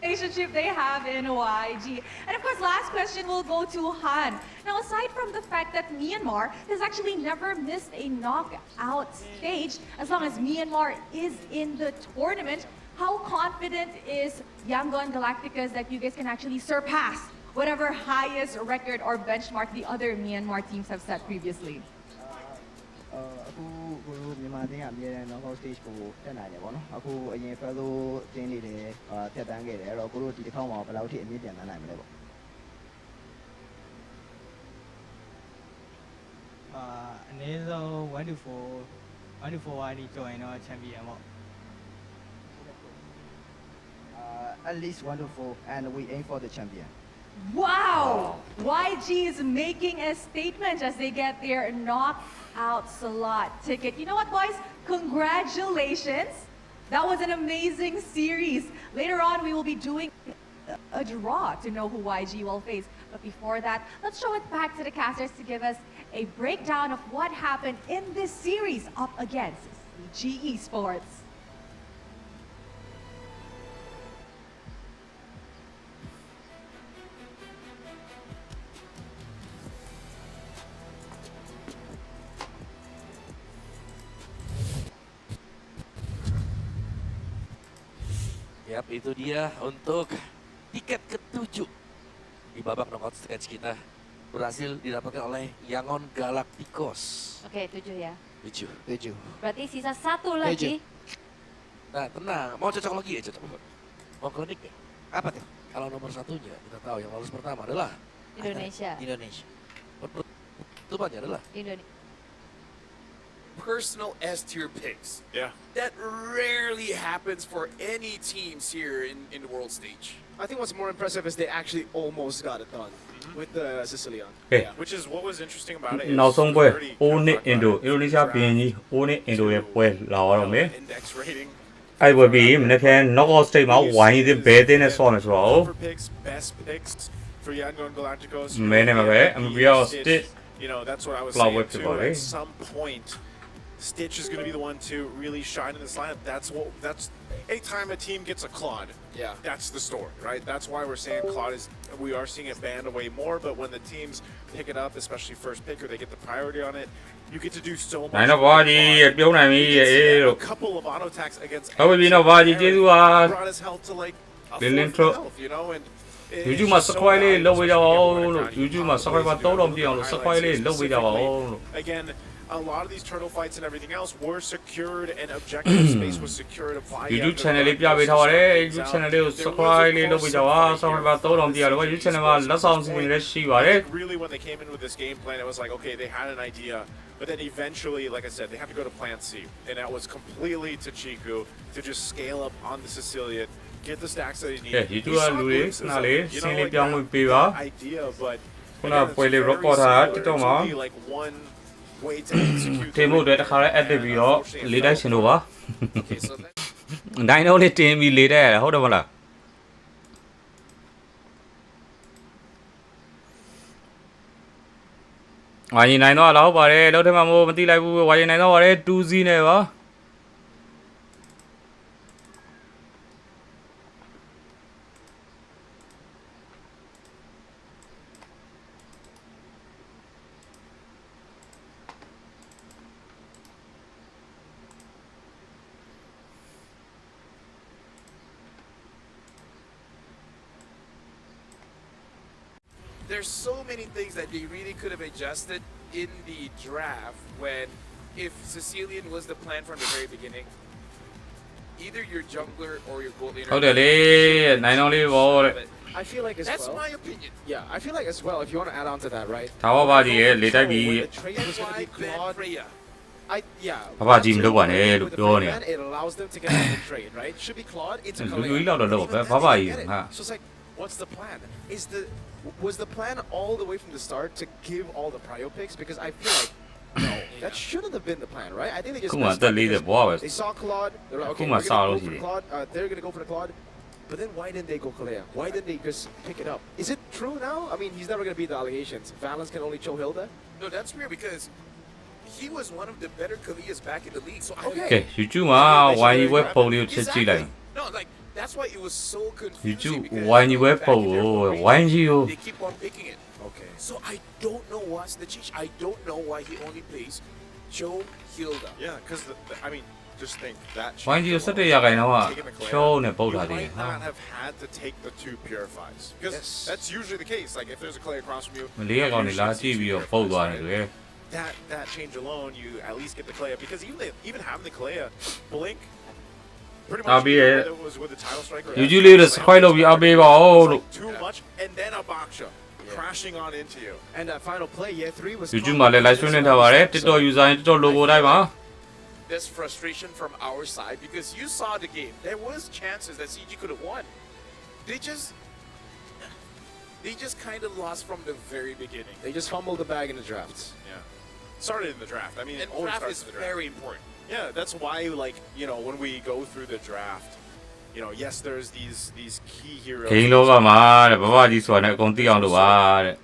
Relationship they have in YG. And of course, last question will go to Han. Now, aside from the fact that Myanmar has actually never missed a knockout stage, as long as Myanmar is in the tournament, how confident is Yangon Galacticos that you guys can actually surpass whatever highest record or benchmark the other Myanmar teams have set previously? အခုမြန်မာတင်းကအမြဲတမ်း knockout stage ကိုတက်နိုင်တယ်ပေါ့နော်အခုအရင် fellow တင်းတွေလည်းဖြတ်တန်းခဲ့တယ်အဲ့တော့ကိုတို့ဒီတစ်ခေါက်မှာဘယ်လောက်ထိအမြင့်ပြန်တန်းနိုင်မလဲပေါ့အနည်းဆုံး1 to 4 ID ကျော်ရင်တော့ champion ပေါ့ at least 1 to 4 and we aim for the champion. Wow! YG is making a statement as they get their knockout slot ticket. You know what, boys? Congratulations! That was an amazing series. Later on, we will be doing a draw to know who YG will face. But before that, let's show it back to the casters to give us a breakdown of what happened in this series up against CG Esports. Yap, itu dia untuk tiket ke-7 di babak knockout stage kita berhasil didapatkan oleh Yangon Galacticos. Oke, 7 ya. 7. Berarti sisa 1 lagi. Nah, tenang. Mau cocok lagi ya, cocok. Mau klinik ya? Apa tuh? Kalau nomor 1-nya kita tahu yang lolos pertama adalah Indonesia. Penutupannya adalah Indonesia. Personal S tier picks. Yeah. That rarely happens for any teams here in the world stage. I think what's more impressive is they actually almost got it done with the Sicilian. Okay. Yeah, which is what was interesting about it. နောက်ဆုံးပွဲအိုးနဲ့အင်ဒိုနီးရှားဘီရင်ကြီးအိုးနဲ့အင်ဒိုရဲ့ပွဲလာတော့မယ် Index rating. အဲ့ပွဲပြီးမနေ့က knockout stage မှာဝိုင်းနေတဲ့ဘဲတင်းနဲ့ဆော့မယ်ဆိုတော့ Best picks for Yangon Galacticos. မင်းနဲ့မှာပဲအမပြော Stitch You know, that's what I was Flower saying too. Festival, At some point, Stitch is going to be the one to really shine in this lineup. That's anytime a team gets a Claude, yeah, that's the story, right? That's why we're saying Claude is. We are seeing it banned away more, but when the teams pick it up, especially first pick, or they get the priority on it, you get to do so much. နိုင်တော့ဘာကြီးပြုံးနိုင်ပြီအေးလို့ A couple of auto attacks against. ဟုတ်ပြီနော်ဘာကြီးကျေးဇူးပါ Brought his health to like a Lin fourth intro. of health, you know, and. YouTube မှာ subscribe လေးလုပ်ပေးကြပါဦးလို့ YouTube မှာ subscribe 3000ပြည့်အောင်လို့ subscribe လေးလုပ်ပေးကြပါဦးလို့ Again, a lot of these turtle fights and everything else were secured and objective space was secured by YouTube channel လေးပြပေးထားပါတယ် YouTube channel လေးကို subscribe လေးလုပ်ပေးကြပါ subscribe 3000ပြည့်အောင်လို့ YouTube channel မှာလက်ဆောင်စီစဉ်လေးရှိပါတယ် Really, when they came in with this game plan, it was like, okay, they had an idea, but then eventually, like I said, they have to go to Plan C, and that was completely to Chiku to just scale up on the Sicilian, get the stacks that he needed. Yeah, YouTube ကလူတွေနားလေးစင်းလေးပြောင်းဝင်ပေးပါ idea, but ခုနပွဲလေး record ထား TikTok မှာ like one way to execute. တင်ဖို့အတွက်တစ်ခါလဲ edit ပြီးတော့လေးတိုက်ရှင်လို့ပါနိုင်တော့လေးတင်ပြီးလေးတိုက်ရဟုတ်တယ်မလား ဝိုင်းနိုင်တော့လောက်ပါတယ်လောက်ထဲမှာမို့မသိလိုက်ဘူးဝိုင်းနိုင်တော့ပါတယ်2 0နဲ့ပါ There's so many things that they really could have adjusted in the draft when, if Sicilian was the plan from the very beginning, either your jungler or your gold laner. ဟုတ်တယ်လေနိုင်တော့လေးပေါ့တဲ့ I feel like as That's well. my opinion. Yeah, I feel like as well. If you want to add on to that, right? ဒါပါပါကြီးရဲ့လေတိုက်ပြီး The trade was going to be Claude. Yeah. ဘာပါကြီးမလုပ်ပါနဲ့လို့ With the ပြောနေ free man, it allows them to get out the trade, right? Should be Claude into လူကြီး Kalea. လောက်တော့လုပ်ပဲ Even ဘာ then ပါ they ကြီး get it. ဟာ So it's like, what's the plan? Was the plan all the way from the start to give all the prio picks? Because I feel like no, that shouldn't have been the plan, right? I think they just ခုမှ messed တက် up လေးတဲ့ because ဘွားပဲ they saw Claude. They're like, okay, Kuma we're gonna saw go it, for yeah. Claude. They're gonna go for the Claude. But then why didn't they go Kalea? Why didn't they just pick it up? Is it true now? I mean, he's never gonna beat the allegations. Valens can only chill Hilda. No, that's weird because he was one of the better Kaleas back in the league. So Okay. ကဲ YouTube မှာဝိုင်းကြီးဝက်ပုံလေးကိုချက်ကြည့်လိုက် No, like that's why it was so confusing. YouTube because ဝိုင်းကြီးဝက်ပုံကိုဝိုင်းကြီးကို they keep on picking it. Okay. So I don't know what's the cheat. I don't know why he only plays Joe Hilda. Yeah, because I mean, just think that. ဝိုင်းကြီးကို17ရာခိုင်နှုန်းကရှုံးနဲ့ပုတ်လာတယ် You might not have had to take the 2 purifies because that's usually the case. Like if there's a clay across from you, မလေးကောင်နေလာကြည့်ပြီးတော့ပုတ်သွားတယ်လေ that change alone, you at least get the Kalea because even having the Kalea blink, pretty much whether it was with the title striker. YouTube လေးတော့စခွိုက်လို့ပြီးအပေးပါဦးလို့ Too much, and then a Baksha crashing on into you. And that final play, yeah, 3 was. YouTube မှာလည်း live stream လုပ်ထားပါတယ် TikTok user ရင် TikTok logo တိုင်းပါ There's frustration from our side because you saw the game. There was chances that CG could have won. They just kind of lost from the very beginning. They just fumbled the bag in the drafts. Yeah, started in the draft. I mean, And it always draft starts is in the draft. very important. Yeah, that's why, like, you know, when we go through the draft, you know, yes, there's these key heroes. ဂိမ်းလောကမှာတဲ့ဘဘကြီးဆိုတာနဲ့အကုန်သိအောင်လုပ်ပါတဲ့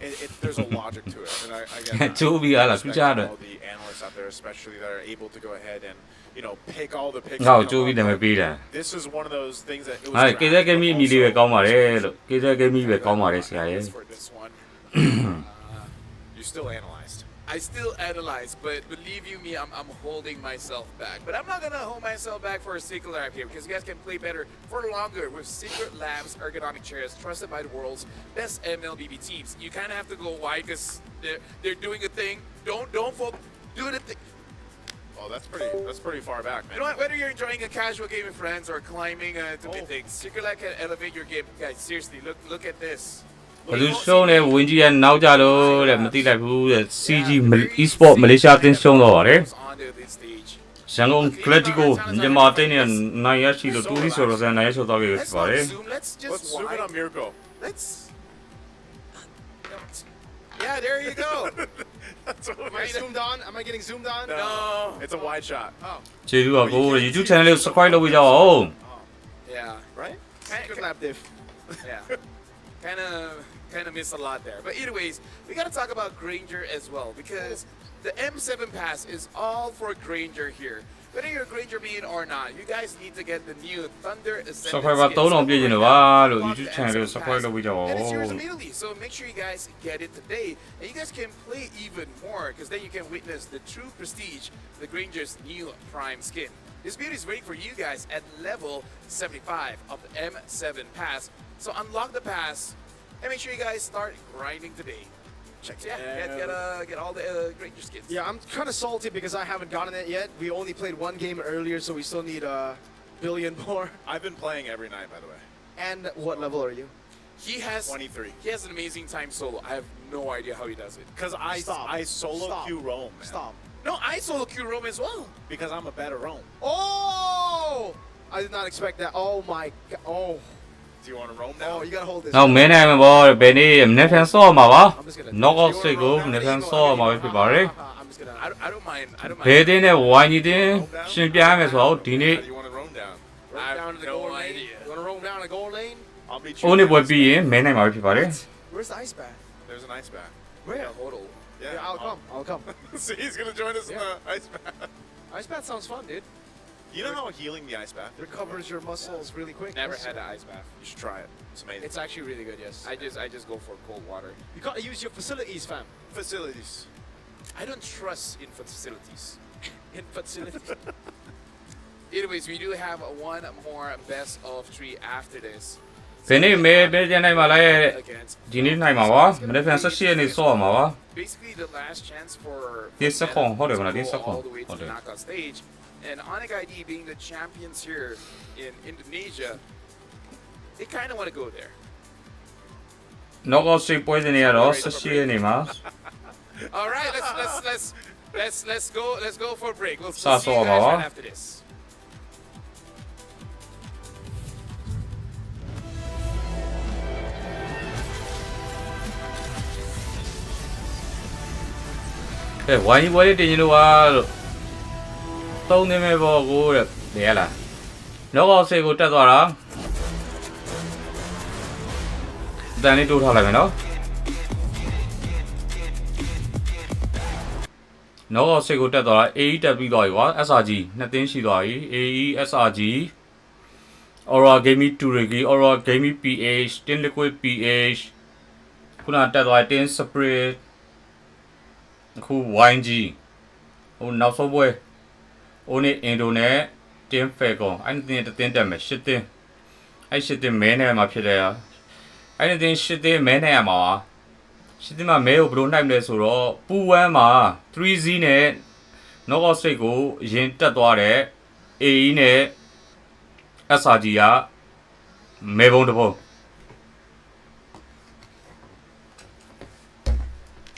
There's a logic to it, and I get ကျိုးပြီးဟာလားသူကြားတယ် all the analysts out there, especially that are able to go ahead and, you know, pick all the picks. ငါ့ကိုကျိုးပြီးနာမည်ပေးတယ် This is one of those things that it was. ဟာကေဇက်ကမီအမီလေးပဲကောင်းပါတယ်လို့ကေဇက်ကမီပဲကောင်းပါတယ်ဆရာရဲ့ For this one, you still analyzed. I still analyze, but believe you me, I'm holding myself back. But I'm not gonna hold myself back for a Secret Lab here because you guys can play better for longer with Secret Labs ergonomic chairs trusted by the world's best MLBB teams. You kind of have to go wide because they're doing a thing. Don't focus. Do the thing. Oh, that's pretty far back, man. You know what? Whether you're enjoying a casual game with friends or climbing to big things, Secret Lab can elevate your game. Guys, seriously, look at this. ဘလူးရှုံးတဲ့ဝင်ကြီးကနောက်ကြလို့တဲ့မသိလိုက်ဘူးတဲ့ CG Esports မလေးရှားအသင်းရှုံးတော့ပါတယ်ရန်ကုန် Clatico မြန်မာတင်းနဲ့နိုင်ရရှိလို့တူရီဆိုတော့နိုင်ရရှိတော့ခဲ့ဖြစ်ပါတယ် Let's zoom in on Mirko. Yeah, there you go. Am I zoomed on? Am I getting zoomed on? No. It's a wide shot. Oh. ကျေးဇူးပါကို YouTube channel လေးကို subscribe လုပ်ပေးကြပါဦး Yeah. Right? Secret Lab diff. Yeah. Kind of miss a lot there. But anyways, we got to talk about Granger as well because the M7 pass is all for Granger here. Whether you're a Granger main or not, you guys need to get the new Thunder Ascendant subscribe ပါ3000ပြည့်ကျင်လို့ပါလို့ YouTube channel လေးကို subscribe လုပ်ပေးကြပါဦး And it's yours immediately, so make sure you guys get it today. And you guys can play even more because then you can witness the true prestige, the Granger's new Prime skin. This beauty is waiting for you guys at level 75 of the M7 pass. So unlock the pass and make sure you guys start grinding today. Check get all the Granger skins. Yeah, I'm kind of salty because I haven't gotten it yet. We only played one game earlier, so we still need a billion more. I've been playing every night, by the way. And what level are you? He has 23. He has an amazing time solo. I have no idea how he does it. Because I solo Q roam. Man. Stop. No, I solo Q roam as well. Because I'm a better roam. Oh! I did not expect that. Oh my god. Oh. Do you want to roam now? Oh, you gotta hold this. နောက်မင်းနိုင်မှာပေါ့ဘယ်နေ့မနေ့ဖန်ဆော့မှာပါ knock out stage ကိုမနေ့ဖန်ဆော့မှာပဲဖြစ်ပါတယ် I don't mind. ဘယ်တင်းနဲ့ဝိုင်းကြီးတင်းရှင်ပြရမယ်ဆိုတော့ဒီနေ့ You want to roam down? Roam down to the no goal lane. idea. You wanna roam down the goal lane? I'll meet အိုး you. နေပွဲပြီးရင်မင်းနိုင်မှာပဲဖြစ်ပါတယ် Where's the ice bath? There's an ice bath. Where? Hodl. Yeah, I'll come. See, he's gonna join us in the ice bath. Ice bath sounds fun, dude. You know how healing the ice bath recovers your muscles really quick. Never had an ice bath. You should try it. It's amazing. It's actually really good, yes. I just go for cold water. You gotta use your facilities, fam. Facilities. I don't trust in facilities. In facilities. Anyways, we do have one more best of 3 after this. ဒီနေ့မဲပေးတဲ့နိုင်မှာလဲဒီနေ့နိုင်မှာပါမနေ့ပြန်18ရက်နေ့စောရမှာပါ Basically the last chance for ဒီစခွန်ဟုတ်တယ်မလားဒီစခွန် all the way ဟု to တ်တ the ယ် knockout stage. And Onyx ID being the champions here in Indonesia, they kind of want to go there. နောက်ကစိတ်ပွဲစဉ်တွေကတော့18ရက်နေ့မှာ All right, let's go for a break. We'll see Sa you guys Baba. right after this. Hey, why you waiting in the wall? Don't name me for good. There, no one say good. That's Then it do have no. No one say good. That's AEW SRG. Nothing she AESRG. Or game me 2 regi or game me PH. Tin liquid PH. Kuna that's tin spray. အခု YG ဟိုနောက်ဆုံးပွဲဟိုနေ့အင်ဒိုနဲ့တင်းဖဲကွန်အဲ့ဒီတင်းတက်မယ်8တင်းအဲ့8တင်းမဲနေမှာဖြစ်တယ်အဲ့ဒီတင်း8တင်းမဲနေရမှာ8တင်းမှာမဲကိုဘယ်လိုနှိုက်မလဲဆိုတော့ပူဝမ်းမှာ 3Z နဲ့ knockout stage ကိုရင်တက်သွားတဲ့ AE နဲ့ SRG ကမဲပုံတစ်ပုံ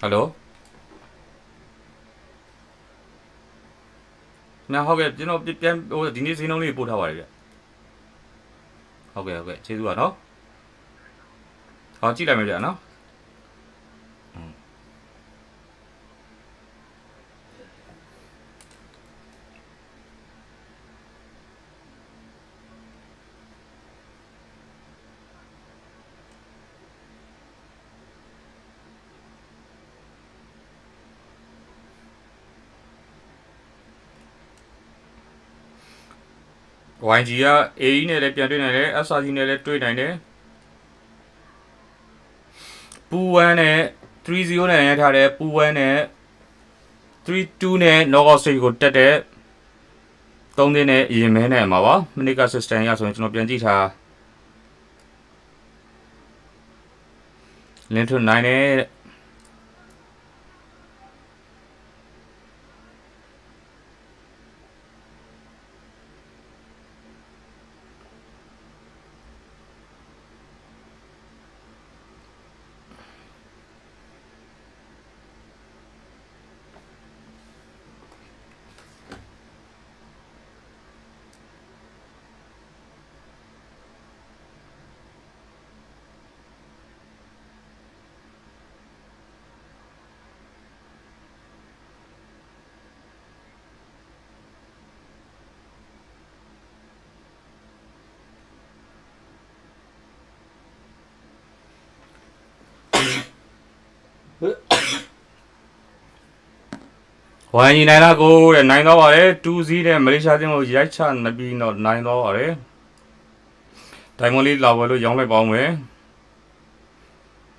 Hello Now, how get you know, the Disney only put how are you? Okay, check you out, no? How cheap am I, no? YG က AE နဲ့လည်းပြန်တွေ့နိုင်တယ် SRG နဲ့လည်းတွေ့နိုင်တယ်ပူ1နဲ့ 3-0 နဲ့ရထားတယ်ပူ1နဲ့ 3-2 နဲ့ knockout stage ကိုတက်တဲ့3တင်းနဲ့ရင်မဲနဲ့မှာပါမိနစ်က system ရဆိုရင်ကျွန်တော်ပြန်ကြည့်ထားလင်းထွန်းနိုင်နဲ့ ဝိုင်းကြီးနိုင်လာကိုတဲ့နိုင်တော့ပါတယ်2-0တဲ့မလေးရှားတင်းကိုရိုက်ချနေပြီးတော့နိုင်တော့ပါတယ်ဒိုင်မွန်လေးလာဝဲလို့ရောင်းလိုက်ပါအောင်မယ်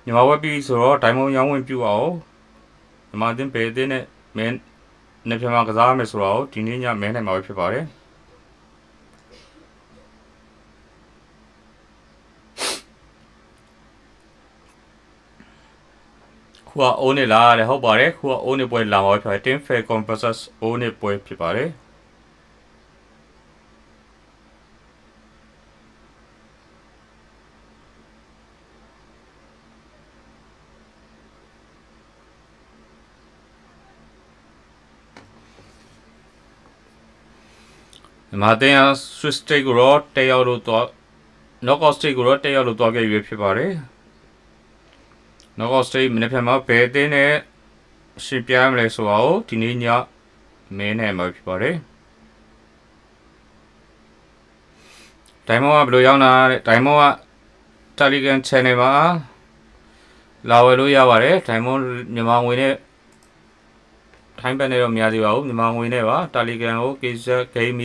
ညီမဝက်ပြီးဆိုတော့ဒိုင်မွန်ရောင်းဝင်ပြအောင်ညီမတင်းပေတင်းနဲ့မင်းနေပြမှာကစားမယ်ဆိုတော့ဒီနေ့ညမဲနိုင်မှာပဲဖြစ်ပါတယ်ခုကအိုးနေလာတယ်ဟုတ်ပါတယ်ခုကအိုးနေပွဲလာမှာဖြစ်တယ် Team Fair Conversus အိုးနေပွဲဖြစ်ပါတယ်မာတင်ယာ Swiss State ကိုတော့တက်ရောက်လို့တော့ Knockout State ကိုတော့တက်ရောက်လို့တော့ခဲ့ရွေးဖြစ်ပါတယ်Knockout stage မနေ့ပြန်မှာဘယ်တင်းနဲ့ရှင်းပြမလဲဆိုတော့ဒီနေ့ညမင်းနဲ့မှာဖြစ်ပါတယ်ဒိုင်မွန်ကဘယ်လိုရောက်လာတဲ့ဒိုင်မွန်က Telegram channel မှာလာဝယ်လို့ရပါတယ်ဒိုင်မွန်မြန်မာငွေနဲ့ ထိုင်းဘက်နဲ့တော့မရသေးပါဘူးမြန်မာငွေနဲ့ပါတာလီဂရမ်ကို KZ Game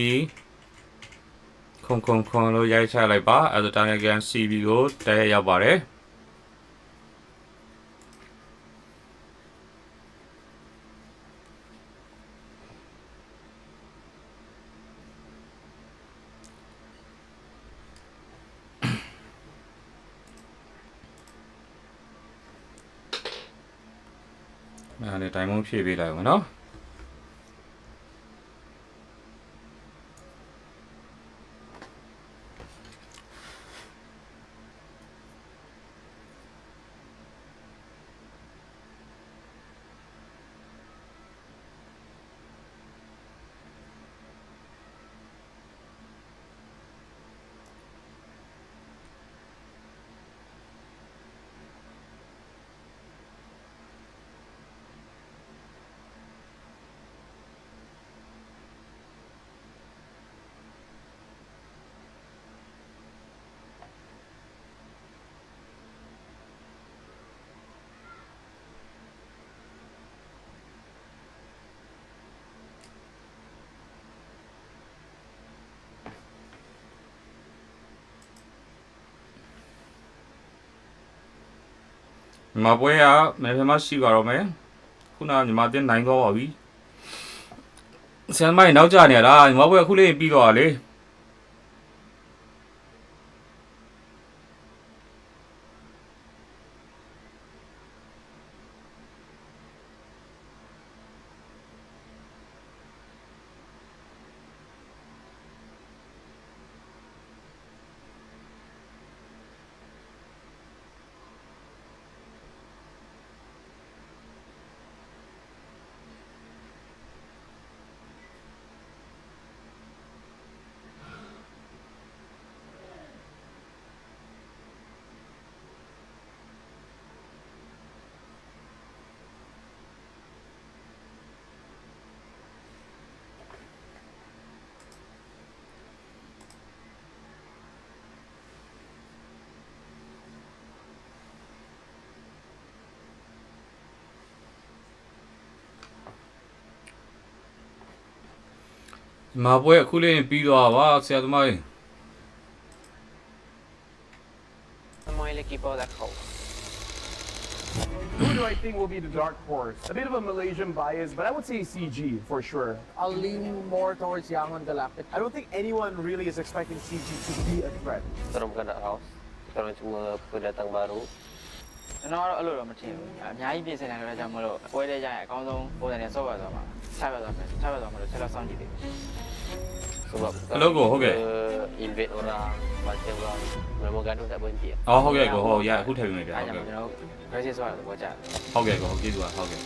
ခုံလို့ရိုက်ချလိုက်ပါအဲ့ဒါတာလီဂရမ် CB ကိုတဲရောက်ပါတယ်အဲ့ဒါတိုင်မုံဖြည့်ပေးလိုက်အောင်နော်မြန်မာပွဲကမဲဖက်မရှိပါတော့မယ်ခုနမြန်မာတင်းနိုင်တော့ပါပြီဆန်မိုင်းနောက်ကျနေရတာမြန်မာပွဲအခုလေးပြီးတော့လေမြန်မာပွဲအခုလေးပြီးတော့ပါဆရာသမားကြီး el equipo de Hope. Who do I think will be the dark horse? A bit of a Malaysian bias, but I would say CG for sure. I'll lean more towards Yangon Galactic. I don't think anyone really is expecting CG to be a threat. Kita orang bukan house. Kita orang cuma pendatang baru. ကျွန်တော်ကတော့အဲ့လိုတော့မထင်ဘူးအများကြီးပြင်ဆင်နေတယ်ကြောင့်မလို့ပွဲတဲ့ကြရင်အကောင်းဆုံးပုံစံနဲ့ဆော့ပါသွားမှာဆက်ပါသွားမယ်ဆက်ပါသွားမှာလို့ဆက်လက်ဆောင်ကြည့်တယ် Sebab Logo, okey. Invade orang, macam orang memang gaduh tak berhenti. အော်ဟုတ်ကဲ့ကိုဟုတ်ရအခုထည့်ပေးမယ်ဗျာ အဲ့ ဟုတ် ကြောင့် ကဲ့ ကျွန်တော် crisis ဆိုတာတော့ကြာ ဟုတ်ကဲ့ကိုဟုတ်ကျေးဇူးပါဟုတ်ကဲ့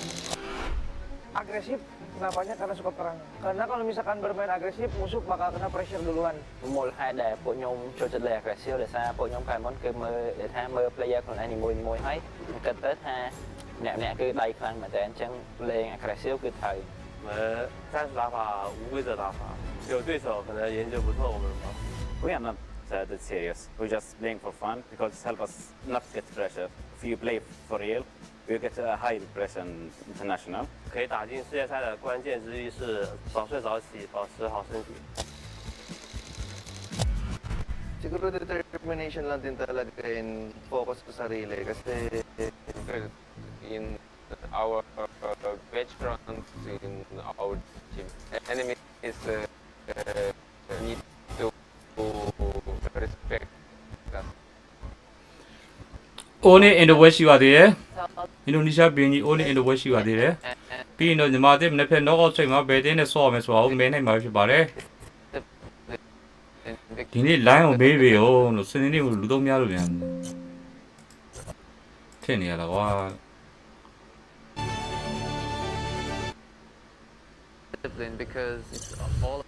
Agresif, kenapanya? Karena suka perang. Karena kalau misalkan bermain agresif, musuh bakal kena pressure duluan. មូលហេតុដែលពួកខ្ញុំចូលចិត្តលេង aggressive ដោយសារពួកខ្ញុំខែមុនគឺមើលថាមើល player ខ្លួនឯងនីមួយៗហើយគិតទៅថាអ្នកគឺដៃខ្លាំងមែនតើអញ្ចឹងលេង aggressive គឺត្រូវ战术打法、无规则打法，有对手可能研究不透我们吧。We are not that serious. We're just playing for fun because it helps us not get pressure. If you play for real, we get a high impression international. 可以打进世界赛的关键之一是早睡早起，保持好身体。 Siguro determination lang din talaga in focus sa sarili kasi in our match front in our team enemy is need to respect us. Only in the west ရှိပါသေးတယ်အင်ဒိုနီးရှားဘင်းကြီး only in the west ရှိပါသေးတယ်ပြီးရင်တော့ညီမတို့မနေ့ဖက် knockout ချိန်မှာဘယ်တင်းနဲ့ဆော့ရမယ်ဆိုတော့မဲနိုင်မှာဖြစ်ပါတယ်ဒီနေ့ line ကိုမေးပြီဟုတ်လို့စနေနေ့ကိုလူသုံးများလို့ပြန်ထင်နေရတာကွာ Discipline because it's all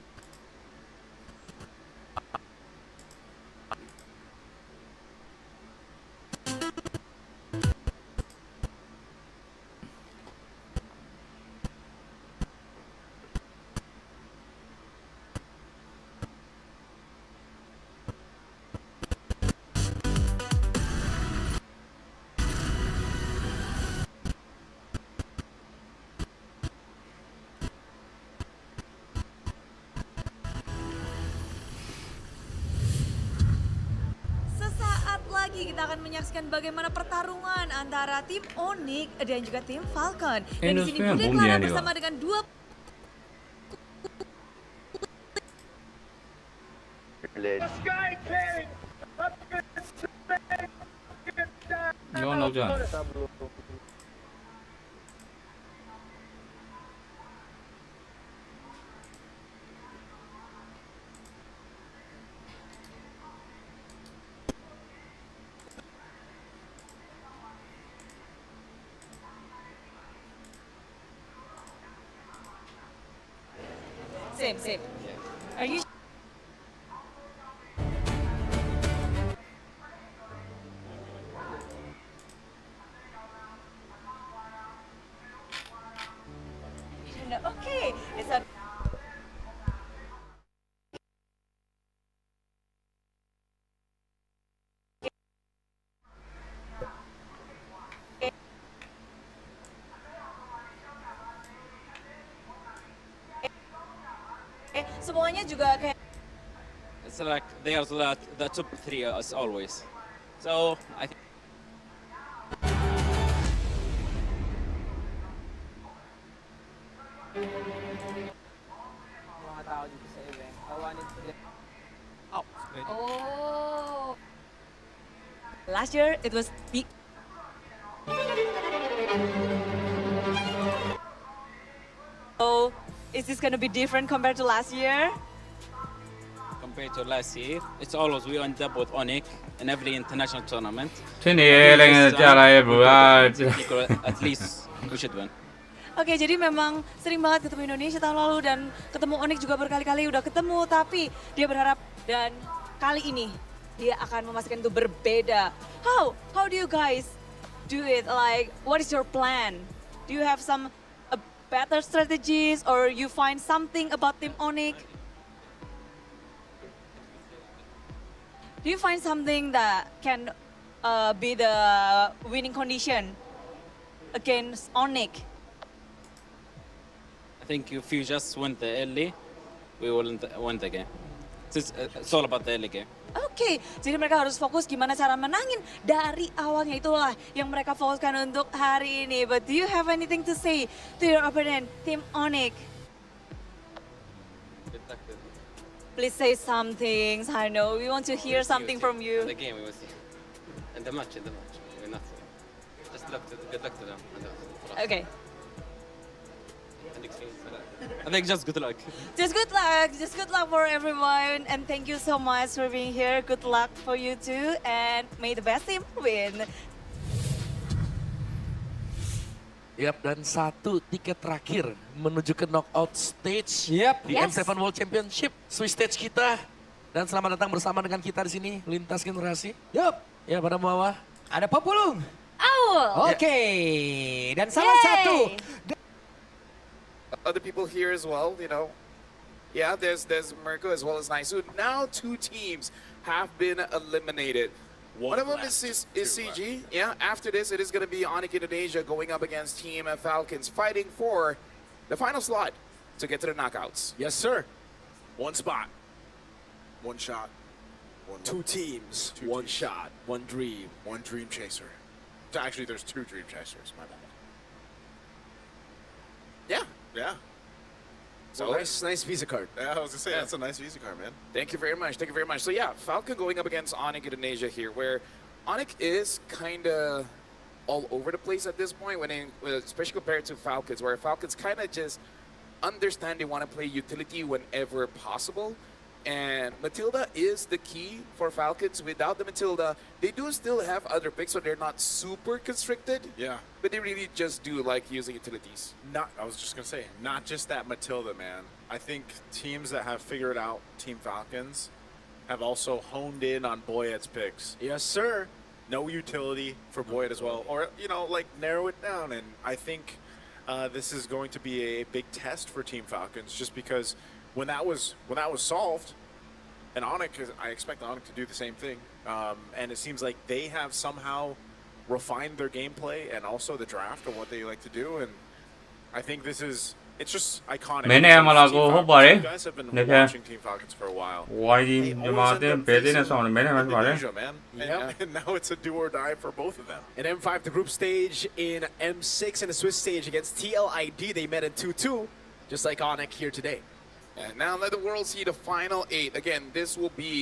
lagi kita akan menyaksikan bagaimana pertarungan antara tim Onyx dan juga tim Falcon. Dan di sini Budi Clara bersama dengan dua 이건 나오지 않아. Same. Are you okay? It's a semuanya juga kayak It's like they are the top three as always. So I think. oh. Last year it was big. So is this going to be different compared to last year? Compared to last year, it's always we end up with Onyx in every international tournament. At least we should win. Oke, jadi memang sering banget ketemu Indonesia tahun lalu dan ketemu Onyx juga berkali-kali udah ketemu, tapi dia berharap dan kali ini dia akan memastikan itu berbeda. How do you guys do it? Like, what is your plan? Do you have some better strategies or you find something about Team Onyx? Do you find something that can be the winning condition against Onyx? I think if you just win the early, we will win the game. It's all about the early game. Oke, jadi mereka harus fokus gimana cara menangin dari awalnya, itulah yang mereka fokuskan untuk hari ini. But do you have anything to say to your opponent, Team Onyx? Please say something. I know we want to hear something from you. The game we will see. In the match, we're not. Just good luck to them. Okay. I think just good luck. Just good luck for everyone, and thank you so much for being here. Good luck for you too, and may the best team win. Yap, dan satu tiket terakhir menuju ke knockout stage di M7 World Championship, Swiss stage kita. Dan selamat datang bersama dengan kita di sini, lintas generasi. Yup. Ya, pada bawah ada Populung. Oke, dan salah satu. Other people here as well, you know. Yeah, there's Mirko as well as Naisu. Now 2 teams have been eliminated. One of them is CG. Yeah, after this, it is going to be Onyx Indonesia going up against Team Falcons, fighting for the final slot to get to the knockouts. Yes, sir. One spot, one shot, 2 teams, one shot, one dream chaser. Actually, there's 2 dream chasers. My bad. Yeah. So nice Visa card. Yeah, I was gonna say that's a nice Visa card, man. Thank you very much. So yeah, Falcon going up against Onyx Indonesia here, where Onyx is kind of all over the place at this point, especially compared to Falcons, where Falcons kind of just understand they want to play utility whenever possible. And Matilda is the key for Falcons. Without the Matilda, they do still have other picks, so they're not super constricted. Yeah. But they really just do like using utilities. I was just going to say, not just that Matilda, man. I think teams that have figured out Team Falcons have also honed in on Boyet's picks. Yes, sir. No utility for Boyet as well. Or, like narrow it down. And I think this is going to be a big test for Team Falcons, just because when that was solved, and Onyx, I expect Onyx to do the same thing. And it seems like they have somehow refined their gameplay and also the draft of what they like to do. And I think this is it's just iconic. မင်းနဲ့မလာကို Team ဟုတ်ပါတယ် Falcons, you guys have been နေပြန် watching Team Falcons for a while. ဝိုင်းဒီမြန်မာအသင်းဘယ်တင်းနဲ့ဆောင်လဲမင်းနဲ့မှပါတယ် Indonesia, man. And now it's a do or die for both of them. In M5, the group stage, in M6 and the Swiss stage against TLID, they met in 2-2, just like Onic here today. And now let the world see the final 8. Again, this will be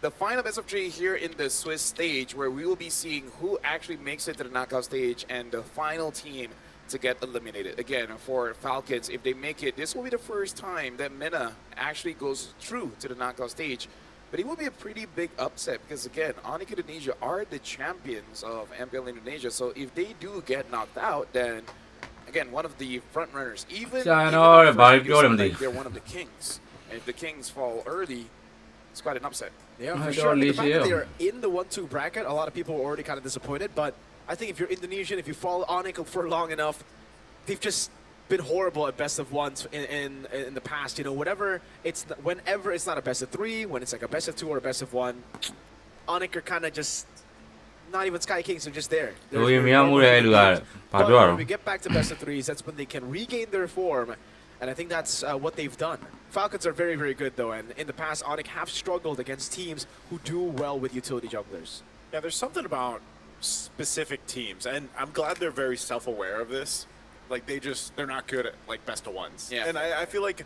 the final best of 3 here in the Swiss stage, where we will be seeing who actually makes it to the knockout stage and the final team to get eliminated. Again, for Falcons, if they make it, this will be the first time that MENA actually goes through to the knockout stage. But it will be a pretty big upset because, again, Onic Indonesia are the champions of MPL Indonesia. So if they do get knocked out, then, again, one of the front runners, even they're one of the kings. And if the kings fall early, it's quite an upset. Yeah, for sure. The fact that they're in the 1-2 bracket, a lot of people were already kind of disappointed. But I think if you're Indonesian, if you follow Onic for long enough, they've just been horrible at best of ones in the past. You know, whenever it's not a best of 3, when it's like a best of 2 or a best of 1, Onic are kind of just not even Sky Kings, they're just there. When we get back to best of 3s, that's when they can regain their form. And I think that's what they've done. Falcons are very, very good, though. And in the past, Onic have struggled against teams who do well with utility jugglers. Yeah, there's something about specific teams. And I'm glad they're very self-aware of this. Like, they're not good at, like, best of ones. Yeah. And I feel like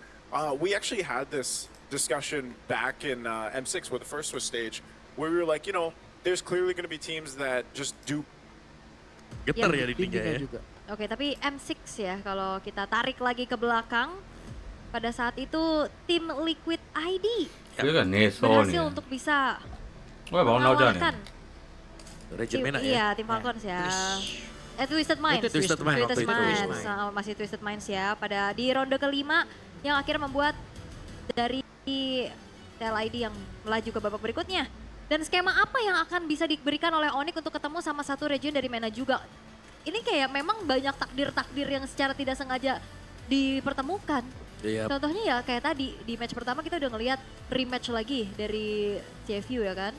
we actually had this discussion back in M6 with the first Swiss stage, where we were like, you know, there's clearly going to be teams that just do. Getar ya di tiga ya. Oke, tapi M6 ya, kalau kita tarik lagi ke belakang, pada saat itu tim Liquid ID berhasil untuk bisa mengalahkan tim Falcons ya. Twisted Minds. Masih Twisted Minds ya, pada di ronde kelima yang akhirnya membuat dari TLID yang melaju ke babak berikutnya. Dan skema apa yang akan bisa diberikan oleh Onic untuk ketemu sama satu region dari MENA juga? Ini kayak memang banyak takdir-takdir yang secara tidak sengaja dipertemukan. Contohnya ya kayak tadi di match pertama kita udah ngelihat rematch lagi dari CFU ya kan.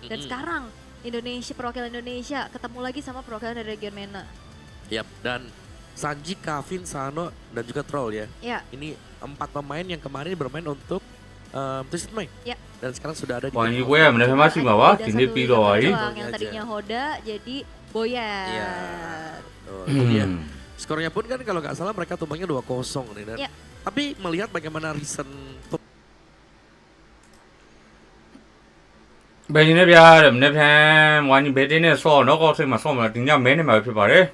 Dan sekarang perwakilan Indonesia ketemu lagi sama perwakilan dari region MENA. Dan Sanji, Kavin, Sano, dan juga Troll ya. Ini 4 pemain yang kemarin bermain untuk Twisted Mind. Dan sekarang sudah ada di Wah, ini gue ya, benar masih bawah, ini pilo aja. Yang tadinya Hoda jadi Boyan. Skornya pun kan kalau nggak salah mereka tumbangnya 2-0 nih. Dan tapi melihat bagaimana recent Bây giờ nếp ra đầm nếp thêm ngoài những bé đến này so nó có thể mà so mà tính ra mấy này mà phải bảo đấy.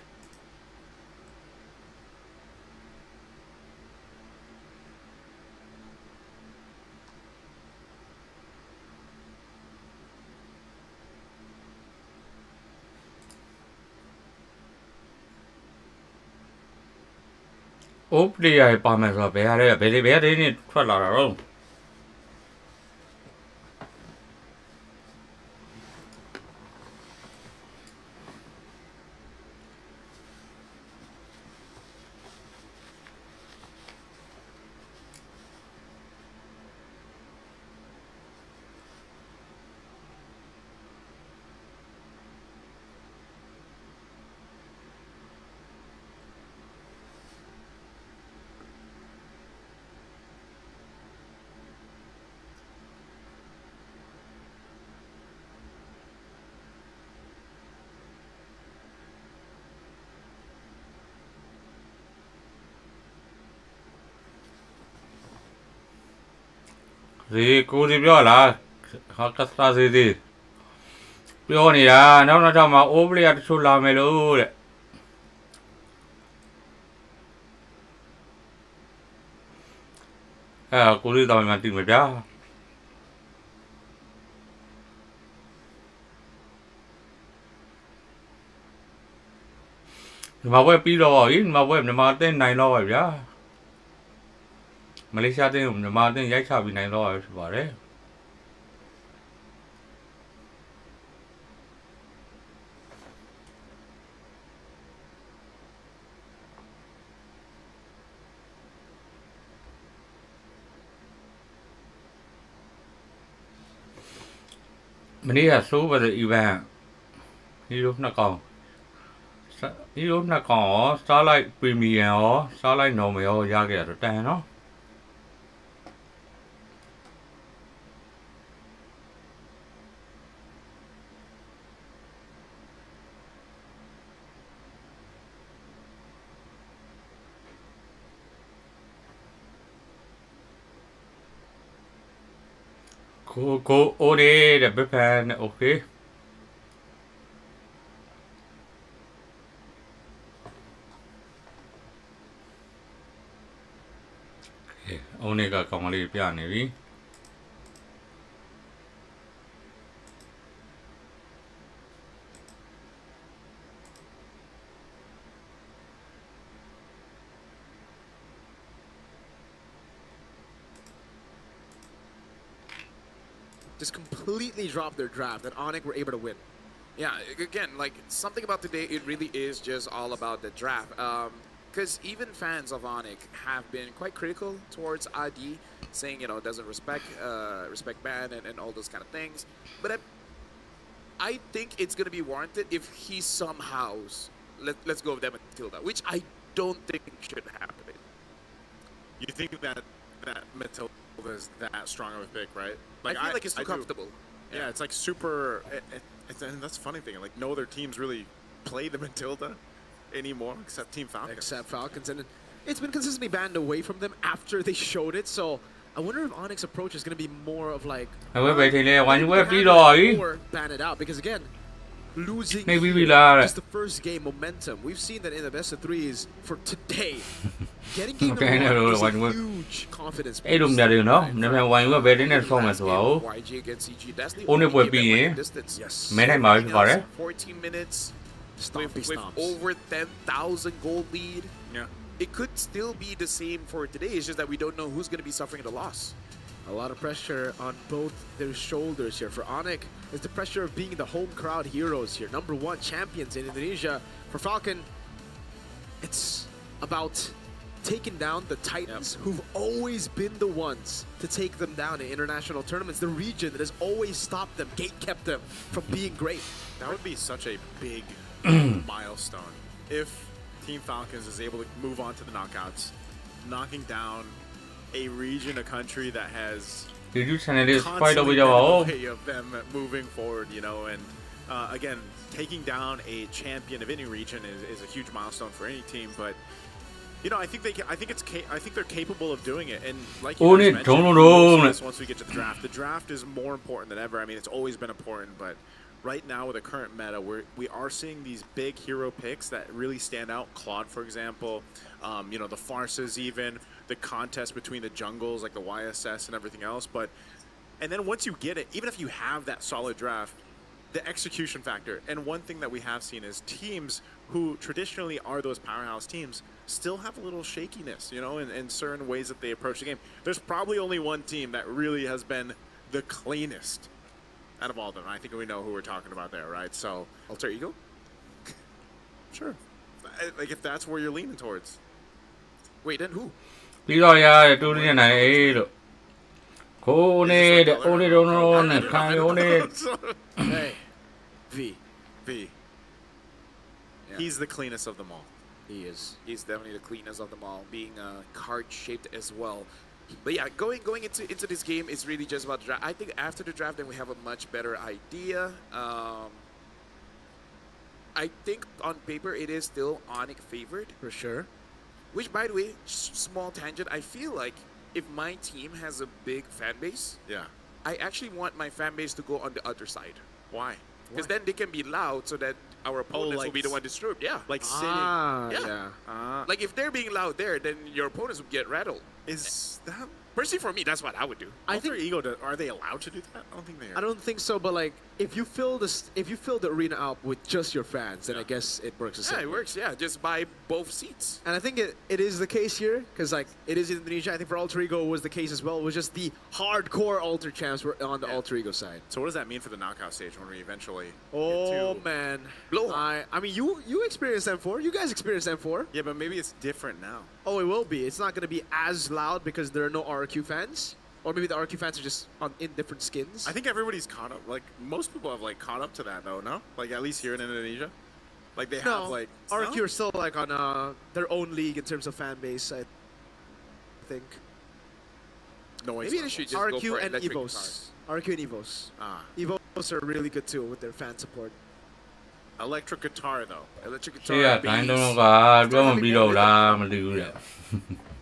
Úp đi rồi bà mẹ rồi bé đây bé đấy thì thoát là đâu. Gì cô thìပြောlà họ cắt ra gìပြောnày à nó cho mà ốp liền chút làm mày luôn đấy cô đi tao mà tìm mày ra mà với pi rồi mà với mà tên này rồi ra Malaysia tên mà tên giấy sao bị này rồi bảo đấy. Mình đi số vào event đi lúc nó còn ဒီလိုနှစ်ကောင်ရော Starlight Premium ရော Starlight Normal ရောရခဲ့ရတော့တန်နော်ကိုအိုးတဲ့ဘက်ဖန်โอเคအိုးနေကကောင်မလေးပြနေပြီjust completely dropped their draft, and Onyx were able to win. Yeah, again, like something about today, it really is just all about the draft. Because even fans of Onyx have been quite critical towards ID, saying, you know, doesn't respect ban and all those kind of things. But I think it's going to be warranted if he somehow, let's go with them Matilda, which I don't think should happen. You think that Matilda is that strong of a pick, right? Like, I feel like it's too comfortable. Yeah, it's like super. And that's the funny thing. Like, no other teams really play the Matilda anymore except Team Falcons. Except Falcons, and it's been consistently banned away from them after they showed it. So I wonder if Onyx's approach is going to be more of like or ban it out, because again, losing just the first game momentum. We've seen that in the best of threes for today. Getting game number one is a huge confidence boost. YG against CG, that's the only only game distance. Yes. 14 minutes. With over 10,000 gold lead. Yeah. It could still be the same for today. It's just that we don't know who's going to be suffering the loss. A lot of pressure on both their shoulders here. For Onyx, it's the pressure of being the home crowd heroes here. #1 champions in Indonesia. For Falcon, it's about taking down the Titans, who've always been the ones to take them down in international tournaments. The region that has always stopped them, gate-kept them from being great. That would be such a big milestone if Team Falcons is able to move on to the knockouts, knocking down a region, a country that has constantly been in the way of them moving forward, you know, and again, taking down a champion of any region is a huge milestone for any team, but you know, I think they're capable of doing it, and like you guys mentioned, once we get to the draft is more important than ever. I mean, it's always been important, but right now with the current meta, we are seeing these big hero picks that really stand out. Claude, for example, you know, the Farces, even the contest between the jungles like the YSS and everything else. And then once you get it, even if you have that solid draft, the execution factor. And one thing that we have seen is teams who traditionally are those powerhouse teams still have a little shakiness, you know, in certain ways that they approach the game. There's probably only one team that really has been the cleanest out of all of them. I think we know who we're talking about there, right? So, Alter Ego? Sure. Like, if that's where you're leaning towards. Wait, then who? Hey, V. Yeah. He's the cleanest of them all. He is. He's definitely the cleanest of them all, being card-shaped as well. But yeah, going into this game is really just about the draft. I think after the draft, then we have a much better idea. I think on paper it is still Onyx favored for sure. Which, by the way, small tangent. I feel like if my team has a big fan base, yeah, I actually want my fan base to go on the other side. Why? Because then they can be loud, so that our opponents will be the one disturbed. Yeah, like sitting. Like if they're being loud there, then your opponents would get rattled. Is that personally for me? That's what I would do. I think Ego. Are they allowed to do that? I don't think they are. I don't think so. But like, if you fill the arena up with just your fans, then I guess it works the same. Yeah, it works. Yeah, just buy both seats. And I think it is the case here, because like it is in Indonesia. I think for Alter Ego was the case as well. It was just the hardcore Alter champs were on the Alter Ego side. So what does that mean for the knockout stage when we eventually? Oh man, I mean you experienced M4. You guys experienced M4. Yeah, but maybe it's different now. Oh, it will be. It's not going to be as loud because there are no RQ fans. Or maybe the RQ fans are just in different skins. I think everybody's caught up. Like, most people have, like, caught up to that, though, no? Like, at least here in Indonesia. Like they No, have like RQ are still like on their own league in terms of fan base, I think. Noise Maybe level. they should Just go RQ for and electric Evos. guitars. RQ and Evos. Evos are really good too with their fan support. Electric guitar though. Electric ရှေ့က guitar. တိုင်း bass. တော့ကပြောမပြီးတော့လားမသိဘူးလေ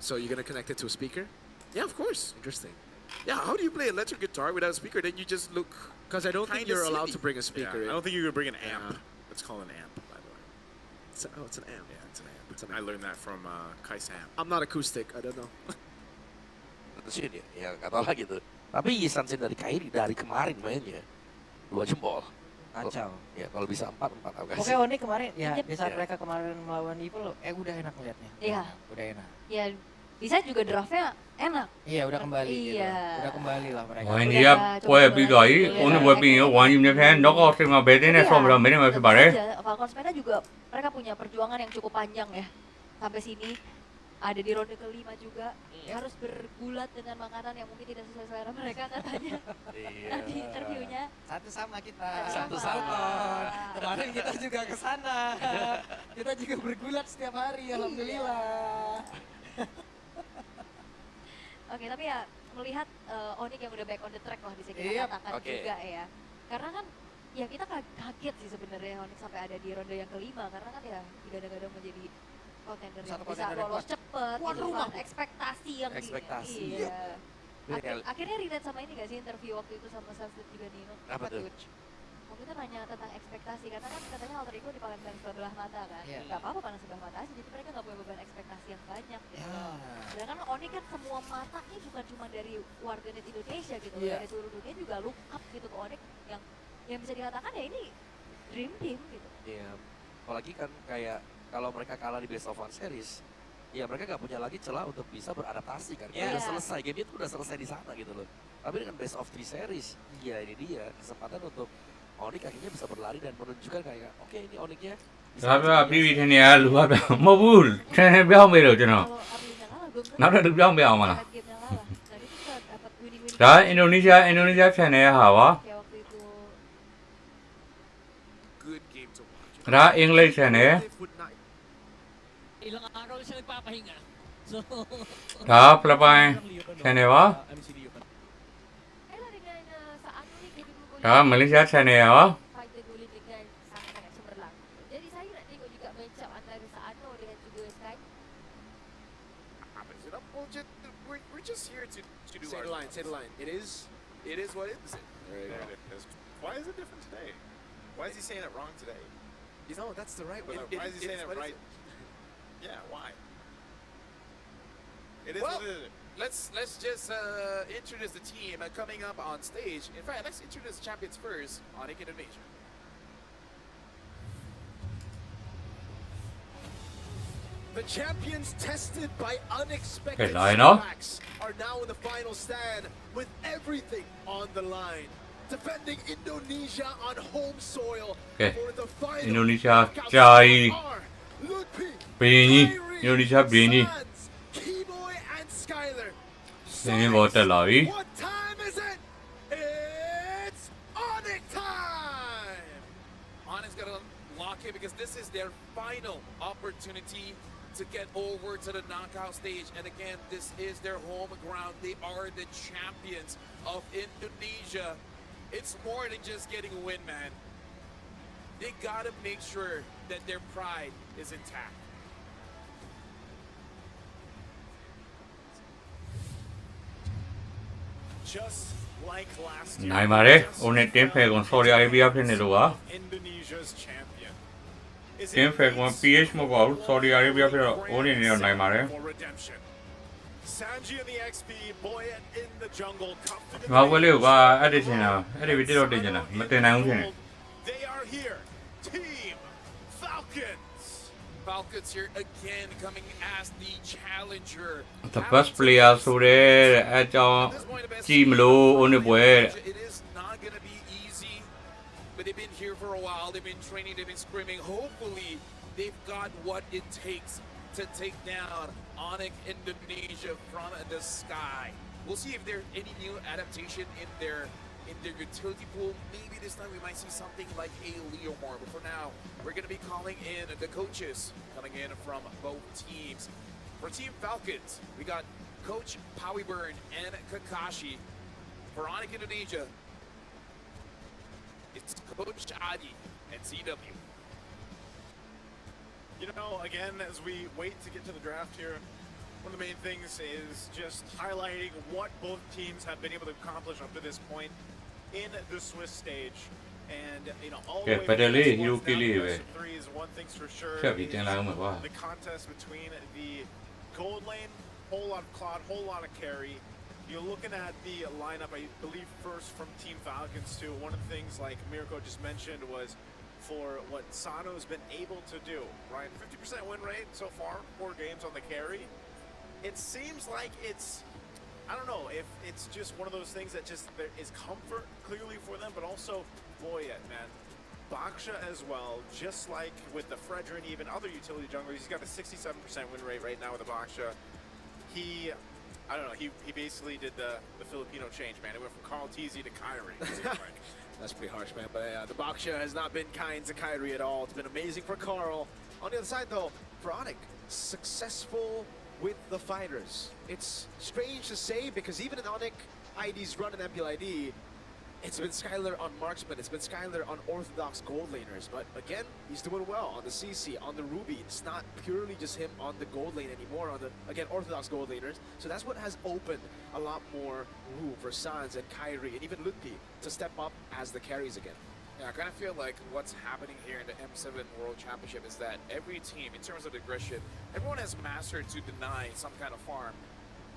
So you're gonna connect it to a speaker? Yeah, of course. Interesting. Yeah, how do you play electric guitar without a speaker? Then you just look. Because I don't think kinda you're allowed silly. to bring a speaker Yeah, in. I don't think you can bring an amp. It's called an amp, by the way. It's an amp. Yeah, it's an amp. I learned that from Kai Sam. I'm not acoustic. I don't know. Sini ya kata lagi tuh. Tapi Yisan Sin dari kemarin mainnya 2 jempol. Kacau. Ya kalau bisa 4 aku kasih. Oke, Oni kemarin ya di saat mereka kemarin melawan Evil udah enak liatnya. Iya. Udah enak. Ya bisa juga draftnya enak. Iya udah kembali gitu. Iya. Udah kembali lah mereka. ဝိုင်းကြီးကပွဲပြီးတော့ကြီးဦးနဲ့ပွဲပြီးရင်ဝိုင်းကြီးနဲ့ဖန် knock out မှာဘယ်တင်းနဲ့ဆော့ပြီးတော့မင်းနဲ့ဖြစ်ပါတယ် Falcon Spena juga mereka punya perjuangan yang cukup panjang ya sampai sini. Ada di ronde kelima juga harus bergulat dengan makanan yang mungkin tidak sesuai selera mereka katanya. Nanti interviewnya Satu sama kita. Satu sama. Kemarin kita juga ke sana. Kita juga bergulat setiap hari alhamdulillah. Oke, tapi ya melihat Onyx yang udah back on the track lah bisa kita Iya, katakan juga ya. Karena kan ya kita kaget sih sebenarnya Onyx sampai ada di ronde yang kelima karena kan ya digadang-gadang menjadi kontender yang bisa lolos cepet gitu kan. Ekspektasi yang iya. Akhirnya relate sama ini gak sih interview waktu itu sama Sunset juga Nino? Apa tuh? Waktu itu nanya tentang ekspektasi karena kan katanya alter ego dipalangkan sebelah mata kan. Iya. Gak apa-apa panas sebelah mata aja jadi mereka gak punya beban ekspektasi yang banyak gitu. Sedangkan Onyx kan semua matanya bukan cuma dari warganet Indonesia gitu, dari seluruh dunia juga look up gitu ke Onyx yang bisa dikatakan ya ini dream team gitu. Iya. Apalagi kan kayak kalau mereka kalah di best of one series, ya mereka nggak punya lagi celah untuk bisa beradaptasi kan. Udah selesai, game itu udah selesai di sana gitu loh. Tapi dengan best of 3 series, iya ini dia kesempatan untuk Onyx akhirnya bisa berlari dan menunjukkan kayak oke ini Onyx-nya ဒါပြပြီးပြီးထင်နေရလူကမဟုတ်ဘူးထင်နေပြောင်းမေးတော့ကျွန်တော်နောက်တစ်လူပြောင်းပေးအောင်မလားဒါအင်ဒိုနီးရှားchannel ရဲ့ဟာပါ Good game to watch. ဒါအင်္ဂလိပ် channel Ilang araw siya nagpapahinga. So ဒါ Philippine channel ပါဒါ Malaysia channel ရပါ Jadi saya nak tengok juga match up antara Saano dengan juga Sky. Is it up? Well, we're just here to do Say our the line, say the line. It is what it is. There it is. Why is it different today? Why is he saying it wrong today? You know, that's the right way. Why is he saying it right? Yeah, why? It is Well, what it is. let's just introduce the team coming up on stage. In fact, let's introduce the champions first, Onyx Indonesia. The champions tested by unexpected Okay, line up. setbacks are now in the final stand with everything on the line. Defending Indonesia on home soil Okay. for the final Indonesia knockout jai are Lutfi, ဘင်းကြီး Indonesia ဘင်းကြီး Keyboy and Skyler. စင်းဘောတက်လာပြီ What time is it? It's Onyx time! Onyx got to lock in because this is their final opportunity to get over to the knockout stage. And again, this is their home ground. They are the champions of Indonesia. It's more than just getting a win, man. They got to make sure that their pride is intact. Just like last နိုင်ပါတယ်။ Onyx Team Falcon Saudi Arabia ဖြစ်နေလို့ပါ Indonesia's champion. Team Falcon PH မဟုတ်ပါဘူး Saudi Arabia ဖြစ်တော့ Onyx နေတော့နိုင်ပါတယ် For redemption. Sanji and the XP, Boyet in the jungle, cuffed to ဒီ the မှာဝဲလေးကအဲ့ဒီချင်တာအဲ့ဒီဗီဒီယိုတင်ချင်တာမတင်နိုင်ဘူးဖြစ်နေ They are here. Team Falcons. Falcons here again coming as the challenger. The best player ဆိုတဲ့အဲ့ကြောင့်ကြည့်မလို့ Onyx ပွဲတဲ့ It is not going to be easy, but they've been here for a while. They've been training, they've been screaming. Hopefully, they've got what it takes to take down Onyx Indonesia from the sky. We'll see if there's any new adaptation in their in their utility pool. Maybe this time we might see something like a Leomore. But for now, we're going to be calling in the coaches coming in from both teams. For Team Falcons, we got Coach Powie Burn and Kakashi. For Onyx Indonesia, it's Coach Adi and CW. You know, again, as we wait to get to the draft here, one of the main things is just highlighting what both teams have been able to accomplish up to this point in the Swiss stage. And, you know, all the way from threes, one thing's for sure is the contest between the gold lane, whole lot of Claude, whole lot of carry. You're looking at the lineup, I believe, first from Team Falcons too. One of the things, like Mirko just mentioned, was for what Sano's been able to do, right? 50% win rate so far, 4 games on the carry. It seems like it's, I don't know, if it's just one of those things that just there is comfort clearly for them, but also, boy, man, Baksha as well, just like with the Fredra and even other utility junglers, he's got a 67% win rate right now with the Baksha. I don't know, he basically did the Filipino change, man. It went from Carl Teasy to Kyrie, it seems like. That's pretty harsh, man. But the Baksha has not been kind to Kyrie at all. It's been amazing for Carl. On the other side, though, for Onyx, successful with the fighters. It's strange to say because even in Onyx ID's run in MPLID, it's been Skylar on marksman, it's been Skylar on orthodox gold laners, but again, he's doing well on the CC, on the Ruby. It's not purely just him on the gold lane anymore, on the, again, orthodox gold laners. So that's what has opened a lot more room for Sans and Kyrie and even Lutpi to step up as the carries again. Yeah, I kind of feel like what's happening here in the M7 World Championship is that every team, in terms of aggression, everyone has mastered to deny some kind of farm.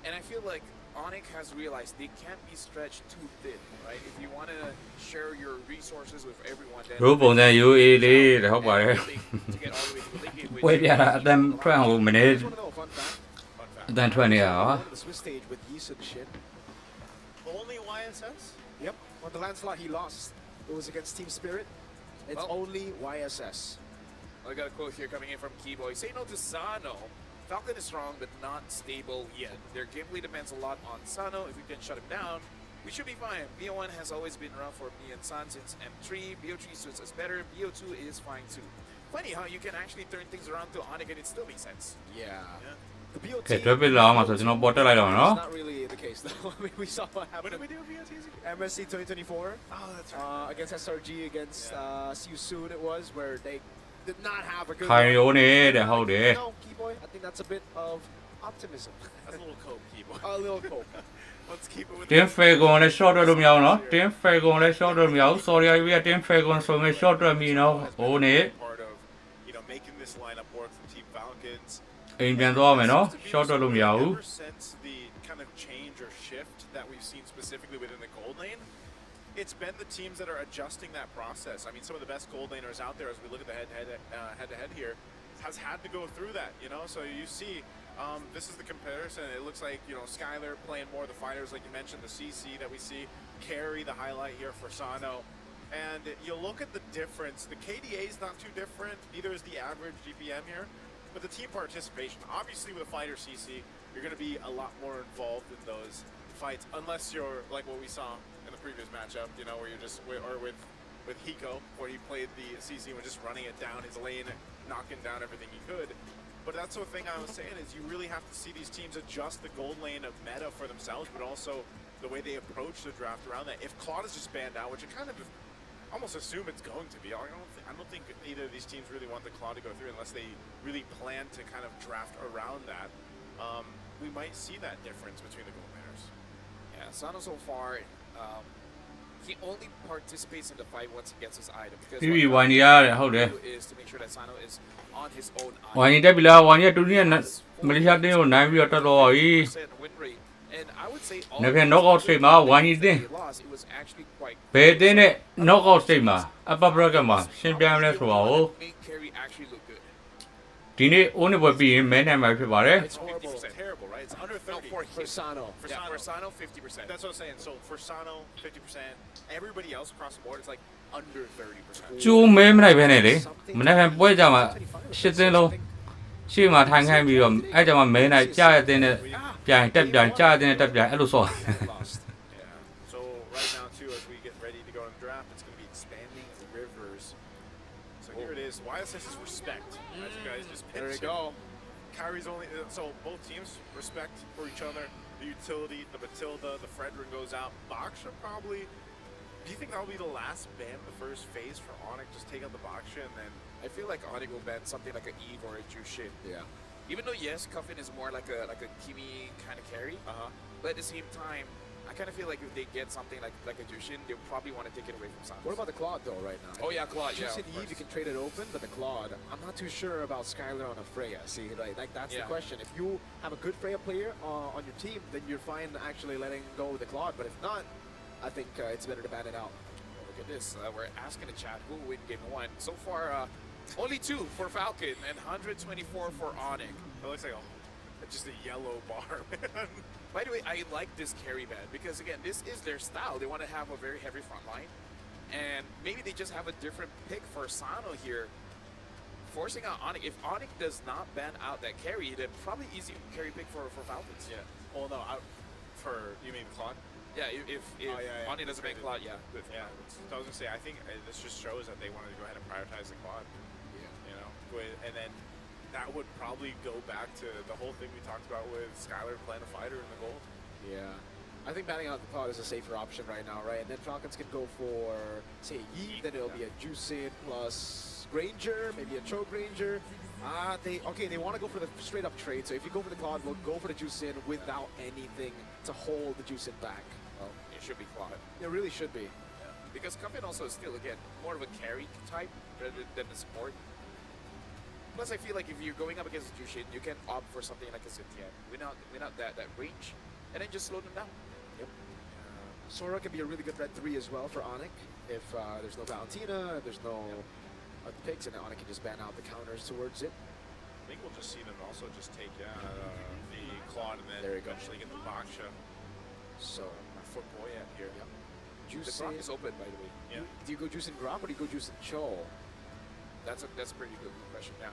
And I feel like Onyx has realized they can't be stretched too thin, right? If you want to share your resources with everyone, then รูปပုံစံ UE လေးတဲ့ဟုတ်ပါတယ် ဝေးပြတာအတန်ထွက်အောင်မနေအတန်ထွက်နေရပါ The Swiss stage with Yisuk Shin. Only YSS? Yep, on the Lancelot he lost. It was against Team Spirit. It's only YSS. I got a quote here coming in from Keyboy. Say no to Sano. Falcon is strong, but not stable yet. Their gameplay depends a lot on Sano. If we can shut him down, we should be fine. BO1 has always been around for me and San since M3. BO3 suits us better. BO2 is fine too. Funny how you can actually turn things around to Onyx and it still makes sense. Yeah. The BOT ကဲတွဲပြလာအောင်ဆိုကျွန်တော်ပေါ်တက်လိုက်တော့နော် It's not really the case though. I mean, we saw what happened. What did we do with BOTs? MSC 2024. Oh, that's right. Against SRG, against See You Soon it was, where they did not have a good ခိုင်ရိုးနေတဲ့ဟုတ်တယ် No, Keyboy, I think that's a bit of optimism. That's a little cope, Keyboy. A little cope. Let's keep it with တင်းဖဲကွန်လည်း short ထွက်လို့မရအောင်နော်တင်းဖဲကွန်လည်း short ထွက်မရအောင် sorry ရပြီတင်းဖဲကွန်ဆိုရင် short ထွက်ပြီနော်ဟိုနေ part of, you know, making this lineup work for Team Falcons. အိမ်ပြန်သွားမယ်နော် short ထွက်လို့မရဘူး Ever since the kind of change or shift that we've seen specifically within the gold lane, it's been the teams that are adjusting that process. I mean, some of the best gold laners out there, as we look at the head-to-head here, has had to go through that, you know? So you see, this is the comparison. It looks like, you know, Skylar playing more of the fighters, like you mentioned, the CC that we see, carry the highlight here for Sano. And you look at the difference. The KDA is not too different, neither is the average GPM here, but the team participation, obviously with a fighter CC, you're going to be a lot more involved in those fights, unless you're like what we saw in the previous matchup, you know, where you're just, or with Hiko, where he played the CC and was just running it down his lane, knocking down everything he could. But that's the thing I was saying is you really have to see these teams adjust the gold lane of meta for themselves, but also the way they approach the draft around that. If Claude is just banned out, which I kind of almost assume it's going to be, I don't think either of these teams really want the Claude to go through unless they really plan to kind of draft around that. We might see that difference between the gold laners. Yeah, Sano so far, he only participates in the fight once he gets his item. Because PB ဝိုင်းရတယ်ဟုတ်တယ် is to make sure that Sano is on his own ဝိုင်းတက်ပြီလားဝိုင်းရတူနေမလေးရှားတင်းကိုနိုင်ပြီးတော့တက်တော့ပြီ win rate. And I would say နောက်ပြန် knockout stage မှာဝိုင်းတင်း lost, it was actually quite ဘယ်တင်းနဲ့ knockout stage မှာ upper bracket မှာရှင်းပြမလဲဆိုတော့ make carry actually look good. ဒီနေ့ own ပွဲပြီးရင်မဲနိုင်မှာဖြစ်ပါတယ် It's 50% terrible, right? It's under 30. For Sano. For Sano, 50%. That's what I'm saying. So for Sano, 50%. Everybody else across the board is like under 30%. ကျိုးမဲမနိုင်ပဲနဲ့လေမနေ့ကပွဲကြမှာရှစ်သင်းလုံးရှေ့မှာထိုင်ခိုင်းပြီးတော့အဲ့ကြမှာမဲနိုင်ကြားရတဲ့ပြိုင်တက်ပြိုင်ကြားရတဲ့တက်ပြိုင်အဲ့လိုဆော့ So right now too, as we Here it is. YSS is respect. As you guys just There mentioned. we go. Kyrie's only, so both teams respect for each other. The utility, the Matilda, the Fredrin goes out. Baksha probably, do you think that'll be the last ban, the first phase for Onyx? Just take out the Baksha and then... I feel like Onyx will ban something like an Eve or a Jushin. Yeah. Even though, yes, Cuffin is more like a Kimi kind of carry, but at the same time, I kind of feel like if they get something like a Jushin, they'll probably want to take it away from Sans. What about the Claude though right now? Oh yeah, Claude, yeah. Justin Eve, you can trade it open, but the Claude, I'm not too sure about Skylar on a Freya. See, like that's the question. If you have a good Freya player on your team, then you're fine actually letting go with the Claude. But if not, I think it's better to ban it out. Look at this. We're asking the chat who will win game 1. So far, only 2 for Falcon and 124 for Onyx. It looks like just a yellow bar, man. By the way, I like this carry ban because, again, this is their style. They want to have a very heavy front line. And maybe they just have a different pick for Sano here, forcing out Onyx. If Onyx does not ban out that carry, then probably easy carry pick for Falcons. Yeah. Well, no, you mean Claude? Yeah, if Onyx doesn't ban Claude, yeah. Yeah. So I was going to say, I think this just shows that they wanted to go ahead and prioritize the Claude. Yeah. You know, and then that would probably go back to the whole thing we talked about with Skylar playing a fighter in the gold. Yeah. I think banning out the Claude is a safer option right now, right? And then Falcons can go for, say, Yi, then it'll be a Juicin plus Granger, maybe a Choke Granger. They want to go for the straight up trade. So if you go for the Claude, we'll go for the Juicin without anything to hold the Juicin back. Well, it should be Claude. It really should be. Yeah. Because Cuffin also is still, again, more of a carry type rather than a support. Plus, I feel like if you're going up against Jushin, you can opt for something like a Cynthia without that range, and then just slow them down. Yep. Sora can be a really good red 3 as well for Onyx. If there's no Valentina, if there's no picks, and then Onyx can just ban out the counters towards it. I think we'll just see them also just take the Claude and then eventually get the Baksha. So, for Boyet here. Yep. The Grok is open, by the way. Yeah. Do you go Juicin Grok or do you go Juicin Cho? That's a pretty good question. Yeah.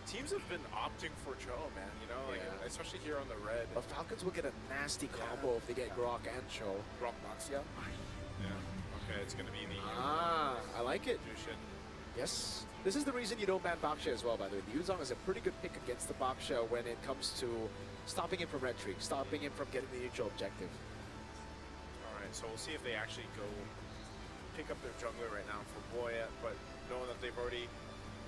Teams have been opting for Cho, man. You know, like especially here on the red. But Falcons will get a nasty combo if they get Grok and Cho. Grok Baxia. Yeah. Okay, it's gonna be the. I like it. Jushin. Yes. This is the reason you don't ban Baksha as well, by the way. The Yuzong is a pretty good pick against the Baksha when it comes to stopping him from red trick, stopping him from getting the neutral objective. All right, so we'll see if they actually go pick up their jungler right now for Boyet, but knowing that they've already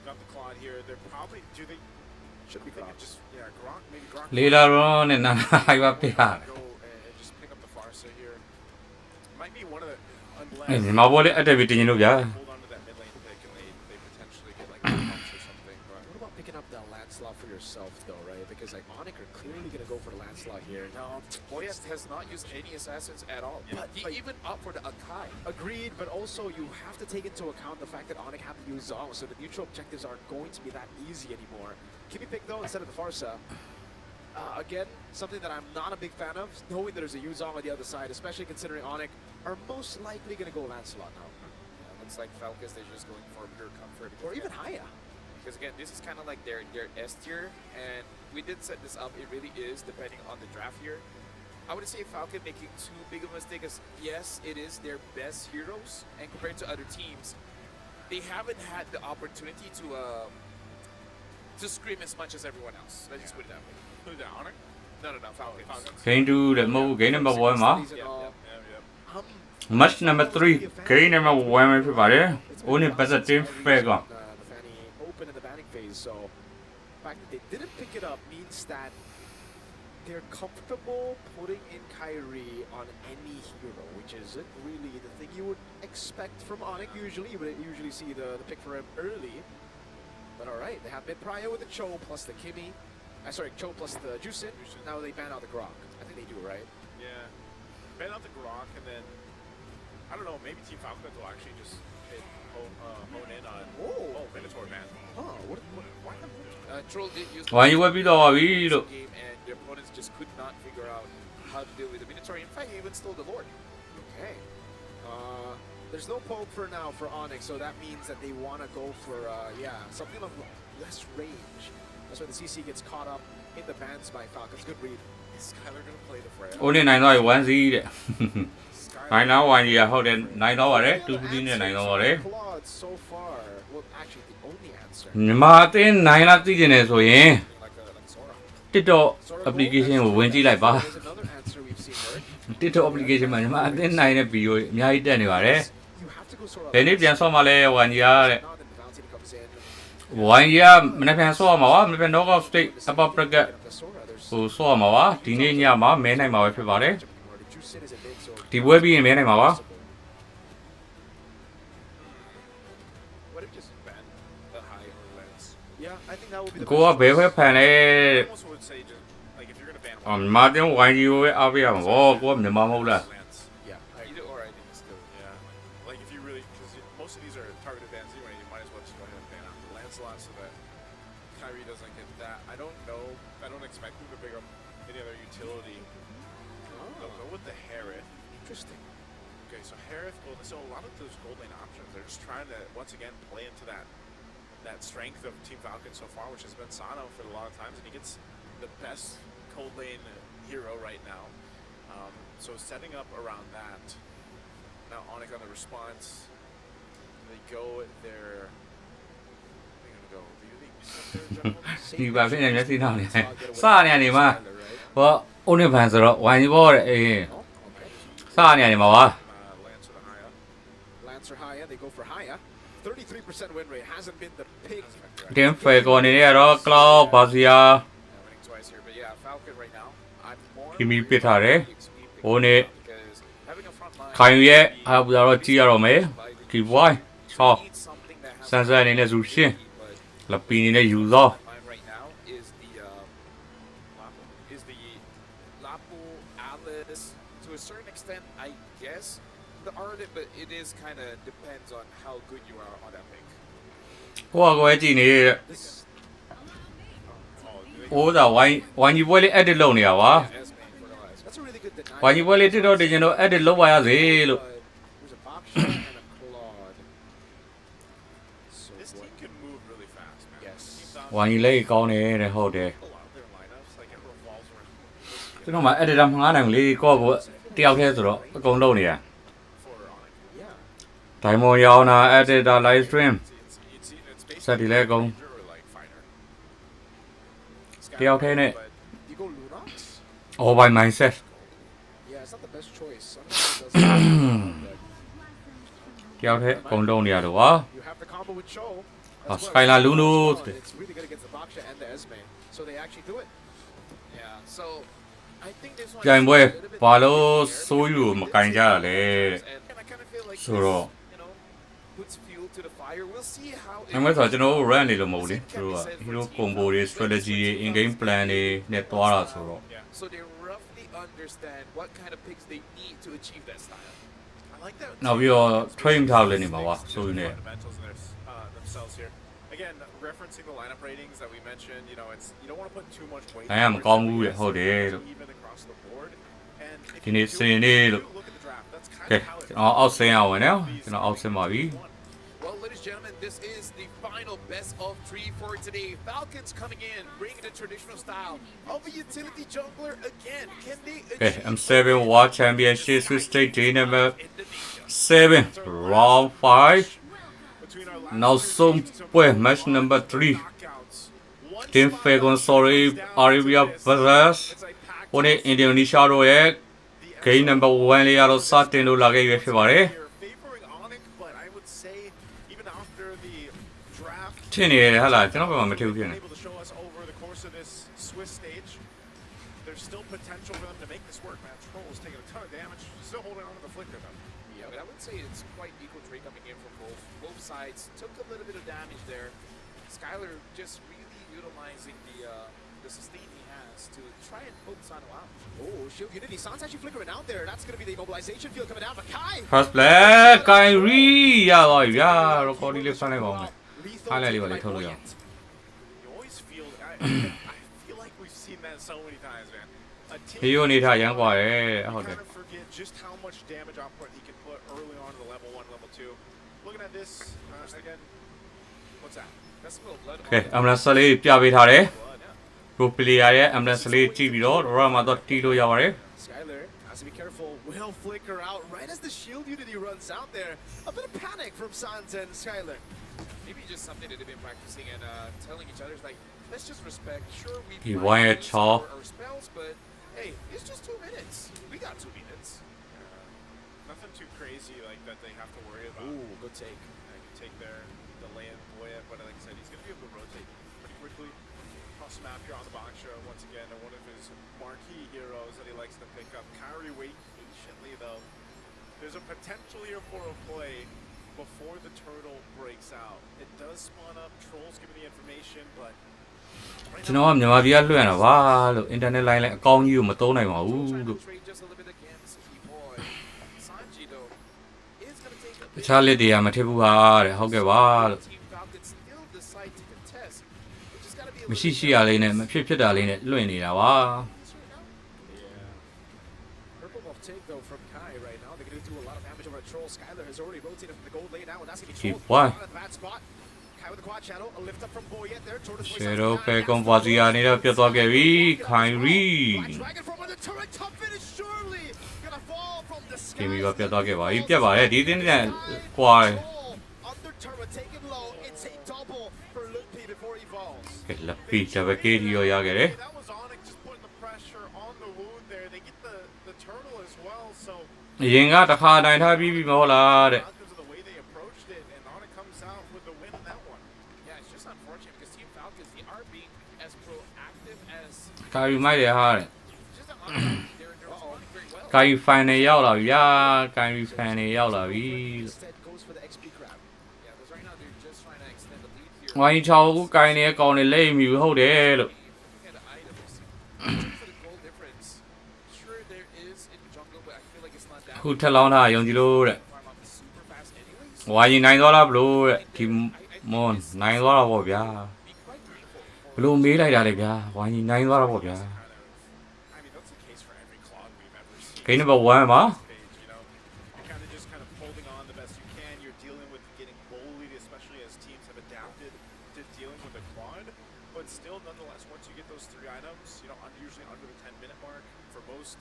got the Claude here, they're probably, should be Grok. Just, Grok, maybe Grok. လေးလာတော့နဲ့နာဟိုက်ပါပြရတယ် Go and just pick up the Farsa here. Might be one of the, အဲဒီမှာဘောလေးအတက်ပြီးတင်ရင်လို့ဗျာ hold on to that mid lane pick and they potentially get like pumps or something. But What about picking up the Lancelot for yourself though, right? Because like Onyx are clearly gonna go for the Lancelot here. No, Boyet has not used any assassins at all. Yeah. But he even opted for the Akai. Agreed, but also you have to take into account the fact that Onyx have to use Zong, so the neutral objectives aren't going to be that easy anymore. Kimi pick though instead of the Farsa. Again, something that I'm not a big fan of, knowing that there's a Yuzong on the other side, especially considering Onyx are most likely going to go Lancelot now. Yeah, looks like Falcons, they're just going for pure comfort. Or even Haya. Because again, this is kind of like their S tier, and we did set this up. It really is, depending on the draft here. I wouldn't say Falcon making too big of a mistake, as yes, it is their best heroes, and compared to other teams, they haven't had the opportunity to scream as much as everyone else. Let's just put it that way. who's that, Onyx? No, Falcons. ဂိမ်း2တဲ့မဟုတ်ဘူးဂိမ်းနံပါတ်1မှာ Yep. match number 3 ဂိမ်းနံပါတ်1မှာဖြစ်ပါတယ် only buzzer team fair က The Fanny open in the banning phase, so the fact that they didn't pick it up means that they're comfortable putting in Kyrie on any hero, which isn't really the thing you would expect from Onyx usually. You would usually see the pick for him early. But alright, they have mid prio with the Cho plus the Kimi. Sorry, Cho plus the Juicin. Now they ban out the Grok. I think they do, right? Yeah. Ban out the Grok, and then, I don't know, maybe Team Falcons will actually just hone in on. Oh, Minotaur ban. Oh, why not? Troll did use ဝိုင်းဝက်ပြီးတော့ပါပြီလို့ game, and their opponents just could not figure out how to deal with the Minotaur. In fact, he even stole the Lord. Okay. There's no poke for now for Onyx, so that means that they want to go for, something of less range. That's why the CC gets caught up in the bans by Falcons. Good read. Skylar gonna play the Freya. ဦးနေနိုင်တော့1 0တဲ့နိုင်တော့1 0ဟုတ်တယ်နိုင်တော့ပါတယ်2 နဲ့နိုင်တော့ပါတယ် Claude so far. Well, actually, the only answer. မြန်မာအသင်းနိုင်လာသိကျင်နေဆိုရင် TikTok application ကိုဝင်ကြည့်လိုက်ပါ TikTok application မှာမြန်မာအသင်းနိုင်တဲ့ဗီဒီယိုအများကြီးတက်နေပါတယ်ဘယ်နေ့ပြန်ဆော့မှလဲ1 year တဲ့1 year မနေ့ပြန်ဆော့မှာပါမနေ့ပြန် knockout stage upper bracket ဟိုဆော့မှာပါဒီနေ့ညမှာမဲနိုင်မှာပဲဖြစ်ပါတယ်ဒီပွဲပြီးရင်မဲနိုင်မှာပါကိုကဘယ်ဘက်ဖန်လဲမာတင်ဝိုင်းကြီးကိုပဲအားပေးရမှာဗောကိုကမြန်မာမဟုတ်လား Either or I think is good. Yeah. Like if you really, because most of these are targeted bans anyway, you might as well just go ahead and ban out the Lancelot so that Kyrie doesn't get that. I don't know. I don't expect him to pick up any other utility. They'll go with the Harith. Interesting. Okay, so Harith. Well, so a lot of those gold lane options, they're just trying to once again play into that strength of Team Falcon so far, which has been Sano for a lot of times, and he gets the best cold lane hero right now. So setting up around that. Now Onyx on the response. They go there. They're gonna go beauty. ဒီပါဖြစ်နေမျက်စိနောက်နေစနေနေမှာဟောဦးနေဖန်ဆိုတော့ဝိုင်းဘောတဲ့အေးစနေနေမှာပါ Lancer Haya, they go for Haya. 33% win rate hasn't been the big. တင်းဖေကိုနေရတော့ Cloud ဘာစီယာ Twice here, but yeah, Falcon right now. I'm more ခီမီပစ်ထားတယ်ဟိုနေခိုင်ရဲ့အားဘူးတော့ကြည့်ရတော့မယ်ဒီဝိုင်းဟောစန်ဆန်နေနဲ့ဇူရှင်းလပီနေနဲ့ယူသော right now is the Lapu Alice to a certain extent, I guess. The art, but it is kind of depends on how good you are on that pick. ကိုကကိုကြည့်နေတဲ့ဟိုဒါဝိုင်းကြီးပွဲလေး edit လုပ်နေတာပါဝိုင်းကြီးပွဲလေး TikTok တင်ကျွန်တော် edit လုပ်ပါရစေလို့ This team can move really fast, man. Yes. ဝိုင်းကြီးလေးကောင်းတယ်တဲ့ဟုတ်တယ်ကျွန်တော်မှ editor မငားနိုင်ဘူးလေကိုကတယောက်တည်းဆိုတော့အကုန်လုပ်နေတာဒိုင်မွန်ရောင်းတာ editor live stream စက်ဒီလဲအကုန်တယောက်တည်းနဲ့ all by mindset Yeah, it's not the best choice. တယောက်တည်းအကုန်လုပ်နေရတော့ပါ You have the combo with Cho. စကိုင်လာလူနို It's really good against the Baksha and the Esme. So they actually do it. Yeah, so I think this one ပြိုင်ပွဲဘာလို့ဆိုးယူမကင်ကြရလဲဆိုတော့ puts fuel to the fire. We'll see how အမှန်ဆိုကျွန်တော် run နေလို့မဟုတ်ဘူးလေသူတို့က hero combo တွေ strategy တွေ in game plan တွေနဲ့တွားတာဆိုတော့ so they roughly understand what kind of picks they need to achieve that style. I like that. နောက်ပြီးတော့ train ထားလို့နေမှာပါဆိုရင်လည်း themselves here. Again, referencing the lineup ratings that we mentioned, you know, it's you don't want to put too much weight. နိုင်ရမကောင်းဘူးလေဟုတ်တယ်လို့ even across the board. And ဒီနေ့စနေလို့ကဲကျွန်တော်အောက်ဆင်းအောင်ဝင်နော်ကျွန်တော်အောက်ဆင်းပါပြီ Well, ladies and gentlemen, this is the final best of 3 for today. Falcons coming in, bringing the traditional style of a utility jungler again. Can they achieve M7 World Championship Swiss State Day number 7 round 5 နောက်ဆုံးပွဲ match number 3 Team Falcon Saudi Arabia versus ဟိုနေ့ Indonesia တို့ရဲ့ game number 1 လေးရတော့စတင်လို့လာခဲ့ရွေးဖြစ်ပါတယ်ထင်နေတယ်ဟာလားကျွန်တော်ဘယ်မှာမထည့်ဘူးဖြစ်နေ There's still potential for them to make this work, man. Troll is taking a ton of damage, still holding on to the flicker though. Yeah, but I would say it's quite equal trade coming in from both sides. Took a little bit of damage there. Skylar just really utilizing the sustain he has to try and poke Sano out. Oh, Shield Unity. San's actually flickering out there. That's going to be the immobilization field coming down. But Kai! First play Kyrie ရတော့ဗျာ recording လေးဖမ်းလိုက်ပါဦးမယ်အားလည်းလေးပါလေးထုတ်လို့ရအောင် You always feel I feel like we've seen that so many times, man. A team ဒီအနေထားရမ်းกว่าတယ်ဟုတ်တယ် kind of forget just how much damage output he can put early on to the level 1, level 2. Looking at this again, what's that? That's a little blood. ကဲအမလားဆက်လေးပြပေးထားတယ် pro player ရဲ့ ambulance လေးကြည့်ပြီးတော့တော့မှတော့တီးလို့ရပါတယ် Skyler has to be careful. Will flicker out right as the shield unity runs out there. A bit of panic from Sans and Skyler. Maybe just something that they've been practicing and telling each other is like, let's just respect. Sure, we He wired Chaw. our spells, but hey, it's just 2 minutes. We got 2 minutes. Nothing too crazy like that they have to worry about. Ooh, good take. I can take their delay and Boya, but like I said, he's going to be able to rotate pretty quickly. Cross map here on the box show once again, and one of his marquee heroes that he likes to pick up. Kyrie wait patiently though. There's a potential here for a play before the turtle breaks out. It does spawn up. Trolls giving the information, but ကျွန်တော်ကမြန်မာပြည်ကလွှင့်ရတာပါလို့ internet line လည်းအကောင်းကြီးကိုမသုံးနိုင်ပါဘူးလို့တခြားလက်တွေကမထည့်ဘူးပါတဲ့ဟုတ်ကဲ့ပါလို့မရှိရှိရလေးနဲ့မဖြစ်ဖြစ်တာလေးနဲ့လွှင့်နေတာပါ Purple buff take though from Kai right now. They're going to do a lot of damage over a troll. Skyler has already rotated from the gold lane now, and that's going to be troll. Why? Bad spot. Kai with the quad channel. A lift up from Boyet there. Shadow ဖဲကွန်ပွားစီယာနေတော့ပြတ်သွားခဲ့ပြီခိုင်ရီ Dragon from the turret. Top finish surely gonna fall from the sky. ကင်မီကပြတ်သွားခဲ့ပါပြီပြတ်ပါတယ်ဒီတင်းနဲ့ကွာ Under turret taken low. It's a double for Lupi before he falls. ကဲလက်ပီချဘကေဒီရောရခဲ့တယ် that was Onyx just putting the pressure on the wound there. They get the turtle as well, so အရင်ကတစ်ခါနိုင်ထားပြီးပြီမဟုတ်လားတဲ့ because of the way they approached it, and Onyx comes out with the win in that one. Yeah, it's just unfortunate because Team Falcons, they are being as proactive as ကာရီမိုက်တယ်ဟာတဲ့ just they're responding very well. ကာရီဖိုင်နယ်ရောက်လာပြီဗျာကာရီဖိုင်နယ်ရောက်လာပြီ Instead goes for the XP grab. Yeah, because right now they're just trying to extend the lead here. ဝိုင်းချောင်းကိုကိုင်းနေကောင်းနေလိမ့်မီဟုတ်တယ်လို့ Looking at the items, for the goal difference, sure there is in jungle, but I feel like it's not that ခုထက်လောင်းတာယုံကြည်လို့တဲ့ super fast anyways. ဝိုင်းနိုင်သွားလားဘလို့တဲ့ဒီမွန်နိုင်သွားတာပေါ့ဗျာဘလို့မေးလိုက်တာလေဗျာဝိုင်းနိုင်သွားတာပေါ့ဗျာ I mean, that's the case for every Claude we've ever seen. ဂိမ်းနံပါတ်1မှာ You know, you're just kind of holding on the best you can. You're dealing with getting bullied, especially as teams have adapted to dealing with a Claude. But still, nonetheless, once you get those 3 items, you know, usually under the 10-minute mark for most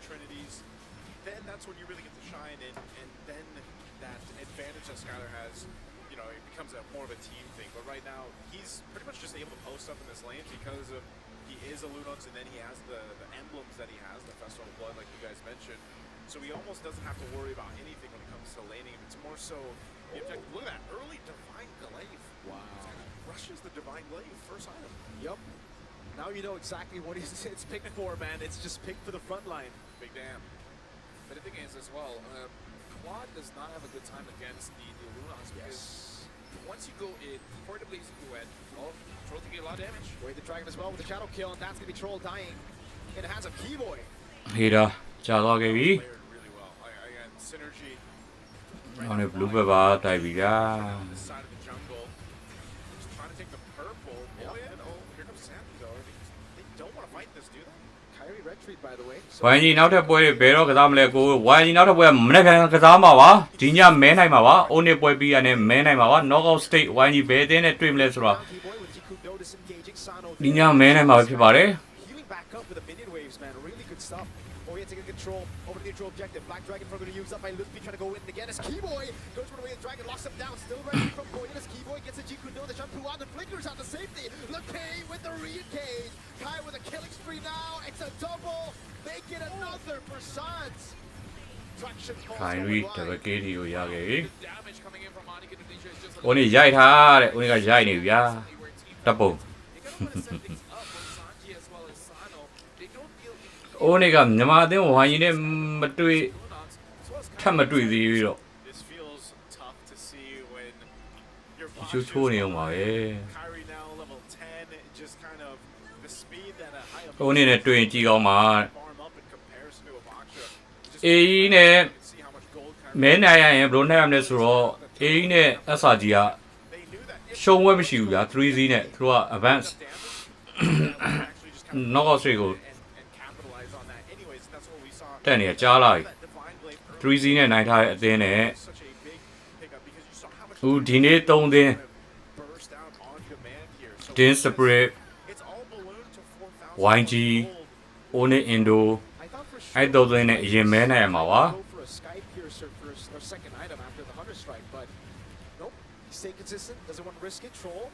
Trinities, then that's when you really get to shine, and then that advantage that Skyler has, you know, it becomes more of a team thing. But right now, he's pretty much just able to post up in this lane because of he is a Lunons, and then he has the emblems that he has, the Festival of Blood, like you guys mentioned. So he almost doesn't have to worry about anything when it comes to laning. It's more so the objective. Look at that early Divine Glaive. Wow. Rushes the Divine Glaive, first item. Yup. Now you know exactly what it's picked for, man. It's just picked for the front line. Big damn. But the thing is as well, Claude does not have a good time against the Lunons because once you go in for the Blazing Duet, Troll can get a lot of damage. Wait, the Dragon as well with the Shadow kill, and that's going to be Troll dying in the hands of Keyboy. ဟီရာကြာသွားခဲ့ပြီ Really well. Again, synergy. ဟောနေဘလူးဘက်ပါတိုက်ပြီဗျာ This side of the jungle. Just trying to take the purple. Oh, yeah. Oh, here comes Sandy, though. They don't want to fight this, do they? Kyrie retreat, by the way. ဝိုင်းကြီးနောက်ထပ်ပွဲတွေဘယ်တော့ကစားမလဲကိုဝိုင်းကြီးနောက်ထပ်ပွဲမနေ့ကကစားမှာပါဒီညမဲနိုင်မှာပါအိုးနေပွဲပြီးရနဲ့မဲနိုင်မှာပါ knockout stage ဝိုင်းကြီးဘယ်အသင်းနဲ့တွေ့မလဲဆိုတော့ဒီညမဲနိုင်မှာပဲဖြစ်ပါတယ် Healing back up with the minion waves, man. Really good stuff. Oh, yeah, taking control over the neutral objective. Black Dragon from going to use up by Luffy, trying to go in again as Keyboy goes for the way the Dragon locks him down. Still ready from Boyan as Keyboy gets a Jikudo. The shampoo on the flickers out the safety. Luffy with the re-engage. Kai with a killing spree now. It's a double. Make it another for Sans. Traction falls ခိုင်ရီတဘကေဒီကိုရခဲ့ပြီ Damage coming in from Monica Indonesia is just ဦးနေရိုက်ထားတဲ့ဦးနေကရိုက်နေပြီဗျာတပ်ပုံဦးနေကမြန်မာအသင်းဝိုင်းကြီးနဲ့မတွေ့ထပ်မတွေ့သေးဘူးတော့ This feels tough to see when your ချိုးချိုးနေအောင်ပါပဲ Kyrie now level 10, just kind of the speed that a high ဦးနေနဲ့တွေ့ရင်ကြည့်ကောင်းပါ farm up in comparison to a boxer. အေးကြီးနဲ့မဲနိုင်ရရင်ဘယ်လိုနိုင်ရမလဲဆိုတော့အေးကြီးနဲ့ SRG ကရှုံးဝဲမရှိဘူးဗျာ 3Z နဲ့သူတို့က advance knockout stage ကိုတက်နေကြားလာပြီ 3Z နဲ့နိုင်ထားတဲ့အသင်းနဲ့ဦးဒီနေ့3သင်း Din Spirit YG Only Indo အဲ့တော့သွင်းနဲ့အရင်မဲနိုင်ရမှာပါ For a sky piercer first or second item after the hunter strike, but nope. He's staying consistent. Doesn't want to risk it. Troll.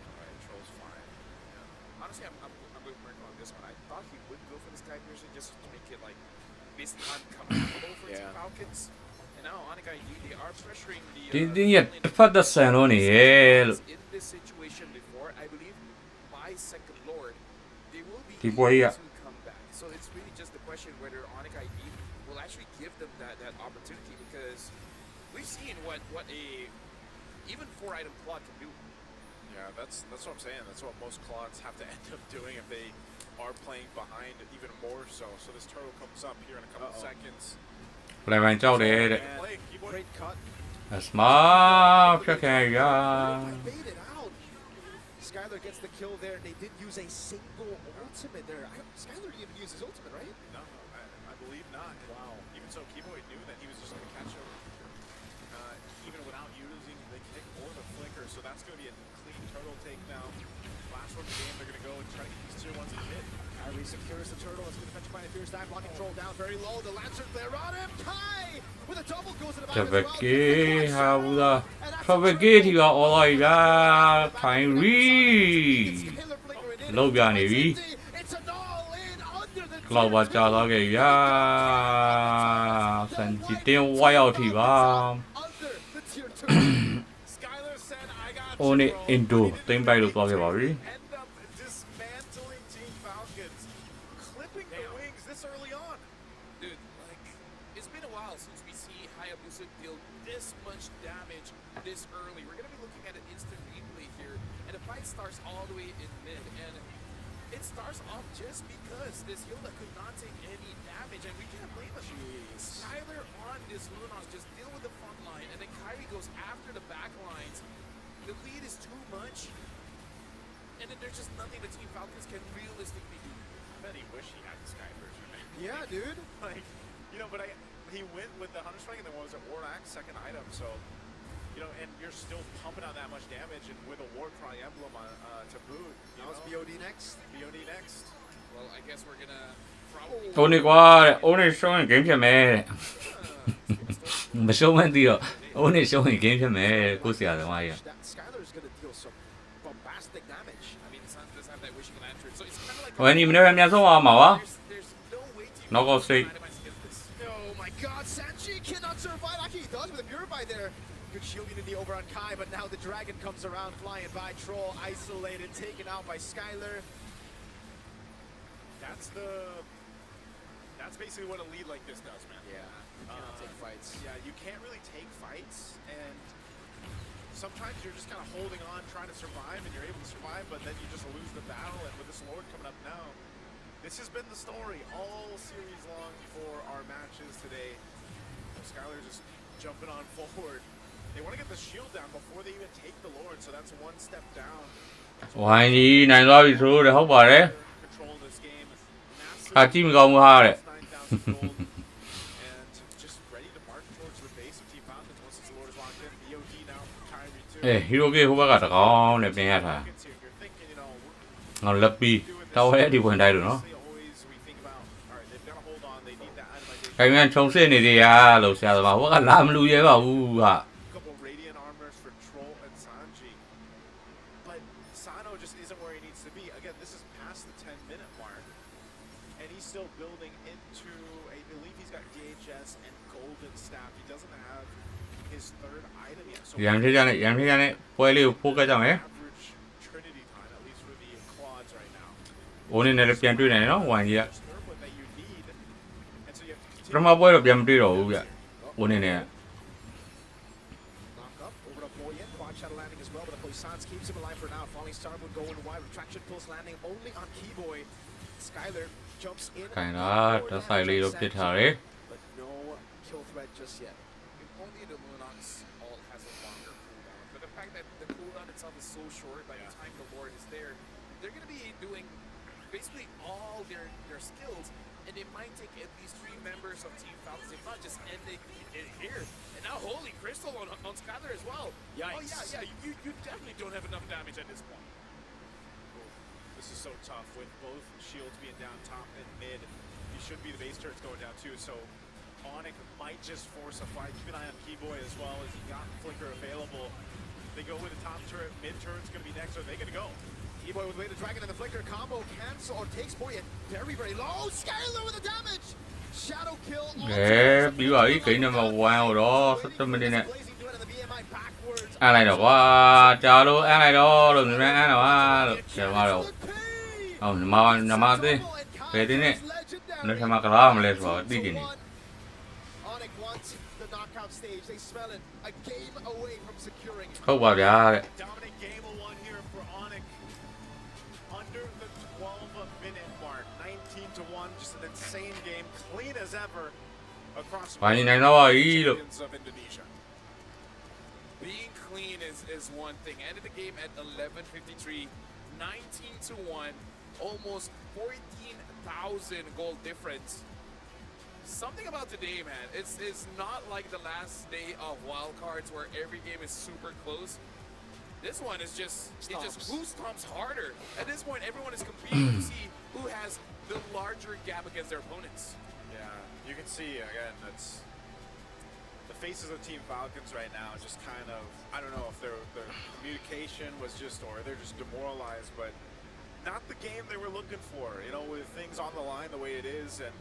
Alright, Troll's fine. Yeah. Honestly, I'm with Merkel on this one. I thought he would go for the sky piercer just to make it like basically uncomfortable for Team Falcons. And now Onyx ID, they are pressuring the တင်းရဲ့တစ်ဖက်သက်ဆန်လို့နေရဲ့လို့ in this situation before, I believe by second lord, they will be ဒီပွဲကြီးက able to come back. So it's really just the question whether Onyx ID will actually give them that opportunity, because we've seen what a even 4-item Claude can do. Yeah, that's what I'm saying. That's what most Claudes have to end up doing if they are playing behind even more so. So this turtle comes up here in a couple seconds. ပလက်ပိုင်းကြောက်တယ်တဲ့ Great cut. အစမာဖြတ်ခဲ့ရ Baited out. Skylar gets the kill there. They did use a single ultimate there. Skylar didn't even use his ultimate, right? No, I believe not. Wow. Even so, Keyboy knew that he was just going to catch him even without using the kick or the flicker. So that's going to be a clean turtle take now. Last one of the game, they're going to go and try to get these tier ones to hit. Kyrie secures the turtle. It's going to fetch by a fierce dive. Blocking Troll down very low. The Lancer there on him. Kai with a double goes to the back as well. ဟာဘူးလား Traffic တီက all လိုက်ဗျာ Kyrie လောက်ပြနေပြီ Cloud ပါကြာသွားခဲ့ဗျာစံကြည့်တင်းဝါရောက်ထိပါ Only Indo တင်ပိုက်လို့သွားခဲ့ပါပြီ Dismantling Team Falcons. Clipping the wings this early on. Dude, like, it's been a while since we see Hayabusa deal this much damage this early. We're going to be looking at an instant replay here, and the fight starts all the way in mid, and it starts off just because this Hilda could not take any damage, and we can't blame him. Skylar on this Lunox just deal with the front line, and then Kyrie goes after the back lines. The lead is too much, and then there's just nothing the Team Falcons can realistically do. I bet he wished he had the Sky version, man. Yeah, dude. Like, you know, but he went with the Hunter Strike, and then what was it, Warlock, second item, so, you know, and you're still pumping out that much damage, and with a War Cry emblem to boot. Now it's BOD next. BOD next. Well, I guess we're gonna probably... Only ကွာ Only ရှုံးရင် game ဖြစ်မယ်မရှုံးမှန်းသိတော့ Only ရှုံးရင် game ဖြစ်မယ်ကိုဆရာသမားကြီး Skylar's going to deal some bombastic damage. I mean, Sun does have that wishing lantern, so it's kind of like... ဝယ်ညီမနေ့ပြန်ဆုံးအောင်ပါပါ Knockout stage Oh my god, Sanji cannot survive. Actually, he does with a Purify there. Good shielding in the over on Kai, but now the dragon comes around, flying by. Troll isolated, taken out by Skylar. That's basically what a lead like this does, man. Yeah, you cannot take fights. Yeah, you can't really take fights, and sometimes you're just kind of holding on, trying to survive, and you're able to survive, but then you just lose the battle, and with this Lord coming up now, this has been the story all series long for our matches today. Skylar just jumping on forward. They want to get the shield down before they even take the Lord, so that's one step down. ဝိုင်းကြီးနိုင်သွားပြီဆိုတော့ဟုတ်ပါတယ်အကြည့်မကောင်းဘူးဟာတဲ့ Hero ကဟိုဘက်ကတကောင်နဲ့ပြင်ရတာငါလက်ပြီးတော့အဲ့ဒီဝင်တိုင်းလို့နော်ခိုင်မြန်ချုံစစ်နေသေးရလို့ဆရာသမားဟိုကလာမလူရဲပါဘူးဟာ ရန်ဖြစ်ကြနဲ့ပွဲလေးကိုဖိုးကကြမယ် Only နဲ့လည်းပြန်တွေ့နေတယ်နော်ဝိုင်းကြီးကပထမပွဲတော့ပြန်မတွေ့တော့ဘူးဗျ Only နဲ့ Keeps him alive for now. Falling Star would go in wide. Retraction pulse landing only on Keyboy. Skylar jumps in. ခိုင်တာတစ်ဆိုင်လေးတော့ပြစ်ထားတယ် But no kill threat just yet. Only the Lunox ult has a longer cooldown, but the fact that the cooldown itself is so short, by the time the Lord is there, they're going to be doing basically all their skills, and it might take at least 3 members of Team Falcons, if not just ending it here. And now Holy Crystal on Skylar as well. Yikes. Oh yeah, you definitely don't have enough damage at this point. This this is so tough with both shields being down top and mid. He should be the base turrets going down too, so Onyx might just force a fight. Keep an eye on Keyboy as well, as he got Flicker available. They go with the top turret, mid turret's gonna be next. Are they gonna go? Keyboy with the Dragon and the Flicker combo cancel or takes Boyet very, very low. Skylar with the damage. Shadow kill. Bí ẩn kỹ number 1 đó, sắp tới mình đi nè. Ăn này đâu quá, chào luôn, ăn này đâu, đừng ra ăn nào á, được, chờ mà đâu. Nằm mà đi, về đi nè. Nó sẽ mà cái đó mà lên rồi, đi gì nè. Không vào ra đấy. Phải như này nó ý được. Being clean is one thing. Ended the game at 11:53, 19-1, almost 14,000 goal difference. Something about today, man. It's not like the last day of wildcards where every game is super close. This one is just who stomps harder. At this point, everyone is competing to see who has the larger gap against their opponents. Yeah, you can see again. That's the faces of Team Falcons right now. Just kind of, I don't know if their communication was just, or they're just demoralized, but not the game they were looking for. You know, with things on the line the way it is, and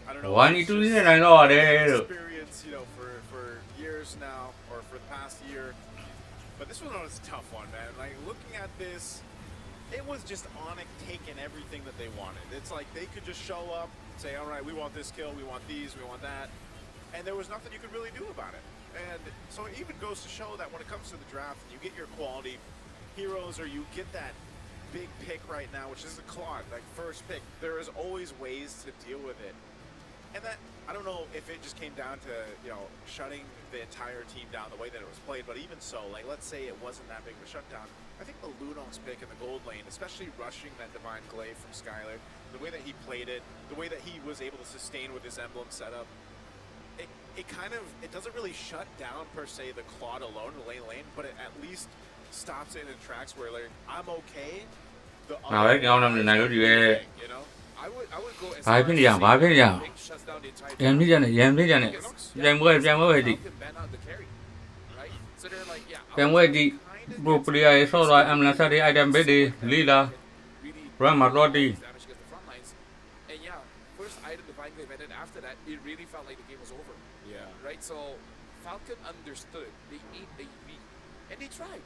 I don't know. Why you do this? I know it. Experience, you know, for years now, or for the past year. But this one was a tough one, man. Like looking at this, it was just Onyx taking everything that they wanted. It's like they could just show up, say, all right, we want this kill, we want these, we want that. And there was nothing you could really do about it. And so it even goes to show that when it comes to the draft, you get your quality heroes or you get that big pick right now, which is the Claude, like first pick. There is always ways to deal with it. And that, I don't know if it just came down to, you know, shutting the entire team down the way that it was played, but even so, like, let's say it wasn't that big of a shutdown. I think the Lunox pick in the gold lane, especially rushing that Divine Glaive from Skylar, the way that he played it, the way that he was able to sustain with his emblem setup, it kind of, it doesn't really shut down, per se, the Claude alone, the lane, but it at least stops it in tracks where, like, I'm okay. Đấy, cái ông năm này nó đi về. Phải bên nhà. Em thích ra này. Em mới đi. Em mới đi. Bro, play so rồi em là sao đi item bé đi, Lila. Rồi mà rồi đi. It really felt like the game was over. Yeah. Right? So Falcon understood. They ate, they beat, and they tried.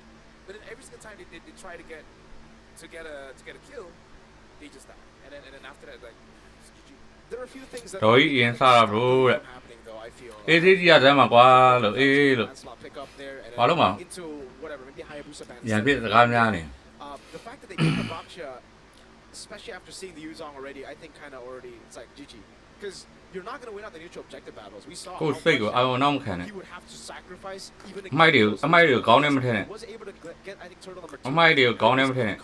But then every single time they try to get a kill, they just die. And then after that, like, there are a few things that Rồi yên sao là bro. Ê thế giờ ra mà qua được được. Qua lúc mà. Dạ biết là cam nha này. The fact that they get the Baksha, especially after seeing the Yuzong already, I think kind of already it's like GG. Because you're not going to win out the neutral objective battles. We saw Cô xích của ai nông khả này. he would have to sacrifice even Mấy điều có nên thế này. Mấy điều có nên thế này. It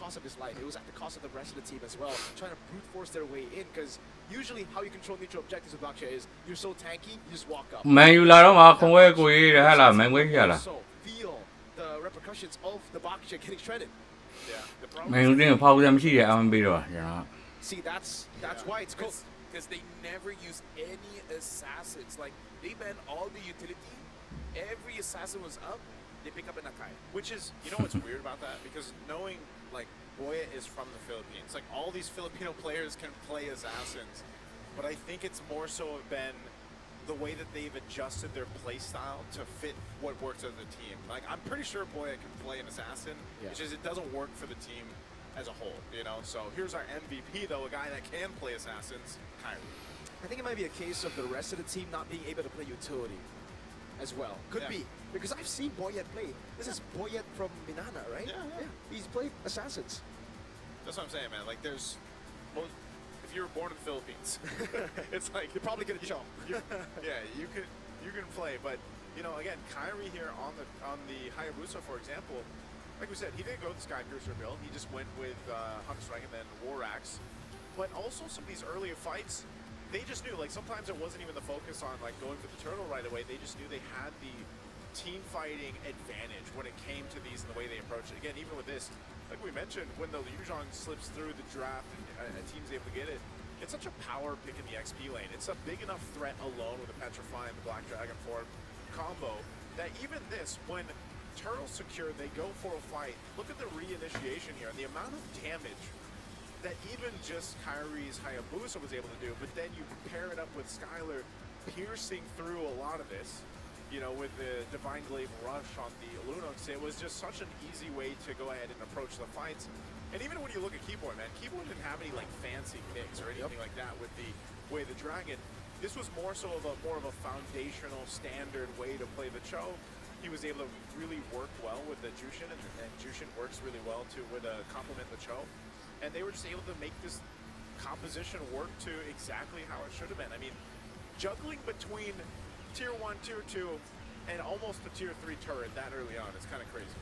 was at the cost of the rest of the team as well, trying to brute force their way in because usually how you control neutral objectives with Baksha is you're so tanky, you just walk up. Mày là đó mà không có quỷ hay là mày quỷ hay là. Feel the repercussions of the Baksha getting shredded. Mày không tin phao ra chi vậy MLB rồi. See, that's why it's cool. Because they never use any assassins. Like, they banned all the utility. Every assassin was up, they pick up an Akai. Which is, you know what's weird about that? Because knowing, like, Boya is from the Philippines. Like, all these Filipino players can play assassins. But I think it's more so been the way that they've adjusted their play style to fit what works as a team. Like, I'm pretty sure Boya can play an assassin. Yeah. It's just it doesn't work for the team as a whole, you know? So here's our MVP, though, a guy that can play assassins, Kyrie. I think it might be a case of the rest of the team not being able to play utility as well. Could be. Because I've seen Boyet play. This is Boyet from Minana, right? Yeah. He's played assassins. That's what I'm saying, man. Like, there's... if you were born in the Philippines, it's like... You're probably going to jump. Yeah, you can play. But, you know, again, Kyrie here on the Hayabusa, for example, like we said, he didn't go with the Skypiercer build. He just went with Hunt Strike and then War Axe. But also some of these earlier fights, they just knew, like sometimes it wasn't even the focus on like going for the turtle right away. They just knew they had the team fighting advantage when it came to these and the way they approached it. Again, even with this, like we mentioned, when the Yuzhong slips through the draft and a team's able to get it, it's such a power pick in the XP lane. It's a big enough threat alone with the Petrify and the Black Dragon form combo that even this, when Turtles secure, they go for a fight. Look at the reinitiation here and the amount of damage that even just Kyrie's Hayabusa was able to do, but then you pair it up with Skylar piercing through a lot of this, you know, with the Divine Glaive Rush on the Lunux. It was just such an easy way to go ahead and approach the fights. And even when you look at Keyboard, man, Keyboard didn't have any like fancy picks or anything like that with the way the Dragon. This was more so of a foundational standard way to play the Cho. He was able to really work well with the Jushin, and Jushin works really well to complement the Cho. And they were just able to make this composition work to exactly how it should have been. I mean, juggling between tier 1, tier 2, and almost a tier 3 turret that early on is kind of crazy.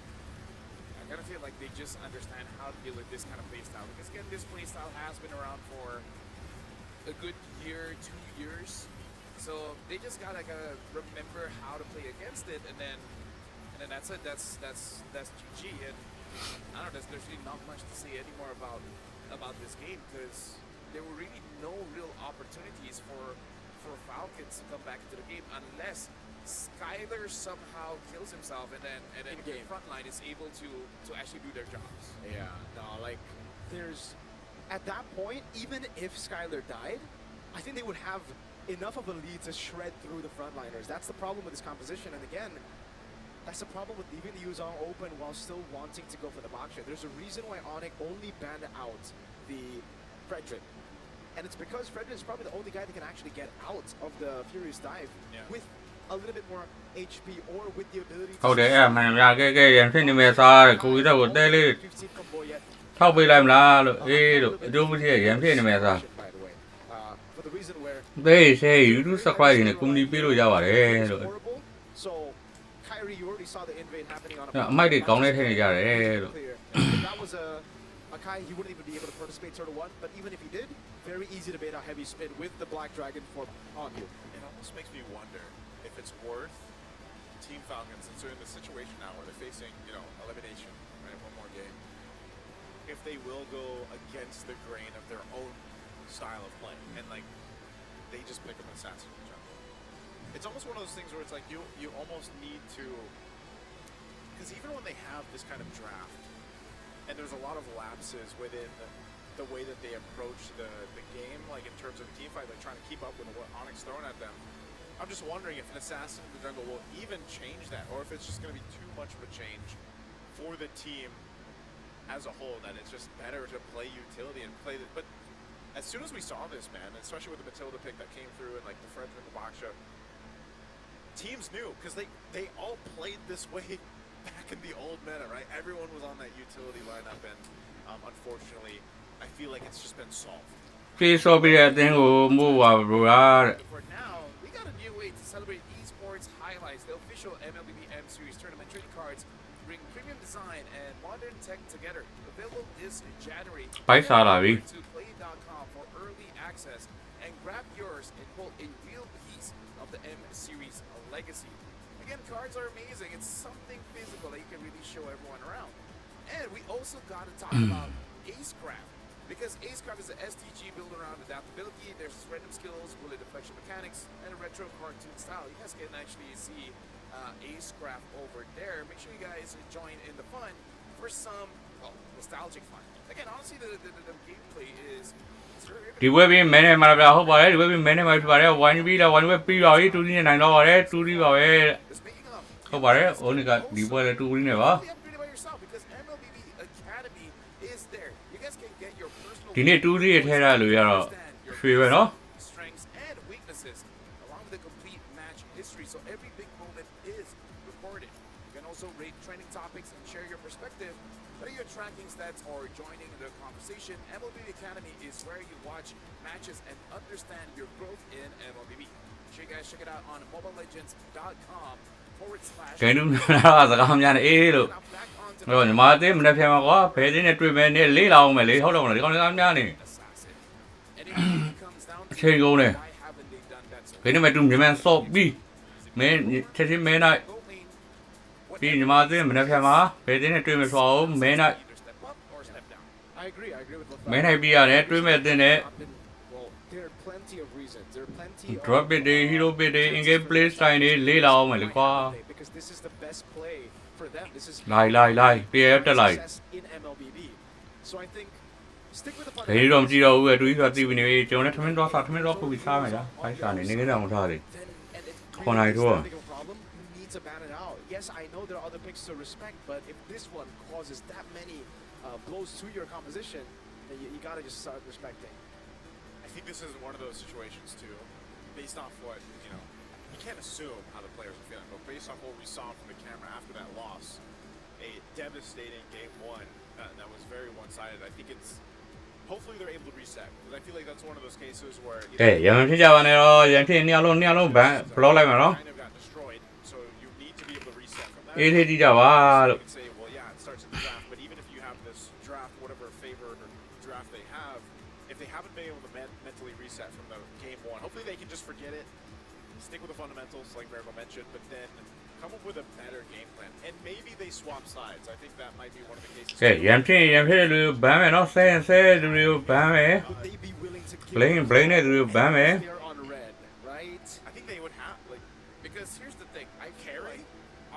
I kind of feel like they just understand how to deal with this kind of playstyle. Because again, this playstyle has been around for a good year, 2 years. So they just gotta remember how to play against it, and then that's it. That's GG. And I don't know. There's really not much to say anymore about this game, because there were really no real opportunities for Falcons to come back into the game unless Skylar somehow kills himself, and then the front line is able to actually do their jobs. Yeah, no, like there's at that point, even if Skylar died, I think they would have enough of a lead to shred through the frontliners. That's the problem with this composition, and again, that's the problem with leaving the Yuzhong open while still wanting to go for the Baksha. There's a reason why Onyx only banned out the Frederick. And it's because Frederick is probably the only guy that can actually get out of the Furious Dive with a little bit more HP or with the ability to... ဟုတ်တယ်အဲ့မှန်များကဲရန်ဖြစ်နေမဲ့စားတယ်ကိုကြီးတော့တဲလေးထောက်ပေးလိုက်မလားလို့အေးလို့အကျိုးမထည့်ရန်ဖြစ်နေမဲ့စားဘေးဆေး YouTube subscribe နေကွန်မြူနီပေးလို့ရပါတယ်လို့ So Kyrie, you already saw the invade happening on a... အမိုက်တွေကောင်းနေထည့်နေကြတယ်လို့ That was a Kai, he wouldn't even be able to participate turtle 1, but even if he did, very easy to bait a heavy spin with the Black Dragon form on you. It almost makes me wonder if it's worth Team Falcons, since they're in the situation now where they're facing, you know, elimination, right, one more game, if they will go against the grain of their own style of play, and like, they just pick up an assassin in the jungle. It's almost one of those things where it's like, you almost need to, because even when they have this kind of draft, and there's a lot of lapses within the way that they approach the game, like in terms of team fight, like trying to keep up with what Onyx throwing at them. I'm just wondering if an assassin in the jungle will even change that, or if it's just going to be too much of a change for the team as a whole, that it's just better to play utility and play the... But as soon as we saw this, man, especially with the Matilda pick that came through and like the Frederick and the Baksha, teams knew, because they all played this way back in the old meta, right? Everyone was on that utility lineup, and unfortunately, I feel like it's just been solved. Please be a thing who move over. For now, we got a new way to celebrate esports highlights. The official MLBB M Series tournament trading cards bring premium design and modern tech together. Available this January. Bye, Salavi. To play.com for early access and grab yours and hold a real piece of the M Series legacy. Again, cards are amazing. It's something physical that you can really show everyone around. And we also got to talk about Acecraft, because Acecraft is an STG built around adaptability. There's random skills, bullet deflection mechanics, and a retro cartoon style. You guys can actually see Acecraft over there. Make sure you guys join in the fun for some nostalgic fun. Again, honestly, the gameplay is... ဒီဝက်ပြီးမင်းနဲ့မှာပြဟုတ်ပါတယ်ဒီဝက်ပြီးမင်းနဲ့မှာပြပါတယ်1 B လား1 web ပြီးပါပြီ2 D နဲ့နိုင်တော့ပါတယ်2 D ပါပဲဟုတ်ပါတယ်ဟိုနေ့ကဒီပွဲလည်း2 D နဲ့ပါဒီနေ့2 D ထည့်ရလို့ရတော့ရွှေပဲเนาะ strengths and weaknesses along with the complete match history, so every big moment is recorded. You can also rate trending topics and share your perspective. Whether you're tracking stats or joining the conversation, MLBB Academy is where you watch matches and understand your growth in MLBB. Make sure you guys check it out on mobilelegends.com/. ဂိမ်းတူနာစကားများနေအေးလို့တော့ညီမသေးမနေ့ပြန်မှာကွာဘယ်တင်းနဲ့တွေ့မယ်နဲ့လေးလာအောင်မယ်လေဟုတ်တော့မလားဒီကောင်စကားများနေအချိန်ကုန်တယ်ဂိမ်းနဲ့မတူမြန်မာဆော့ပြီးမင်းချက်ချင်းမင်းနိုင် ပြီးညီမအသင်းမနေ့ဖြန်မှာဘယ်တင်းနဲ့တွေ့မယ်ဆိုတော့မဲနိုင် I agree with Lafayette. မဲနိုင်ပြီးရတယ်တွေ့မဲ့အသင်းနဲ့ Well, there are plenty of reasons. There are plenty of drop it တွေ hero bit တွေ in game play style တွေလေ့လာအောင်မယ်လေကွာ because this is the best play for them. This is လိုက်ပြေးတက်လိုက် in MLBB. So I think stick with the ဘယ်တော့မကြည့်တော့ဘူးအတူကြီးဆိုတာသိပြီနေကျွန်တော်လည်းထမင်းတော့စားထမင်းတော့ပုတ်ပြီးစားမယ်ဗျာဖိုက်စားနေနေကတော့မထားသေးခေါ်နိုင်တော့ You need to ban it out. Yes, I know there are other picks to respect, but if this one causes that many blows to your composition, then you gotta just start respecting. I think this is one of those situations too, based off what, you can't assume how the players are feeling, but based off what we saw from the camera after that loss, a devastating game one that was very one-sided. I think it's, hopefully they're able to reset, because I feel like that's one of those cases where, ကဲရံဖြစ်ကြပါနဲ့တော့ရံဖြစ်နှစ်လုံးဘန်ဘလော့လိုက်မယ်နော် kind of got destroyed, so you need to be able to reset from that. အေးသေးကြည့်ကြပါလို့ You can say, well, yeah, it starts at the draft, but even if you have this draft, whatever favor or draft they have, if they haven't been able to mentally reset from the game one, hopefully they can just forget it, stick with the fundamentals, like Virgo mentioned, but then come up with a better game plan, and maybe they swap sides. I think that might be one of the cases. ကဲရံဖြစ်လူဘန်မယ်နော်ဆဲလူတွေကိုဘန်မယ် blame နဲ့လူတွေကိုဘန်မယ် On red, right? I think they would have, like, Because here's the thing, I carry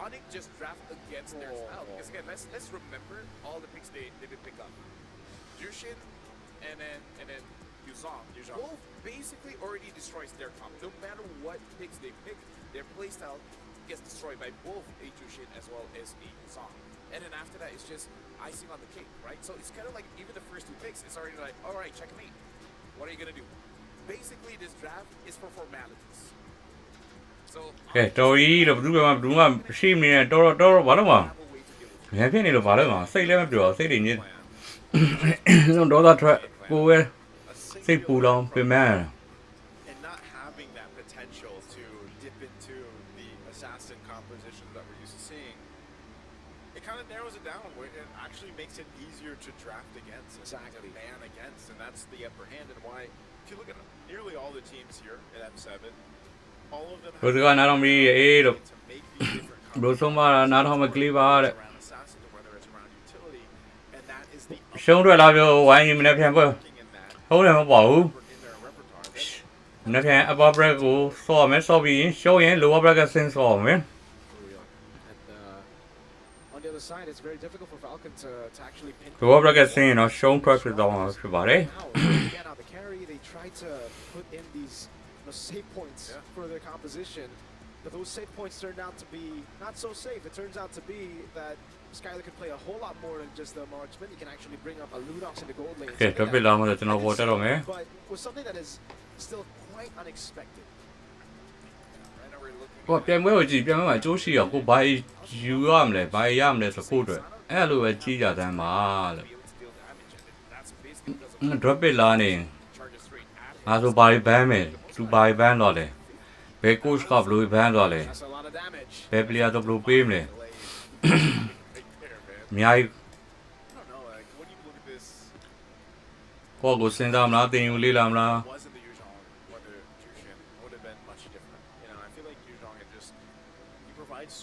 Onyx just draft against their style. Because again, let's remember all the picks they did pick up. Jushin and then Yuzong. Both basically already destroys their comp. No matter what picks they pick, their playstyle gets destroyed by both a Jushin as well as a Yuzong. And then after that, it's just icing on the cake, right? So it's kind of like even the first two picks, it's already like, all right, checkmate. What are you gonna do? Basically, this draft is for formalities. So ကဲတော်ကြီးလို့ဘူးမရှိမနေနဲ့တော်ဘာလို့မရံဖြစ်နေလို့ဘာလို့မစိတ်လည်းမပြောစိတ်တွေညစ်ဒေါသထွက်ကိုယ်ပဲစိတ်ပူလောင်ပြင်မဲ့ and not having that potential to dip into the assassin compositions that we're used to seeing, it kind of narrows it down where it actually makes it easier to draft against, exactly, ban against, and that's the upper hand. And why, if you look at nearly all the teams here at M7, all of them ဘုရားနာတော်မီအေးလို့ဘလို့ဆုံးမနာတော်မကလေးပါတဲ့ရှုံးထွက်လာပြောဝိုင်းရင်မနေ့ပြန်ပွဲဟုတ်တယ်မပေါ့ဘူးမနေ့ပြန်အပေါ်ဘရက်ကိုစော်မယ်စော်ပြီးရင်ရှုံးရင်လိုဘရက်ကဆင်းစော်မယ် On the other side, it's very difficult for Falcon to actually pin. လိုဘရက်ကဆင်းရင်တော့ရှုံးထွက်ဖြစ်သွားမှာဖြစ်ပါတယ် Again, on the carry, they try to put in these save points for their composition, but those save points turned out to be not so safe. It turns out to be that Skyler can play a whole lot more than just the marksman. He can actually bring up a Ludox in the gold lane. ကဲတော့ပြလာမှတော့ကျွန်တော်ပေါ်တက်တော့မယ် But with something that is still quite unexpected. ကိုပြန်ပွဲကိုကြည့်ပြန်ပွဲမှာအကျိုးရှိအောင်ကိုဘာယူရမလဲဘာရမလဲဆိုကိုအတွက်အဲ့လိုပဲကြည့်ကြတမ်းပါလို့ drop it လာနေငါဆိုဘာဘန်းမယ်သူဘာဘန်းတော့လဲဘယ် coach ကဘလို့ဘန်းတော့လဲဘယ် player တော့ဘလို့ပေးမလဲအများကြီးကိုကိုစဉ်းစားမလားတင်ယူလေးလာမလား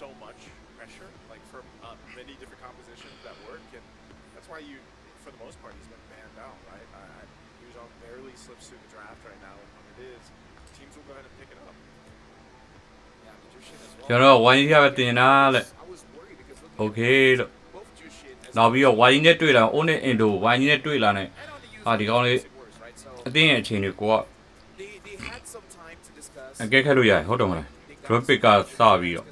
so much pressure, like for many different compositions that work, and that's why for the most part, he's been banned out, right? Yuzong barely slips through the draft right now, and when it is, teams will go ahead and pick it up. Cho nó quay ra tiền na lại, ok rồi. Nào bây giờ quay nhất tuy là ổn định Indo, quay nhất tuy là này, thì con đi, tiếng này chỉ được qua. Cái khai đôi dài, hốt đồng này, rồi bị cả sao bị rồi.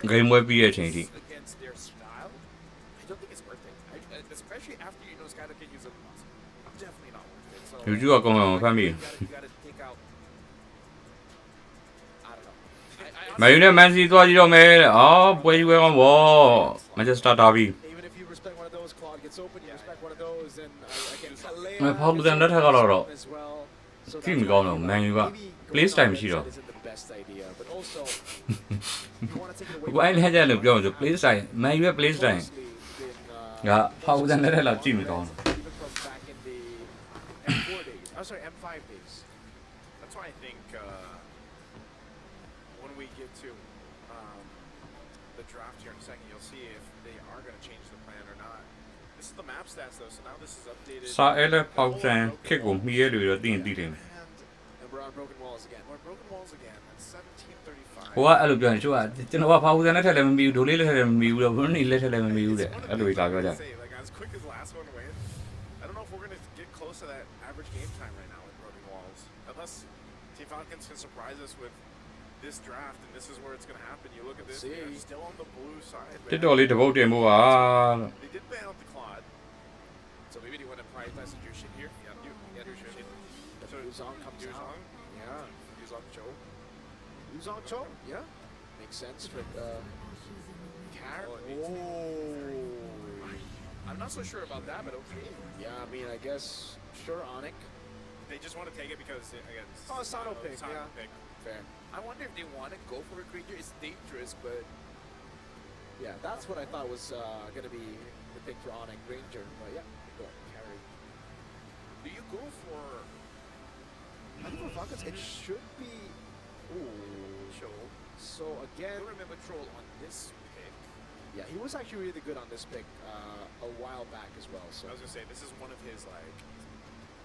Game mới bị change đi. Dù chưa còn là fan bị. Mấy đứa Man City tôi đi đâu mày? Quay quay con bò. Manchester Derby. Mày phong dân đất hay có rồi. Chứ mình còn đâu, Man U ạ. Please time gì rồi. Quay lên ra được rồi, please time. Man U please time. Dạ, phong dân đất hay là chứ mình còn. I'm sorry, M5 days. That's why I think when we get to if they are going to change the plan or not. This is the map stats though, so now this is updated. စာအဲ့လက်ဖောက်တန်ခစ်ကိုမှီရလို့တော့သိတယ် And we're on broken walls again. We're broken walls again. That's 17:35. ဟိုကအဲ့လိုပြောရင်ကျိုးကကျွန်တော်ကဖောက်တန်နဲ့ထက်လည်းမမီဘူးဒိုလေးလည်းထက်လည်းမမီဘူးတော့ဘုန်းကြီးလည်းထက်လည်းမမီဘူးတဲ့အဲ့လိုလာပြောကြ Like as quick as the last one went, I don't know if we're going to get close to that average game time right now with broken walls. Unless Team Falcons can surprise us with this draft, and this is where it's going to happen. You look at this, they're still on the blue side. တစ်တော်လေးတပုတ်တင်မှုပါ They did ban out the Claude. So maybe they want to prioritize the Jushin here. Yeah, Jushin. So Yuzong comes out. Yeah, Yuzong Cho. Yuzong Cho, yeah. Makes sense for Carrot. I'm not so sure about that, but okay. Yeah, I mean, I guess, sure, Onyx. They just want to take it because, again, Sano pick, yeah. Pick. Fair. I wonder if they want to go for a Granger. It's dangerous, but... Yeah, that's what I thought was going to be the pick for Onyx Granger. But yeah, go carry. Do you go for... I think for Falcons, it should be... Ooh. Cho. So again... I remember Troll on this pick. Yeah, he was actually really good on this pick a while back as well. So I was going to say, this is one of his, like,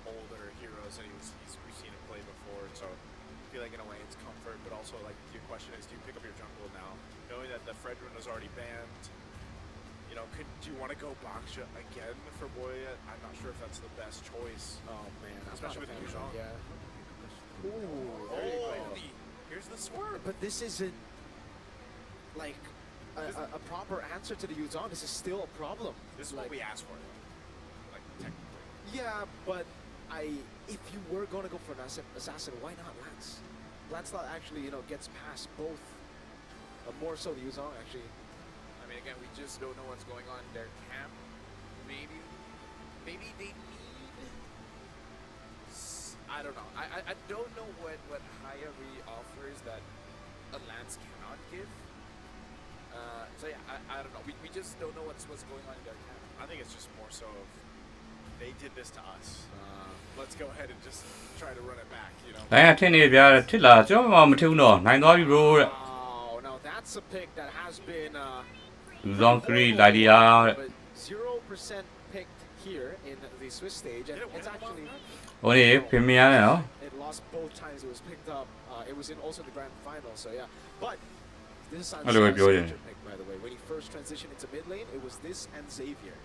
older heroes that we've seen him play before, so I feel like in a way it's comfort, but also like your question is, do you pick up your jungle now, knowing that the Fredrin was already banned? You know, do you want to go Baksha again for Boya? I'm not sure if that's the best choice. Oh man, especially with Yuzong. Yeah. Ooh, here's the swerve. But this isn't like a proper answer to the Yuzong. This is still a problem. This is like, what we asked for, though. Like technically. Yeah, but if you were going to go for an assassin, why not Lance? Lancelot actually, gets past both. More so the Yuzong, actually. I mean, again, we just don't know what's going on in their camp. Maybe they need... I don't know. I don't know what Haya really offers that a Lance cannot give. So yeah, I don't know. We just don't know what's going on in their camp. I think it's just more so of they did this to us. Let's go ahead and just try to run it back, you know. တိုင်းအထင်နေပြထစ်လာကျွန်တော်မထင်ဘူးတော့နိုင်သွားပြီ bro တဲ့ Oh, no, that's a pick that has been Zone 3 လိုက်ရတဲ့ 0% picked here in the Swiss stage, and it's actually ဟိုနေပြင်မြရတယ်နော် it lost both times it was picked up. It was in also the grand final, so yeah. But this is Hello, Bjorn. pick, by the way. When he first transitioned into mid lane, it was this and Xavier.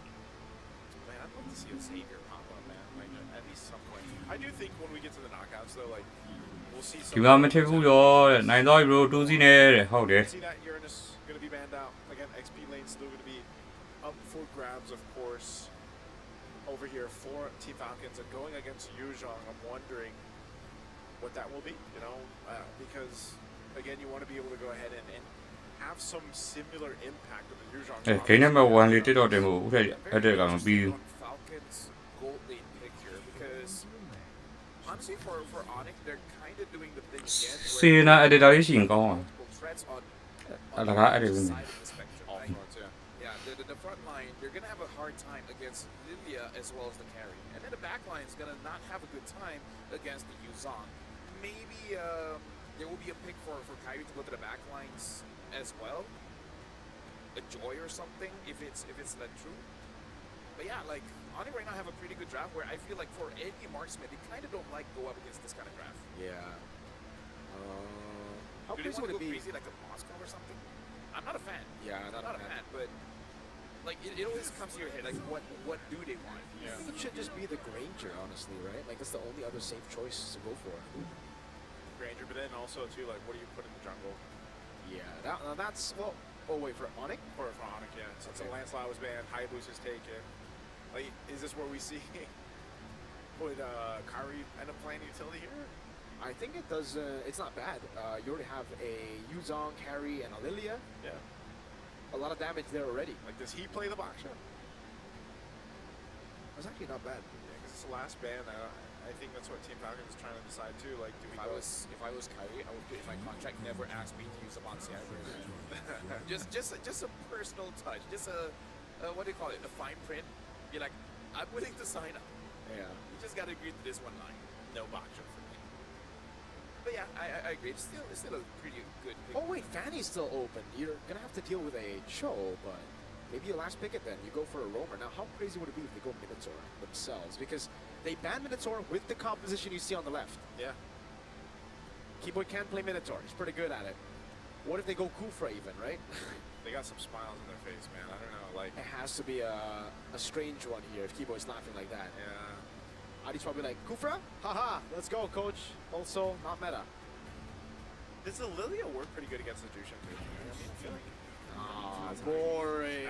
Man, I'd love to see a Xavier pop up, man. Like at least some point. I do think when we get to the knockouts, though, like we'll see. ဒီမှာမထစ်ဘူးရောတဲ့နိုင်သွားပြီ bro 2 စီးနဲ့တဲ့ဟုတ်တယ် See that Uranus going to be banned out again. XP lane still going to be up for grabs, of course. Over here for Team Falcons and going against Yuzong, I'm wondering what that will be. You know, because again, you want to be able to go ahead and have some similar impact of the Yuzong. အဲ game number 1 လေးတက်တော့တယ်မို့ဦးထက်အဲ့တဲ့ကောင်ပြီး Falcons gold lane pick here because honestly for Onyx they're kind of doing the thing again. စီနာ editor လေးရှိရင်ကောင်းအောင် Threats on အဲ့ဒါကအဲ့ဒီဝင် side of the spectrum, right? Yeah, the front line they're gonna have a hard time against Lilia as well as the carry, and then the back line is gonna not have a good time against the Yuzong. Maybe there will be a pick for Kyrie to go to the back lines as well. A Joy or something if it's led true. But yeah, like Onyx right now have a pretty good draft where I feel like for any marksman they kind of don't like go up against this kind of draft. Yeah. How Do they crazy want would to it go be? crazy like a Moscow or something? I'm not a fan. Yeah, I'm not a fan, but like it always comes to your head like what do they want? It should just be the Granger, honestly, right? Like that's the only other safe choice to go for. Granger, but then also too, like, what do you put in the jungle? Yeah, that's well. Oh wait, for Onyx? For Onyx, yeah. So Lancelot was banned, Hayabusa is taken. Like, is this where we see would Kyrie end up playing utility here? I think it does. It's not bad. You already have a Yuzong, carry, and a Lilia. Yeah. A lot of damage there already. Like, does he play the box shot? That's actually not bad. Yeah, because it's the last ban. I think that's what Team Falcons is trying to decide too. Like, do we if I was Kyrie, I would put in my contract never ask me to use a Bonsi ever. just a personal touch. Just a what do you call it? A fine print. Be like, I'm willing to sign up. Yeah. You just gotta agree to this one line. No box shot for me. But yeah, I agree. It's still a pretty good pick. Oh wait, Fanny's still open. You're gonna have to deal with a Cho, but maybe you last pick it then. You go for a roamer. Now, how crazy would it be if they go Minotaur themselves? Because they ban Minotaur with the composition you see on the left. Yeah. Keyboy can play Minotaur. He's pretty good at it. What if they go Kufra even, right? They got some smiles in their face, man. I don't know, like... It has to be a strange one here if Keyboy's laughing like that. Yeah. Adi's probably like, Kufra? Haha, let's go, coach. Also, not meta. Does the Lilia work pretty good against the Jushin, too? I mean, I feel like... Boring.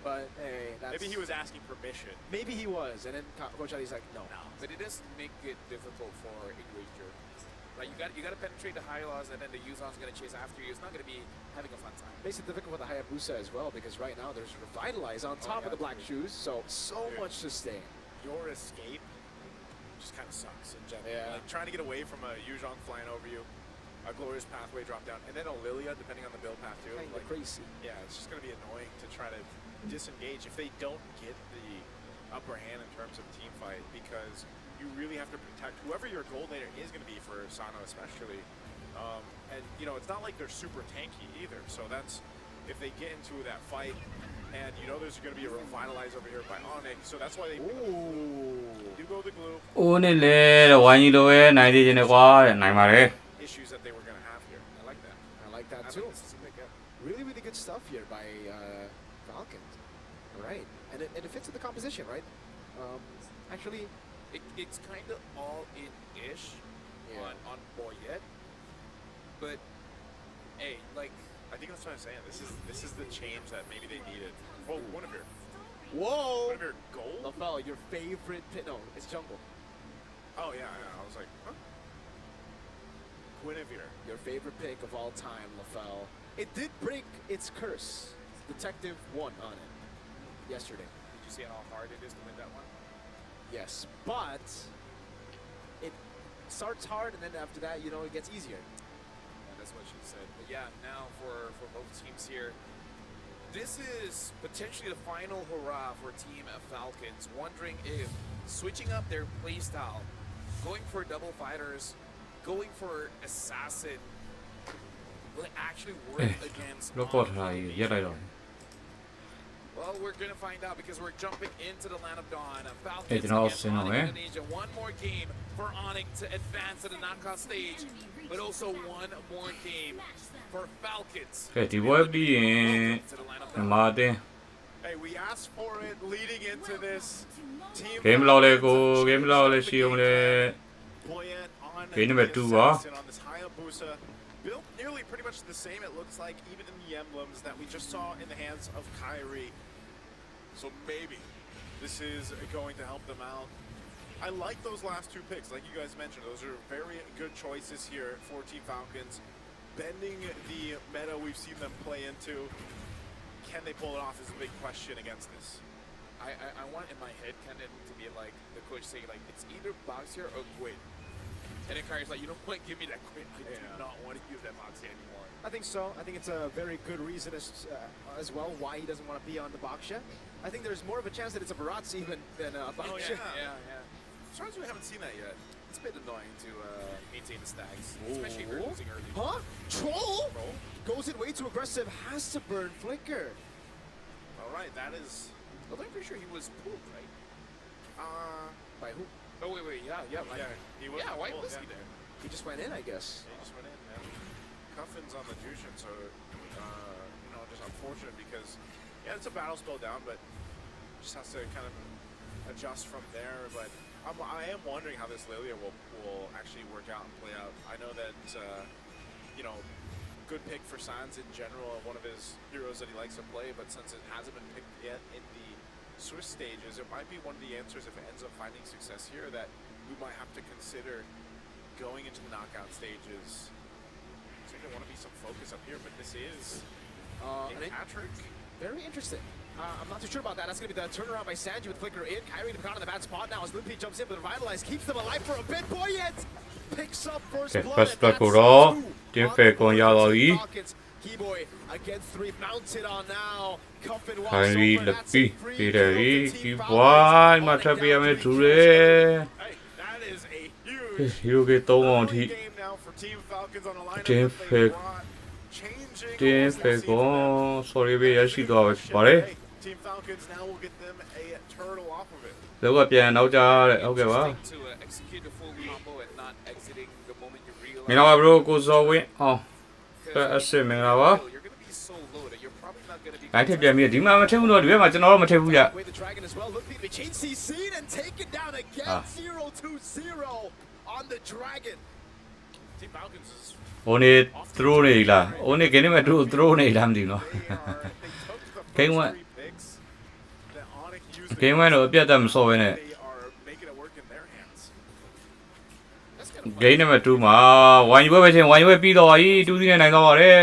But, hey, that's... Maybe he was asking permission. Maybe he was, and then Coach Adi's like, no. But it does make it difficult for a Ranger. Like you got to penetrate the Hylos, and then the Yuzon's going to chase after you. It's not going to be having a fun time. Makes it difficult for the Hayabusa as well, because right now there's Revitalize on top of the Black Shoes, so much to stay. Your escape just kind of sucks in general. Yeah. Like trying to get away from a Yuzhong flying over you, a Glorious Pathway drop down, and then a Lilia, depending on the build path too. Like crazy. Yeah, it's just going to be annoying to try to disengage if they don't get the upper hand in terms of team fight, because you really have to protect whoever your gold laner is going to be for Sano especially. And, you know, it's not like they're super tanky either. So that's, if they get into that fight, and you know there's going to be a Revitalize over here by Onyx, so that's why they do go the glue. ဦးနဲ့လည်းဝိုင်းကြီးလိုပဲနိုင်သေးခြင်းနဲ့ကွာတဲ့နိုင်ပါတယ် Issues that they were going to have here. I like that. I like that too. Really, really good stuff here by Falcon. Right. And it fits in the composition, right? Actually, it's kind of all in-ish on Boyet. But, hey, like... I think that's what I'm saying. This is the change that maybe they needed. Oh, Guinevere. Whoa! Guinevere gold? LaFell, your favorite pick. No, it's jungle. Oh, yeah, I was like, huh? Guinevere. Your favorite pick of all time, LaFell. It did break its curse. Detective won on it yesterday. Did you see how hard it is to win that one? Yes, but it starts hard, and then after that, you know, it gets easier. That's what she said. But yeah, now for both teams here, this is potentially the final hurrah for Team Falcons, wondering if switching up their playstyle, going for double fighters, going for assassin, will it actually work against လောကောထားကြီးရက်လိုက်တော့ Well, we're going to find out because we're jumping into the land of dawn. Falcons Hey, against you know, Onyx eh? Indonesia. One more game for Onyx to advance to the knockout stage, but also one more game for Falcons. ကဲဒီပွဲပြီးရင်မြန်မာအသင်း Hey, we asked for it leading into this team. ဂိမ်းဘလောက်လဲကိုဂိမ်းဘလောက်လဲရှိအောင်လဲ Boyet on Game number 2 ပါ assassin on this Hayabusa. Built nearly pretty much the same, it looks like, even in the emblems that we just saw in the hands of Kyrie. So maybe this is going to help them out. I like those last two picks, like you guys mentioned. Those are very good choices here for Team Falcons. Bending the meta we've seen them play into. Can they pull it off is a big question against this. I want in my head Kendon to be like the coach saying like it's either box here or quit. And then Kyrie's like, you don't want to give me that quit. I do not want to use that box here anymore. I think so. I think it's a very good reason as well why he doesn't want to be on the Baksha. I think there's more of a chance that it's a Baratz even than a Baksha. Yeah. Surprised we haven't seen that yet. It's a bit annoying to maintain the stacks, especially if you're losing early. Huh? Troll? Goes in way too aggressive, has to burn Flicker. All right, that is... I'm pretty sure he was pulled, right? By who? Oh, wait, yeah. Like, he was why pulled, was he there? He just went in, I guess. He just went in, yeah. Cuffin's on the Jushin, so, you know, just unfortunate because, yeah, it's a battle spell down, but just has to kind of adjust from there. But I am wondering how this Lilia will actually work out and play out. I know that, you know, good pick for Sans in general, one of his heroes that he likes to play, but since it hasn't been picked yet in the Swiss stages, it might be one of the answers if it ends up finding success here that we might have to consider going into the knockout stages. I think there want to be some focus up here, but this is a hat-trick. Very interesting. I'm not too sure about that. That's going to be the turnaround by Sanji with Flicker in. Kyrie to be caught in the bad spot now as Limpy jumps in with Revitalize, keeps them alive for a bit. Boyet picks up first blood. first blood ကိုတော့တင်းဖယ်ကွန်ရပါပြီ Keyboy against 3 mounted on now. Cuffin walks Kyrie over. လက် That's ပြီး a free ပြီးတယ် kill ဒီ to Team ဘွိုင်းမှာထပ်ပြရမယ်သူတွေ That is a huge ဟီရိုကေ3အောင်အထိ game now for Team Falcons on a lineup တင်း that ဖယ် they brought, changing တင်းဖယ်ကွန် sorry ပဲရရှိသွားပါပါတယ် Team Falcons now will get them a turtle off of it. လောကပြန်နောက်ကြတဲ့ဟုတ်ကဲ့ပါ To execute the full combo and not exiting the moment you မင်္ဂလာပါ bro ကိုဇော်ဝင်းအောင်အစစ်မင်္ဂလာပါ ဂိုင်းထက်ပြန်ပြီးဒီမှာမထည့်ဘူးတော့ဒီဘက်မှာကျွန်တော်တော့မထည့်ဘူးကြ on the dragon. Team Falcons is ဟိုနေ throw နေလားဟိုနေခင်းနေမဲ့သူ throw နေလားမသိဘူးနော်ဂိမ်းဝက်ဂိမ်းဝက်တော့အပြတ်တက်မစော်ပဲနဲ့ဂိမ်းနံပါတ်2မှာဝိုင်းပွဲပဲချင်းဝိုင်းပွဲပြီးတော့ဤ2စီးနဲ့နိုင်တော့ပါတယ်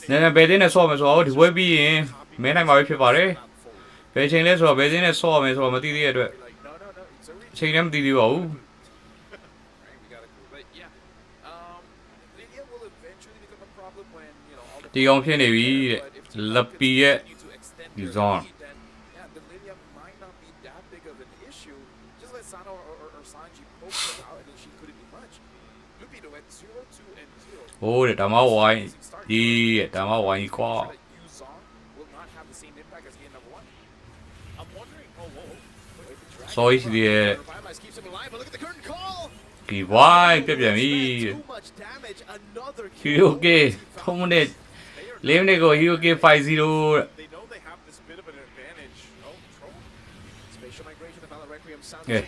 နည်းနည်းဘယ်တင်းနဲ့ဆော့မယ်ဆိုတော့ဒီပွဲပြီးရင်မဲနိုင်မှာပဲဖြစ်ပါတယ်ဘယ်ချိန်လဲဆိုတော့ဘယ်တင်းနဲ့ဆော့မယ်ဆိုတော့မသိသေးတဲ့အတွက်ချိန်လည်းမသိသေးပါဘူးဒီကောင်ဖြစ်နေပြီတဲ့လက်ပီရဲ့ဒီဇွန်โอ้တဲ့ဒါမှဝိုင်းဒီတဲ့ဒါမှဝိုင်းကွာsorry ဒီဒီဝိုင်းပြပြန်ပြီဟီရိုကေထုံးနေလေးမိနစ်ကိုဟီရိုကေ5-0 တဲ့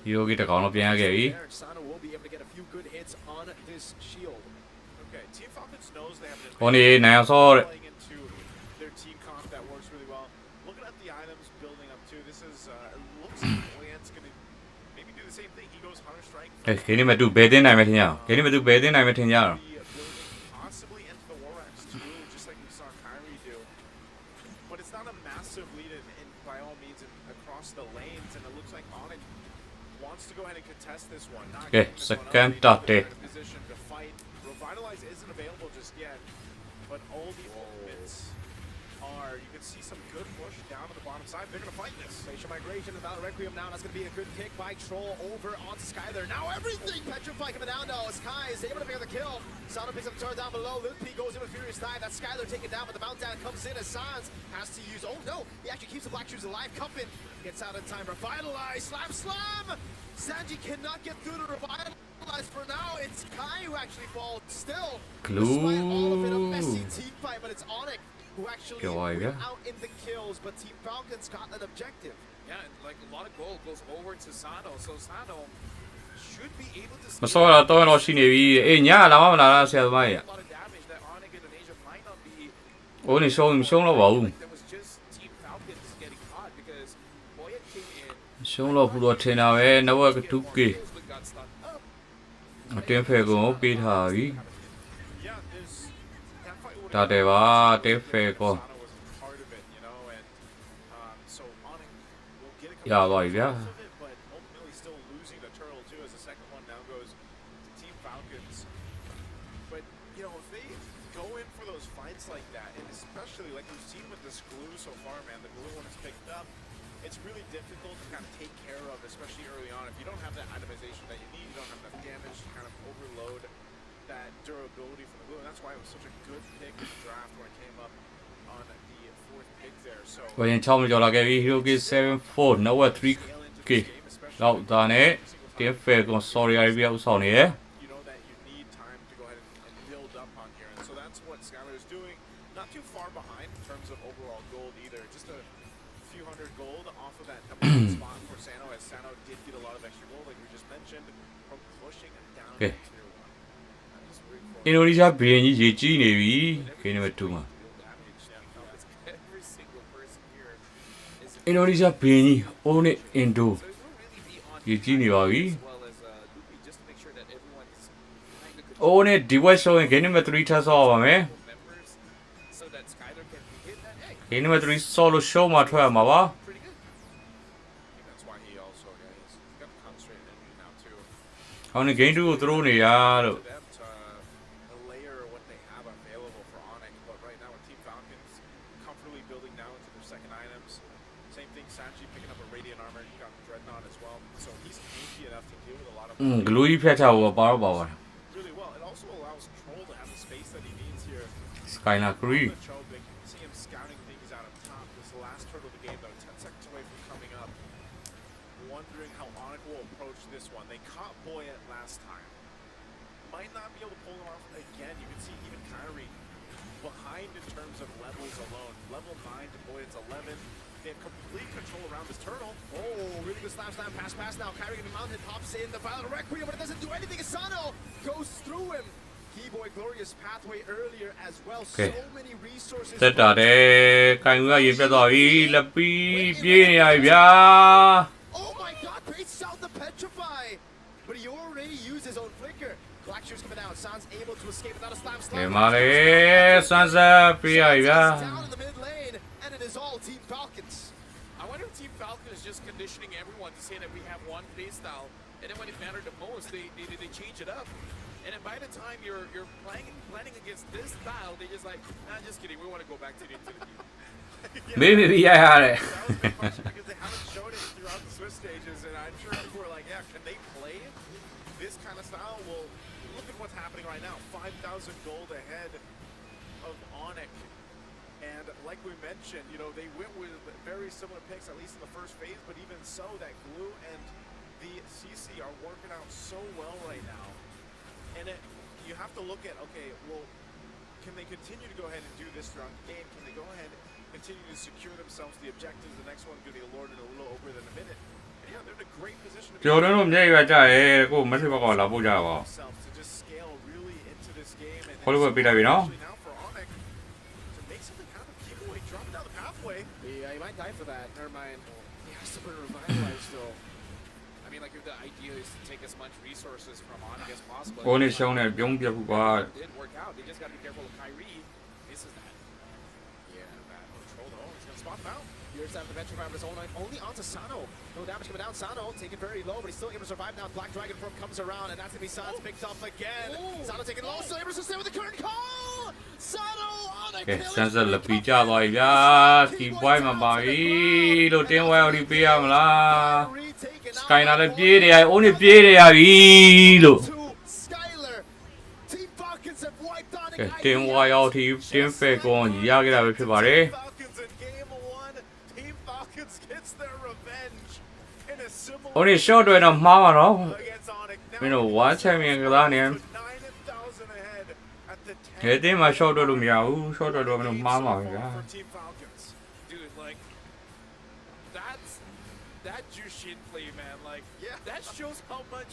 ဟီရိုကေတကောင်တော့ပြန်ရခဲ့ပြီ ဟိုနေနိုင်အောင်ဆော့တဲ့ their team comp that works really well. Looking at the items building up too, this is it looks like Lance gonna maybe do the same thing. He goes Hunter Strike. ခင်းနေမဲ့သူဘယ်တင်းနိုင်မယ်ထင်ကြအောင်ခင်းနေမဲ့သူဘယ်တင်းနိုင်မယ်ထင်ကြအောင် Possibly into the War Axe too, just like we saw Kyrie do. But it's not a massive lead in by all means across the lanes, and it looks like Onyx wants to go ahead and contest this one. Not Okay, second tate. position to fight. Revitalize isn't available just yet, but all the ultimates are. You can see some good push down on the bottom side. They're gonna fight this. Spatial migration of Valor Requiem now. That's gonna be a good pick by Troll over onto Skyler. Now everything petrified coming down though. Sky is able to pick up the kill. Sano picks up the turret down below. Lil P goes in with Furious Dive. That's Skyler taken down, but the bounce down comes in as Sans has to use. Oh no, he actually keeps the Black Shoes alive. Cuffin gets out in time. Revitalize. Slam. Sanji cannot get through to revitalize for now. It's Kai who actually falls still. Despite all of it, a messy team fight, but it's Onyx who actually went out in the kills, but Team Falcons got an objective. Yeah, and like a lot of gold goes over to Sano, so Sano should be able to မစောတော့တော့ရှိနေပြီအေးညာလာမလာလားဆရာသမားကြီး a lot of damage that Onyx Indonesia might not be. ဟိုနေရှုံးတော့ပါဘူး There was just Team Falcons getting caught because Boya came in. ရှုံးတော့ဘူးတော့ထင်တာပဲ network 2K အတင်းဖယ်ကိုပေးထားပြီဒါတယ်ပါတင်းဖယ်ကိုရပါပြီဗျာ But ultimately still losing the turtle too, as the second one now goes to Team Falcons. But you know, if they go in for those fights like that, and especially like we've seen with this glue so far, man, the glue one is picked up. It's really difficult to kind of take care of, especially early on. If you don't have that itemization that you need, you don't have enough damage to kind of overload that durability from the glue. And that's why it was such a good pick in the draft when it came up on the fourth pick there. So ဝရင်6မိနစ်ကျော်လာခဲ့ပြီ Hero K 74 network 3K လောက်ဒါနဲ့တင်းဖယ်ကို sorry ရပြီဥဆောင်နေရ you know that you need time to go ahead and build up on here. And so that's what Skyler is doing. Not too far behind in terms of overall gold either. Just a few hundred gold off of that number one spot for Sano, as Sano did get a lot of extra gold, like we just mentioned, from pushing him down to Okay. tier 1. အင်ဒိုနီးရှားဘီရင်ကြီးရေကြီးနေပြီ K နံပါတ်2မှာ Every single person here is အင်ဒိုနီးရှားဘီရင်ကြီးအိုးနဲ့အင်ဒိုရေကြီးနေပါပြီ as well as Lupi, just to make sure that everyone's behind the အိုးနဲ့ဒီဝက်ဆိုရင် K နံပါတ်3ထပ်ဆော့ပါမယ် members so that Skyler can be hit that hey. K နံပါတ်3ဆော့လို့ရှုံးမှထွက်ရမှာပါ That's why he also, he's got the concentrated energy now too. ဟောင်းနေ Game 2ကိုသရိုးနေရလို့ For them to layer what they have available for Onyx, but right now with Team Falcons comfortably building now into their second items. Same thing, Sanji picking up a Radiant Armor, he got Dreadnought as well, so he's tanky enough to deal with a lot of ဂလူးကြီးဖျက်ချဖို့ပါတော့ပါပါ really well. It also allows Troll to have the space that he needs here. Skylar Cree Seeing wondering how Onyx will approach this one. They caught Boyet last time. Might not be able to pull him off again. You can see even Kyrie behind in terms of levels alone. Level 9 to Boyet's 11. They have complete control around this turtle. Oh, really good slam, pass now. Kyrie gonna be mounted, pops in the Violet Requiem, but it doesn't do anything. Asano goes through him. Keyboy Glorious pathway earlier as well. So many resources. တက်တာတယ်ခိုင်ဦးကရေပြတ်သွားပြီလက်ပြီးပြေးနေရပြီဗျာ Oh my god, great sound to petrify. But he already used his own flicker. Black shoes coming down. Sans able to escape without a slam. ဒီမှာလေဆန်းဆက်ပြေးရပြီဗျာ Down in the mid lane, and it is all Team Falcons. I wonder if Team Falcon is just conditioning everyone to say that we have one play style, and then when it mattered the most, they change it up. And then by the time you're planning against this style, they just like, nah, just kidding. We want to go back to the Maybe yeah. Because they haven't shown it throughout the Swiss stages, and I'm sure people are like, yeah, can they play this kind of style? Well, look at what's happening right now. 5,000 gold ahead of Onyx. And like we mentioned, you know, they went with very similar picks, at least in the first phase, but even so, that Glue and the CC are working out so well right now. And you have to look at, okay, well, can they continue to go ahead and do this throughout the game? Can they go ahead and continue to secure themselves the objectives? The next one going to be awarded a little over than a minute. And yeah, they're in a great position to be ကျော်တော့မြေရွာကြရဲကိုမသိဘကောလာပို့ကြပါ to just scale really into this game. And ခေါ်လို့ပြလိုက်ပြီနော် now for Onyx to make something happen. Keep away, dropping down the pathway. Yeah, he might die for that. Never mind. He has to put a revitalize though. I mean, like if the idea is to take as much resources from Onyx as possible. ကိုနေရှောင်းနေပြုံးပြခုပါ It did work out. They just got to be careful of Kyrie. Misses that. Yeah, bad control though. He's gonna spot him out. Here's that adventure five only onto Sano. No damage coming down. Sano taking very low, but he's still able to survive now. Black Dragon Form comes around, and that's gonna be Sans picked up again. Sano taking low, still able to stay with the current call. Sano on a ကဲဆန်းဆက်လက်ပြီးကြသွားပြီဗျာဒီဘွိုင်းမှာပါပြီလို့တင်းဝဲအောင်ဒီပေးရမလား Skylar လည်းပြေးနေရအိုးနေပြေးနေရပြီလို့ကဲတင်းဝါရောက်ဒီတင်းဖက်ကွန်ရခဲ့တာပဲဖြစ်ပါတယ် အိုးနေ short တွေတော့မှားပါတော့မင်းတို့1 champion ကစားနေဒီတင်းမှာ short တွေလို့မရဘူး short တွေတော့မင်းတို့မှားပါပဲဗျာ Dude, like that Jushin play, man. Like, that shows how much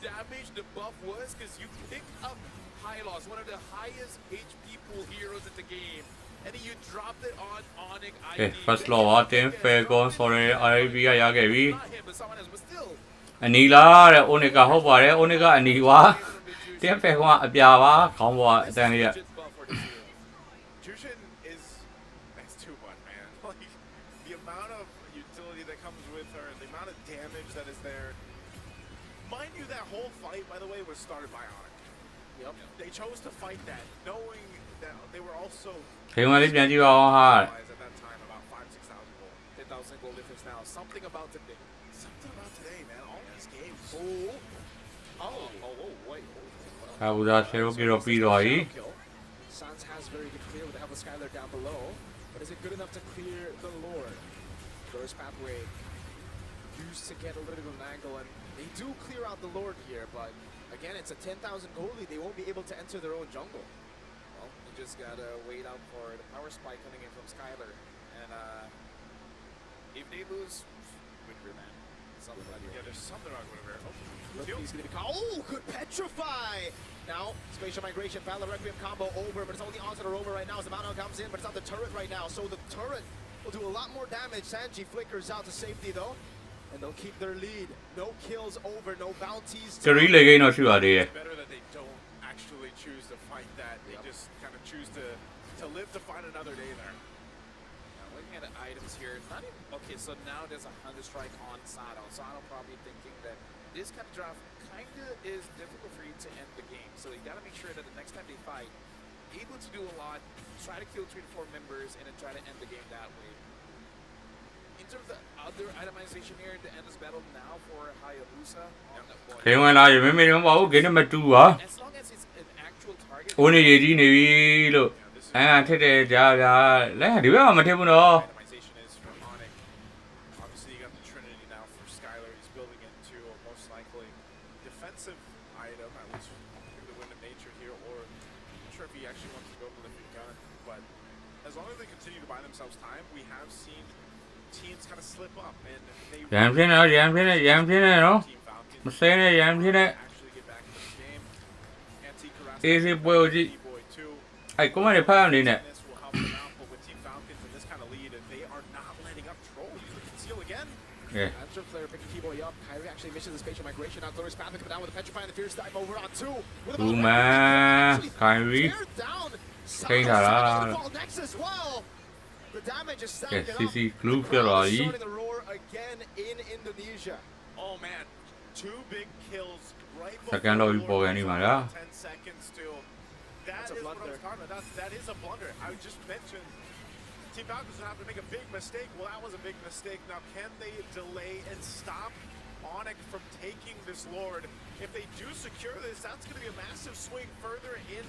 damage the buff was, because you picked up Hylos, one of the highest HP pool heroes in the game, and then you dropped it on Onyx. ကဲ first law ကတင်းဖက်ကွန် sorry RB ကရခဲ့ပြီ Not him, but someone else. But still, အနီလာတဲ့ Onyx ကဟုတ်ပါတယ် Onyx ကအနီဝါတင်းဖက်ကွန်ကအပြာပါခေါင်းပေါ်အတန်လေးရ Jushin is that's too much, man. Like the amount of utility that comes with her, the amount of damage that is there. Mind you, that whole fight, by the way, was started by Onyx. Yep. They chose to fight that, knowing that they were also ခေမလေးပြန်ကြည့်ပါအောင်ဟာ at that time about 5,000-6,000 gold. 10,000 gold difference now. Something about today. Something about today, man. All these games. Wait. အခုသာဆယ်ရိုးပြေတော့ပြီးသွားပြီ Sans has very good clear with the help of Skylar down below, but is it good enough to clear the Lord? First pathway used to get a little bit of an angle, and they do clear out the Lord here, but again, it's a 10,000 goalie. They won't be able to enter their own jungle. Well, you just gotta wait out for the power spike coming in from Skylar, and if they lose, good man. Something like that. Yeah, there's something wrong with her. He's gonna be called. Oh, good petrify! Now, spatial migration, Valor Requiem combo over, but it's only onto the rover right now as the Mono comes in, but it's on the turret right now, so the turret will do a lot more damage. Sanji flickers out to safety though, and they'll keep their lead. No kills over, no bounties. စရီလေကိန်းတော့ရှိပါသေးတယ် Better that they don't actually choose to fight that. They just kind of choose to live to find another day there. Now, looking at the items here, not even okay. So now there's a 100 strike on Sano. Sano probably thinking that this kind of draft kinda is difficult for you to end the game. So you gotta make sure that the next time they fight, able to do a lot, try to kill 3 to 4 members, and then try to end the game that way. In terms of the other itemization here to end this battle now for Hayabusa on the board. ခေဝင်လာရမင်းမင်းမဟုတ်ဂိမ်းနံပါတ်2ပါ As long as it's an actual target. အိုးနေရည်ကြီးနေပြီလို့ထက်တယ်ကြာကြာလဲဒီဘက်မှာမထည့်ဘူးနော် Itemization is from Onyx. Obviously, you got the Trinity now for Skylar as long as they continue to buy themselves time, we have seen teams kind of slip up and they giảm thế này nó xe này giảm thế này easy boy gì ai có mấy pha này nè yeah. Mà Kyrie cây thả ra cái CC clue cho rồi sao cái lôi bồi anh mà đó That is what I was talking about. That is a blunder. I just mentioned Team Falcons would have to make a big mistake. Well, that was a big mistake. Now, can they delay and stop Onyx from taking this Lord? If they do secure this, that's going to be a massive swing further in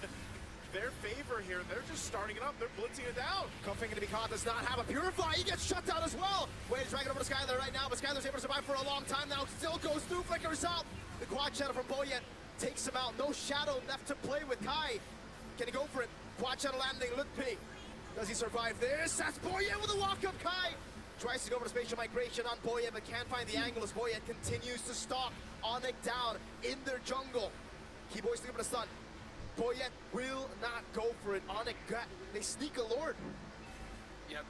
their favor here. They're just starting it up. They're blitzing it down. Cuffing to be caught does not have a Purify. He gets shut down as well. Wade is dragging over to Skylar right now, but Skylar's able to survive for a long time now. Still goes through, flickers out. The quad shadow from Boyet takes him out. No shadow left to play with Kai. Can he go for it? Quad shadow landing, Lutpi. Does he survive this? That's Boyet with a walk-up. Kai tries to go for the spatial migration on Boyet, but can't find the angle as Boyet continues to stalk Onyx down in their jungle. Keyboy's looking for the stun. Boyet will not go for it. Onyx, they sneak a Lord. Yeah,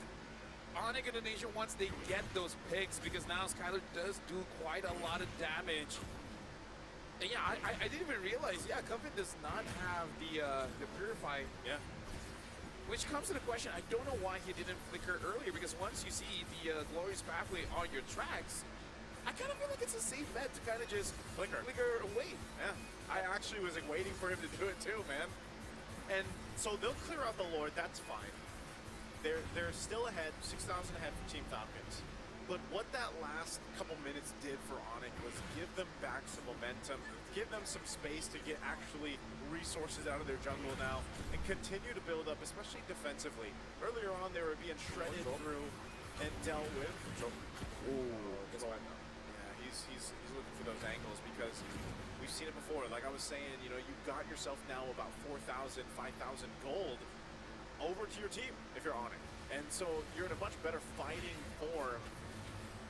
Onyx Indonesia, once they get those picks, because now Skylar does do quite a lot of damage. And yeah, I didn't even realize, yeah, Cuffin does not have the Purify. Yeah. Which comes to the question, I don't know why he didn't flicker earlier, because once you see the Glorious Pathway on your tracks, I kind of feel like it's a safe bet to kind of just flicker away. Yeah, I actually was like, waiting for him to do it too, man. And so they'll clear out the Lord, that's fine. They're still ahead, 6,000 ahead for Team Falcons. But what that last couple minutes did for Onyx was give them back some momentum, give them some space to get actually resources out of their jungle now, and continue to build up, especially defensively. Earlier on, they were being shredded through and dealt with. Ooh, yeah, he's looking for those angles because we've seen it before. Like I was saying, you know, you've got yourself now about 4,000, 5,000 gold over to your team if you're Onyx. And so you're in a much better fighting form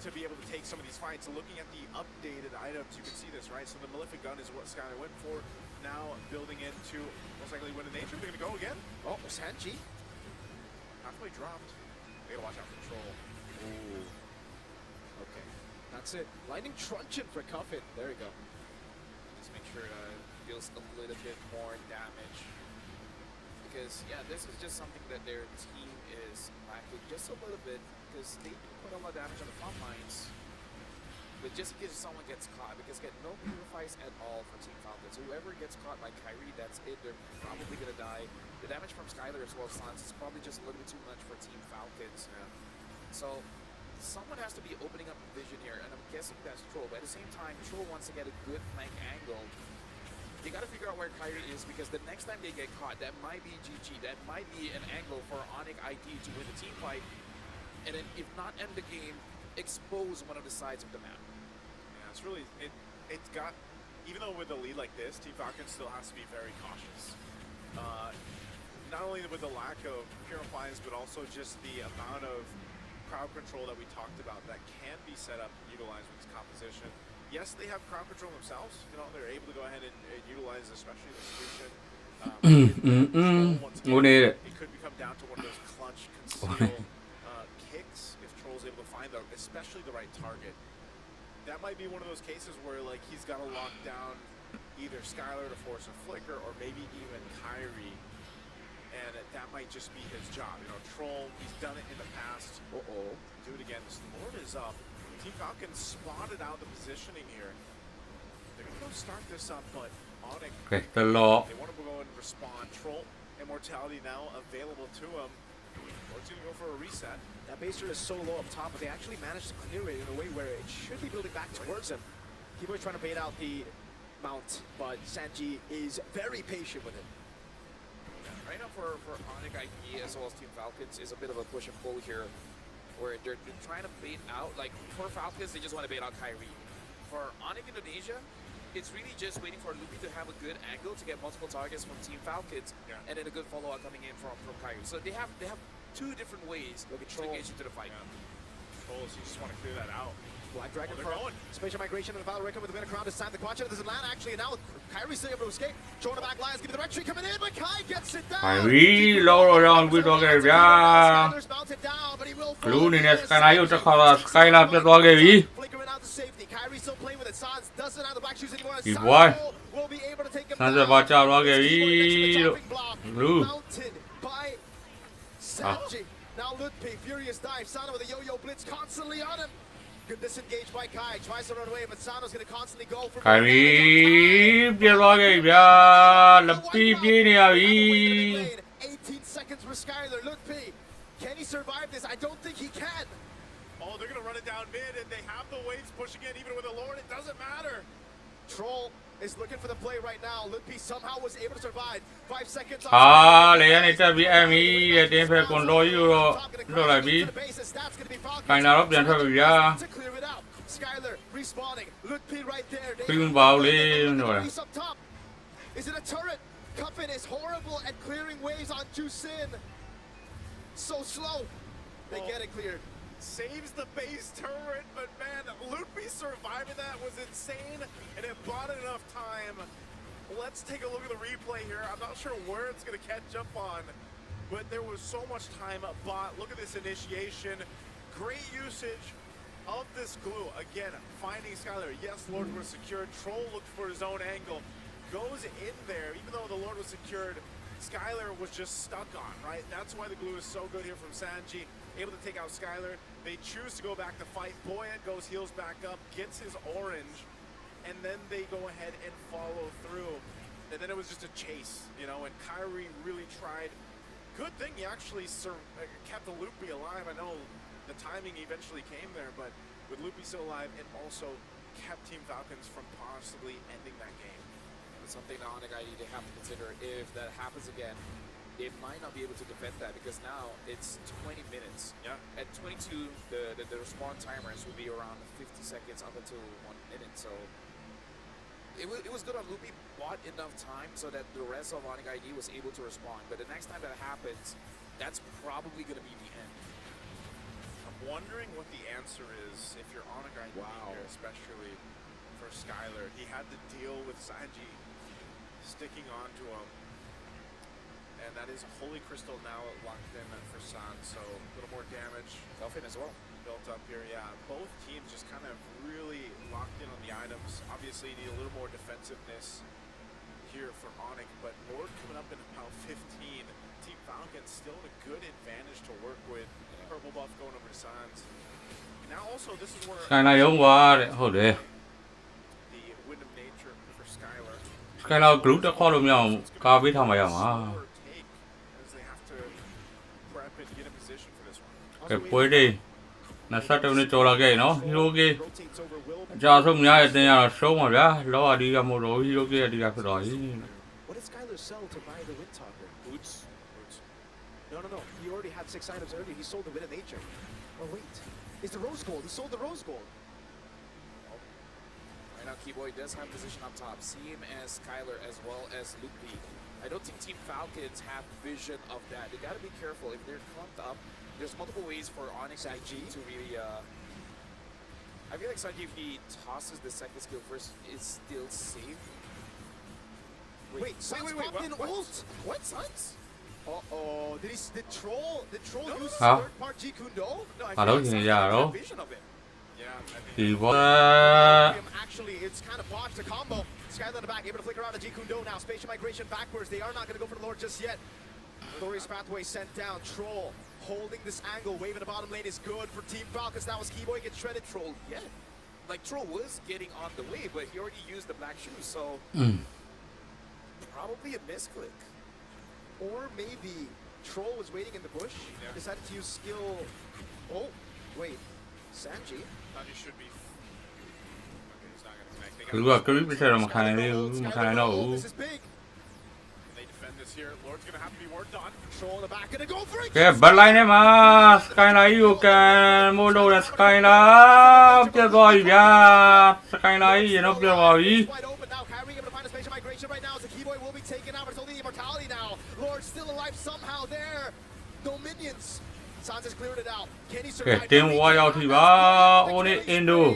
to be able to take some of these fights. So looking at the updated items, you can see this, right? So the Malefic Gun is what Skylar went for. Now building into most likely Wind of Nature. They're going to go again. Oh, Sanji. Halfway dropped. They gotta watch out for Troll. Ooh. Okay. That's it. Lightning truncheon for Cuffin. There you go. Just make sure it deals a little bit more damage. Because, yeah, this is just something that their team is lacking just a little bit, because they do put a lot of damage on the front lines. But just in case someone gets caught, because get no purifies at all for Team Falcons. Whoever gets caught by Kyrie, that's it. They're probably going to die. The damage from Skylar as well as Sans is probably just a little bit too much for Team Falcons. Yeah. So someone has to be opening up vision here, and I'm guessing that's Troll. But at the same time, Troll wants to get a good flank angle. You got to figure out where Kyrie is, because the next time they get caught, that might be GG. That might be an angle for Onyx ID to win the team fight. And then, if not end the game, expose one of the sides of the map. Yeah, it's really, it's got, even though with a lead like this, Team Falcons still has to be very cautious. Not only with the lack of purifiers, but also just the amount of crowd control that we talked about that can be set up and utilized with this composition. Yes, they have crowd control themselves. You know, they're able to go ahead and utilize, especially the solution. It could become down to one of those clutch conceal kicks if Troll's able to find especially the right target. That might be one of those cases where like he's got to lock down either Skylar to force a flicker or maybe even Kyrie, and that might just be his job. You know, Troll, he's done it in the past. Do it again. This Lord is up. Team Falcons spotted out the positioning here. They're going to go start this up, but Onyx, they want to go and respond. Troll, Immortality now available to him. Lord's going to go for a reset. That baser is so low up top, but they actually managed to clear it in a way where it should be building back towards him. Keyboard's trying to bait out the mount, but Sanji is very patient with it. Yeah, right now for Onyx ID as well as Team Falcons is a bit of a push and pull here, where they're trying to bait out, like for Falcons, they just want to bait out Kyrie. For Onyx Indonesia, it's really just waiting for Lupi to have a good angle to get multiple targets from Team Falcons, and then a good follow-up coming in from Kyrie. So they have two different ways to engage into the fight. Trolls, you just want to clear that out. Black Dragon they're for going. Spatial Migration and the Valor Reckon with the winner crown this time. The Quantum doesn't land actually, and now Kyrie's still able to escape. Throwing the back lines, give the retreat coming in, but Kai gets it down. Kyrie လောတော့ရောင်းပြီးတော့ခဲ့ဗျာ Blue အနေနဲ့ Skyline ကိုတစ်ခါတော့ Skyline ပြတ်သွားခဲ့ပြီ Kyrie still playing with it. Sans doesn't have the black shoes anymore. Good boy. Will be able to take him ဆန်းဆက်ပါကြောက်သွားခဲ့ပြီလို့ Blue by Sanji. Now Lutpi, furious dive. Sano with a yo-yo blitz constantly on him. Good disengage by Kai. Tries to run away, but Sano's going to constantly go for Kyrie ပြတ်သွားခဲ့ဗျာလက်ပြီးပြေးနေရပြီ 18 seconds for Skyler. Lutpi, can he survive this? I don't think he can. Oh, they're going to run it down mid, and they have the waves pushing in, even with a Lord. It doesn't matter. Troll is looking for the play right now. Lutpi somehow was able to survive. 5 seconds. ဟာလေရနေတက်ပြီးအမီတဲ့တင်းဖက်ကွန်တော်ယူတော့လွတ်လိုက်ပြီခိုင်လာတော့ပြန်ထွက်ပြီဗျာ Skyler respawning. Lutpi right there. ပြီးမပါဘူးလေလို့ He's up top. Is it a turret? Cuffin is horrible at clearing waves on Jusin. So slow. They get it cleared. Saves the base turret, but man, Lutpi surviving that was insane, and it bought enough time. Let's take a look at the replay here. I'm not sure where it's going to catch up on, but there was so much time bought. Look at this initiation. Great usage of this glue. Again, finding Skyler. Yes, Lord was secured. Troll looked for his own angle. Goes in there, even though the Lord was secured. Skyler was just stuck on, right? That's why the glue is so good here from Sanji. Able to take out Skyler. They choose to go back to fight. Boyet goes heels back up, gets his orange, and then they go ahead and follow through. And then it was just a chase, you know, and Kyrie really tried. Good thing he actually kept the Lutpi alive. I know the timing eventually came there, but with Lutpi still alive, it also kept Team Falcons from possibly ending that game. It's something that Onyx ID they have to consider. If that happens again, it might not be able to defend that because now it's 20 minutes. Yeah. At 22, the respawn timers will be around 50 seconds up until 1 minute. So it was good on Lutpi, bought enough time so that the rest of Onyx ID was able to respond. But the next time that happens, that's probably going to be the end. I'm wondering what the answer is if you're Onyx ID here, especially for Skyler. He had to deal with Sanji sticking on to him. And that is Holy Crystal now locked in for San, so a little more damage. Dolphin as well. Built up here, yeah. Both teams just kind of really locked in on the items. Obviously, you need a little more defensiveness here for Onyx, but Lord coming up in about 15. Team Falcons still in a good advantage to work with. Purple buff going over to Sans. Now also, this is where Skyline ရုံးပါတဲ့ဟုတ်တယ် the wind of nature for Skyler. Skyline group တစ်ခေါက်လို့မရအောင်ကာပေးထားမှရမှာ As they have to prep and get in position for this one. ကဲပွဲလေး21မိနစ်ကျော်လာခဲ့နော်ဟီရိုကေအကြဆုံးများရဲ့တင်ရတော့ရှုံးပါဗျာလောအဒီကမို့တော့ဟီရိုကေအဒီကဖြစ်သွားပြီ What did Skyler sell to buy the Wind Talker? Boots. No. He already had 6 items earlier. He sold the Wind of Nature. Oh, wait. It's the Rose Gold. He sold the Rose Gold. Right now, Keyboy does have position up top. Same as Skyler as well as Lutpi. I don't think Team Falcons have vision of that. They got to be careful. If they're clumped up, there's multiple ways for Onyx IG to really... I feel like Sanji, if he tosses the second skill first, is still safe. Wait, Sans popped in ult? What, Sans? Uh-oh, did Troll use third part G Kundo? No, I feel like Sans had vision of it. Actually, it's kind of botched the combo. Skyler in the back, able to flick around the G Kundo now. Spatial migration backwards. They are not going to go for the Lord just yet. Glorious pathway sent down. Troll holding this angle. Wave in the bottom lane is good for Team Falcons. That was Keyboy gets shredded. Troll, yeah. Like, Troll was getting on the wave, but he already used the black shoes, so... Probably a misclick. Or maybe Troll was waiting in the bush, decided to use skill... Oh, wait. Sanji? Sanji should be... Okay, he's not going to connect. သူကကရီးပြတော့မခံနိုင်ဘူးမခံနိုင်တော့ဘူး They defend this here. Lord's going to have to be worked on. Troll in the back, going to go for it! ကဲဘတ်လိုင်းထဲမှာ Skyline ကိုကန်မို့လို့ Skyline ပြတ်သွားပြီဗျာ Skyline ရေတော့ပြတ်သွားပြီ Right now, as the Keyboy will be taken out, but it's only the immortality now. Lord still alive somehow there. no minions. Sans has cleared it out. Can he ကဲ survive? တင်းဝါရောက်ထိပါအိုနေအင်ဒို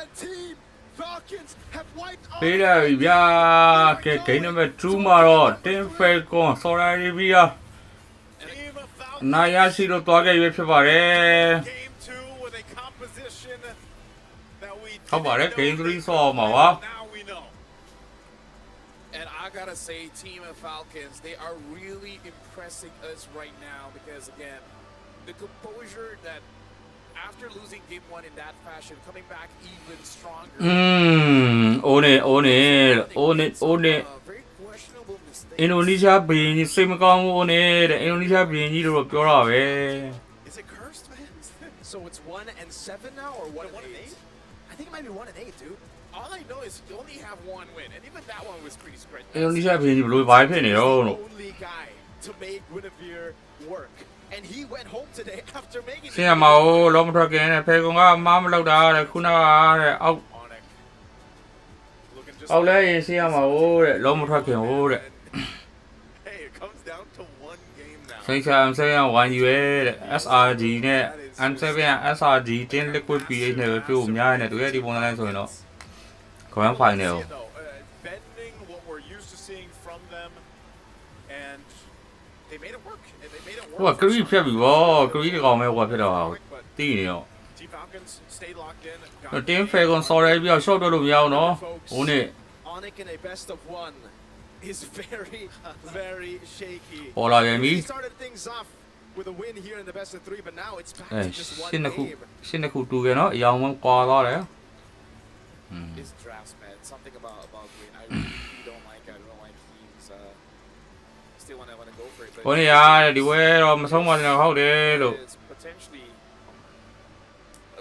And Team Falcons have wiped all ပေးလိုက်ပြီဗျာကဲ game number 2 မှာတော့တင်းဖယ်ကွန်ဆော်ရာရီဗီယာနိုင်ရရှိလို့တွားခဲ့ရွေးဖြစ်ပါတယ် ဟုတ်ပါတယ် game 3 ဆော်မှာပါ And I gotta say, Team of Falcons, they are really impressing us right now because, again, the composure that after losing game 1 in that fashion, coming back even stronger. အိုနေအင်ဒိုနီးရှားဘီရင်ကြီးစိတ်မကောင်းဘူးအိုနေတဲ့ အင်ဒိုနီးရှားဘီရင်ကြီးလို့ပြောတာပဲ Is it cursed, man? So it's 1-7 now, or 1-8? I think it might be 1-8, dude. All I know is you only have one win, and even that one was pretty scratchy. အင်ဒိုနီးရှားဘီရင်ကြီးဘယ်လိုဘာဖြစ်နေတော့လို့ Only guy to make Guinevere work, and he went home today after making. ဆင်ရမအောင်လောမထွက်ခင်နဲ့ဖယ်ကွန်ကမမလောက်တာတဲ့ခုနကတဲ့အောက်လဲရင်ဆင်ရမအောင်တဲ့လောမထွက်ခင်ဟိုတဲ့ Hey, it comes down to one game now. စိတ်ချမ်းဆင်ရဝိုင်းယူရဲတဲ့ SRG နဲ့ M7 SRG တင်း liquid PH နဲ့ပဲပြုတ်အများနဲ့တူရဲ့ဒီပုံစံလိုက်ဆိုရင်တော့ grand final Bending what we're used to seeing from them, and they made it work. And they made it ဟို work. ကရီဖြတ်ပြီဗောကရီတကောင်ပဲဟိုဖြစ်တော့တီးနေတော့ Team Falcons stayed locked in. တင်းဖယ်ကွန်ဆော်ရဲပြီးတော့ short တော့လို့မရအောင်နော်ဟိုနေ့ Onyx in a best of one is very, very shaky. ပေါ်လာပြန်ပြီ He started things off with a win here in the best of 3, but now it's back အဲ to just one ရှင်းတစ်ခု game. ရှင်းတစ်ခုတူခဲ့နော်အယောင်မကွာသွားတယ် His drafts, man. Something about Green. I really don't like it. I don't like teams. Still want to go for it. ဟိုနေ့ရဒီဝဲတော့မဆုံးပါနဲ့ဟုတ်တယ်လို့ It's potentially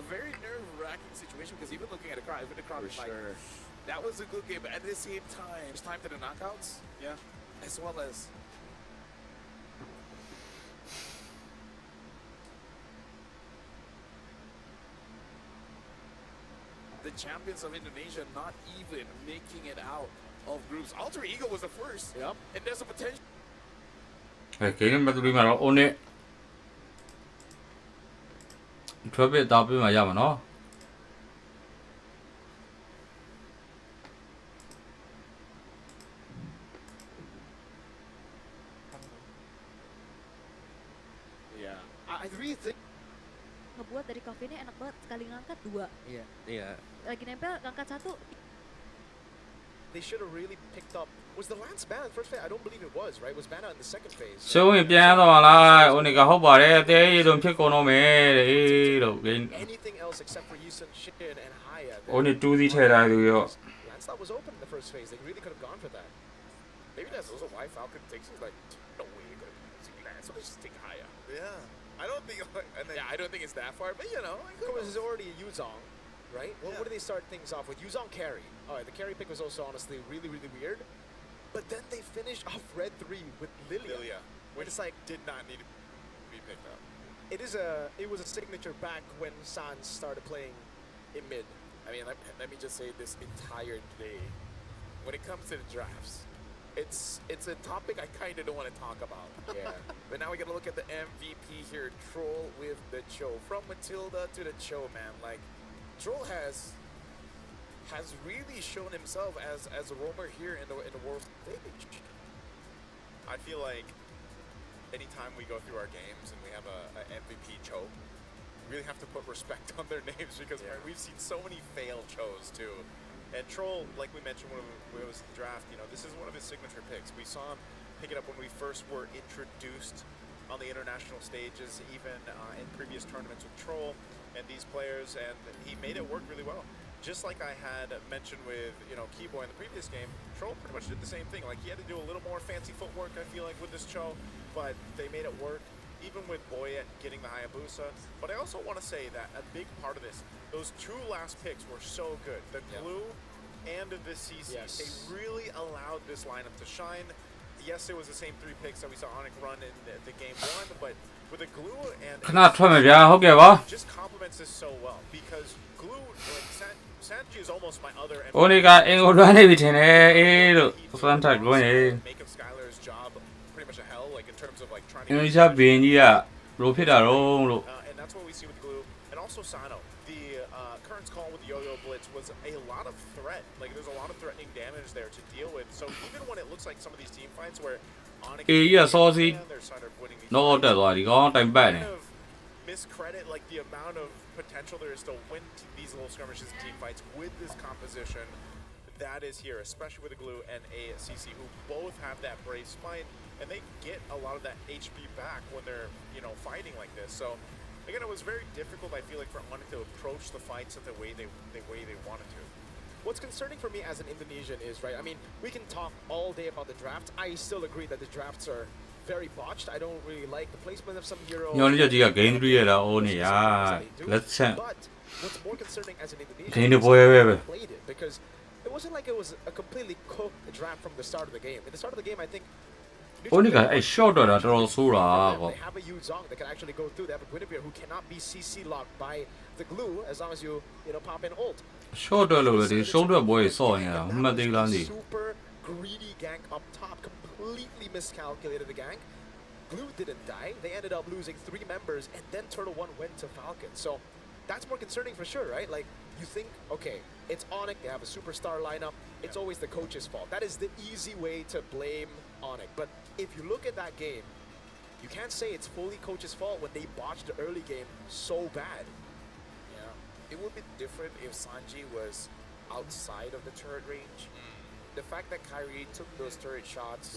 a very nerve-wracking situation because even looking at the crowd, is like, that was a good game, but at the same time, it's time to the knockouts. Yeah. As well as the champions of Indonesia not even making it out of groups. Alter Ego was the first. Yep. And there's a potential. အဲဂိမ်းနံပါတ်3မှာတော့ Onyx ထွက်ပြတောက်ပြမှာရမှာနော် Yeah. I really think Ngebuat dari coffee ini enak banget sekali ngangkat 2. Iya. Lagi nempel ngangkat 1. they should have really picked up. Was the Lance banned in the first phase? I don't believe it was, right? Was banned out in the second phase. ရှုံးရင်ပြန်သွားလား Onyx ကဟုတ်ပါတယ်အသေးရတော့ဖြစ်ကုန်တော့မယ်တဲ့လို့ Anything else except for Yusun Shin and Haya. Onyx 2 စီးထည့်ထားသူရော Lance that was open in the first phase. They really could have gone for that. Maybe that's also why Falcon takes it. Like, no way you're going to see Lance. So let's just take Haya. Yeah. I don't think. And then, Yeah, I don't think it's that far, but you know. Of course, there's already a Yuzong, right? What do they start things off with? Yuzong carry. All right, the carry pick was also honestly really, really weird. But then they finished off Red 3 with Lilia. which It's like did not need to be picked up. it was a signature back when Sans started playing in mid. I mean, let me just say this entire day, when it comes to the drafts, it's a topic I kind of don't want to talk about. Yeah. But now we got to look at the MVP here, Troll with the Cho. From Matilda to the Cho, man. Like, Troll has really shown himself as a roamer here in the world stage. I feel like anytime we go through our games and we have a MVP Cho, we really have to put respect on their names because we've seen so many failed Chos too. And Troll, like we mentioned when it was the draft, you know, this is one of his signature picks. We saw him pick it up when we first were introduced on the international stages, even in previous tournaments with Troll and these players, and he made it work really well. Just like I had mentioned with, you know, Keyboy in the previous game, Troll pretty much did the same thing. Like, he had to do a little more fancy footwork, I feel like, with this Cho, but they made it work, even with Boyet getting the Hayabusa. But I also want to say that a big part of this, those two last picks were so good. The glue and the CC, they really allowed this lineup to shine. Yes, it was the same 3 picks that we saw Onyx run in the game 1, but with the glue and it just complements this so well because glue, like Sanji is almost my other MVP. Onyx ကအင်ကိုလွှမ်းနေပြီထင်တယ်အေးလို့စွမ်းထက်လွှမ်းနေ Make of Skylar's job pretty much a hell, like in terms of like trying Indonesia ဘင်းကြီးကဘယ်လိုဖြစ်တာတော့လို့ and that's what we see with Glue. And also Sano, the Current's call with the Yo-Yo Blitz was a lot of threat. Like there's a lot of threatening damage there to deal with. So even when it looks like some of these team fights where Onyx they're sort of winning these fights, kind of miscredit like the amount of potential there is to win these little skirmishes and team fights with this composition that is here, especially with a Glue and a CC who both have that brave spine, and they get a lot of that HP back when they're, you know, fighting like this. So again, it was very difficult, I feel like, for Onyx to approach the fights in the way they wanted to. What's concerning for me as an Indonesian is, right, I mean, we can talk all day about the draft. I still agree that the drafts are very botched. I don't really like the placement of some heroes. game 3 ရတာအိုးနေရလက်ချက် But what's more concerning as an Indonesian game is တွေပွဲပဲပဲ played it, because it wasn't like it was a completely cooked draft from the start of the game. At the start of the game, I think အိုးနေကအဲ့ short တော့တာတော်တော်ဆိုးတာကွာ they have a Yuzong that can actually go through. They have a Guinevere who cannot be CC locked by the Glue as long as you know, pop in ult. short တော့လို့လေဒီ short တော့ပွဲဆော့နေတာမှတ်သိလားနေ Super greedy gank up top, completely miscalculated the gank. Glue didn't die. They ended up losing 3 members, and then Turtle 1 went to Falcon. So that's more concerning for sure, right? Like, you think, okay, it's Onyx, they have a superstar lineup, it's always the coach's fault. That is the easy way to blame Onyx. But if you look at that game, you can't say it's fully coach's fault when they botched the early game so bad. Yeah, it would be different if Sanji was outside of the turret range. The fact that Kyrie took those turret shots,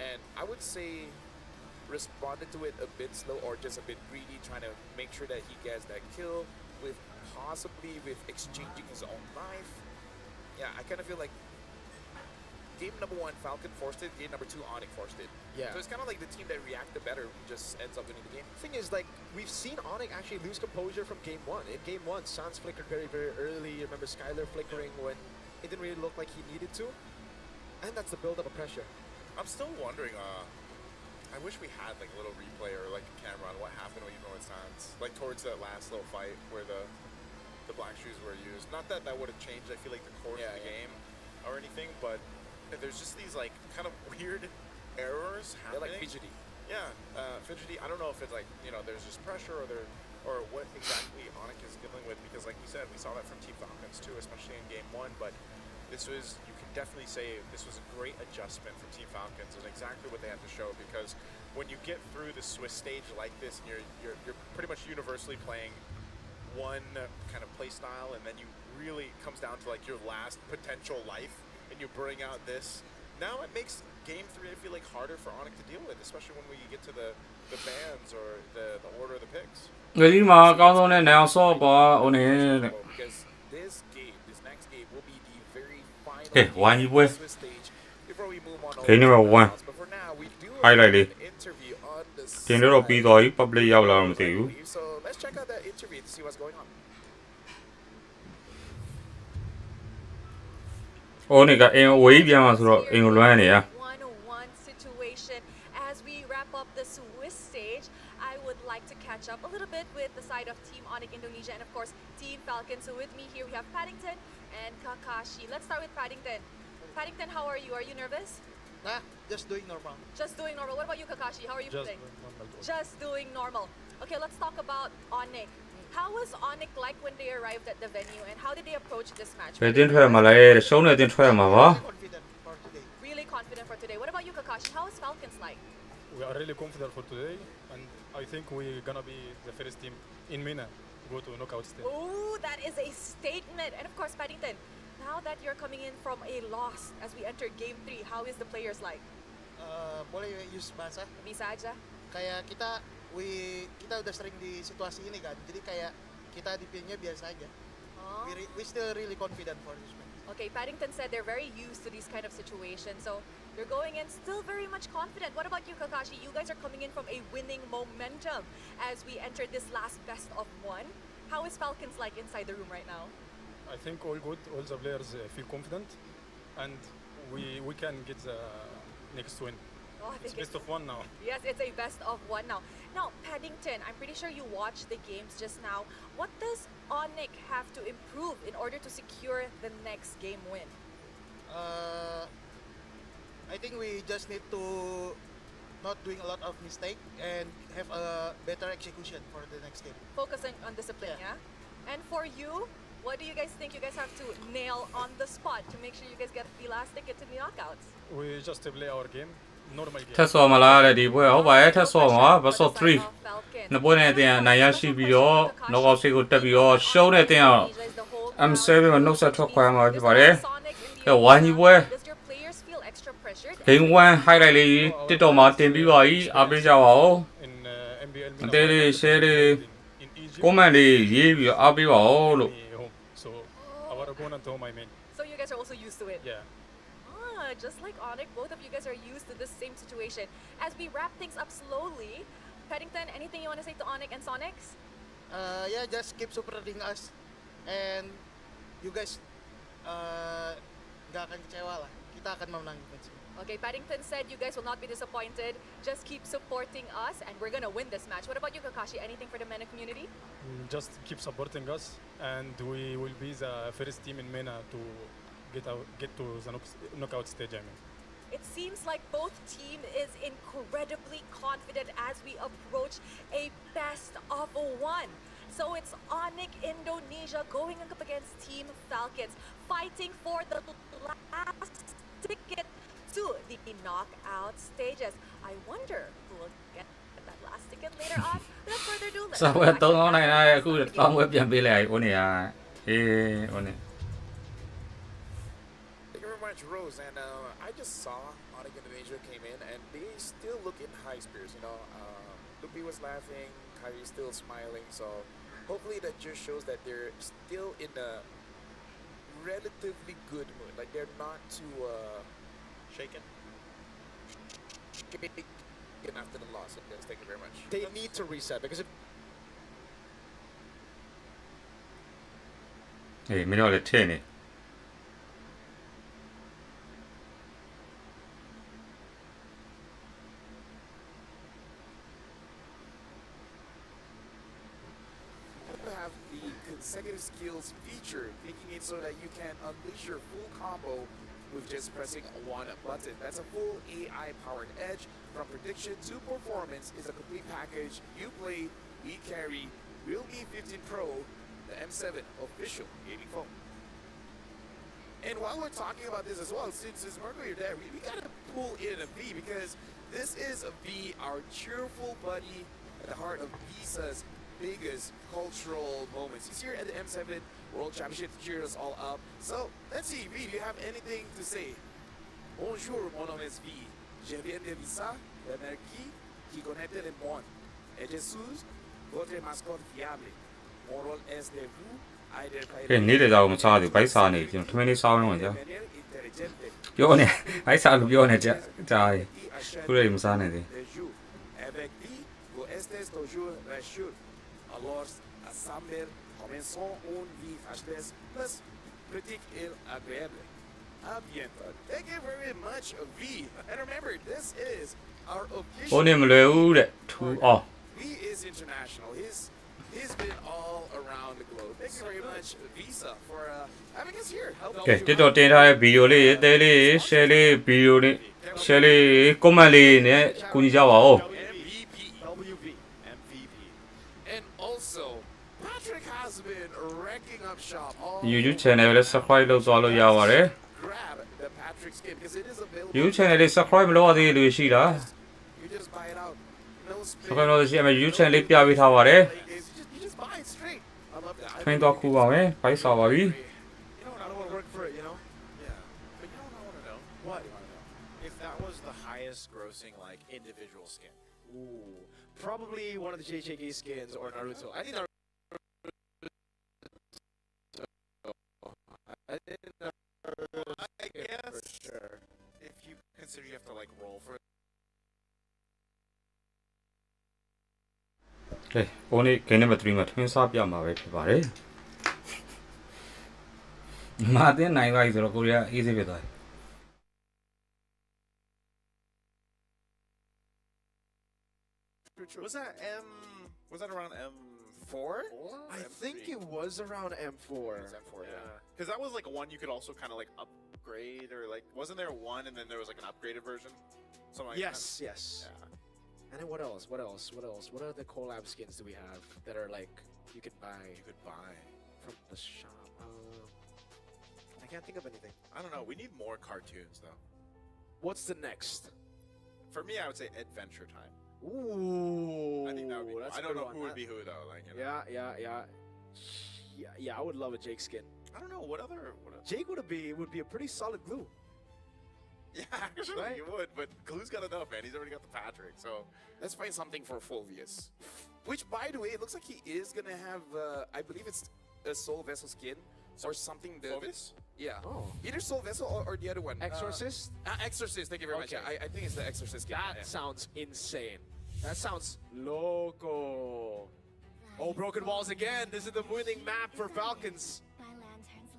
and I would say responded to it a bit slow or just a bit greedy, trying to make sure that he gets that kill with possibly with exchanging his own knife. Yeah, I kind of feel like game number 1 Falcon forced it, game number 2 Onyx forced it. Yeah. So it's kind of like the team that reacted better just ends up winning the game. Thing is, like, we've seen Onyx actually lose composure from game 1. In game 1, Sans flickered very, very early. You remember Skylar flickering when it didn't really look like he needed to. And that's the build-up of pressure. I'm still wondering, I wish we had like a little replay or like a camera on what happened with Ignorant Sans, like towards that last little fight where the black shoes were used. Not that that would have changed, I feel like, the course of the game or anything, but there's just these like kind of weird errors happening. They're like fidgety. Yeah, fidgety. I don't know if it's like, you know, there's just pressure or what exactly Onyx is dealing with, because like we said, we saw that from Team Falcons too, especially in game 1, but this was, you can definitely say this was a great adjustment from Team Falcons and exactly what they had to show, because when you get through the Swiss stage like this and you're pretty much universally playing one kind of play style, and then you really comes down to like your last potential life and you bring out this, now it makes game 3 I feel like harder for Onyx to deal with, especially when we get to the bans or the order of the picks. ဒီမှာအကောင်းဆုံးနဲ့နေအောင်ဆော့ပါဟိုနေ Because this next game will be the very final ကဲဝိုင်းကြီးပွဲ Swiss stage before we move on. game number 1 But for now, we do highlight လေး an interview on the တင်တော့ပြီးသွားပြီ public ရောက်လာတော့မသိဘူး So let's check out that interview to see what's going on. ဟိုနေကအင်ဝေးပြန်มาဆိုတော့အင်ကိုလွှမ်းနေရ 1-1 situation as we wrap up the Swiss stage. I would like to catch up a little bit with the side of Team Onyx Indonesia and of course Team Falcon. So with me here we have Paddington and Kakashi. Let's start with Paddington. Paddington, how are you? Are you nervous? Nah, just doing normal. Just doing normal. What about you, Kakashi? How are you feeling? Just doing normal. Okay, let's talk about Onyx. How was Onyx like when they arrived at the venue and how did they approach this match? ပဲတင်ထွက်မှာလဲရှုံးနေတင်ထွက်မှာပါ Really confident for today. What about you, Kakashi? How is Falcons like? We are really confident for today, and I think we're gonna be the first team in MENA to go to knockout stage. Oh, that is a statement. And of course, Paddington, now that you're coming in from a loss as we enter game 3, how is the players like? Boleh use bahasa? Bisa aja. Kayak kita udah sering di situasi ini kan, jadi kayak kita di pinnya biasa aja. We still really confident for this match. Okay, Paddington said they're very used to these kind of situations, so you're going in still very much confident. What about you, Kakashi? You guys are coming in from a winning momentum as we enter this last best of 1. How is Falcons like inside the room right now? I think all good. All the players feel confident, and we can get the next win. Oh, It's best of 1 now. Yes, it's a best of 1 now. Now, Paddington, I'm pretty sure you watched the games just now. What does Onyx have to improve in order to secure the next game win? I think we just need to not doing a lot of mistake and have a better execution for the next game. Focusing on discipline, yeah? And for you, what do you guys think you guys have to nail on the spot to make sure you guys get the last ticket to the knockouts? We just play our game, normal game. ထက်ဆော်မလားတဲ့ဒီပွဲဟုတ်ပါရဲ့ထက်ဆော်မှာ best of 3နှစ်ပွဲနဲ့အတင်းအနိုင်ရရှိပြီးတော့ knockout stage ကိုတက်ပြီးတော့ရှုံးတဲ့အတင်းကတော့ M7 မှာနှုတ်ဆက်ထွက်ခွာမှာဖြစ်ပါတယ်ကဲဝိုင်းကြီးပွဲ Game 1 highlight လေး TikTok မှာတင်ပြီးပါပြီအားပေးကြပါဦး အသေးလေး share လေး comment လေးရေးပြီးတော့အားပေးပါဦးလို့ So our opponent home, I mean. So you guys are also used to it? Yeah. Just like Onyx, both of you guys are used to this same situation. As we wrap things up slowly, Paddington, anything you want to say to Onyx and Sonics? Yeah, just keep supporting us. And you guys gak akan kecewa lah. Kita akan memenangkan match. Okay, Paddington said you guys will not be disappointed. Just keep supporting us and we're going to win this match. What about you, Kakashi? Anything for the MENA community? Just keep supporting us, and we will be the first team in MENA to get to the knockout stage. I mean. It seems like both team is incredibly confident as we approach a best of one. So it's Onyx Indonesia going up against Team Falcons, fighting for the last ticket to the knockout stages. I wonder who will get that last ticket later on. Without further ado, let's စာဝတ်သုံးအောင်နိုင်တာအခုတောင်းဝဲပြန်ပေးလိုက်ဦးနေရအေးဦးနေ Thank you very much, Rose. And I just saw Onyx Indonesia came in, and they still look in high spirits. You know, Lupi was laughing, Kyrie still smiling. So hopefully that just shows that they're still in a relatively good mood. Like they're not too shaken after the loss. Yes, thank you very much. They need to reset because if အေးမင်းတို့လည်းထည့်နေ have the consecutive skills feature, making it so that you can unleash your full combo with just pressing one button. That's a full AI-powered edge. From prediction to performance is a complete package. You play, we carry, Realme 15 Pro, the M7 official gaming phone. And while we're talking about this as well, since Marco, you're there, we gotta pull in a V because this is a V, our cheerful buddy at the heart of Visa's biggest cultural moments. He's here at the M7 World Championship to cheer us all up. So let's see, V, do you have anything to say? Bonjour, mon nom est V. Je viens de Visa, l'Amérique qui connecte le monde. Et je suis votre mascotte fiable. Mon rôle est de vous aider à ကဲနေတဲ့သားကိုမစားဘူးဘိုက်စားနေကျွန်တော်ထမင်းလေးစားအောင်ကြာပြောနေဘိုက်စားလို့ပြောနေကြာကြာခုလည်းမစားနေသေး Avec V, vous estes toujours rassurés. Alors, ensemble, commençons une vie fâcheuse plus pratique et agréable. À bientôt. Thank you very much, V. And remember, this is our ဟို official. နေမလွယ်ဘူးတဲ့ထူအော် V is international. He's been all around the globe. Thank you very much, Visa, for having us here. ကဲ TikTok တင်ထားတဲ့ဗီဒီယိုလေးတဲလေး share လေးဗီဒီယိုလေး share လေး comment လေးနဲ့ကူညီကြပါဦး MVP. And also, Patrick has been wrecking up shop all YouTube channel လေး subscribe လုပ်သွားလို့ရပါတယ် grab the Patrick skin because it is available. YouTube channel လေး subscribe မလုပ်ရသေးတဲ့လူရှိတာ You just buy it out. No spin. subscribe လုပ်လို့ရှိရင် YouTube channel လေးပြပေးထားပါတယ် You just buy it straight. I love that. ထွင်းတော့ခူပါမယ်ဘိုက်စားပါပြီ You know what? I don't want to work for it, you know? Yeah. But you know what I want to know? What? if that was the highest grossing like individual skin. Ooh, probably one of the JJK skins or Naruto. I think Naruto. I guess for sure. If you consider you have to like roll for ကဲဟိုနေ့ game number 3မှာထွင်းစားပြမှာပဲဖြစ်ပါတယ်မာတင်နိုင်ပါပြီဆိုတော့ကိုရီးယား easy ဖြစ်သွားတယ် Was that around M4? I think it was around M4. Yeah. Because that was like one you could also kind of like upgrade or like wasn't there one and then there was like an upgraded version? Something like Yes, that? yes. Yeah. And then what else? What else? What else? What other collab skins do we have that are like you could buy? You could buy from the shop. I can't think of anything. I don't know. We need more cartoons though. What's the next? For me, I would say Adventure Time. Ooh, I think that would be. that's I a don't good know one. who would be who though. Like, you know. Yeah. I would love a Jake skin. I don't know what other. Jake would be a pretty solid glue. Yeah, actually, Right? you would. But Glue's got enough, man. He's already got the Patrick. So Let's find something for Fulvius. Which, by the way, it looks like he is gonna have. I believe it's a Soul Vessel skin or something. Fulvius? Yeah. Oh. Either Soul Vessel or the other one. Exorcist? Exorcist. Thank you very much. Okay. I think it's the Exorcist skin. That Yeah. sounds insane. That sounds loco. Oh, broken walls again. This is the winning map for Falcons.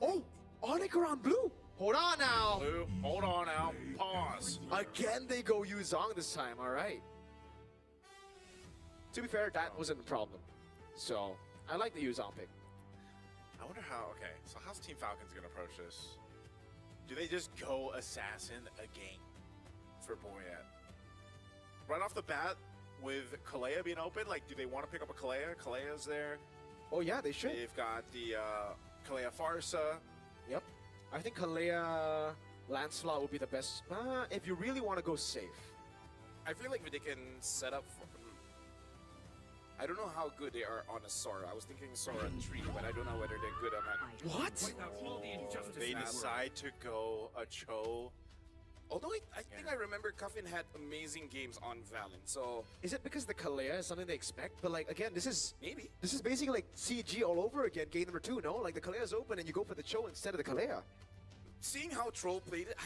Oh, Onyx around blue. Hold on now. Blue, hold on now. Pause. Again, they go Yuzong this time. All right. To be fair, that wasn't a problem. So, I like the Yuzong pick. I wonder how. Okay, so how's Team Falcons gonna approach this? Do they just go Assassin again for Boyette? Right off the bat, with Kalea being open, like, do they want to pick up a Kalea? Kalea's there. Oh, yeah, they should. They've got the Kalea Farsa. Yep. I think Kalea Lancelot would be the best. If you really want to go safe. I feel like they can set up for. I don't know how good they are on a Sora. I was thinking Sora 3, but I don't know whether they're good on that. What? They decide to go a Cho. Although I think I remember Cuffin had amazing games on Valen, so Is it because the Kalea is something they expect? But like again, this is maybe. This is basically like CG all over again, game number 2, no? Like the Kalea is open and you go for the Cho instead of the Kalea. Seeing how Troll played it,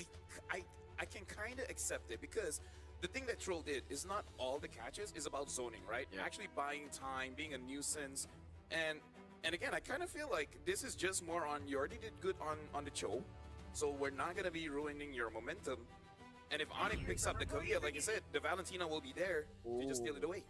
I can kind of accept it because the thing that Troll did is not all the catches is about zoning, right? Yeah. Actually buying time, being a nuisance, and again, I kind of feel like this is just more on you already did good on the Cho, so we're not gonna be ruining your momentum. And if Onyx picks up the Kalea, like I said, the Valentina will be there to just steal it away.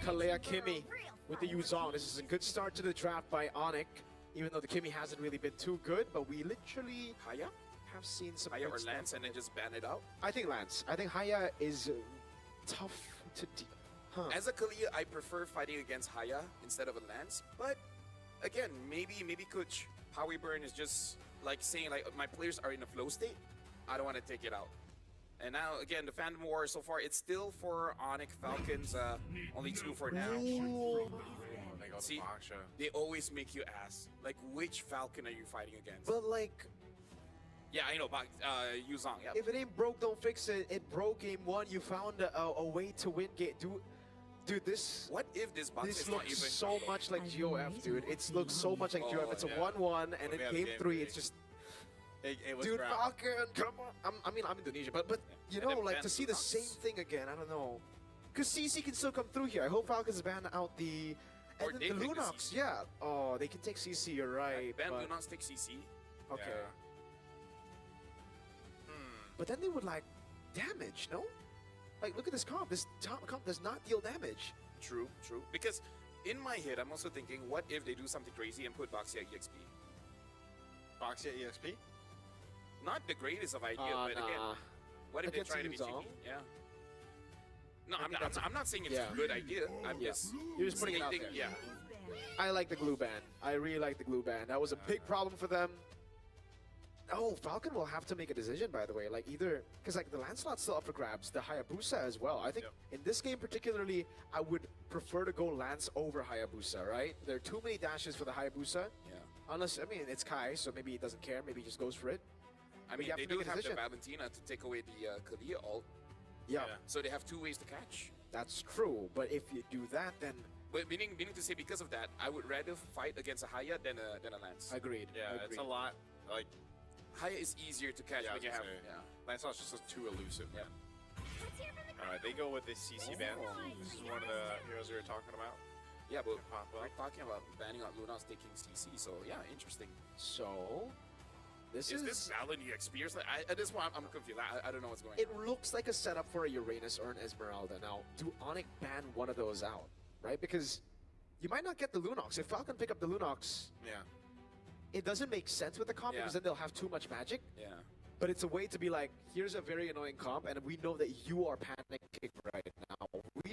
Kalea Kimmy with the Yuzong. This is a good start to the draft by Onyx, even though the Kimmy hasn't really been too good, but we literally Haya? have seen some Haya good or stuff. Lance and then just ban it out. I think Lance. I think Haya is tough to deal. Huh. As a Kalea, I prefer fighting against Haya instead of a Lance, but again, maybe Coach Howie Burn is just like saying like my players are in a flow state. I don't want to take it out. And now again, the Phantom War so far it's still for Onyx Falcons. Only 2 for now. They go See, Baksha. they always make you ask like which Falcon are you fighting against? But like, Yeah, I know, but Yuzong. Yeah. if it ain't broke, don't fix it. It broke game 1. You found a way to win game. Dude, this. What if this box This is not looks even so much like GOF, dude. It looks so much like GOF. It's a 1-1, and When we in have game game 3, three. it's just. It was Dude, crap. Falcon, come on. I'm Indonesia, but you And know, then like ban to see the Lunox. same thing again, I don't know. Because CC can still come through here. I hope Falcons ban out the. Or And they then the take the Lunox, CC. yeah. Oh, they can take CC, you're right. ban but, Lunox take CC. Okay. Yeah. But then they would like damage, no? Like, look at this comp. This comp does not deal damage. True. Because in my head, I'm also thinking, what if they do something crazy and put Boxia EXP? Boxia EXP? Not the greatest of ideas, but again, Nah. what if they Against try to be Yuzong? cheeky? Yeah. No, I I'm think not, that's I'm not saying it's yeah. a good idea. I'm just You're just putting it out stating, there. yeah. I like the glue ban. I really like the glue ban. That was a big problem for them. Oh, Falcon will have to make a decision, by the way. Like, either... Because, like, the Lancelot's still up for grabs. The Hayabusa as well. I think in this game particularly, I would prefer to go Lance over Hayabusa, right? There are too many dashes for the Hayabusa. Yeah. Unless, I mean, it's Kai, so maybe he doesn't care. Maybe he just goes for it. I But mean, you have they to do make a have the decision. Valentina to take away the Kalea ult. Yeah, So they have 2 ways to catch. that's true. But if you do that, then... But meaning to say, because of that, I would rather fight against a Haya than a Lance. Agreed. Yeah, Agreed. it's a lot. Like, Haya is easier to catch yeah, when you have. say, Yeah. Lancelot's just too elusive. Yeah. All right, they go with the CC ban. This is one of the heroes we were talking about. Yeah, but Pop up. we're talking about banning out Lunox taking CC, so yeah, interesting. So... This Is this Valen EXP or something? At this point, I'm confused. I don't know what's going on. It looks like a setup for a Uranus or an Esmeralda. Now, do Onyx ban one of those out, right? Because you might not get the Lunox. If Falcon pick up the Lunox, Yeah. it doesn't make sense with the comp Yeah. because then they'll have too much magic. Yeah. But it's a way to be like, here's a very annoying comp, and we know that you are panicking right now. We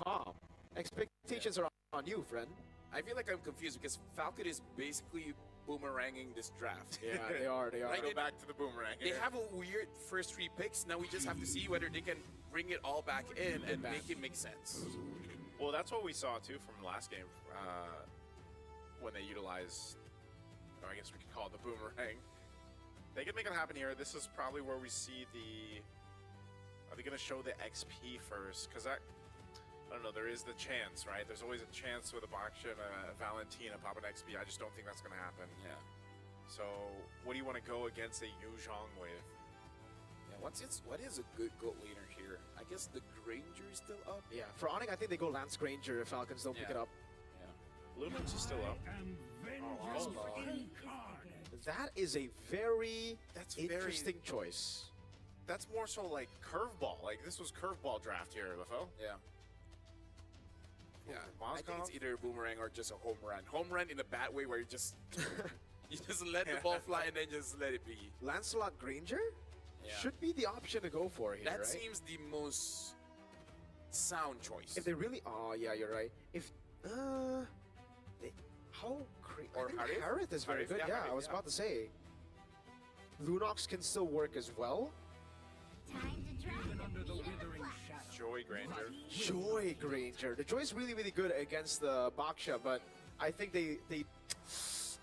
bomb. Expectations are on you, friend. I feel like I'm confused because Falcon is basically boomeranging this draft. Yeah, they are. They are. Like Go back to the boomerang. They have a weird first 3 picks. Now we just have to see whether they can bring it all back in and make it make sense. Well, that's what we saw too from last game when they utilized, or I guess we could call it the boomerang. They can make it happen here. This is probably where we see the. Are they going to show the XP first? Because I don't know. There is the chance, right? There's always a chance with a Baksha and a Valentina popping XP. I just don't think that's going to happen. Yeah. So, what do you want to go against a Yu Zhang with? Yeah. What is a good goat laner here? I guess the Granger is still up. Yeah. For Onyx, I think they go Lance Granger if Falcons don't pick it up. Yeah. Lumens is still up. That is a very interesting choice. That's more so like curveball. Like this was curveball draft here, LFO. Yeah. Yeah. I think it's either a boomerang or just a home run. Home run in a bad way where you just let the ball fly and then just let it be. Lancelot Granger should be the option to go for here. That right? seems the most sound choice. If they really, yeah, you're right. If or Harith is very good. Yeah, I was about to say. Lunox can still work as well. Joy Granger. Joy Granger. The Joy is really, really good against the Baksha, but I think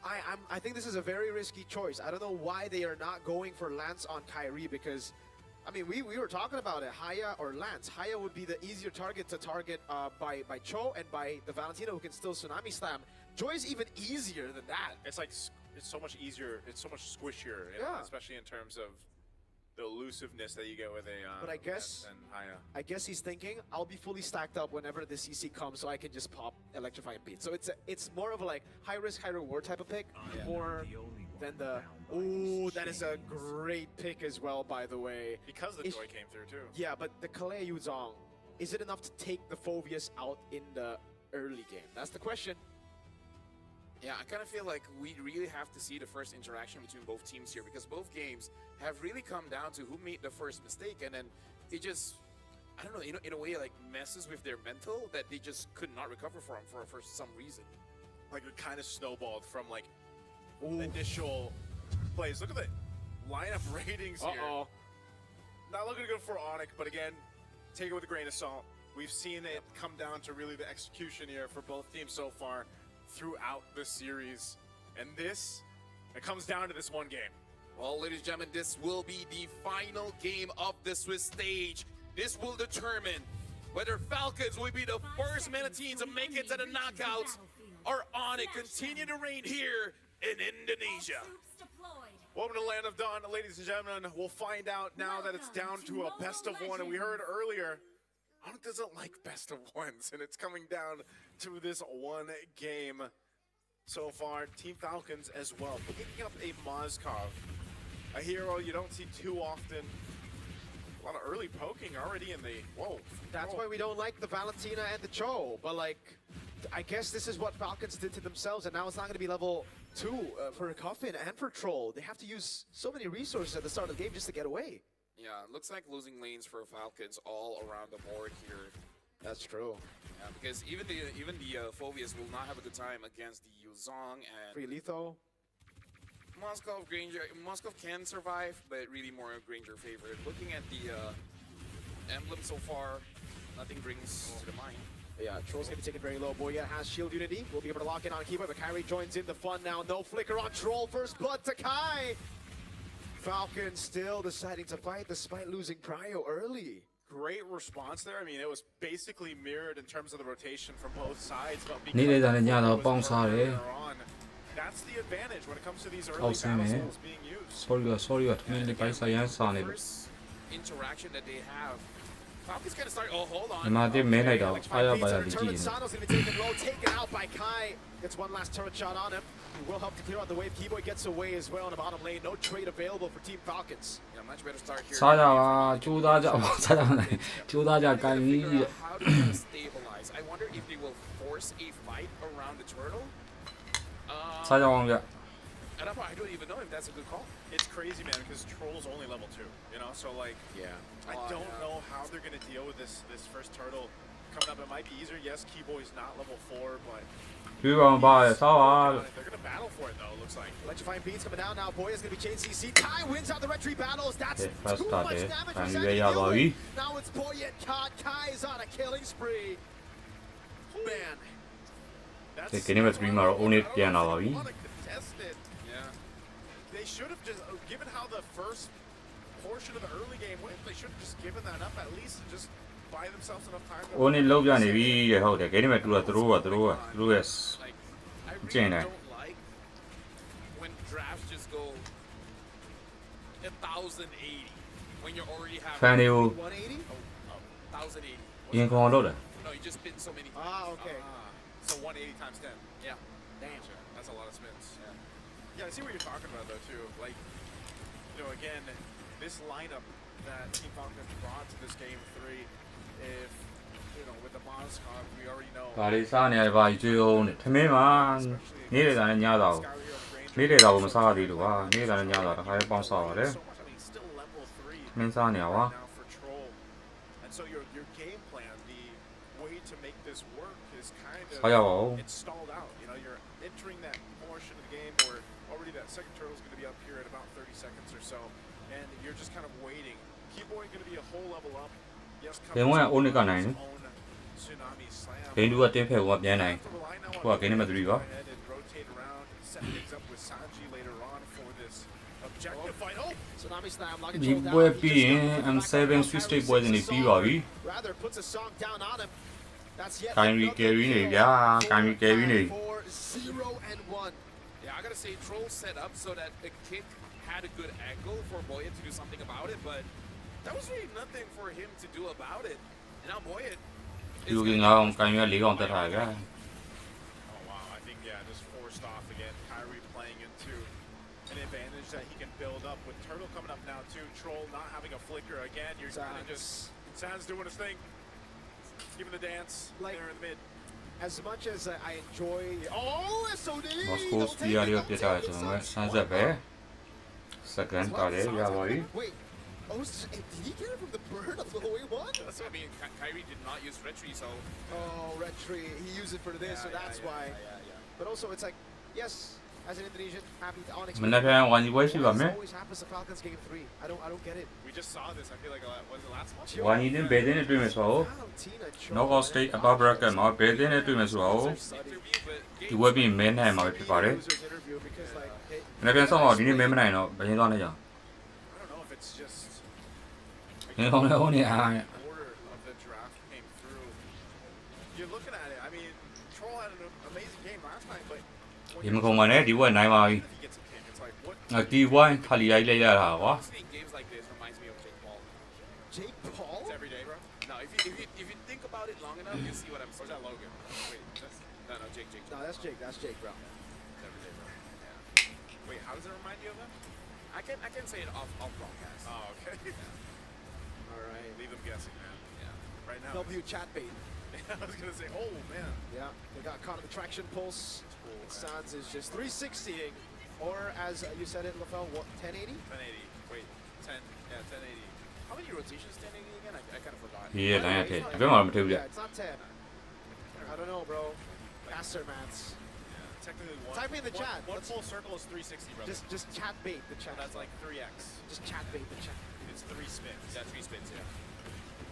I think this is a very risky choice. I don't know why they are not going for Lance on Kyrie because, I mean, we were talking about it. Haya or Lance. Haya would be the easier target to target by Cho and by the Valentina who can still Tsunami Slam. Joy is even easier than that. It's like it's so much easier. It's so much squishier, you know, especially in terms of the elusiveness that you get with a. But I guess he's thinking I'll be fully stacked up whenever the CC comes, so I can just pop Electrifying Beat. So it's more of a like high risk, high reward type of pick, more than the. Ooh, that is a great pick as well, by the way. Because the Joy came through too. Yeah, but the Kalei Yuzong, is it enough to take the Phoveus out in the early game? That's the question. Yeah, I kind of feel like we really have to see the first interaction between both teams here because both games have really come down to who made the first mistake, and then it just, I don't know, in a way like messes with their mental that they just could not recover from for some reason. Like it kind of snowballed from like initial plays. Look at the lineup ratings here. Not looking good for Onyx, but again, take it with a grain of salt. We've seen it come down to really the execution here for both teams so far throughout the series. And it comes down to this one game. Well, ladies and gentlemen, this will be the final game of the Swiss stage. This will determine whether Falcons will be the first MENA team to make it to the knockouts or Onyx continue to reign here in Indonesia. Welcome to the Land of Dawn, ladies and gentlemen. We'll find out now that it's down to a best of one. And we heard earlier, Onyx doesn't like best of ones, and it's coming down to this one game so far. Team Falcons as well, picking up a Mozkov, a hero you don't see too often. A lot of early poking already in the, That's why we don't like the Valentina and the Cho, but like, I guess this is what Falcons did to themselves, and now it's not going to be level 2 for Coffin and for Troll. They have to use so many resources at the start of the game just to get away. Yeah, it looks like losing lanes for Falcons all around the board here. That's true. Yeah, because even the Phoveus will not have a good time against the Yuzong and Free Letho. Moskov Granger. Moskov can survive, but really more Granger favorite. Looking at the emblem so far, nothing brings to the mind. Yeah, Troll's gonna be taken very low. Boya has shield unity. We'll be able to lock in on keyboard, but Kyrie joins in the fun now. No flicker on Troll. First blood to Kai. Falcons still deciding to fight despite losing Prio early. Great response there. I mean, it was basically mirrored in terms of the rotation from both sides. But Nile da nya da pong sa le. That's the advantage when it comes to these early battles being used. Sorry, Min pai sa yan sa ne. Interaction that they have. Falcons gonna start. Oh, hold on. Ma de me lai da aya ba ya di ji. Sano's gonna be taken low, taken out by Kai. Gets one last turret shot on him. He will help to clear out the wave. Keyboy gets away as well in the bottom lane. No trade available for Team Falcons. Yeah, much better start here. 查下啊，朱大家，查下来，朱大家干预。 How do they stabilize? I wonder if they will force a fight around the turtle. 查下王爷。 I don't even know if that's a good call. It's crazy, man, because Troll's only level 2, you know? So, like, I don't know how they're going to deal with this first turtle coming up, it might be easier. Yes, Keyboy's not level 4, but ဒီကောင်ပါစားပါ they're going to battle for it, though, it looks like. Electrifying beats coming down now. Boy is going to be chain CC. Kai wins out the red tree battles. That's first too start much there. damage Time for to get out of Sandy. it. Now it's Boy yet caught. Kai is on a killing spree. Man. ဒီကိနေမဲ့3မှာတော့ own it ပြန်လာပါပြီ Contested. Yeah. They should have just, given how the first portion of the early game went, they should have just given that up at least and just buy themselves enough time. own it လောက်ပြနေပြီဟုတ်တယ်ကိနေမဲ့2ကသူတို့ရဲ့ကျင်းတယ် when drafts just go 1,080 when you're already having ဖန်တွေကို 180? 1,080. ရင်ကောင်လောက်တယ် No, you just spin so many. Okay. So 180 times 10. Yeah. Damn. That's a lot of spins. Yeah, I see what you're talking about, though, too. Like, you know, again, this lineup that Team Falcons brought to this game 3, if, you know, with the Moskov, we already know. ဒါလေးစားနေရပါကြွေးအောင်ထမင်းမှာနေတဲ့တာနဲ့ညတာကိုနေတဲ့တာကိုမစားသေးလို့ပါနေတာနဲ့ညတာတစ်ခါလေးပေါင်းစားပါတယ်မင်းစားနေရပါ And so your game plan, the way to make this work is kind of, စားရပါဦး it's stalled out. You know, you're entering that portion of the game where already that second turtle is going to be up here at about 30 seconds or so, and you're just kind of waiting. Keyboy going to be a whole level up. Yes, ဘယ်ဝင် own it ကနိုင်တယ် tsunami slam. ဘိန်းတူကတင်းဖက်ကိုပြန်နိုင်ဟိုကကိနေမဲ့3ပါ Ahead and rotate around, set things up with Sanji later on for this objective fight. Oh, Tsunami slam. Not ဒီ controlled ပွဲ down. ပြီးရင် M7 Swiss State ပွဲစဉ်တွေပြီးပါပြီ Rather puts a song down on him. That's yet ကိုင်ရီကယ်ရီနေဗျာကိုင်ရီကယ်ရီနေ for 0 and 1. Yeah, I gotta say, Troll set up so that the kick had a good angle for Boyet to do something about it, but that was really nothing for him to do about it. And now Boyet ဒီကငါအောင်ကိုင်ရီက4កောင်တက်ထားကြ oh wow, I think, yeah, just forced off again. Kyrie playing into an advantage that he can build up with Turtle coming up now too. Troll not having a flicker again. You're kind of just, Sans doing his thing. Giving the dance there in the mid. As much as I enjoy, oh, SOD. မော်စကိုစပီယာရီကိုပြစ်ထားတယ်ကျွန်တော်ဆန်းဆက်ပဲစကန်တာလေရပါပြီ Wait, oh, did he get it from the bird of the way one? That's what I mean. Kyrie did not use Red Tree, so. Oh, Red Tree. He used it for this, so that's why. But also, it's like, yes, as an Indonesian, happy to Onyx. မနေ့ကဝိုင်းပွဲရှိပါမယ် Always happens to Falcons game 3. I don't get it. We just saw this. I feel like was it last month? ဝိုင်းနေဘယ်တဲ့နဲ့တွေ့မယ်ဆိုတော့ Knockout State above bracket မှာဘယ်တဲ့နဲ့တွေ့မယ်ဆိုတော့ဒီဝက်ပြီးမဲနိုင်မှာပဲဖြစ်ပါတယ်မနေ့ကဆောင်းတော့ဒီနေ့မဲမနိုင်တော့ဘယ်ရင်သွားနေကြ I don't know if it's just ငင်းကောင်းလဲဟိုနေအား order of the draft came through. You're looking at it. I mean, Troll had an amazing game last night, but ဒီမကုံပါနဲ့ဒီဝက်နိုင်ပါပြီ he gets a kick. It's like what? ဒီဝိုင်းခါလီရိုက်လိုက်ရတာကွာ Seeing games like this reminds me of Jake Paul. Jake Paul? It's every day, bro. No, if you think about it long enough, you see what I'm saying. Or is that Logan? Wait, that's, No, Jake. No, that's Jake. That's Jake, bro. It's every day, bro. Yeah. Wait, how does it remind you of that? I can say it off broadcast. Oh, okay. All right. Leave them guessing, man. Yeah. Right now. W chat bait. I was gonna say, oh man. Yeah, they got caught in the traction pulse. Sans is just 360ing, or as you said it, LaFell, what, 1080? 1080. Wait, 10. Yeah, 1080. How many rotations 1080 again? I kind of forgot. ဒီရတိုင်းတဲ့ဒီဘက်မှာမထူးဘူး Yeah, it's not 10. I don't know, bro. Master mats. Technically one. Type in the chat. One full circle is 360, brother. Just chat bait the chat. So that's like 3x. Just chat bait the chat. It's 3 spins. Yeah, 3 spins, yeah.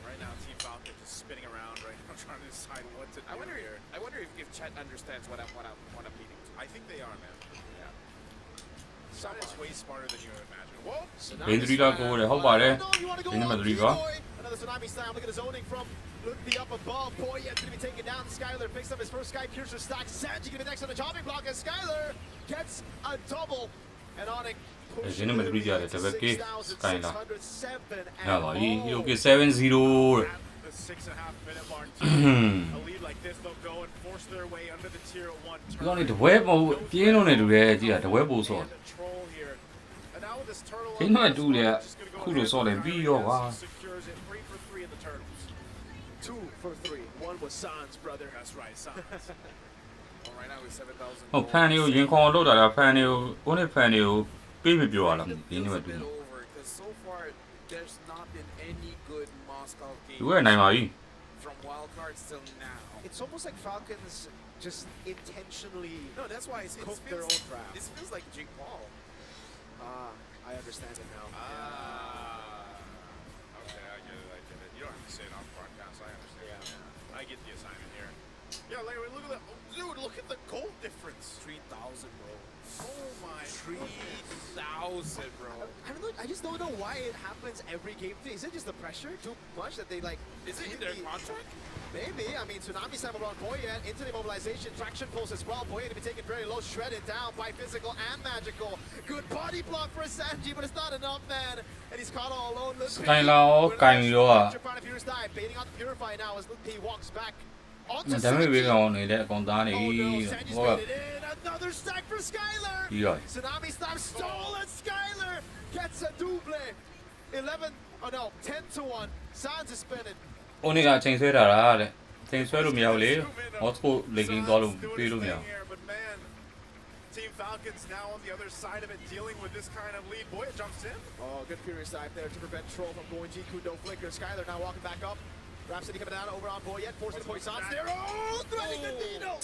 Right now, Team Falcon just spinning around right now, trying to decide what to do here. I wonder if Chet understands what I'm leading to. I think they are, man. Yeah. Sun is way smarter than you would imagine. Whoa! ဘင်း3ကကိုတယ်ဟုတ်ပါတယ်ဒီနေ့မှ3က Another tsunami slam. Look at the zoning from the up above. Boy, yet going to be taken down. Skyler picks up his first Sky Piercer stack. Sanji going to be next on the chopping block, and Skyler gets a double. And Onyx pushesဒီနေ့မှ3ကြတယ်တပက်ကေစကိုင်းလာ 6,607 ရပါပြီ okay 7-0 The 6.5-minute mark. A lead like this, they'll go and force their way under the tier 1 turn. ဒီကောင်လေးတပွဲမဟုတ်ပြင်းလို့နေတူတယ်ကြည့်ရတပွဲပို့စော Troll here. And now with this turtle ဒီနေ့တူတယ်ခုလိုစောတယ်ပြီးရောကွာ secures it 3 for 3 in the turtles. 2 for 3. One was Sans, brother. That's right, Sans. Well, right now it's 7,000. ဟိုဖန်တွေကိုရင်ခေါင်လောက်တာဖန်တွေကိုကိုနဲ့ဖန်တွေကိုပြေးမပြောရလားဒီနေ့မှတူ Over because so far there's not been any good Moscow game. သူကနိုင်ပါပြီ from wild cards till now. It's almost like Falcons just intentionally No, that's why it's cook their own draft. This feels like Jake Paul. I understand it now. Okay, I get it. You don't have to say it on broadcast. I understand. Yeah. I get the assignment here. Yeah, like, look at that. Oh, dude, look at the goal difference. 3,000, bro. Oh my. 3,000, bro. I just don't know why it happens every game. Is it just the pressure too much that they like? Is it in their contract? Maybe. I mean, Tsunami Sam around Boyet into the mobilization. Traction pulse as well. Boyet to be taken very low, shredded down by physical and magical. Good body block for Sanji, but it's not enough, man. And he's caught all alone. Luke P. တိုင်းလောက်ကန်ပြီးတော့ baiting out the Purify now as Luke P walks back. ဒါပေမဲ့ဝေးကောင်နေတဲ့အကောင်သားနေဟိုက Another stack for Skylar. Tsunami Slam stolen. Skylar gets a double. 11. Oh no, 10-1. Sans is spinning. အိုနေကအချိန်ဆွဲတာလားတဲ့ချိန်ဆွဲလို့မရဘူးလေဟော့စပို့လေကင်းသွားလို့ပြေးလို့မရဘူး Team Falcons now on the other side of it, dealing with this kind of lead. Boy, it jumps in. Oh, good Furious dive there to prevent Troll from going G-Coup, no flicker. Skylar now walking back up. Rhapsody coming down over on Boyet, forcing the Poissons there. Oh, threading the needle!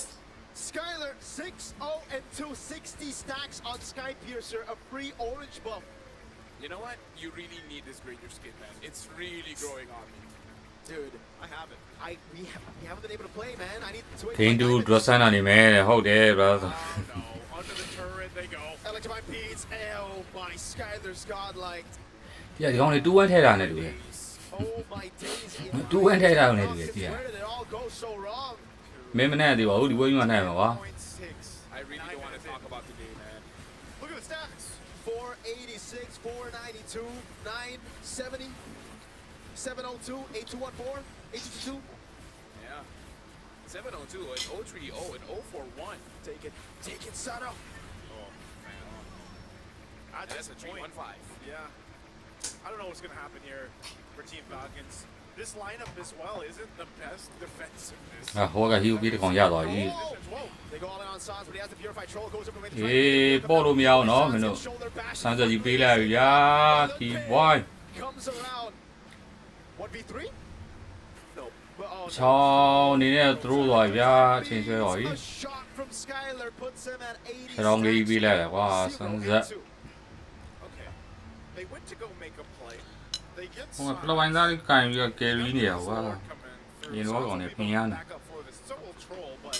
Skylar 6-0-2, 60 stacks on Sky Piercer, a free orange buff. You know what? You really need this green your skin, man. It's really growing on me. Dude, I have it. We haven't been able to play, man. I need to wait. တင်းတူဒရဆန်နာနေမယ်ဟုတ်တယ် brother. Under the turret they go. Electrify beats. Oh my, Skylar's godlike. ပြဒီကောင်လေး2-1ထဲတာနဲ့တူတယ် Oh my days. 2-1ထဲတာနဲ့တူတယ်ပြ Where did it all go so wrong? မင်းမနဲ့သေးပါဘူးဒီပွဲကြီးမှနိုင်မှာကွာ I really don't want to talk about the game, man. Look at the stats. 486, 492, 970, 702, 8214, 8222. Yeah. 702 and 030 and 041. Take it, Sano. Oh, man. That's a 315. Yeah. I don't know what's going to happen here for Team Falcons. This lineup as well isn't the best defensiveness. ဟိုကဟီပြီးတကောင်ရသွားပြီ They go all in on Sans, but he has the Purified Troll, goes up with အေးပေါ်လို့မရအောင်နော်မင်းတို့စမ်းစက်ကြီးပေးလိုက်ပြီယာခီဘွိုင်း comes around. 1v3? No. ချောင်းနေနဲ့သူတို့သွားပြီဗျာအချိန်ဆွဲတော့ပြီ A shot from Skylar puts him at 80. ခြေထောင်လေးပေးလိုက်တယ်ကွာစမ်းစက် Okay. They went to go make a play. They get ဟိုကပလဝိုင်းသားလေးကန်ပြီးတော့ကယ်ရီနေရကွာရင်တော့ကောင်နေပင်ရနေ back up for this. It's a little troll, but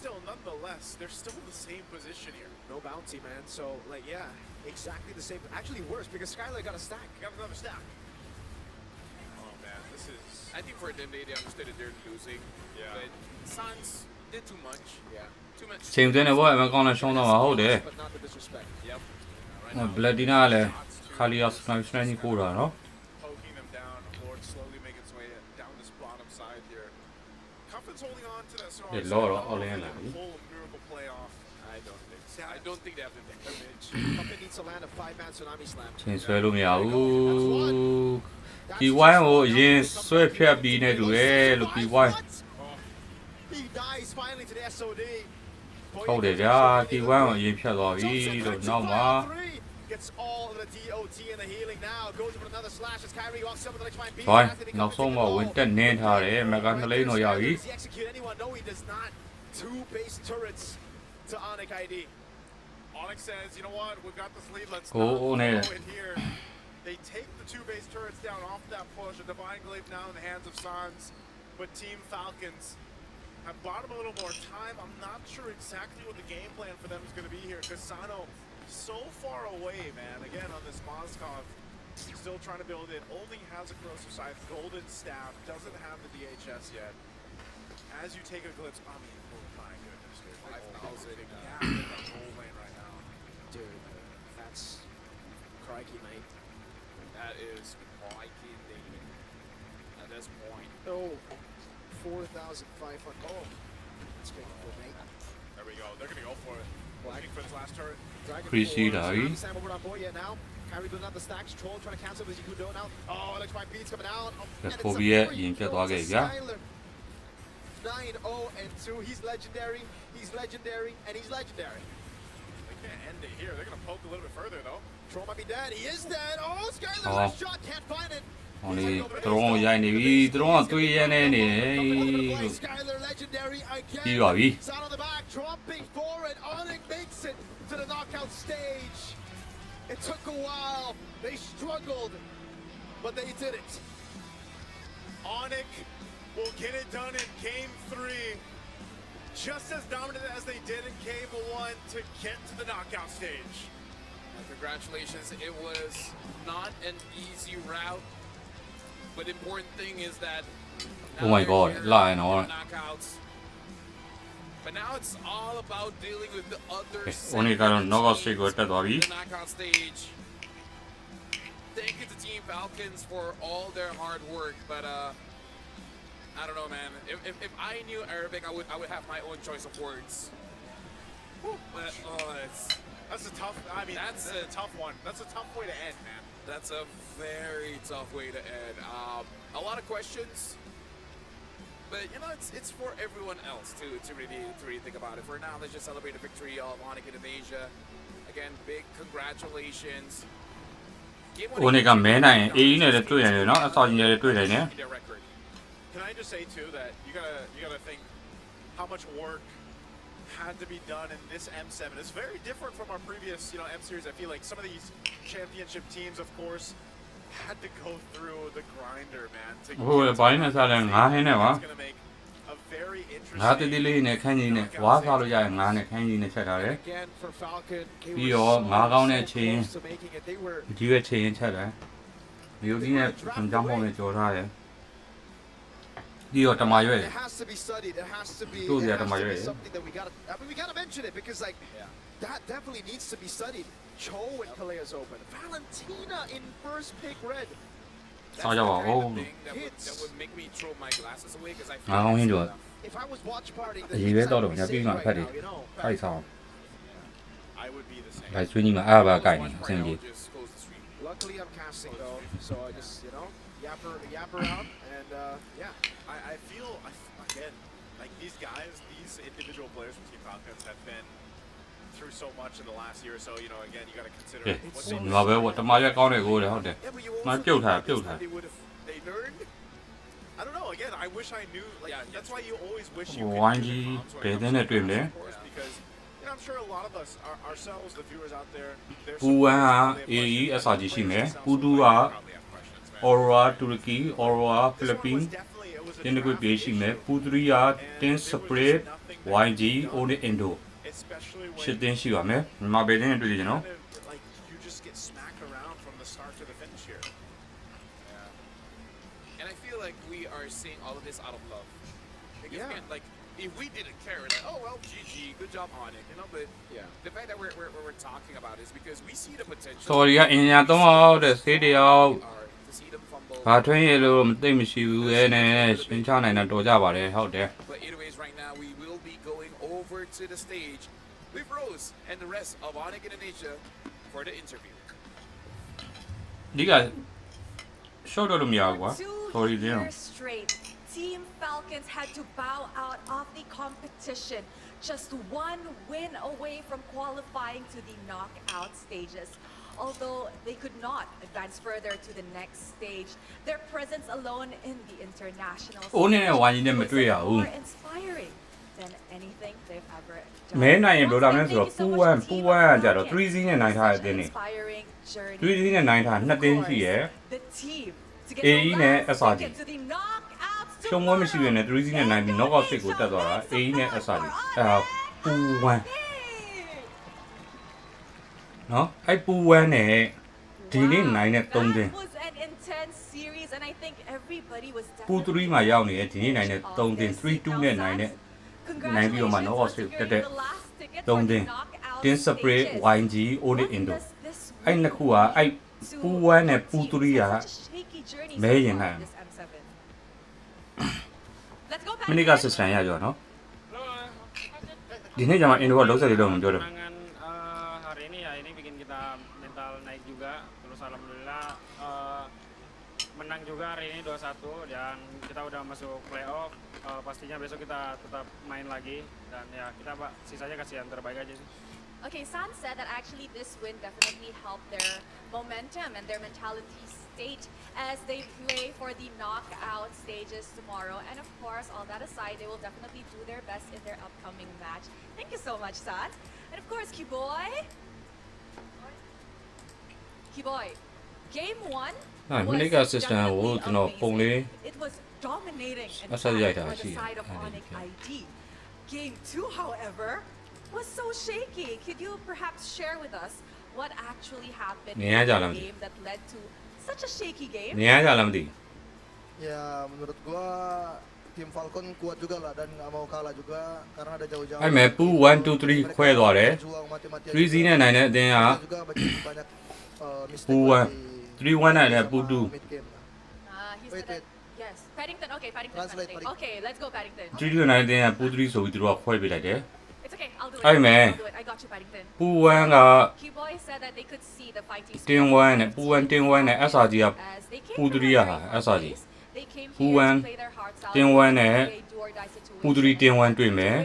still, nonetheless, they're still in the same position here. No bounty, man. So, like, yeah, exactly the same. Actually worse because Skylar got a stack. Got another stack. Oh man, this is. I think for them, they understood that they're losing. Yeah. But Sans did too much. Yeah. Too much. ချိန်သွင်းနေဘောအမကောင်းနဲ့ရှုံးတော့မှာဟုတ်တယ် But not the disrespect. Yep. ဘလက်ဒီနာလည်းခါလီယာစနိုက်စနိုက်ကြီးပို့တာနော် Poking them down. Lord slowly making its way down this bottom side here. Cufflin's holding on to that strong Yeah, side. Lord, Now all looking in to like- pull a miracle play off. I don't think so. I don't think they have the damage. Puppet needs to land a 5-man tsunami slam. ချိန်ဆွဲလို့မရဘူးဒီဝိုင်းကိုအရင်ဆွဲဖြတ်ပြီးနေတူရဲ့လို့ဒီဝိုင်း He dies finally to the SOD. ဟုတ်တယ်ဗျာဒီဝိုင်းကိုအရင်ဖြတ်သွားပြီလို့နောက်မှာ Gets all of the DOT and the healing now. Goes for another slash as Kyrie walks up with the electrifying beat. ဝိုင်းနောက်ဆုံးမှာဝင်တက်နေထားတယ်မကနှလိမ့်တော့ရပြီ Does he execute anyone? No, he does not. 2 base turrets to Onyx ID. Onyx says, you know what? We've got this lead. Let's Oh, not oh, blow no. it here. They take the 2 base turrets down off that push. A Divine Glaive now in the hands of Sans. But Team Falcons have bought him a little more time. I'm not sure exactly what the game plan for them is going to be here. Because Sano so far away, man. Again, on this Moskov, still trying to build it. Only has a corrosive scythe, golden staff, doesn't have the DHS yet. As you take a glimpse, I mean, oh my goodness, dude. 5,000. Yeah, in that goal lane right now. Dude, that's crikey, mate. That is crikey, David. At this point. Oh, 4,500. Oh, that's good for mate. There we go. They're going to go for it. Looking for this last turret. Appreciate it. Tsunami Sam over on Boya now. Kyrie doing out the stacks. Troll trying to cancel with Zikudo now. Oh, electrifying beats coming out. Oh, and it's a ကိုဘီရဲ့ free ရင်ဖြတ် throw သွား to ခဲ့ပြီဗျာ Skylar. 9-0-2. He's legendary. He's legendary. And he's legendary. They can't end it here. They're going to poke a little bit further, though. Troll might be dead. He is dead. Oh, Skylar Oh. with a shot. Can't find it. Only drone ya ni bi drone tui ya ne ni. Đi rồi đi. Dropping forward, Onyx makes it to the knockout stage. It took a while. They struggled, but they did it. Onyx will get it done in Game 3. Just as dominant as they did in Game 1 to get to the knockout stage. Congratulations. It was not an easy route, but the important thing is that Oh my god, line on. knockouts. But now it's all about dealing with the other Only got knockout stage with that Bobby. knockout stage. Thank you to Team Falcons for all their hard work, but I don't know, man. If I knew Arabic, I would have my own choice of words. But that's a tough. I mean, that's a tough one. That's a tough way to end, man. That's a very tough way to end. A lot of questions, but you know, it's for everyone else to really think about it. For now, let's just celebrate the victory of Onyx Indonesia. Again, big congratulations. Onika man I ain'tတွေ့ရတယ်နော်အစောကြီးလည်းတွေ့တယ်န Can I just say too that you gotta think how much work had to be done in this M7. It's very different from our previous, M series. I feel like some of these championship teams, of course, had to go through the grinder, man. To ဟိုဘိုင်းနဲ့စားတယ်ငါးဟင်းနဲ့ပါ it's gonna make a very ငါးတတိလေးနဲ့ခန်းကြီးနဲ့ဝါးစားလို့ရရင်ငါးနဲ့ခန်းကြီးနဲ့ချက်ထားတယ်ပြီးတော့ငါးကောင်းနဲ့ချင်းဒီရွက်ချင်းချက်တယ်မျိုးကြီးနဲ့ကြောင်းပုံနဲ့ကြော်ထားတယ်ပြီးတော့တမရွက် It has to be studied. It has to be, Two it the has to be Tamayo, yeah. something that we gotta mention it because that definitely needs to be studied. Cho and Kalea's open. Valentina in first pick red. စားကြပါဦး That would make me throw my glasses away because I ငါကောင်းဟင်းကြော် If I was watch party, အရေးပဲတော့လို့ညပြီးမှဖက်တယ်ဖိုက်ဆောင် I would be the same. ဒါဆွေးကြီးမှာအားပါကြိုက်နေအဆင်ပြေ Luckily, I'm casting though, so I just yap around and I feel again like these guys, these individual players from Team Falcons have been through so much in the last year or so. Again, you got to consider what they ငါပဲတမရွက်ကောင်းတယ်ကိုတယ်ဟုတ်တယ်ငါပြုတ်ထား they learned. I don't know. Again, I wish I knew. Like that's why you always wish you. ဝိုင်းကြီးဘယ်တဲ့နဲ့တွေ့မလဲ Because I'm sure a lot of us, ourselves, the viewers out there, they're ပူဝမ်ဟာ AE SRG ရှိမယ်ပူတူက Aurora တူရကီ Aurora ဖိလစ်ပင်းတင်ကွေပေးရှိမယ်ပူ3က Tin Spirit YG Only Indo ရှစ်တင်ရှိပါမယ်မြန်မာဘယ်တဲ့နဲ့တွေ့ကြနော် like you just get smacked around from the start to the finish here. And I feel like we are seeing all of this out of love. Because again, like if we didn't care, like oh well, GG, good job on it, but the fact that we're talking about is because we see the potential. Sorry ကအင်ညာ3အောင်တဲ့ဆေးတယောက်ဘာထွင်းရလို့မသိမရှိဘူးရဲ့နဲ့ရှင်းချနိုင်တာတော်ကြပါတယ်ဟုတ်တယ် But anyways, right now we will be going over to the stage with Rose and the rest of Onyx Indonesia for the interview. ဒီက short တော့မရဘူးကွာ sorry တင် Straight. Team Falcons had to bow out of the competition, just one win away from qualifying to the knockout stages. Although they could not advance further to the next stage, their presence alone in the internationalအိုးနဲ့ဝိုင်းကြီးနဲ့မတွေ့ရဘူး more inspiring than anything they've ever မဲနိုင်ရင်ဘယ်လိုလုပ်လဲဆိုတော့ပူဝမ်ကကြတော့3 season နဲ့နိုင်ထားတဲ့အတင်းနေ3 season နဲ့နိုင်ထား2တင်းရှိရယ် AE နဲ့ SRG ရှုံးမမရှိဘဲနဲ့3 season နဲ့နိုင်ပြီး knockout stage ကိုတက်သွားတာ AE နဲ့ SRG ပူဝမ်နော်အဲ့ပူဝမ်နဲ့ဒီနေ့နိုင်တဲ့3တင်း was an intense series, and I think everybody was ပူ3မှာရောက်နေတယ်ဒီနေ့နိုင်တဲ့3တင်း3-2နဲ့နိုင်တဲ့နိုင်ပြီးတော့မှ knockout stage တက်တဲ့3တင်း Tin Spirit YG Only Indo အဲ့နှစ်ခုကအဲ့ပူဝမ်နဲ့ပူ3ကမဲရင်နိုင်မနေ့ကဆက်ဆံရကြောနော်ဒီနေ့ကျမှအင်ဒိုကလုံးဆက်လေးလုံးမပြောတော့ hari ini ya ini bikin kita mental naik juga terus alhamdulillah menang juga hari ini 2-1 dan kita udah masuk playoff. Pastinya besok kita tetap main lagi dan ya kita sisanya kasih yang terbaik aja sih. Okay, San said that actually this win definitely helped their momentum and their mentality state as they play for the knockout stages tomorrow. And of course, all that aside, they will definitely do their best in their upcoming match. Thank you so much, San. And of course, Kiboy. Kiboy, game 1 was definitely amazing. It was dominating and That's fast how for the side of Onyx ID. Game 2, however, was so shaky. Could you perhaps share with us what actually happened in the game that led to such a shaky game? Ya menurut gua tim Falcon kuat juga lah dan nggak mau kalah juga karena ada jauh-jauh. အဲ့မဲ့ပူ1 2 3ခွဲသွားတယ်3 နဲ့9နဲ့အတင်းကပူ1 3 1နဲ့ပူ2 Yes, Paddington. Okay, Paddington. Okay, let's go, Paddington. 3 2 9အတင်းကပူ3ဆိုပြီးသူတို့ကခွဲပေးလိုက်တယ် It's okay, I'll do it. အဲ့မဲ့ I'll do it. I got you, Paddington. ပူ1က Kiboy said that they could see the fighting တင်း1နဲ့ပူ1တင်း1နဲ့ SRG ကပူ3ကဟာ SRG ပူ1တင်း1နဲ့ပူ3တင်း1တွေ့မယ်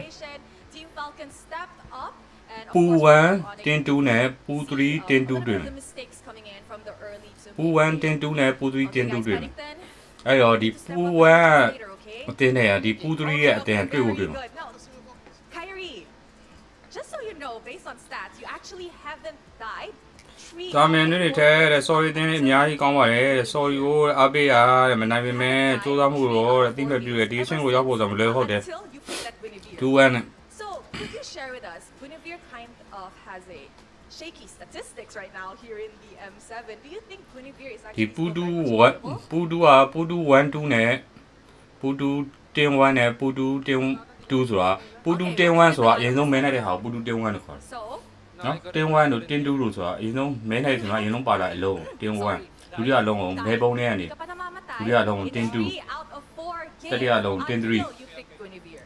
Team Falcon stepped up and ပူ1တင်း2နဲ့ပူ3တင်း2တွေ့မယ် mistakes coming in from the early to ပူ1တင်း2နဲ့ပူ3တင်း2တွေ့မယ်အဲ့တော့ဒီပူ1အတင်းနဲ့ဒီပူ3ရဲ့အတင်းတွေ့ဖို့တွေ့မှာ Kyrie, just so you know, based on stats, you actually haven't died ဒါမင်းတွေထဲတဲ့ sorry တင်းအများကြီးကောင်းပါတယ်တဲ့ sorry ကိုအပေးရတဲ့မနိုင်ပေမဲ့စူးစမ်းမှုတော့တဲ့တိမပြည့်တဲ့ဒီအဆင့်ကိုရောက်ဖို့ဆိုမလွယ်ဟုတ်တယ် 2-1 So, could you share with us, Guinevere kind of has a shaky statistics right now here in the M7. Do you think Guinevere is ဒီ actually ပူ2 1ပူ2ကပူ2 1 2နဲ့ပူ2တင်း1နဲ့ပူ2တင်း2ဆိုတာပူ2တင်း1ဆိုတာအရင်ဆုံးမဲလိုက်တဲ့ဟာကိုပူ2တင်း1လို့ခေါ်တယ် So, နော်တင်း1တို့တင်း2လို့ဆိုတာအရင်ဆုံးမဲလိုက်ဆိုတာအရင်ဆုံးပါလာအလုံးတင်း1ဒုတိယအလုံးကိုမဲပုံးထဲကနေဒုတိယအလုံးကိုတင်း2 out of 4 တတိယအလုံးတင်း3 you pick Guinevere.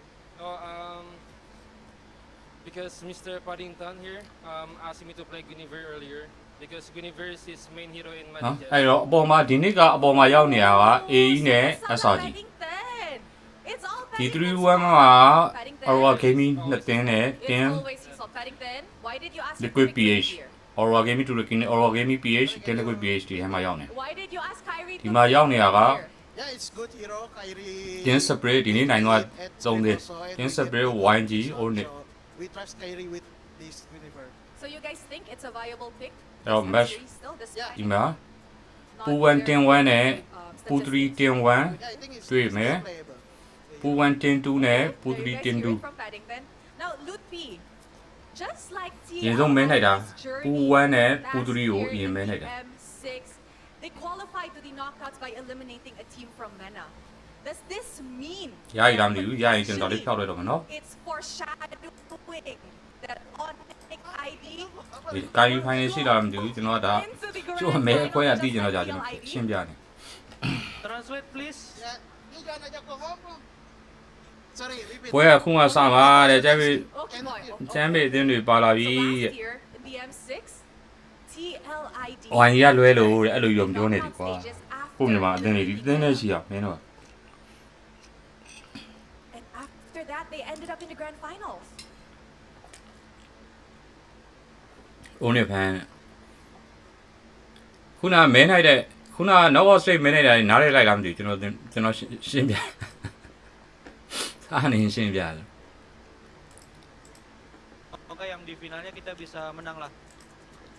Because Mr. Paddington here asked me to play Guinevere earlier because Guinevere is his main hero in နော် Manager. အဲ့တော့အပေါ်မှာဒီနေ့ကအပေါ်မှာရောက်နေတာက AE နဲ့ SRG ဒီ3-1မှာAurora Gaming နှစ်တင်းနဲ့တင်း Why did you ask Liquid PH Aurora Gaming 2 Liquid Aurora Gaming PH တင်း Liquid PH ဒီထဲမှာရောက်နေ Why did you ask Kyrie ဒီမှာရောက်နေတာက Yeah, it's good hero Kyrie. တင်း spray ဒီနေ့နိုင်တော့3တင်းတင်း spray YG Onyx We trust Kyrie with this Guinevere. So you guys think it's a viable pick? အဲ့တော့ match ဒီမှာပူ1တင်း1နဲ့ပူ3တင်း1တွေ့မယ်ပူ1တင်း2နဲ့ပူ3တင်း2 Now, Lutfi, just like ရင်ဆုံးမဲလိုက်တာပူ1နဲ့ပူ3ကိုအရင်မဲလိုက်တာ M6, they qualified to the knockouts by eliminating a team from MENA. Does this mean ရည်ရမ်းလို့ရရင်ကျွန်တော်လေးဖြောက်လိုက်တော့မယ်နော် it's foreshadowing that Onyx ID ဒီကာယီဖိုင်ရှိတာမသိဘူးကျွန်တော်ကဒါကျိုးမဲအခွဲအသိကျွန်တော်ကြာကျွန်တော်ရှင်းပြတယ် Translate please. Ya, lu jangan ajak gua ngomong. Sorry, repeat. ဘွဲကခုမှစမှာတဲ့ကျမ်းပေကျမ်းပေအတင်းတွေပါလာပြီတဲ့ here in the M6, TLID ဝိုင်ရလွဲလို့တဲ့အဲ့လိုရောပြောနေတယ်ကွာပုံမြမအတင်းတွေဒီအတင်းနဲ့ရှိရမင်းတို့ and after that they ended up in the grand finals. ဦးနေဖန်ခုနမဲနိုင်တဲ့ခုန knockout stage မဲနိုင်တာနားရဲလိုက်လားမသိဘူးကျွန်တော်ရှင်းပြစားနေရှင်းပြတယ် Semoga yang di finalnya kita bisa menang lah.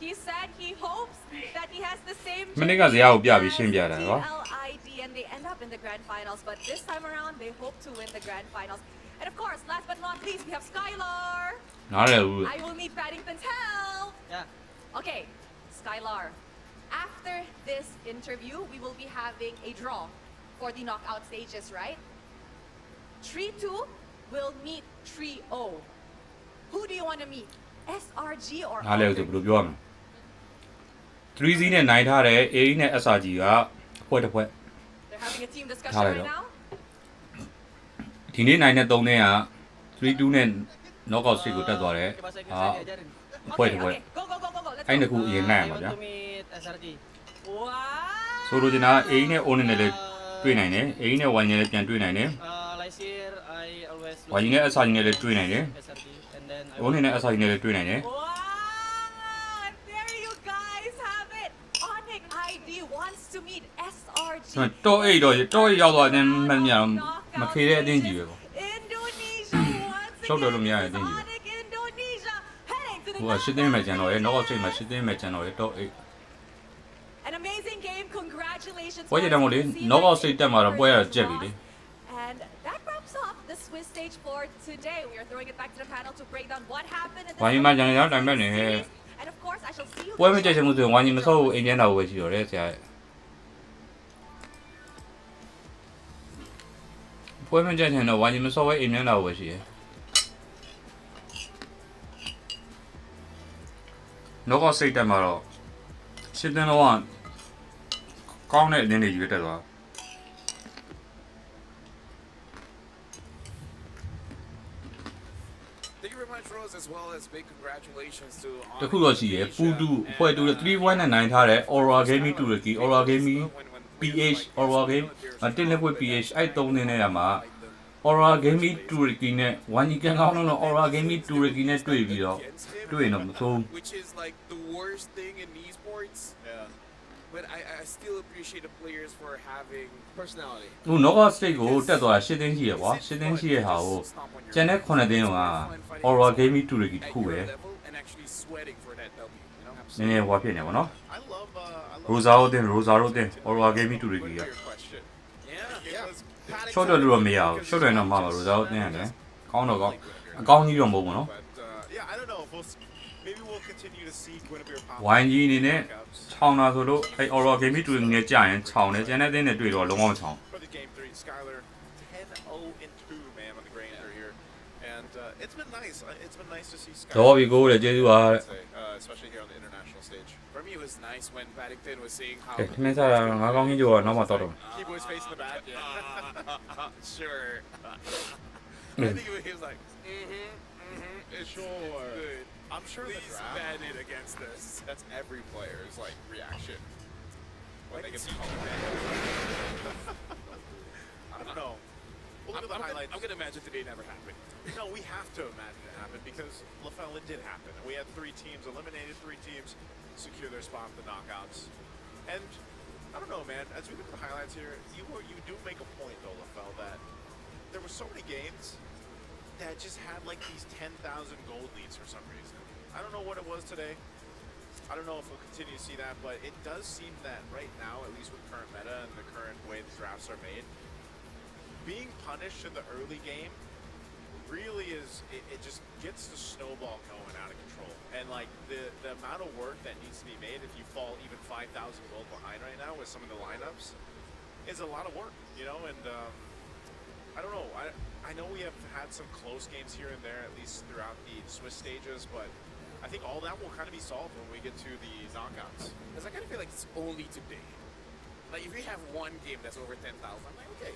He said he hopes that he has the same မနေ့ကဇာတ်ကိုပြပြီးရှင်းပြတာနော် TLID and they end up in the grand finals, but this time around they hope to win the grand finals. And of course, last but not least, we have Skylar. နားရဲဘူး I will need Paddington's help. Yeah. Okay, Skylar. After this interview, we will be having a draw for the knockout stages, right? 3-2 will meet 3-0. Who do you want to meet? SRG or နားလဲဆိုဘယ်လိုပြောရမလဲ 3C နဲ့နိုင်ထားတဲ့ AE နဲ့ SRG ကအဖွဲ့တစ်ဖွဲ့ They're having a team discussion right now. ဒီနေ့နိုင်တဲ့3နဲ့က 3-2 နဲ့ knockout stage ကိုတက်သွားတယ်အဖွဲ့တစ်ဖွဲ့အဲ့နှစ်ခုအရင်နိုင်ရမှာဗျာ SRG. Wow. ဆို ဆိုလိုချင်တာအိမ်နဲ့ on နဲ့လည်းတွေ့နိုင်တယ်အိမ်နဲ့ wine နဲ့လည်းပြန်တွေ့နိုင်တယ် Last year I always wine နဲ့ SR နဲ့လည်းတွေ့နိုင်တယ် SRD and then I on နဲ့ SR နဲ့လည်းတွေ့နိုင်တယ် There you guys have it. Onyx ID wants to meet SRG. တော့အိတ်ရောက်သွားတဲ့မှတ်မြင်မခေတဲ့အတင်းကြီးပဲပေါ့ ရှောက်တယ်လို့မရတဲ့အတင်းကြီးပဲဟိုကရှစ်တင်းမဲ့ကျန်တော့ရေနောက်ချိန်မှာရှစ်တင်းမဲ့ကျန်တော့ရေတော့အိတ် An amazing game. Congratulations. ပွဲကြတယ်မို့လေနောက်အောက်စိတ်တက်မှာတော့ပွဲရကြက်ပြီလေ And that wraps up the Swiss stage for today. We are throwing it back to the panel to break down what happened in ဝိုင်းမှာကျန်ရတိုင်းမဲ့နေ And of course, I shall see you. ပွဲမကြက်ချင်မှုဆိုရင်ဝိုင်းကြီးမဆော့ဘူးအိမ်ကျန်းတော်ပဲရှိတော့တယ်ဆရာပွဲမကြက်ချင်တော့ဝိုင်းကြီးမဆော့ပဲအိမ်ကျန်းတော်ပဲရှိတယ်နောက်အောက်စိတ်တက်မှာတော့ရှစ်တင်းတော့ကောင်းတဲ့အတင်းတွေရွေးတက်သွား Thank you very much, Rose, as well as big congratulations to တခုတော့ရှိရယ်ပူတူအဖွဲ့တူ3-1နဲ့နိုင်ထားတဲ့ Aura Gaming Turkey Aura Gaming PH Aura Game တင်လက်ပွဲ PH အဲ့3နေနဲ့မှာ Aura Gaming Turkey နဲ့ 1 weekend ကောင်းတော့ Aura Gaming Turkey နဲ့တွေ့ပြီးတော့တွေ့တော့မဆုံး which is like the worst thing in esports. Yeah. But I still appreciate the players for having personality. ဟို knockout stage ကိုတက်သွားတာ7တင်းရှိရကွာ7တင်းရှိရဟာကိုကျန်တဲ့9တင်းက Aura Gaming Turkey တခုပဲ And actually sweating for that W, you know? နည်းနည်းဟွာဖြစ်နေပါတော့ Rosaro တင် Aura Gaming Turkey က short တော့လို့မရဘူး short တယ်တော့မှာပါ Rosaro တင်ရတယ်ကောင်းတော့ကောင်းအကောင်းကြီးတော့မဟုတ်ဘူးနော် Yeah, I don't know. Maybe we'll continue to see Guinevere pop. ဝိုင်းကြီးအနေနဲ့ခြောင်းတာဆိုလို့အဲ့ Aura Gaming Turkey နဲ့ကြာရင်ခြောင်းတယ်ကျန်တဲ့တင်းနဲ့တွေ့တော့လုံးဝမခြောင်း For the game 3, Skylar 10-0-2 man on the grainer here, and it's been nice. It's been nice to see Skylar. တော့ပြီကိုလေကျေးဇူးပါ especially here on the international stage. For me, it was nice when Paddington was saying how. ခမင်းစားတာငါကောင်းကြီးကြောနောက်မှတော့တော့ Keyboard's facing the back. Sure. I think he was like, it's Sure. good. I'm sure Please ban it against us. That's every player's like reaction when they get called. I don't know. We'll look at the highlights. I'm gonna imagine today never happened. No, we have to imagine it happened because LaFell, it did happen. We had 3 teams eliminated, 3 teams secure their spot in the knockouts. And I don't know, man. As we look at the highlights here, you do make a point though, LaFell, that there were so many games that just had like these 10,000 gold leads for some reason. I don't know what it was today. I don't know if we'll continue to see that, but it does seem that right now, at least with current meta and the current way the drafts are made, being punished in the early game really is, it just gets the snowball going out of control. And like the amount of work that needs to be made if you fall even 5,000 gold behind right now with some of the lineups is a lot of work, you know, and I don't know, I know we have had some close games here and there, at least throughout the Swiss stages, but I think all that will kind of be solved when we get to the knockouts. Because I kind of feel like it's only today. Like if we have one game that's over 10,000, I'm like, okay.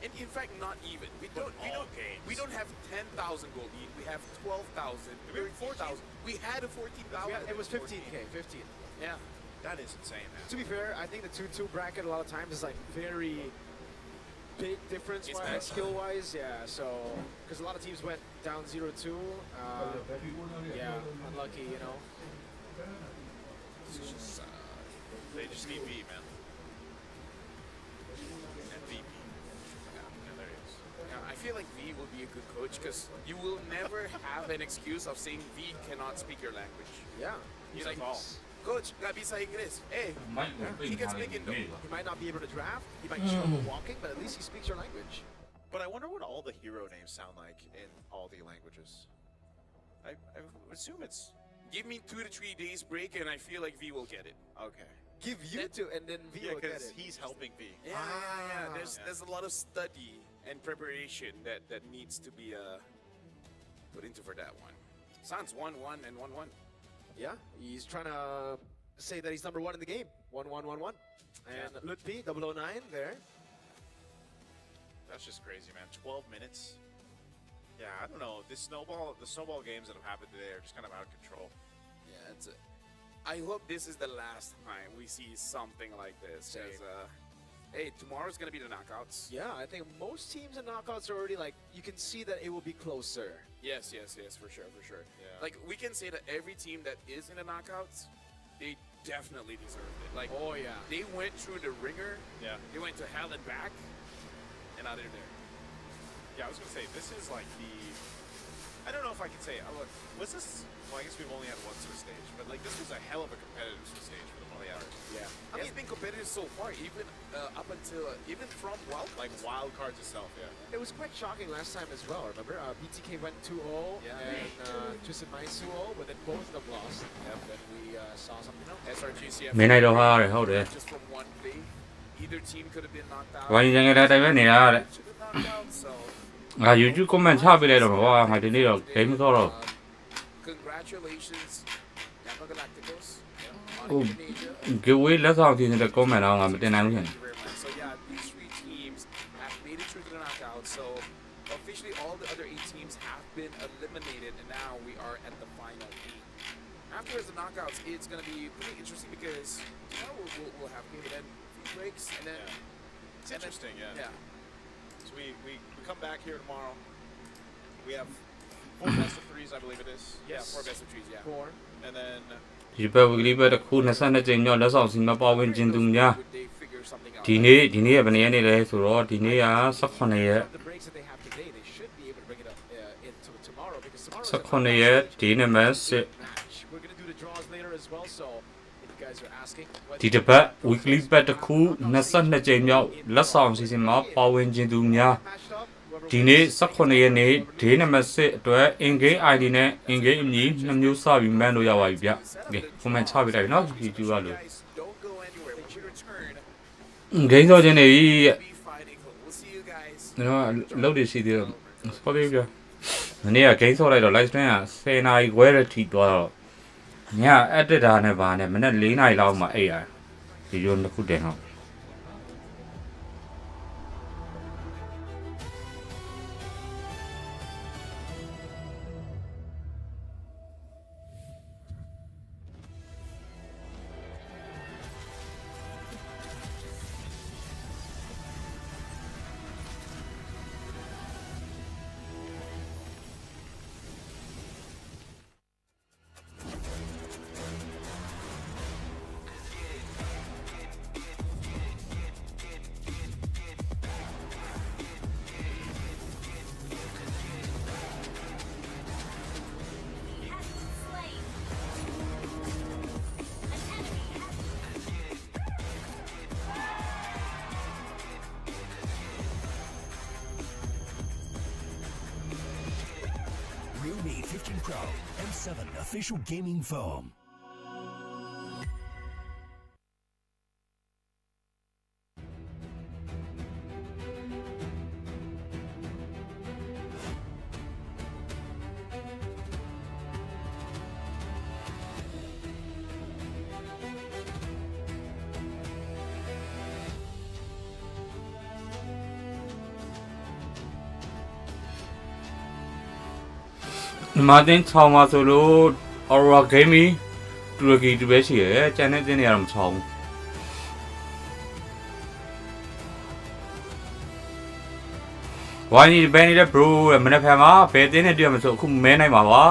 And in fact, not even. We don't have 10,000 gold lead. We have 12,000. We have 4,000. We had a 14,000. It was 15k, 15. Yeah. That is insane, man. To be fair, I think the 2-2 bracket a lot of times is like very big difference skill-wise. Yeah, so because a lot of teams went down 0-2. Yeah, unlucky, you know. It's just, they just need V, man. MVP. Yeah, there he is. Yeah, I feel like V will be a good coach because you will never have an excuse of saying V cannot speak your language. Yeah. He's like, Coach, nggak bisa Inggris. Hey, he can speak Indo. He might not be able to draft. He might struggle walking, but at least he speaks your language. But I wonder what all the hero names sound like in all the languages. I assume it's... Give me 2 to 3 days break and I feel like V will get it. Okay. Give you to, and then V will get it. He's helping V. Yeah. There's a lot of study and preparation that needs to be put into for that one. Sans 1-1 and 1-1. Yeah, he's trying to say that he's number 1 in the game. 1-1-1-1. And Lutfi, 009 there. That's just crazy, man. 12 minutes. Yeah, I don't know. The snowball games that have happened today are just kind of out of control. Yeah, I hope this is the last time we see something like this. Hey, tomorrow's gonna be the knockouts. Yeah, I think most teams in knockouts are already like, you can see that it will be closer. Yes, for sure. Yeah. Like, we can say that every team that is in the knockouts, they definitely deserved it. Like, oh yeah, they went through the ringer. Yeah. They went to hell and back, and now they're there. Yeah, I was gonna say this is like I don't know if I can say. Look, was this? Well, I guess we've only had one Swiss stage, but like this was a hell of a competitive Swiss stage for the most part. Yeah. It's been competitive so far, even up until even from wild cards itself. Yeah. It was quite shocking last time as well. Remember, BTK went 2-0 and Twisted Minds 2-0, but then both of them lost. And then we saw something else. SRGCF. မင်းနိုင်တော့ဟာတဲ့ဟုတ်တယ် Just from one play, either team could have been knocked out. ဝိုင်းရင်ငယ်တဲ့တိုင်းပဲနေတာတဲ့ So ငါ YouTube comment ချပေးလိုက်တော့ကွာငါဒီနေ့တော့ game ဆော့တော့ congratulations, Gamma Galacticos. Oh, giveaway လက်ဆောင်တင်တဲ့ comment တော့ငါမတင်နိုင်ဘူးရှင် So yeah, these 3 teams have made it through to the knockout. So officially, all the other 8 teams have been eliminated, and now we are at the final 8. Afterwards, the knockouts, it's going to be pretty interesting because we'll have game and then few breaks, and then It's interesting, yeah. So we come back here tomorrow. We have 4 best of 3s, I believe it is. Yeah, 4 best of 3s, yeah. 4. And then ဒီဘက် weekly ဘက်တစ်ခု22ကြိမ်မြောက်လက်ဆောင်စီမပါဝင်ခြင်းသူများဒီနေ့ကဘယ်နေ့လဲဆိုတော့ဒီနေ့က18ရက်18ရက်ဒီနေ့မှစစ်ဒီတစ်ပတ် weekly ဘက်တစ်ခု22ကြိမ်မြောက်လက်ဆောင်စီစဉ်မှာပါဝင်ခြင်းသူများဒီနေ့18ရက်နေ့ဒေးနံပါတ်6အတွက် in-game ID နဲ့ in-game အမည်2မျိုးစပြီးမှန်းလို့ရပါပြီဗျ။ Okay, comment ချပေးလိုက်နော် YouTube ကလို့ game တော့ချင်းနေပြီ။နော်လောက်နေရှိသေးတယ်။ sport ပြပြ။မနေ့က game ဆော့လိုက်တော့ live stream က10နာရီခွဲတည်းထိသွားတော့ည editor နဲ့ဗာနဲ့မနေ့4နာရီလောက်မှအိပ်ရတယ်။ဒီလိုတစ်ခုတင်တော့ Realme 15 Pro M7 official gaming foam. မာတင်ချောင်းမှာဆိုလို့ Aura Gaming တူရကီတူပဲရှိရဲကျန်တဲ့တင်းတွေကတော့မချောင်းဝိုင်းဒီဘယ်နေတဲ့ bro မနေ့ဖက်မှာဘယ်တင်းနဲ့တွေ့ရမဆိုအခုမဲနိုင်ပါပါ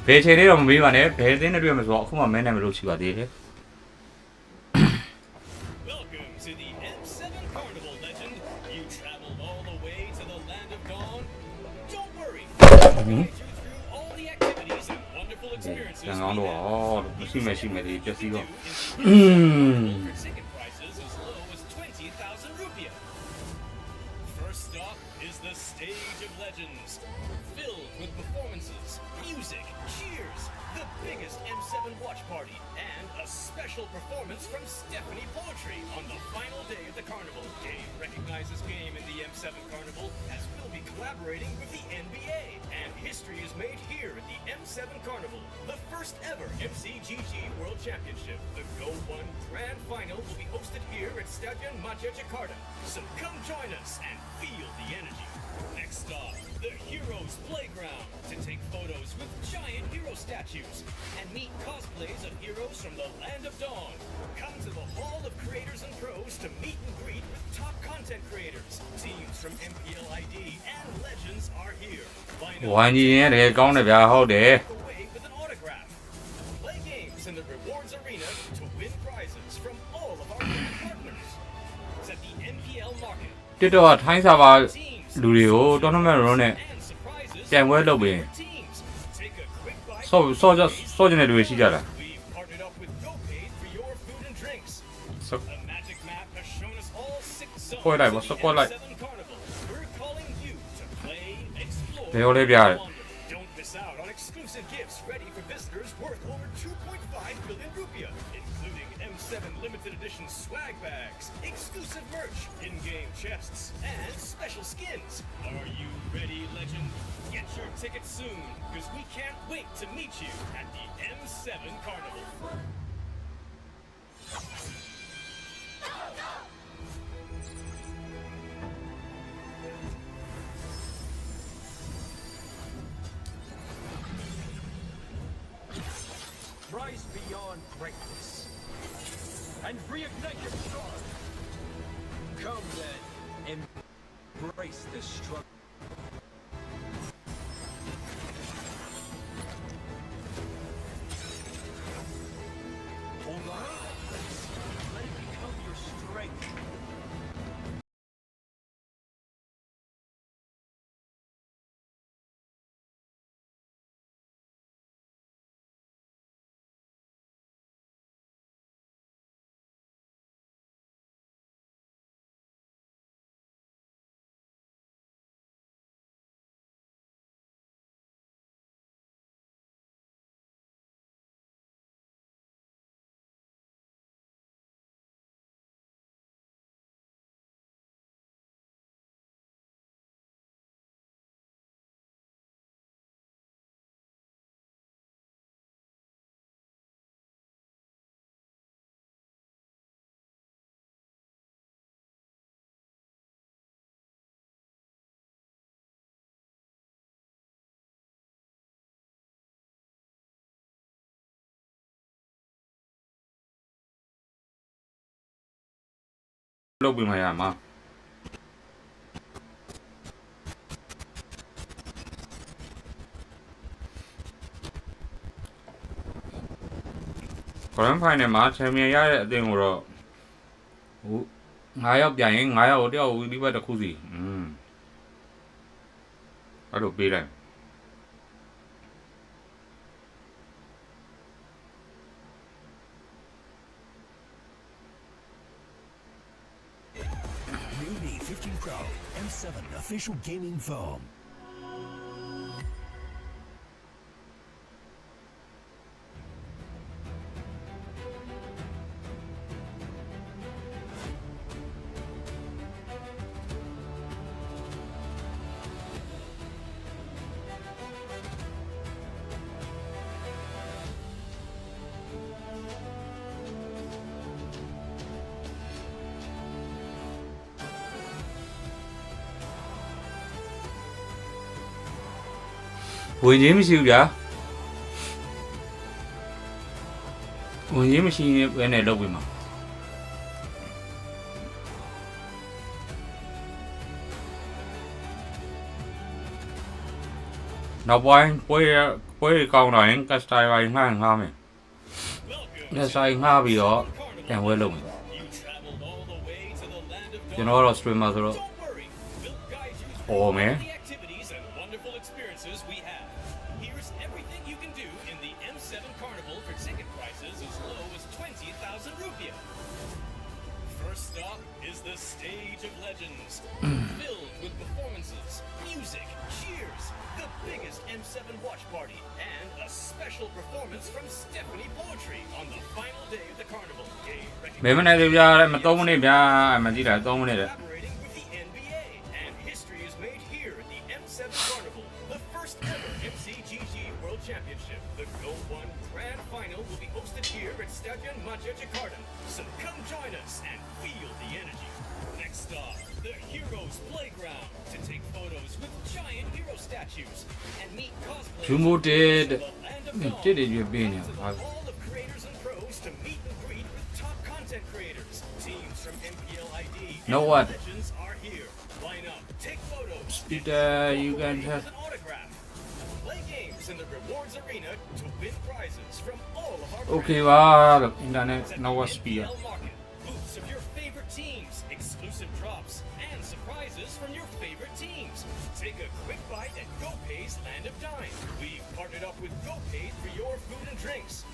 ဘယ်ချိန်လေးတော့မမေးပါနဲ့ဘယ်တင်းနဲ့တွေ့ရမဆိုအခုမှမဲနိုင်မလို့ရှိပါသေးတယ် Welcome to the M7 Carnival Legend. You traveled all the way to the land of dawn. Don't worry. All the activities and wonderful experiences. ငါတော့မရှိမယ်ဒီပျက်စီးတော့ Ticket prices as low as 20,000 rupiah. First stop is the Stage of Legends, filled with performances, music, cheers, the biggest M7 watch party, and a special performance from Stephanie Poetry on the final day of the carnival. Game recognizes game in the M7 Carnival as we'll be collaborating with the NBA. And history is made here at the M7 Carnival, the first ever MCGG World Championship. The Go 1 Grand Final will be hosted here at Stadion Maja Jakarta. So come join us and feel the energy. Next stop, the Heroes Playground, to take photos with giant hero statues. statues and meet cosplays of heroes from the land of dawn. Come to the Hall of Creators and Pros to meet and greet with top content creators. Teams from MPL ID and Legends are here. Find ဝိုင်းကြီးရင်တကယ်ကောင်းတယ်ဗျာဟုတ်တယ် away with an autograph. Play games in the rewards arena to win prizes from all of our brand partners. It's at the MPL market. တစ်တော့ထိုင်းစာပါလူတွေကို tournament run နဲ့ပြိုင်ပွဲလုပ်ပြီးစောကျင်တဲ့လူတွေရှိကြတာ ခွဲလိုက်ပါစကွက်လိုက်လေရောလေးပြရတယ် Don't miss out on exclusive gifts ready for visitors worth over 2.5 billion rupiah, including M7 limited edition swag bags, exclusive merch, in-game chests, and special skins. Are you ready, Legend? Get your tickets soon, because we can't wait to meet you at the M7 Carnival. Rise beyond greatness and reignite your star. Come then, embrace this struggle. Hold on. Let it become your strength. Lúc bị mày à mà còn phải này mà xem như vậy thì một rồi ngay ở biển ngay ở đâu đi vào được khu gì ở độ bì này Pro M7 official gaming foam.ဝင်ကြီးမရှိဘူးဗျာဝင်ကြီးမရှိရင်ဘယ်နဲ့လုပ်ပြီးမှာနောက်ပိုင်းပွဲကောင်းလာရင်ကစတိုင်ဝိုင်းငှားမယ်ကစတိုင်ငှားပြီးတော့ပြန်ဝဲလုပ်မယ်ကျွန်တော်ကတော့ streamer ဆိုတော့ဟောမယ် The stage of legends, filled with performances, music, cheers, the biggest M7 watch party, and a special performance from Stephanie Poetry on the final day of the carnival. Mấy bữa nay thì ra mà tốn này mà chỉ là tốn này đấy. Collaborating with the NBA, and history is made here at the M7 Carnival, the first ever MCGG World Championship. The Go 1 Grand Final will be hosted here at Stadion Maja Jakarta. So come join us and feel the energy. Next stop, the Heroes Playground, to take photos with giant hero statues and meet cosplayers from the land 这里就别扭啊。 All of creators and pros to meet and greet with top content creators. Teams from MPL ID Know and what? Legends are here. Line up, take photos, Peter, you guys have. an autograph. Play games in the rewards arena to win prizes from all of our OK 吧，应该那我 speed 啊。 market. Booths of your favorite teams, exclusive drops, and surprises from your favorite teams. Take a quick bite at GoPay's Land of Dime. We've partnered up with GoPay for your food and drinks.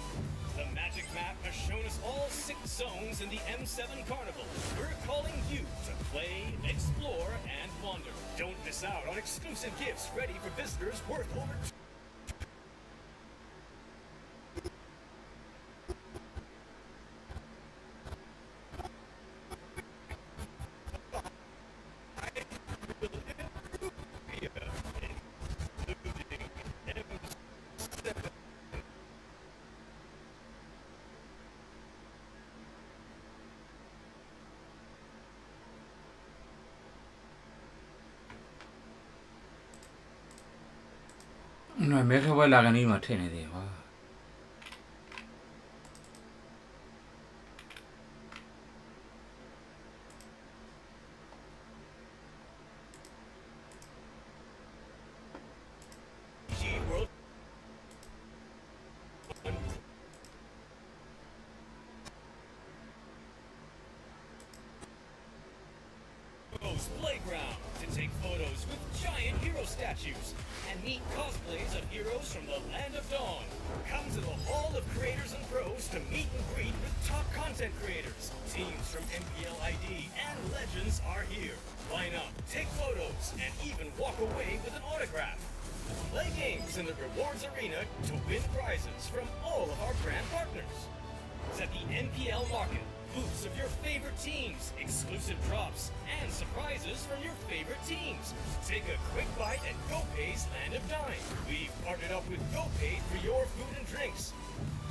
The Magic Map has shown us all 6 zones in the M7 Carnival. We're calling you to play, explore, and wander. Don't miss out on exclusive gifts ready for visitors worth over没看过那个你嘛，听的哇。 Playground to take photos with giant hero statues and meet cosplays of heroes from the Land of Dawn. Come to the Hall of Creators and Pros to meet and greet with top content creators. Teams from MPL ID and Legends are here. Line up, take photos, and even walk away with an autograph. Play games in the rewards arena to win prizes from all of our brand partners. It's at the NPL Market. Booths of your favorite teams, exclusive drops, and surprises from your favorite teams. Take a quick bite at GoPay's Land of Dime. We've partnered up with GoPay for your food and drinks.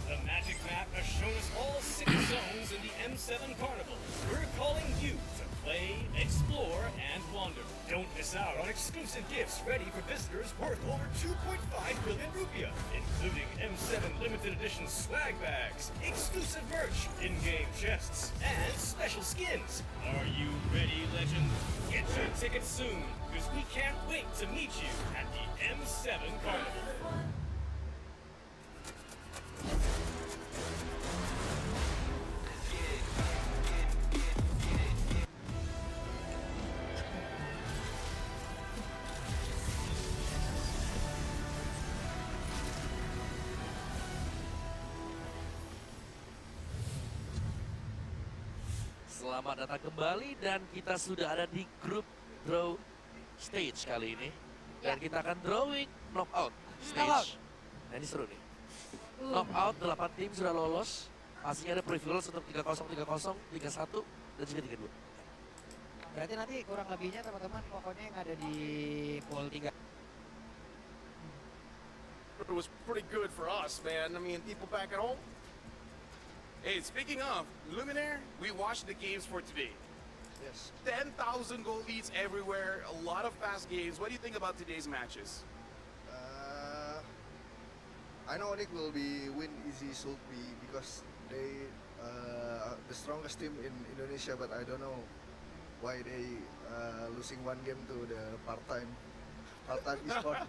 The Magic Map has shown us all 6 zones in the M7 Carnival. We're calling you to play, explore, and wander. Don't miss out on exclusive gifts ready for visitors worth over 2.5 billion rupiah, including M7 limited edition swag bags, exclusive merch, in-game chests, and special skins. Are you ready, Legend? Get your tickets soon, because we can't wait to meet you at the M7 Carnival. Selamat datang kembali dan kita sudah ada di grup draw stage kali ini. Dan kita akan drawing knockout stage. Nah ini seru nih. Knockout 8 tim sudah lolos. Pastinya ada privilege untuk 3-0, 3-0, 3-1, dan juga 3-2. Berarti nanti kurang lebihnya teman-teman pokoknya yang ada di pool 3. It was pretty good for us, man. I mean, people back at home. Hey, speaking of Luminaire, we watched the games for today. Yes. 10,000 goal leads everywhere, a lot of fast games. What do you think about today's matches? I know Onyx will be win easy, should be, because they the strongest team in Indonesia, but I don't know why they losing one game to the part-time esport.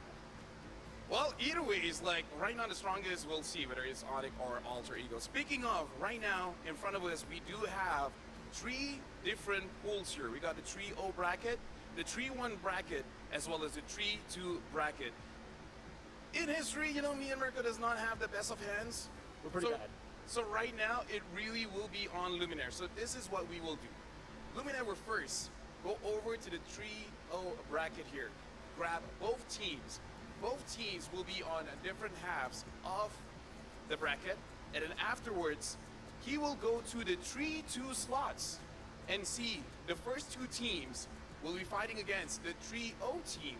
Well, either way, it's like right now the strongest, we'll see whether it's Onyx or Alter Ego. Speaking of, right now in front of us, we do have 3 different pools here. We got the 3-0 bracket, the 3-1 bracket, as well as the 3-2 bracket. In history, you know, me and Mirko does not have the best of hands. We're pretty bad. So right now, it really will be on Luminaire. So this is what we will do. Luminaire will first go over to the 3-0 bracket here. Grab both teams. Both teams will be on different halves of the bracket. And then afterwards, he will go to the 3-2 slots and see the first 2 teams will be fighting against the 3-0 team.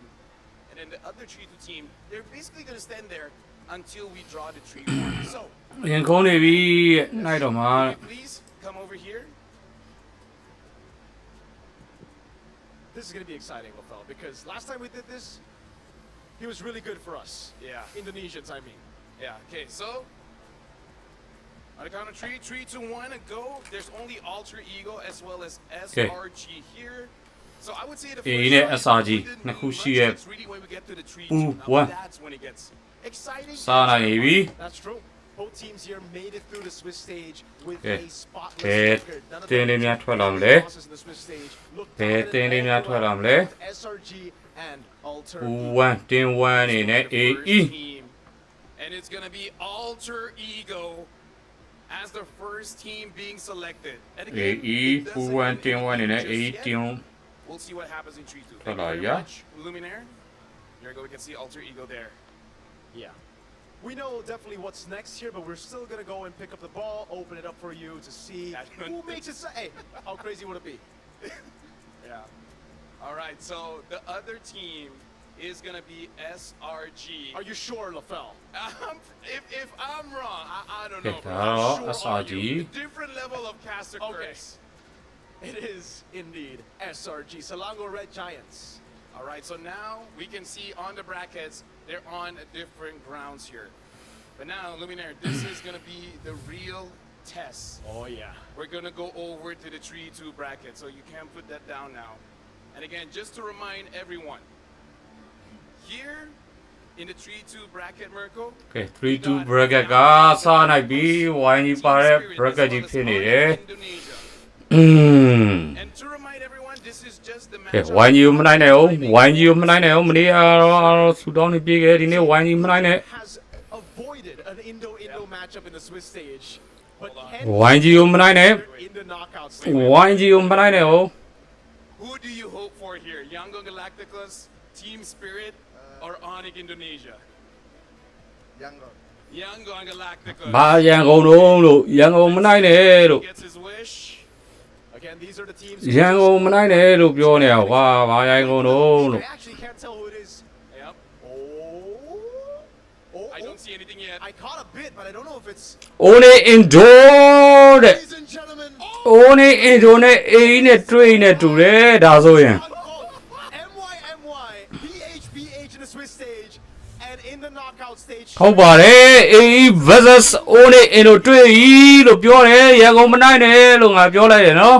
And then the other 3-2 team, they're basically going to stand there until we draw the 3-1. So, Please come over here. This is going to be exciting, Lafel, because last time we did this, he was really good for us. Yeah. Indonesians, I mean. Yeah, okay, so on the count of 3, 3, 2, 1, and go. There's only Alter Ego as well as SRG here. So I would say the A နဲ့ SRG နှစ်ခုရှိရဲ့ Poo 1 that's when it gets exciting. စားနိုင်နေပြီ That's true. Both teams here made it through the Swiss stage with Okay. a spotless ဘယ် record. None of တင်းလေးများ them ထွက်လာမ had လဲ any losses in the Swiss stage. Look ဘယ် dominant တင်းလေးများ all ထွက်လာမ around. လဲ Both SRG and Alter Poo Ego. 1တင်း1အနေနဲ့ AE And it's going to be Alter Ego as the first team being selected. And again, AE it Poo doesn't 1တင်း1အနေနဲ့ just AE yet. တင်း We'll see what happens in 3-2. Hello, Thank you very yeah. much, Luminaire. Here we go. We can see Alter Ego there. Yeah. We know definitely what's next here, but we're still going to go and pick up the ball, open it up for you to see who makes it. Hey, how crazy would it be? Yeah. All right. So the other team is going to be SRG. Are you sure, LaFell? If I'm wrong, I don't ကဲ know. Bro. ဒါတော့ I'm sure SRG on you. Different level of caster Okay. curse. It is indeed SRG, Selangor Red Giants. All right, so now we can see on the brackets, they're on different grounds here. But now, Luminaire, this is going to be the real test. Oh, yeah. We're going to go over to the 3-2 bracket, so you can put that down now. And again, just to remind everyone, here in the 3-2 bracket, Mirko, ကဲ3-2 bracket ကစားနိုင်ပြီဝိုင်းကြီးပါတဲ့ bracket ကြီးဖြစ်နေတယ် and to remind everyone, this is just the ကဲ matchup. ဝိုင်းကြီးကိုမနိုင်နိုင်အောင်ဝိုင်းကြီးကိုမနိုင်နိုင်အောင်မနေ့ကတော့ဆူတောင်းနေပြေးခဲ့ဒီနေ့ဝိုင်းကြီးမနိုင်နဲ့ Has avoided an Indo-Indo matchup in the Swiss stage, but can ဝိုင်းကြီးကိုမနိုင်နဲ့ in the knockout stage. ဝိုင်းကြီးကိုမနိုင်နဲ့အောင် Who do you hope for here? Yangon Galacticos, Team Spirit, or Onyx Indonesia? Yangon. Yangon Galacticos. ဘာရန်ကုန်တော့လို့ရန်ကုန်မနိုင်နဲ့လို့ Gets his wish. Again, these are the teams. ရန်ကုန်မနိုင်နဲ့လို့ပြောနေတာကွာဘာရန်ကုန်တော့လို့ I actually can't tell who it is. Yep. Oh, I don't see anything yet. I caught a bit, but I don't know if it's. Only indoor တဲ့ Only indoor နဲ့ A နဲ့တွေ့နဲ့တူတယ်ဒါဆိုရင် BHBH in the Swiss stage, and in the knockout stage. ဟုတ်ပါတယ် A versus Only indoor တွေ့ပြီလို့ပြောတယ်ရန်ကုန်မနိုင်နဲ့လို့ငါပြောလိုက်ရနော်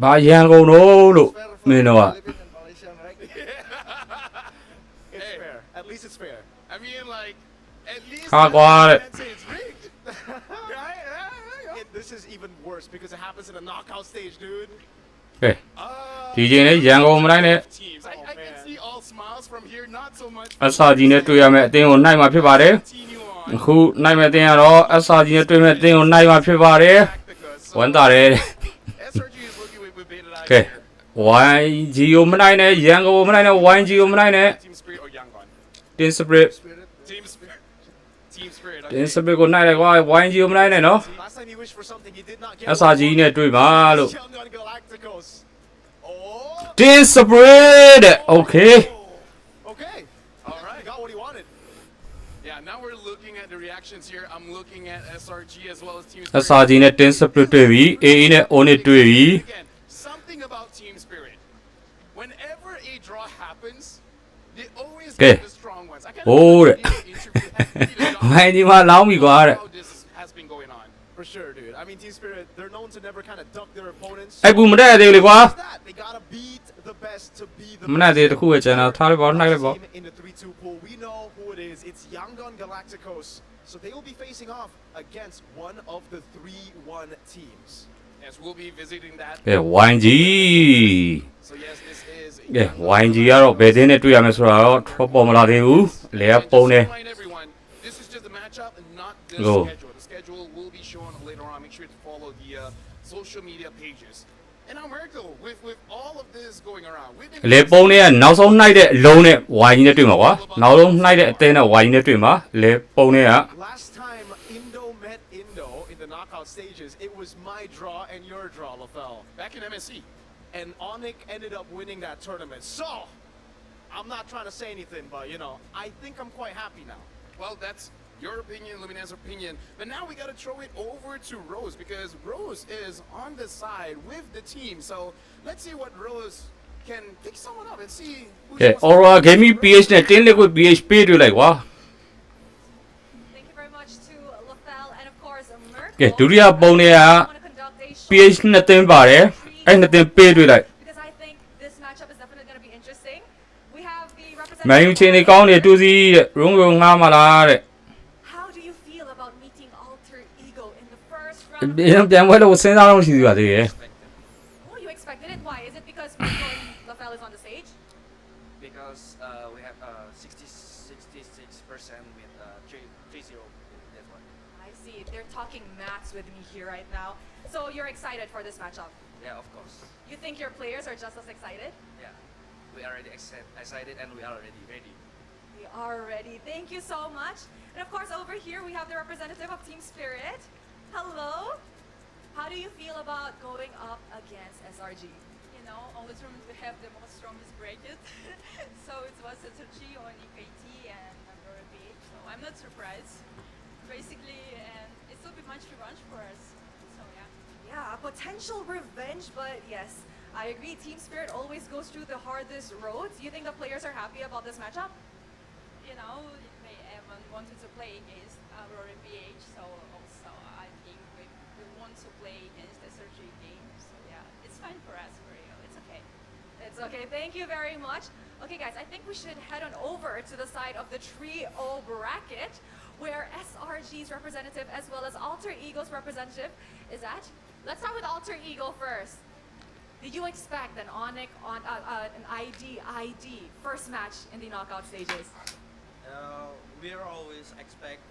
ဘာရန်ကုန်တော့လို့မင်းတို့က It's fair. At least it's fair. I mean, like, at least. ခါကွာတဲ့ This is even worse because it happens in the knockout stage, dude. ကဲဒီချိန်လေးရန်ကုန်မနိုင်နဲ့ Teams. I can see all smiles from here, not so much. SRG နဲ့တွေ့ရမယ်အသင်းကိုနိုင်မှာဖြစ်ပါတယ်အခုနိုင်မဲ့အသင်းကတော့ SRG နဲ့တွေ့မဲ့အသင်းကိုနိုင်မှာဖြစ်ပါတယ်ဝမ်းသာတယ်ကဲ YG ကိုမနိုင်နဲ့ရန်ကုန်ကိုမနိုင်နဲ့ YG ကိုမနိုင်နဲ့ Team Spirit Team Spirit. Team Spirit. Team Spirit ကိုနိုင်တယ်ကွာ YG ကိုမနိုင်နဲ့နော် Last time he wished for something he did not get. SRG နဲ့တွေ့ပါလို့ Yangon Galacticos. Team Spirit Okay Okay. All right. Got what he wanted. Yeah, now we're looking at the reactions here. I'm looking at SRG as well as Team Spirit. SRG နဲ့ Team Spirit တွေ့ပြီ AE နဲ့ Only တွေ့ပြီ Again, something about Team Spirit. Whenever a draw happens, they always Okay. get the strong ones. I can't ဟိုးတဲ့ YG မှာလောင်းပြီကွာတဲ့ how this has been going on. For sure, dude. I mean, Team Spirit, they're known to never kind of duck their opponents. အဲ့ကူမတက်ရသေးဘူးလေကွာ They gotta beat the best to be the မနဲ့သေးတစ်ခုပဲကျန်တာထားလိုက်ပါနှိုက်လိုက်ပါ in the 3-2 pool. We know who it is. It's Yangon Galacticos. So they will be facing off against one of the 3-1 teams. Yes, we'll be visiting that. ကဲ YG So yes, this is ကဲ YG ကတော့ဘယ်တင်းနဲ့တွေ့ရမယ်ဆိုတာတော့ထွက်ပေါ်မလာသေးဘူးလေကပုံနေ remind everyone, this is just the matchup and not the Go. schedule. The schedule will be shown later on. Make sure to follow the social media pages. And now, Mirko, with all of this going around, we've been လေပုံနေကနောက်ဆုံးနှိုက်တဲ့အလုံးနဲ့ YG နဲ့တွေ့မှာကွာနောက်ဆုံးနှိုက်တဲ့အသင်းနဲ့ YG နဲ့တွေ့မှာလေပုံနေက Last time Indo met Indo in the knockout stages, it was my draw and your draw, LaFell. back in MSC. And Onyx ended up winning that tournament. So, I'm not trying to say anything, but, you know, I think I'm quite happy now. Well, that's your opinion, Luminaire's opinion. But now we got to throw it over to Rose because Rose is on the side with the team. So let's see what Rose can pick someone up and see who ကဲ Aura Gaming PH နဲ့ Team Liquid PH ပေးတွေ့လိုက်ကွာ Thank you very much to Lafel and of course Merc. ကဲဒုတိယပုံတွေက PH နှစ်သင်းပါတယ်အဲ့နှစ်သင်းပေးတွေ့လိုက် Because I think this matchup is definitely going to be interesting. We have the မန်ယူချင်းနေကောင်းနေတူစီတဲ့ room ကိုငားမလားတဲ့ How do you feel about meeting Alter Ego in the first ပြန်ပွဲလို့စဉ်းစားလို့ရှိသေးပါသေးတယ် Oh, you expected it. Why? Is it because Merco and Lafel is on the stage? Because we have 66% with 3-0. That's why. I see. They're talking maths with me here right now. So you're excited for this matchup? Yeah, of course. You think your players are just as excited? Yeah, we are already excited and we are already ready. We are ready. Thank you so much. And of course, over here we have the representative of Team Spirit. Hello. How do you feel about going up against SRG? You know, always remember to have the most strongest bracket. So it was SRG on EKT and Aurora BH. So I'm not surprised. Basically, and it will be much revenge for us. So yeah. Yeah, potential revenge, but yes, I agree. Team Spirit always goes through the hardest roads. You think the players are happy about this matchup? You know, they haven't wanted to play against Aurora BH, so also I think we want to play against SRG game. So yeah, it's fine for us, for real. It's okay. It's okay. Thank you very much. Okay, guys, I think we should head on over to the side of the Trio bracket, where SRG's representative as well as Alter Ego's representative is at. Let's start with Alter Ego first. Did you expect an Onyx on an ID first match in the knockout stages? We are always expect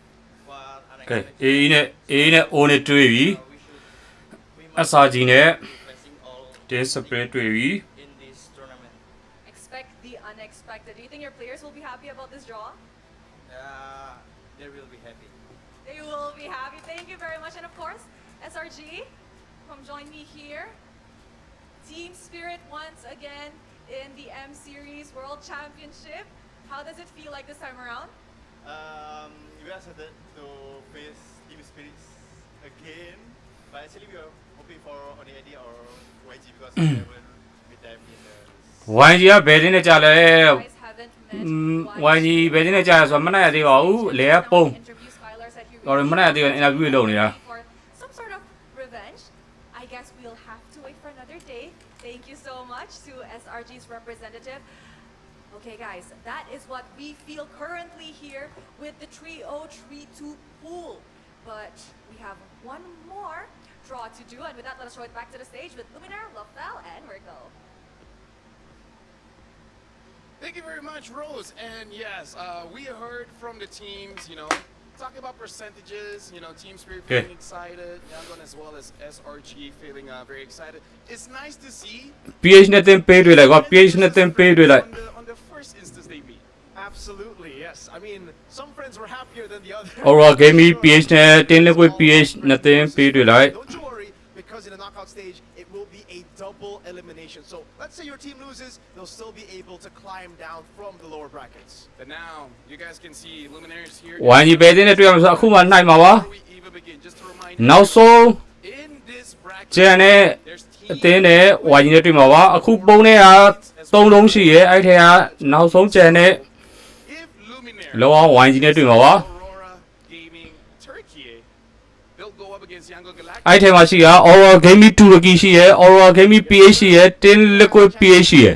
what ကဲ A နဲ့ A နဲ့ O နဲ့တွေ့ပြီ SRG နဲ့ Team Spirit တွေ့ပြီ in this tournament. Expect the unexpected. Do you think your players will be happy about this draw? They will be happy. They will be happy. Thank you very much. And of course, SRG, come join me here. Team Spirit once again in the M Series World Championship. How does it feel like this time around? We are excited to face Team Spirits again, but actually we are hoping for ONID or YG because we haven't met them in the... YG ကဘယ်တင်းနဲ့ကြာလဲ YG ဘယ်တင်းနဲ့ကြာဆိုတော့မနိုင်ရသေးပါဘူးလေပုံတော်တယ်မနိုင်ရသေးဘူး interview လုပ်နေတာ Some sort of revenge. I guess we'll have to wait for another day. Thank you so much to SRG's representative. Okay, guys, that is what we feel currently here with the Trio 3-2 pool. But we have one more draw to do, and with that, let us throw it back to the stage with Luminaire, Lafel, and Merco. Thank you very much, Rose. And yes, we heard from the teams, you know, talking about percentages, you know, Team Spirit feeling excited, Yangon as well as SRG feeling very excited. It's nice to see PH နဲ့တင်ပေးတွေ့လိုက်ကွာ PH နဲ့တင်ပေးတွေ့လိုက် on the first instance they meet. Absolutely, yes. I mean, some friends were happier than the others. Aura Gaming PH နဲ့ Team Liquid PH နဲ့တင်ပေးတွေ့လိုက် Don't you worry, because in the knockout stage, it will be a double elimination. So let's say your team loses, they'll still be able to climb down from the lower brackets. But now, you guys can see Luminaires here. YG ဘယ်တင်းနဲ့တွေ့ရမလဲအခုမှနိုင်မှာပါနောက်ဆုံးကျန်တဲ့အသင်းနဲ့ YG နဲ့တွေ့မှာပါအခုပုံနဲ့က3လုံးရှိရဲအဲ့ထဲကနောက်ဆုံးကျန်တဲ့လောက YG နဲ့တွေ့မှာပါအဲ့ထဲမှာရှိရ Aura Gaming Turkey ရှိရ Aura Gaming PH ရှိရ Team Liquid PH ရှိရ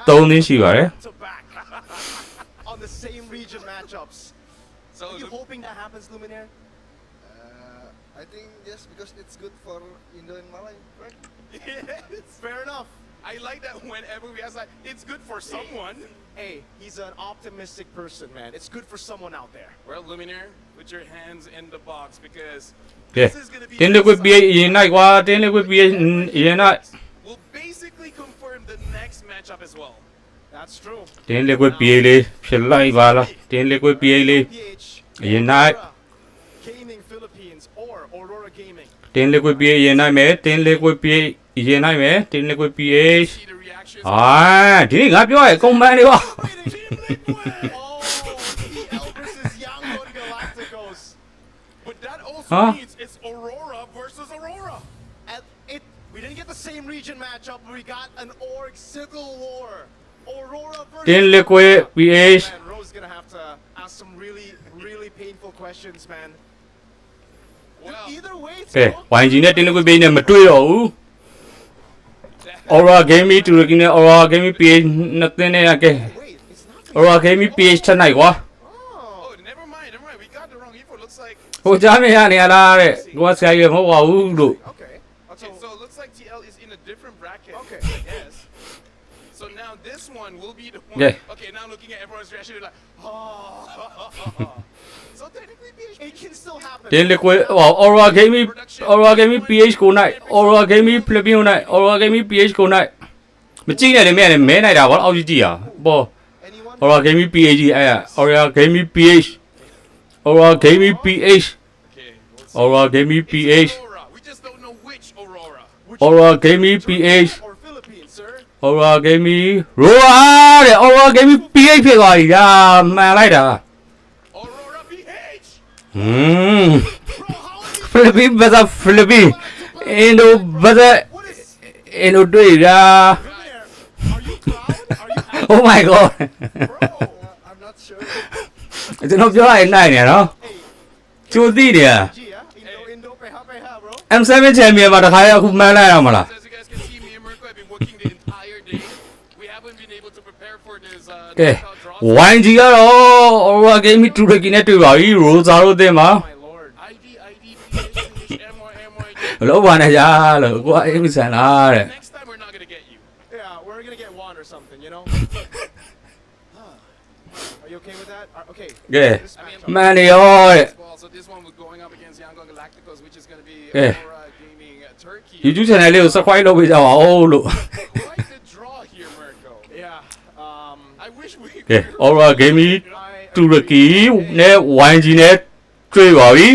3သင်းရှိပါတယ် On the same region matchups. So are you hoping that happens, Luminaire? I think yes, because it's good for Indo and Malay, right? Yes, fair enough. I like that whenever we ask, like, it's good for someone. Hey, he's an optimistic person, man. It's good for someone out there. Well, Luminaire, put your hands in the box because this is going to be... Team Liquid PH unite, quá. Team Liquid PH unite. Will basically confirm the next matchup as well. That's true. Team Liquid PH လေးဖြစ်လိုက်ပါလား Team Liquid PH လေး unite Gaming Philippines or Aurora Gaming. Team Liquid PH unite မယ် Team Liquid PH unite မယ် Team Liquid PH ဒီနေ့ငါပြောရကွန်မန်တွေပါ But that also means it's Aurora versus Aurora. We didn't get the same region matchup. We got an org civil war. Aurora versus Team Liquid PH. Man, Rose gonna have to ask some really painful questions, man. Either way, it's ကဲ YG နဲ့ Team Liquid PH နဲ့မတွေ့တော့ဘူး Aura Gaming တူရကီနဲ့ Aura Gaming PH နှစ်သင်းနဲ့ကဲ Aura Gaming PH ထက်နိုင်ကွာ ဟိုကြားမြင်ရနေရလားတဲ့ကိုကဆရာကြီးမဟုတ်ပါဘူးလို့ Okay, so it looks like TL is in a different bracket. Okay, yes. So now this one will be the one. Yeah. Okay, now looking at everyone's reaction, they're like, oh. So technically, it can still happen. Team Liquid Aura Gaming PH ကိုနိုင် Aura Gaming Philippines ကိုနိုင် Aura Gaming PH ကိုနိုင်မကြည့်နဲ့လေမင်းလည်းမဲနိုင်တာဗောအောက်ကြီးကြည့်ရဘော Aura Gaming PH အဲ့ Aura Gaming PH Aura Gaming PH Aura Gaming PH Aura Gaming PH Aura Gaming Roa တဲ့ Aura Gaming PH ဖြစ်သွားပြီဒါမှန်လိုက်တာPhilippines versus Philippines Indo versus Indo တွေ့တာ Oh my god ကျွန်တော်ပြောရရင်နိုင်နေနော်ကျိုးသိတယ် M7 champion မှာတခါရအခုမှန်းလိုက်ရမလား ကဲ YG ကတော့ Aura Gaming တူရကီနဲ့တွေ့ပါပြီ Rosa တို့အသင်းမှာလောပါနဲ့ကြာလို့ကိုအိမ်ဆန်လာတဲ့ Yeah, we're gonna get one or something, you know. Are you okay with that? Okay. ကဲမှန်နေရောတဲ့ so this one was going up against Yangon Galacticos, which is going to be ကဲ Aurora Gaming Turkey. YouTube channel လေးကို subscribe လုပ်ပေးကြပါဦးလို့ I wish we ကဲ Aura Gaming တူရကီနဲ့ YG နဲ့တွေ့ပါပြီ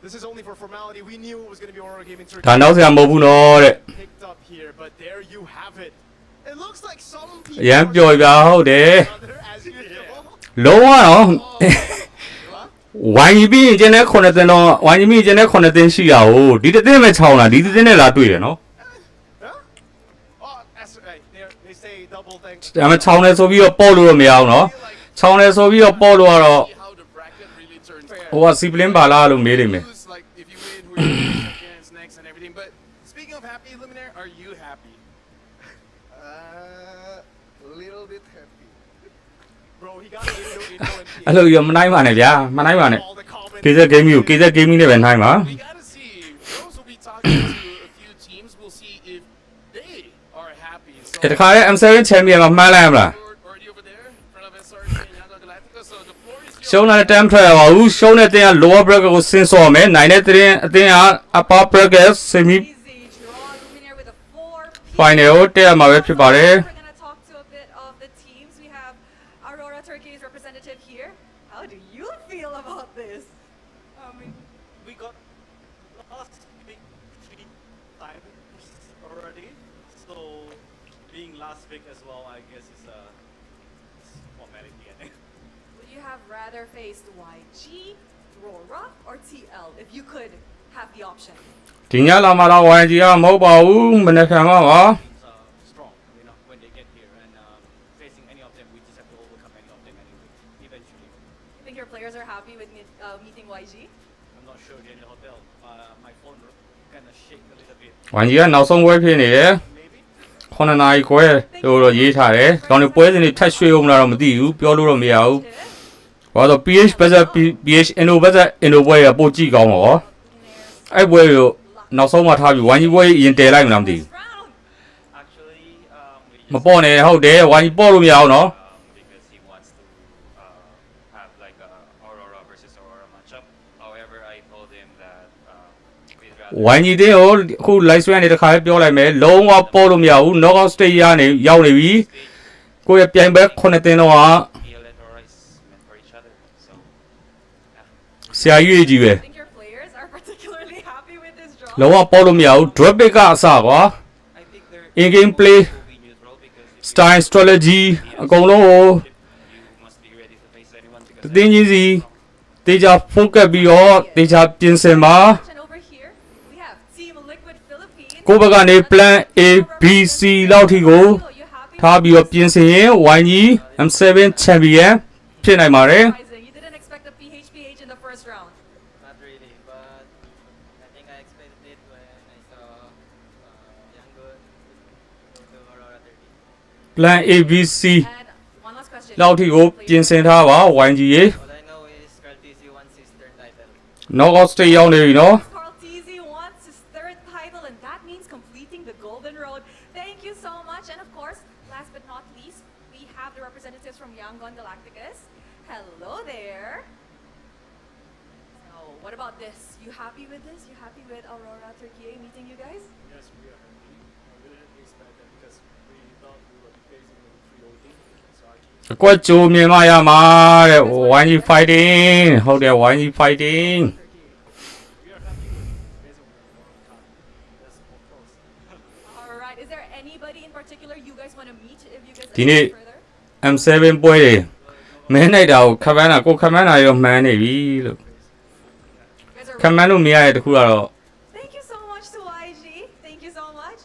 This is only for formality. We knew it was going to be Aurora Gaming Turkey. ဒါနောက်ဆရာမဟုတ်ဘူးနော်တဲ့ Picked up here, but there you have it. It looks like some အရန်ပျော်ပြဟုတ်တယ်လုံးဝတော့ YG ပြီးရင်ကျန်တဲ့9သင်းတော့ YG ပြီးရင်ကျန်တဲ့9သင်းရှိရဟုတ်ဒီတစ်သင်းပဲခြောင်းလာဒီတစ်သင်းနဲ့လာတွေ့တယ်နော် They say double thanks. ဒါမှခြောင်းနေဆိုပြီးတော့ပေါ့လို့တော့မရအောင်နော်ခြောင်းနေဆိုပြီးတော့ပေါ့လို့ကတော့ဟိုကစီပလင်းပါလားလို့မေးနေမယ် next and everything. But speaking of happy, Luminaire, are you happy? Little bit happy. Bro, he got it. အဲ့လိုရမနိုင်ပါနဲ့ဗျာမနိုင်ပါနဲ့ KZ Gaming ကို KZ Gaming နဲ့ပဲနိုင်ပါ We gotta see. Rose will be talking to a few teams. We'll see if they are happy. So တခါလဲ M7 champion မှာမှန်းလိုက်ရမလားရှုံးတဲ့ time ထွက်ရပါဘူးရှုံးတဲ့တင်းက lower bracket ကိုဆင်းစော်မယ်နိုင်တဲ့တင်းအတင်းက upper bracket semi final ကိုတက်ရမှာပဲဖြစ်ပါတယ် Aurora Turkey's representative here. How do you feel about this? We got last week 3 times already, so being last week as well, I guess is formality. Would you have rather faced YG, Aurora, or TL if you could have the option? ဒီညလာမှာတော့ YG ကမဟုတ်ပါဘူးမနေ့ကမှပါ Strong, when they get here and facing any of them, we just have to overcome any of them anyway, eventually. You think your players are happy with meeting YG? I'm not sure they're in the hotel. My phone kind of shake a little bit. YG ကနောက်ဆုံးပွဲဖြစ်နေတယ်9နာရီခွဲလို့တော့ရေးထားတယ်။ကောင်းတဲ့ပွဲစဉ်တွေထပ်ရွှေ့အောင်လာတော့မသိဘူးပြောလို့တော့မရဘူး။ဘာလို့ PH ဘက်ဆက် PH Inno ဘက်ဆက် Inno ပွဲကပိုကြည့်ကောင်းပါဘော။အဲ့ပွဲကိုနောက်ဆုံးမှထားပြီး YG ပွဲရင်တည်လိုက်မလားမသိဘူး။မပေါ့နဲ့ဟုတ်တယ် YG ပေါ့လို့မရအောင်နော် YG တင်းကိုအခု live stream ကနေတခါပြောလိုက်မယ်လုံးဝပေါ့လို့မရဘူး knockout stage ကနေရောက်နေပြီကိုယ့်ရဲ့ပြိုင်ပွဲ9တင်းတော့ဆရာကြီးကြီးပဲလုံးဝပေါ့လို့မရဘူး drop pick ကအစကွာ in game play style strategy အကုန်လုံးကိုတင်းကြီးစီတေချာ focus ပြီးတော့တေချာပြင်ဆင်ပါ ကိုဘက်ကနေ plan A B C လောက်ထိကိုထားပြီးတော့ပြင်ဆင်ရင် YG M7 champion ဖြစ်နိုင်ပါတယ် You didn't expect a PHPH in the first round. Not really, but I think I expected it when I saw Yangon to Aurora 30. plan A B C And one last question. လောက်ထိကိုပြင်ဆင်ထားပါ YG ရေ All I know is Carl TZ wants his third title. knockout stage ရောက်နေပြီနော် Carl TZ wants his third title, and that means completing the golden road. Thank you so much. And of course, last but not least, we have the representatives from Yangon Galacticus. Hello there. So, what about this? You happy with this? You happy with Aurora Turkey meeting you guys? Yes, we are happy. We didn't expect that because we thought we would be facing the 3-0 team. So I keep အကွက်ကြိုးမြင်မရမှာတဲ့ YG fighting ဟုတ်တယ် YG fighting All right. Is there anybody in particular you guys want to meet if you guys ဒီနေ့ advance further? M7 ပွဲတွေမင်းနိုင်တာကိုခမန်းတာကိုခမန်းတာရောမှန်းနေပြီလို့ခမန်းလို့မရတဲ့တခုကတော့ Thank you so much to YG. Thank you so much.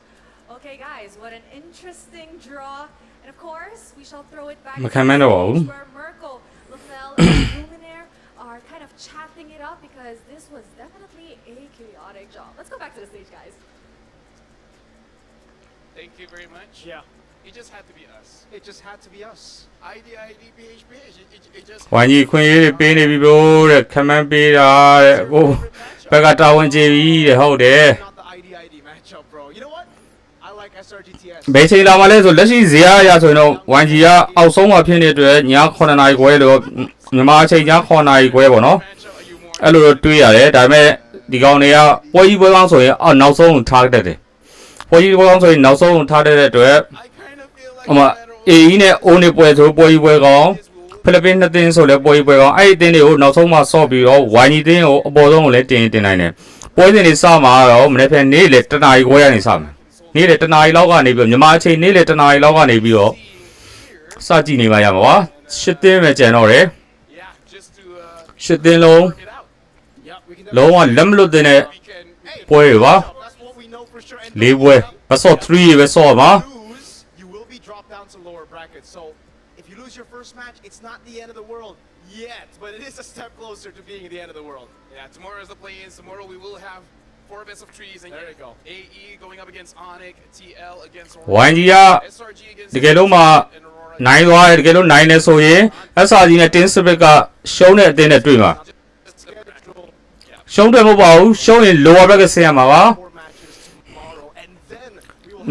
Okay, guys, what an interesting draw. And of course, we shall throw it backမ to ခမန်းတော့ပါဘူး where Merkel, Lafelle, and Luminaire are kind of chatting it up because this was definitely a chaotic job. Let's go back to the stage, guys. Thank you very much. Yeah. It just had to be us. It just had to be us. ID, PHPH. It just. YG ခွင့်ရေးတွေပေးနေပြီဘို့တဲ့ခမန်းပေးတာတဲ့ဟိုဘက်ကတာဝန်ကျေပြီတဲ့ဟုတ်တယ် Not the ID matchup, bro. You know what? I like SRGTS. ဘယ်ချိန်လာမှလဲဆိုလက်ရှိဇေယျအရဆိုရင်တော့ YG ကအောက်ဆုံးမှာဖြစ်နေတဲ့အတွက်ည9နာရီခွဲလို့မြန်မာအချိန်ည9နာရီခွဲပေါ့နော်အဲ့လိုတွေးရတယ်ဒါပေမဲ့ဒီကောင်တွေကပွဲကြီးပွဲကောင်းဆိုရင်အောက်နောက်ဆုံးထားတတ်တယ်ပွဲကြီးပွဲကောင်းဆိုရင်နောက်ဆုံးထားတတ်တဲ့အတွက်ဟိုမှာ AE နဲ့ O နဲ့ပွဲဆိုပွဲကြီးပွဲကောင်းဖိလစ်ပင်းနှစ်သင်းဆိုလဲပွဲကြီးပွဲကောင်းအဲ့ဒီအသင်းတွေကိုနောက်ဆုံးမှဆော့ပြီးတော့ YG သင်းကိုအပေါ်ဆုံးကိုလည်းတင်နိုင်တယ်ပွဲစဉ်တွေစမှာတော့မနေ့ကနေ့လေတနာရီခွဲကနေစမယ်နေ့လေတနာရီလောက်ကနေပြီးမြန်မာအချိန်နေ့လေတနာရီလောက်ကနေပြီးတော့စကြည့်နေပါရမှာပါရှစ်သင်းပဲကျန်တော့တယ်ရှစ်သင်းလုံးလုံးဝလက်မလွတ်တဲ့ပွဲတွေပါလေးပွဲဘတ်ဆော့3ပဲဆော့ပါ You will be dropped down to lower brackets. So if you lose your first match, it's not the end of the world yet, but it is a step closer to being the end of the world. Yeah, tomorrow is the play-ins. Tomorrow we will have 4 best of 3s. And there you go. AE going up against Onyx, TL against YG ကတကယ်လို့မှနိုင်သွားတယ်တကယ်လို့နိုင်လဲဆိုရင် SRG နဲ့ Team Spirit ကရှုံးတဲ့အသင်းနဲ့တွေ့မှာရှုံးတယ်မဟုတ်ပါဘူးရှုံးရင် lower bracket ဆင်းရမှာပါ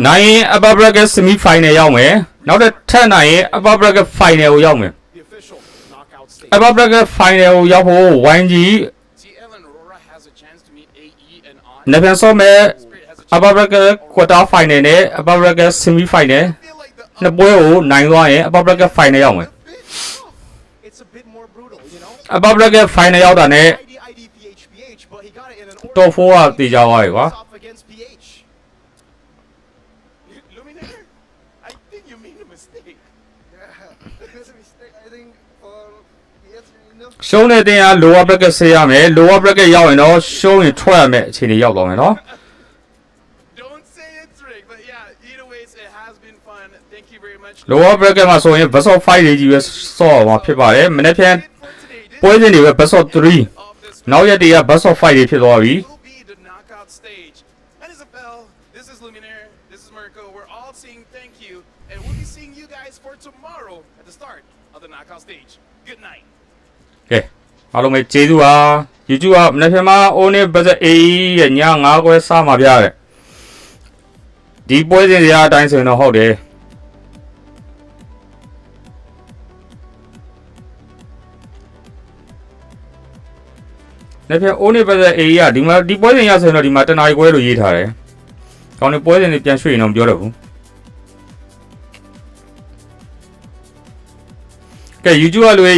နိုင်ရင် upper bracket semi final ရောက်မယ်နောက်ထပ်နိုင်ရင် upper bracket final ကိုရောက်မယ် upper bracket final ကိုရောက်ဖို့ YG နှစ်ပြန်ဆော့မယ် upper bracket quarter final နဲ့ upper bracket semi final နှစ်ပွဲကိုနိုင်သွားရင် upper bracket final ရောက်မယ် upper bracket final ရောက်တာနဲ့ top 4 ကတည်ကြသွားပြီကွာ I think you made a mistake. Yeah, it was a mistake. I think for PS, you know. ရှုံးတဲ့တင်က lower bracket ဆေးရမယ် lower bracket ရောက်ရင်တော့ရှုံးရင်ထွက်ရမယ်အခြေအနေရောက်သွားမယ်နော် Don't say it's rigged, but yeah, either ways, it has been fun. Thank you very much. lower bracket မှာဆိုရင် best of 5 တွေကြီးပဲဆော့မှာဖြစ်ပါတယ်မနေ့ပြန်ပွဲစဉ်တွေပဲ best of 3နောက်ရက်တွေက best of 5 တွေဖြစ်သွားပြီ This is Luminaire, this is Mirko. We're all saying thank you, and we'll be seeing you guys for tomorrow at the start of the knockout stage. Good night. ကဲအားလုံးပဲကျေးဇူးပါ YouTube ကမနေ့ပြန်မှာ only budget AE ရဲ့ည9ခွဲစမှာပြတဲ့ဒီပွဲစဉ်တွေအတိုင်းဆိုရင်တော့ဟုတ်တယ်နေ့ပြန် only budget AE ကဒီမှာဒီပွဲစဉ်ရဆိုရင်တော့ဒီမှာတနားရီခွဲလို့ရေးထားတယ်ကောင်းတဲ့ပွဲစဉ်တွေပြန်ရွှေ့ရင်တော့မပြောတော့ဘူးကဲ YouTube ကလူတွေ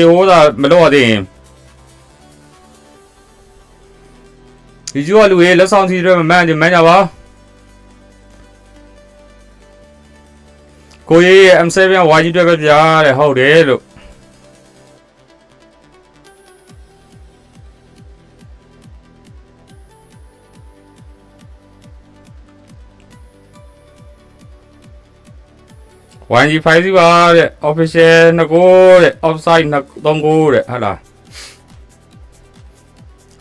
ဟိုးတာမလို့ရသေးရင် YouTube ကလူတွေလက်ဆောင်စီတွေမမှန်ကြမှန်ကြပါကိုရေးရဲ့ M7 YG တွေပဲပြားတဲ့ဟုတ်တယ်လို့ YG 5ပါတဲ့ official 2 goal တဲ့ offside 3 goal တဲ့ဟုတ်လား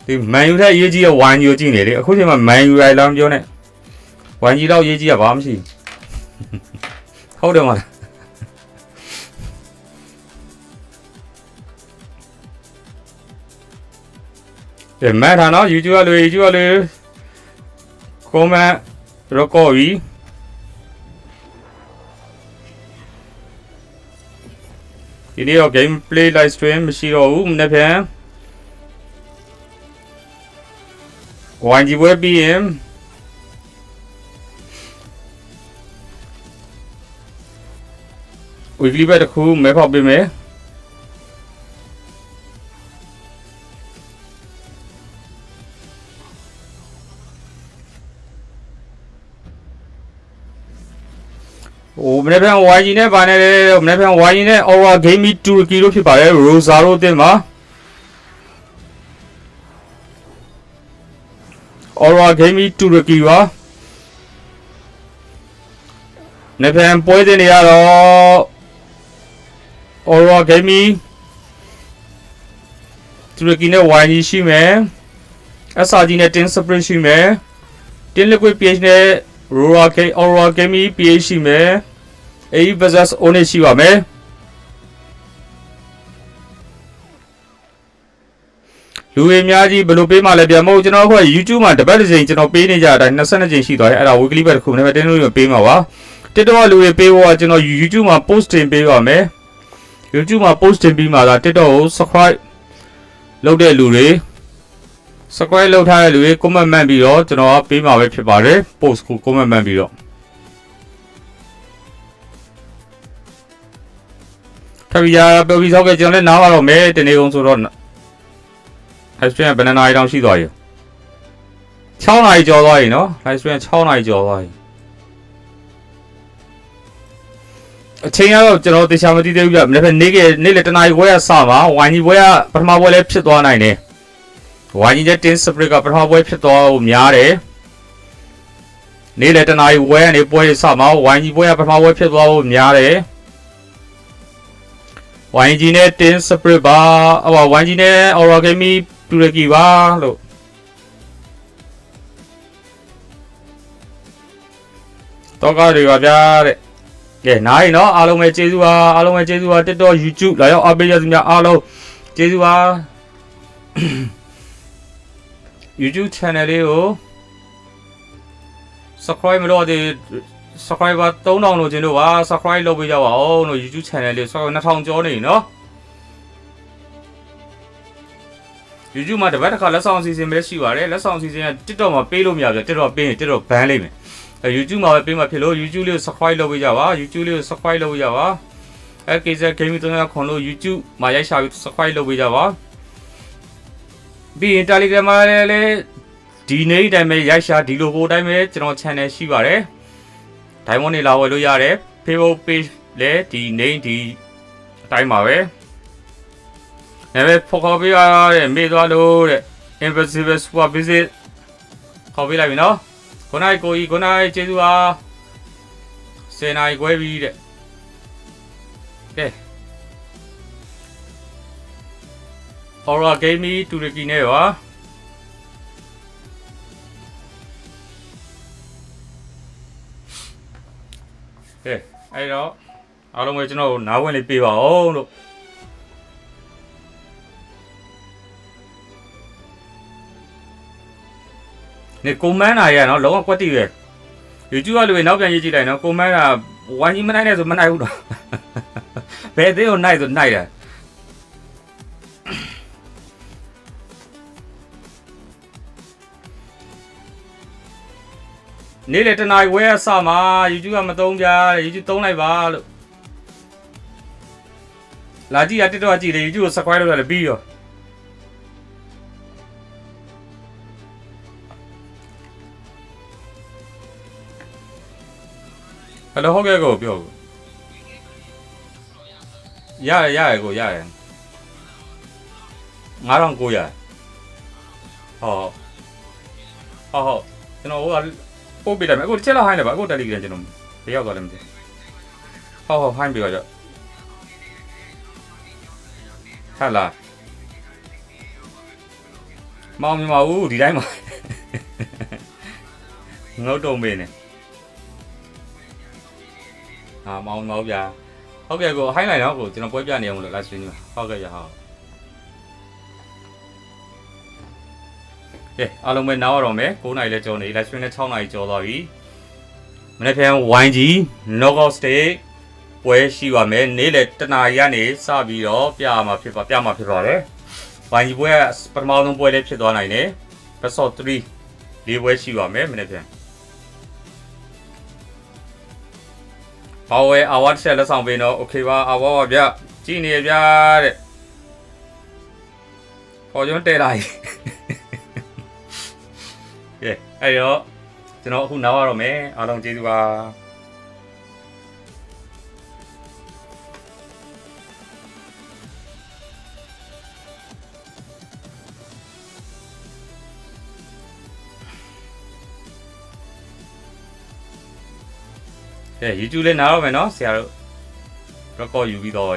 ဒီ Man U ထက်ရေးကြီးတဲ့ YG ကိုကြည့်နေလေအခုချိန်မှာ Man U လိုက်လာမပြောနဲ့ YG တော့ရေးကြီးတာဘာမှမရှိဟုတ်တယ်မလားဒီမဲ့ထားနော် YouTube ကလေ comment record ပြီးဒီနေ့တော့ gameplay live stream မရှိတော့ဘူးမနေ့ပြန် YG ပွဲပြီးရင် weekly ပဲတစ်ခုမဲဖောက်ပေးမယ်โอ้မနေ့ပြန် YG နဲ့ဗာနဲ့မနေ့ပြန် YG နဲ့ Aura Gaming Turkey လို့ဖြစ်ပါတယ် Rosario အသင်းမှာ Aura Gaming Turkey ပါမနေ့ပြန်ပွဲစဉ်တွေကတော့ Aura Gaming Turkey နဲ့ YG ရှိမယ် SRG နဲ့ Team Spirit ရှိမယ် Team Liquid PH နဲ့ Aura Gaming PH ရှိမယ် AE versus One ရှိပါမယ်လူတွေအများကြီးဘယ်လိုပေးမှလဲပြန်မဟုတ်ကျွန်တော်အခု YouTube မှာတပတ်တစ်ချိန်ကျွန်တော်ပေးနေကြတဲ့အတိုင်း22ချိန်ရှိသွားတယ်အဲ့ဒါ weekly ပဲတစ်ခုနဲ့ပဲတင်းလို့ပေးမှာပါ TikTok လူတွေပေးဖို့ကကျွန်တော် YouTube မှာ post တင်ပေးပါမယ် YouTube မှာ post တင်ပြီးမှသာ TikTok ကို subscribe လုပ်တဲ့လူတွေ subscribe လုပ်ထားတဲ့လူတွေ comment မှန်ပြီးတော့ကျွန်တော်ကပေးမှာပဲဖြစ်ပါတယ် post ကို comment မှန်ပြီးတော့ထပ်ပြီးရပြောပြီးဆောက်ခဲ့ကျွန်တော်လည်းနားပါတော့မယ်တနေ့ကုန်ဆိုတော့ live stream ဘယ်နှစ်နာရီတောင်ရှိသွားပြီ6နာရီကျော်သွားပြီနော် live stream 6နာရီကျော်သွားပြီအချိန်ကတော့ကျွန်တော်တေချာမသိသေးဘူးပြမနေ့နေ့လေတနာရီခွဲရစမှာဝိုင်းကြီးပွဲကပထမပွဲလည်းဖြစ်သွားနိုင်တယ်ဝိုင်းကြီးတဲ့ Team Spirit ကပထမပွဲဖြစ်သွားဖို့များတယ်နေ့လေတနာရီဝဲကနေပွဲစမှာဝိုင်းကြီးပွဲကပထမပွဲဖြစ်သွားဖို့များတယ်YG နဲ့ Team Spirit ပါYG နဲ့ Aura Gaming Turkey ပါလို့တော့ကားတွေပါဗျာတဲ့ကဲနားရင်နော်အားလုံးပဲကျေးဇူးပါအားလုံးပဲကျေးဇူးပါ TikTok YouTube လာရောက်အားပေးကြသူများအားလုံးကျေးဇူးပါ YouTube channel လေးကို subscribe မလုပ်သေးsubscriber 3000လို့ခြင်းတို့ပါ subscribe လုပ်ပေးကြပါဦးလို့ YouTube channel လေး subscribe 2000ကျော်နေနော် YouTube မှာတပတ်တစ်ခါလက်ဆောင်အစီအစဉ်ပဲရှိပါတယ်လက်ဆောင်အစီအစဉ်က TikTok မှာပေးလို့မရဘူး TikTok ပေးရင် TikTok ban လိုက်မယ်YouTube မှာပဲပေးမှဖြစ်လို့ YouTube လေးကို subscribe လုပ်ပေးကြပါ YouTube လေးကို subscribe လုပ်ပေးကြပါKZ Gaming 300ခွန်လို့ YouTube မှာရိုက်ရှာပြီး subscribe လုပ်ပေးကြပါပြီးရင် Telegram မှာလည်းဒီနေ့တိုင်းပဲရိုက်ရှာဒီ logo တိုင်းပဲကျွန်တော် channel ရှိပါတယ် Diamond နေလာဝယ်လို့ရတယ် Facebook page လည်းဒီ name ဒီအတိုင်းပါပဲနာမည်ဖော်ခေါ်ပေးရတဲ့မေ့သွားလို့တဲ့ Invisible Super Visit ခေါ်ပေးလိုက်ပြီနော်ခုနကကိုကြီးခုနကကျေးဇူးပါ10နာရီခွဲပြီတဲ့ကဲ Aura Gaming Turkey နဲ့ပါကဲအဲ့တော့အားလုံးပဲကျွန်တော်နားဝင်လေးပေးပါအောင်လို့နေကွန်မန်းနာရနော်လုံးဝကွက်တိပဲ YouTube ကလူတွေနောက်ပြန်ရေးကြည့်လိုက်နော်ကွန်မန်းကဝိုင်းကြီးမနိုင်နဲ့ဆိုမနိုင်ဘူးတော့ဘယ်သေးကိုနိုင်ဆိုနိုင်တယ်နေ့လေတနားဝဲအစမှာ YouTube ကမသုံးကြ YouTube သုံးလိုက်ပါလို့လာကြည့်ရ TikTok ကြည့်လေ YouTube ကို subscribe လုပ်ရတယ်ပြီးရောဟယ်လိုဟုတ်ကဲ့ကိုပြောရတယ်ကိုရတယ်9900ဟုတ်ကျွန်တော်ဟိုကပို့ပေးလိုက်မယ်အခုတစ်ချက်လောက်ဟိုင်းတယ်ပါအခု Telegram ကျွန်တော်ဘယ်ရောက်သွားလဲမသိ ဟိုင်းပြီးတော့ထက်လာမောင်မဦးဒီတိုင်းမှာငုတ်တုံမေးနေမောင်ဗျာဟုတ်ကဲ့ကိုဟိုင်းလိုက်တော့ကိုကျွန်တော်ပွဲပြနေအောင်လို့ live stream ဟုတ်ကဲ့ရဟုတ်ကဲအားလုံးပဲနားရတော့မယ်9နာရီလဲကျော်နေ live stream နဲ့6နာရီကျော်သွားပြီမနေ့ပြန် YG knockout stage ပွဲရှိပါမယ်နေ့လေတနာရီကနေစပြီးတော့ပြမှာဖြစ်ပါတယ် YG ပွဲကပထမဆုံးပွဲလေးဖြစ်သွားနိုင်တယ် best of 3 ၄ပွဲရှိပါမယ်မနေ့ပြန်ဘာဝဲအဝတ်ဆက်လက်ဆောင်ပေးတော့ okay ပါအဝါဗျကြည်နေဗျတဲ့ပေါ်ကျွန်းတဲလာကြီးကဲအဲ့တော့ကျွန်တော်အခုနားရတော့မယ်အားလုံးကျေးဇူးပါကဲ YouTube လေးနားတော့မယ်နော်ဆရာတို့ record ယူပြီးတော့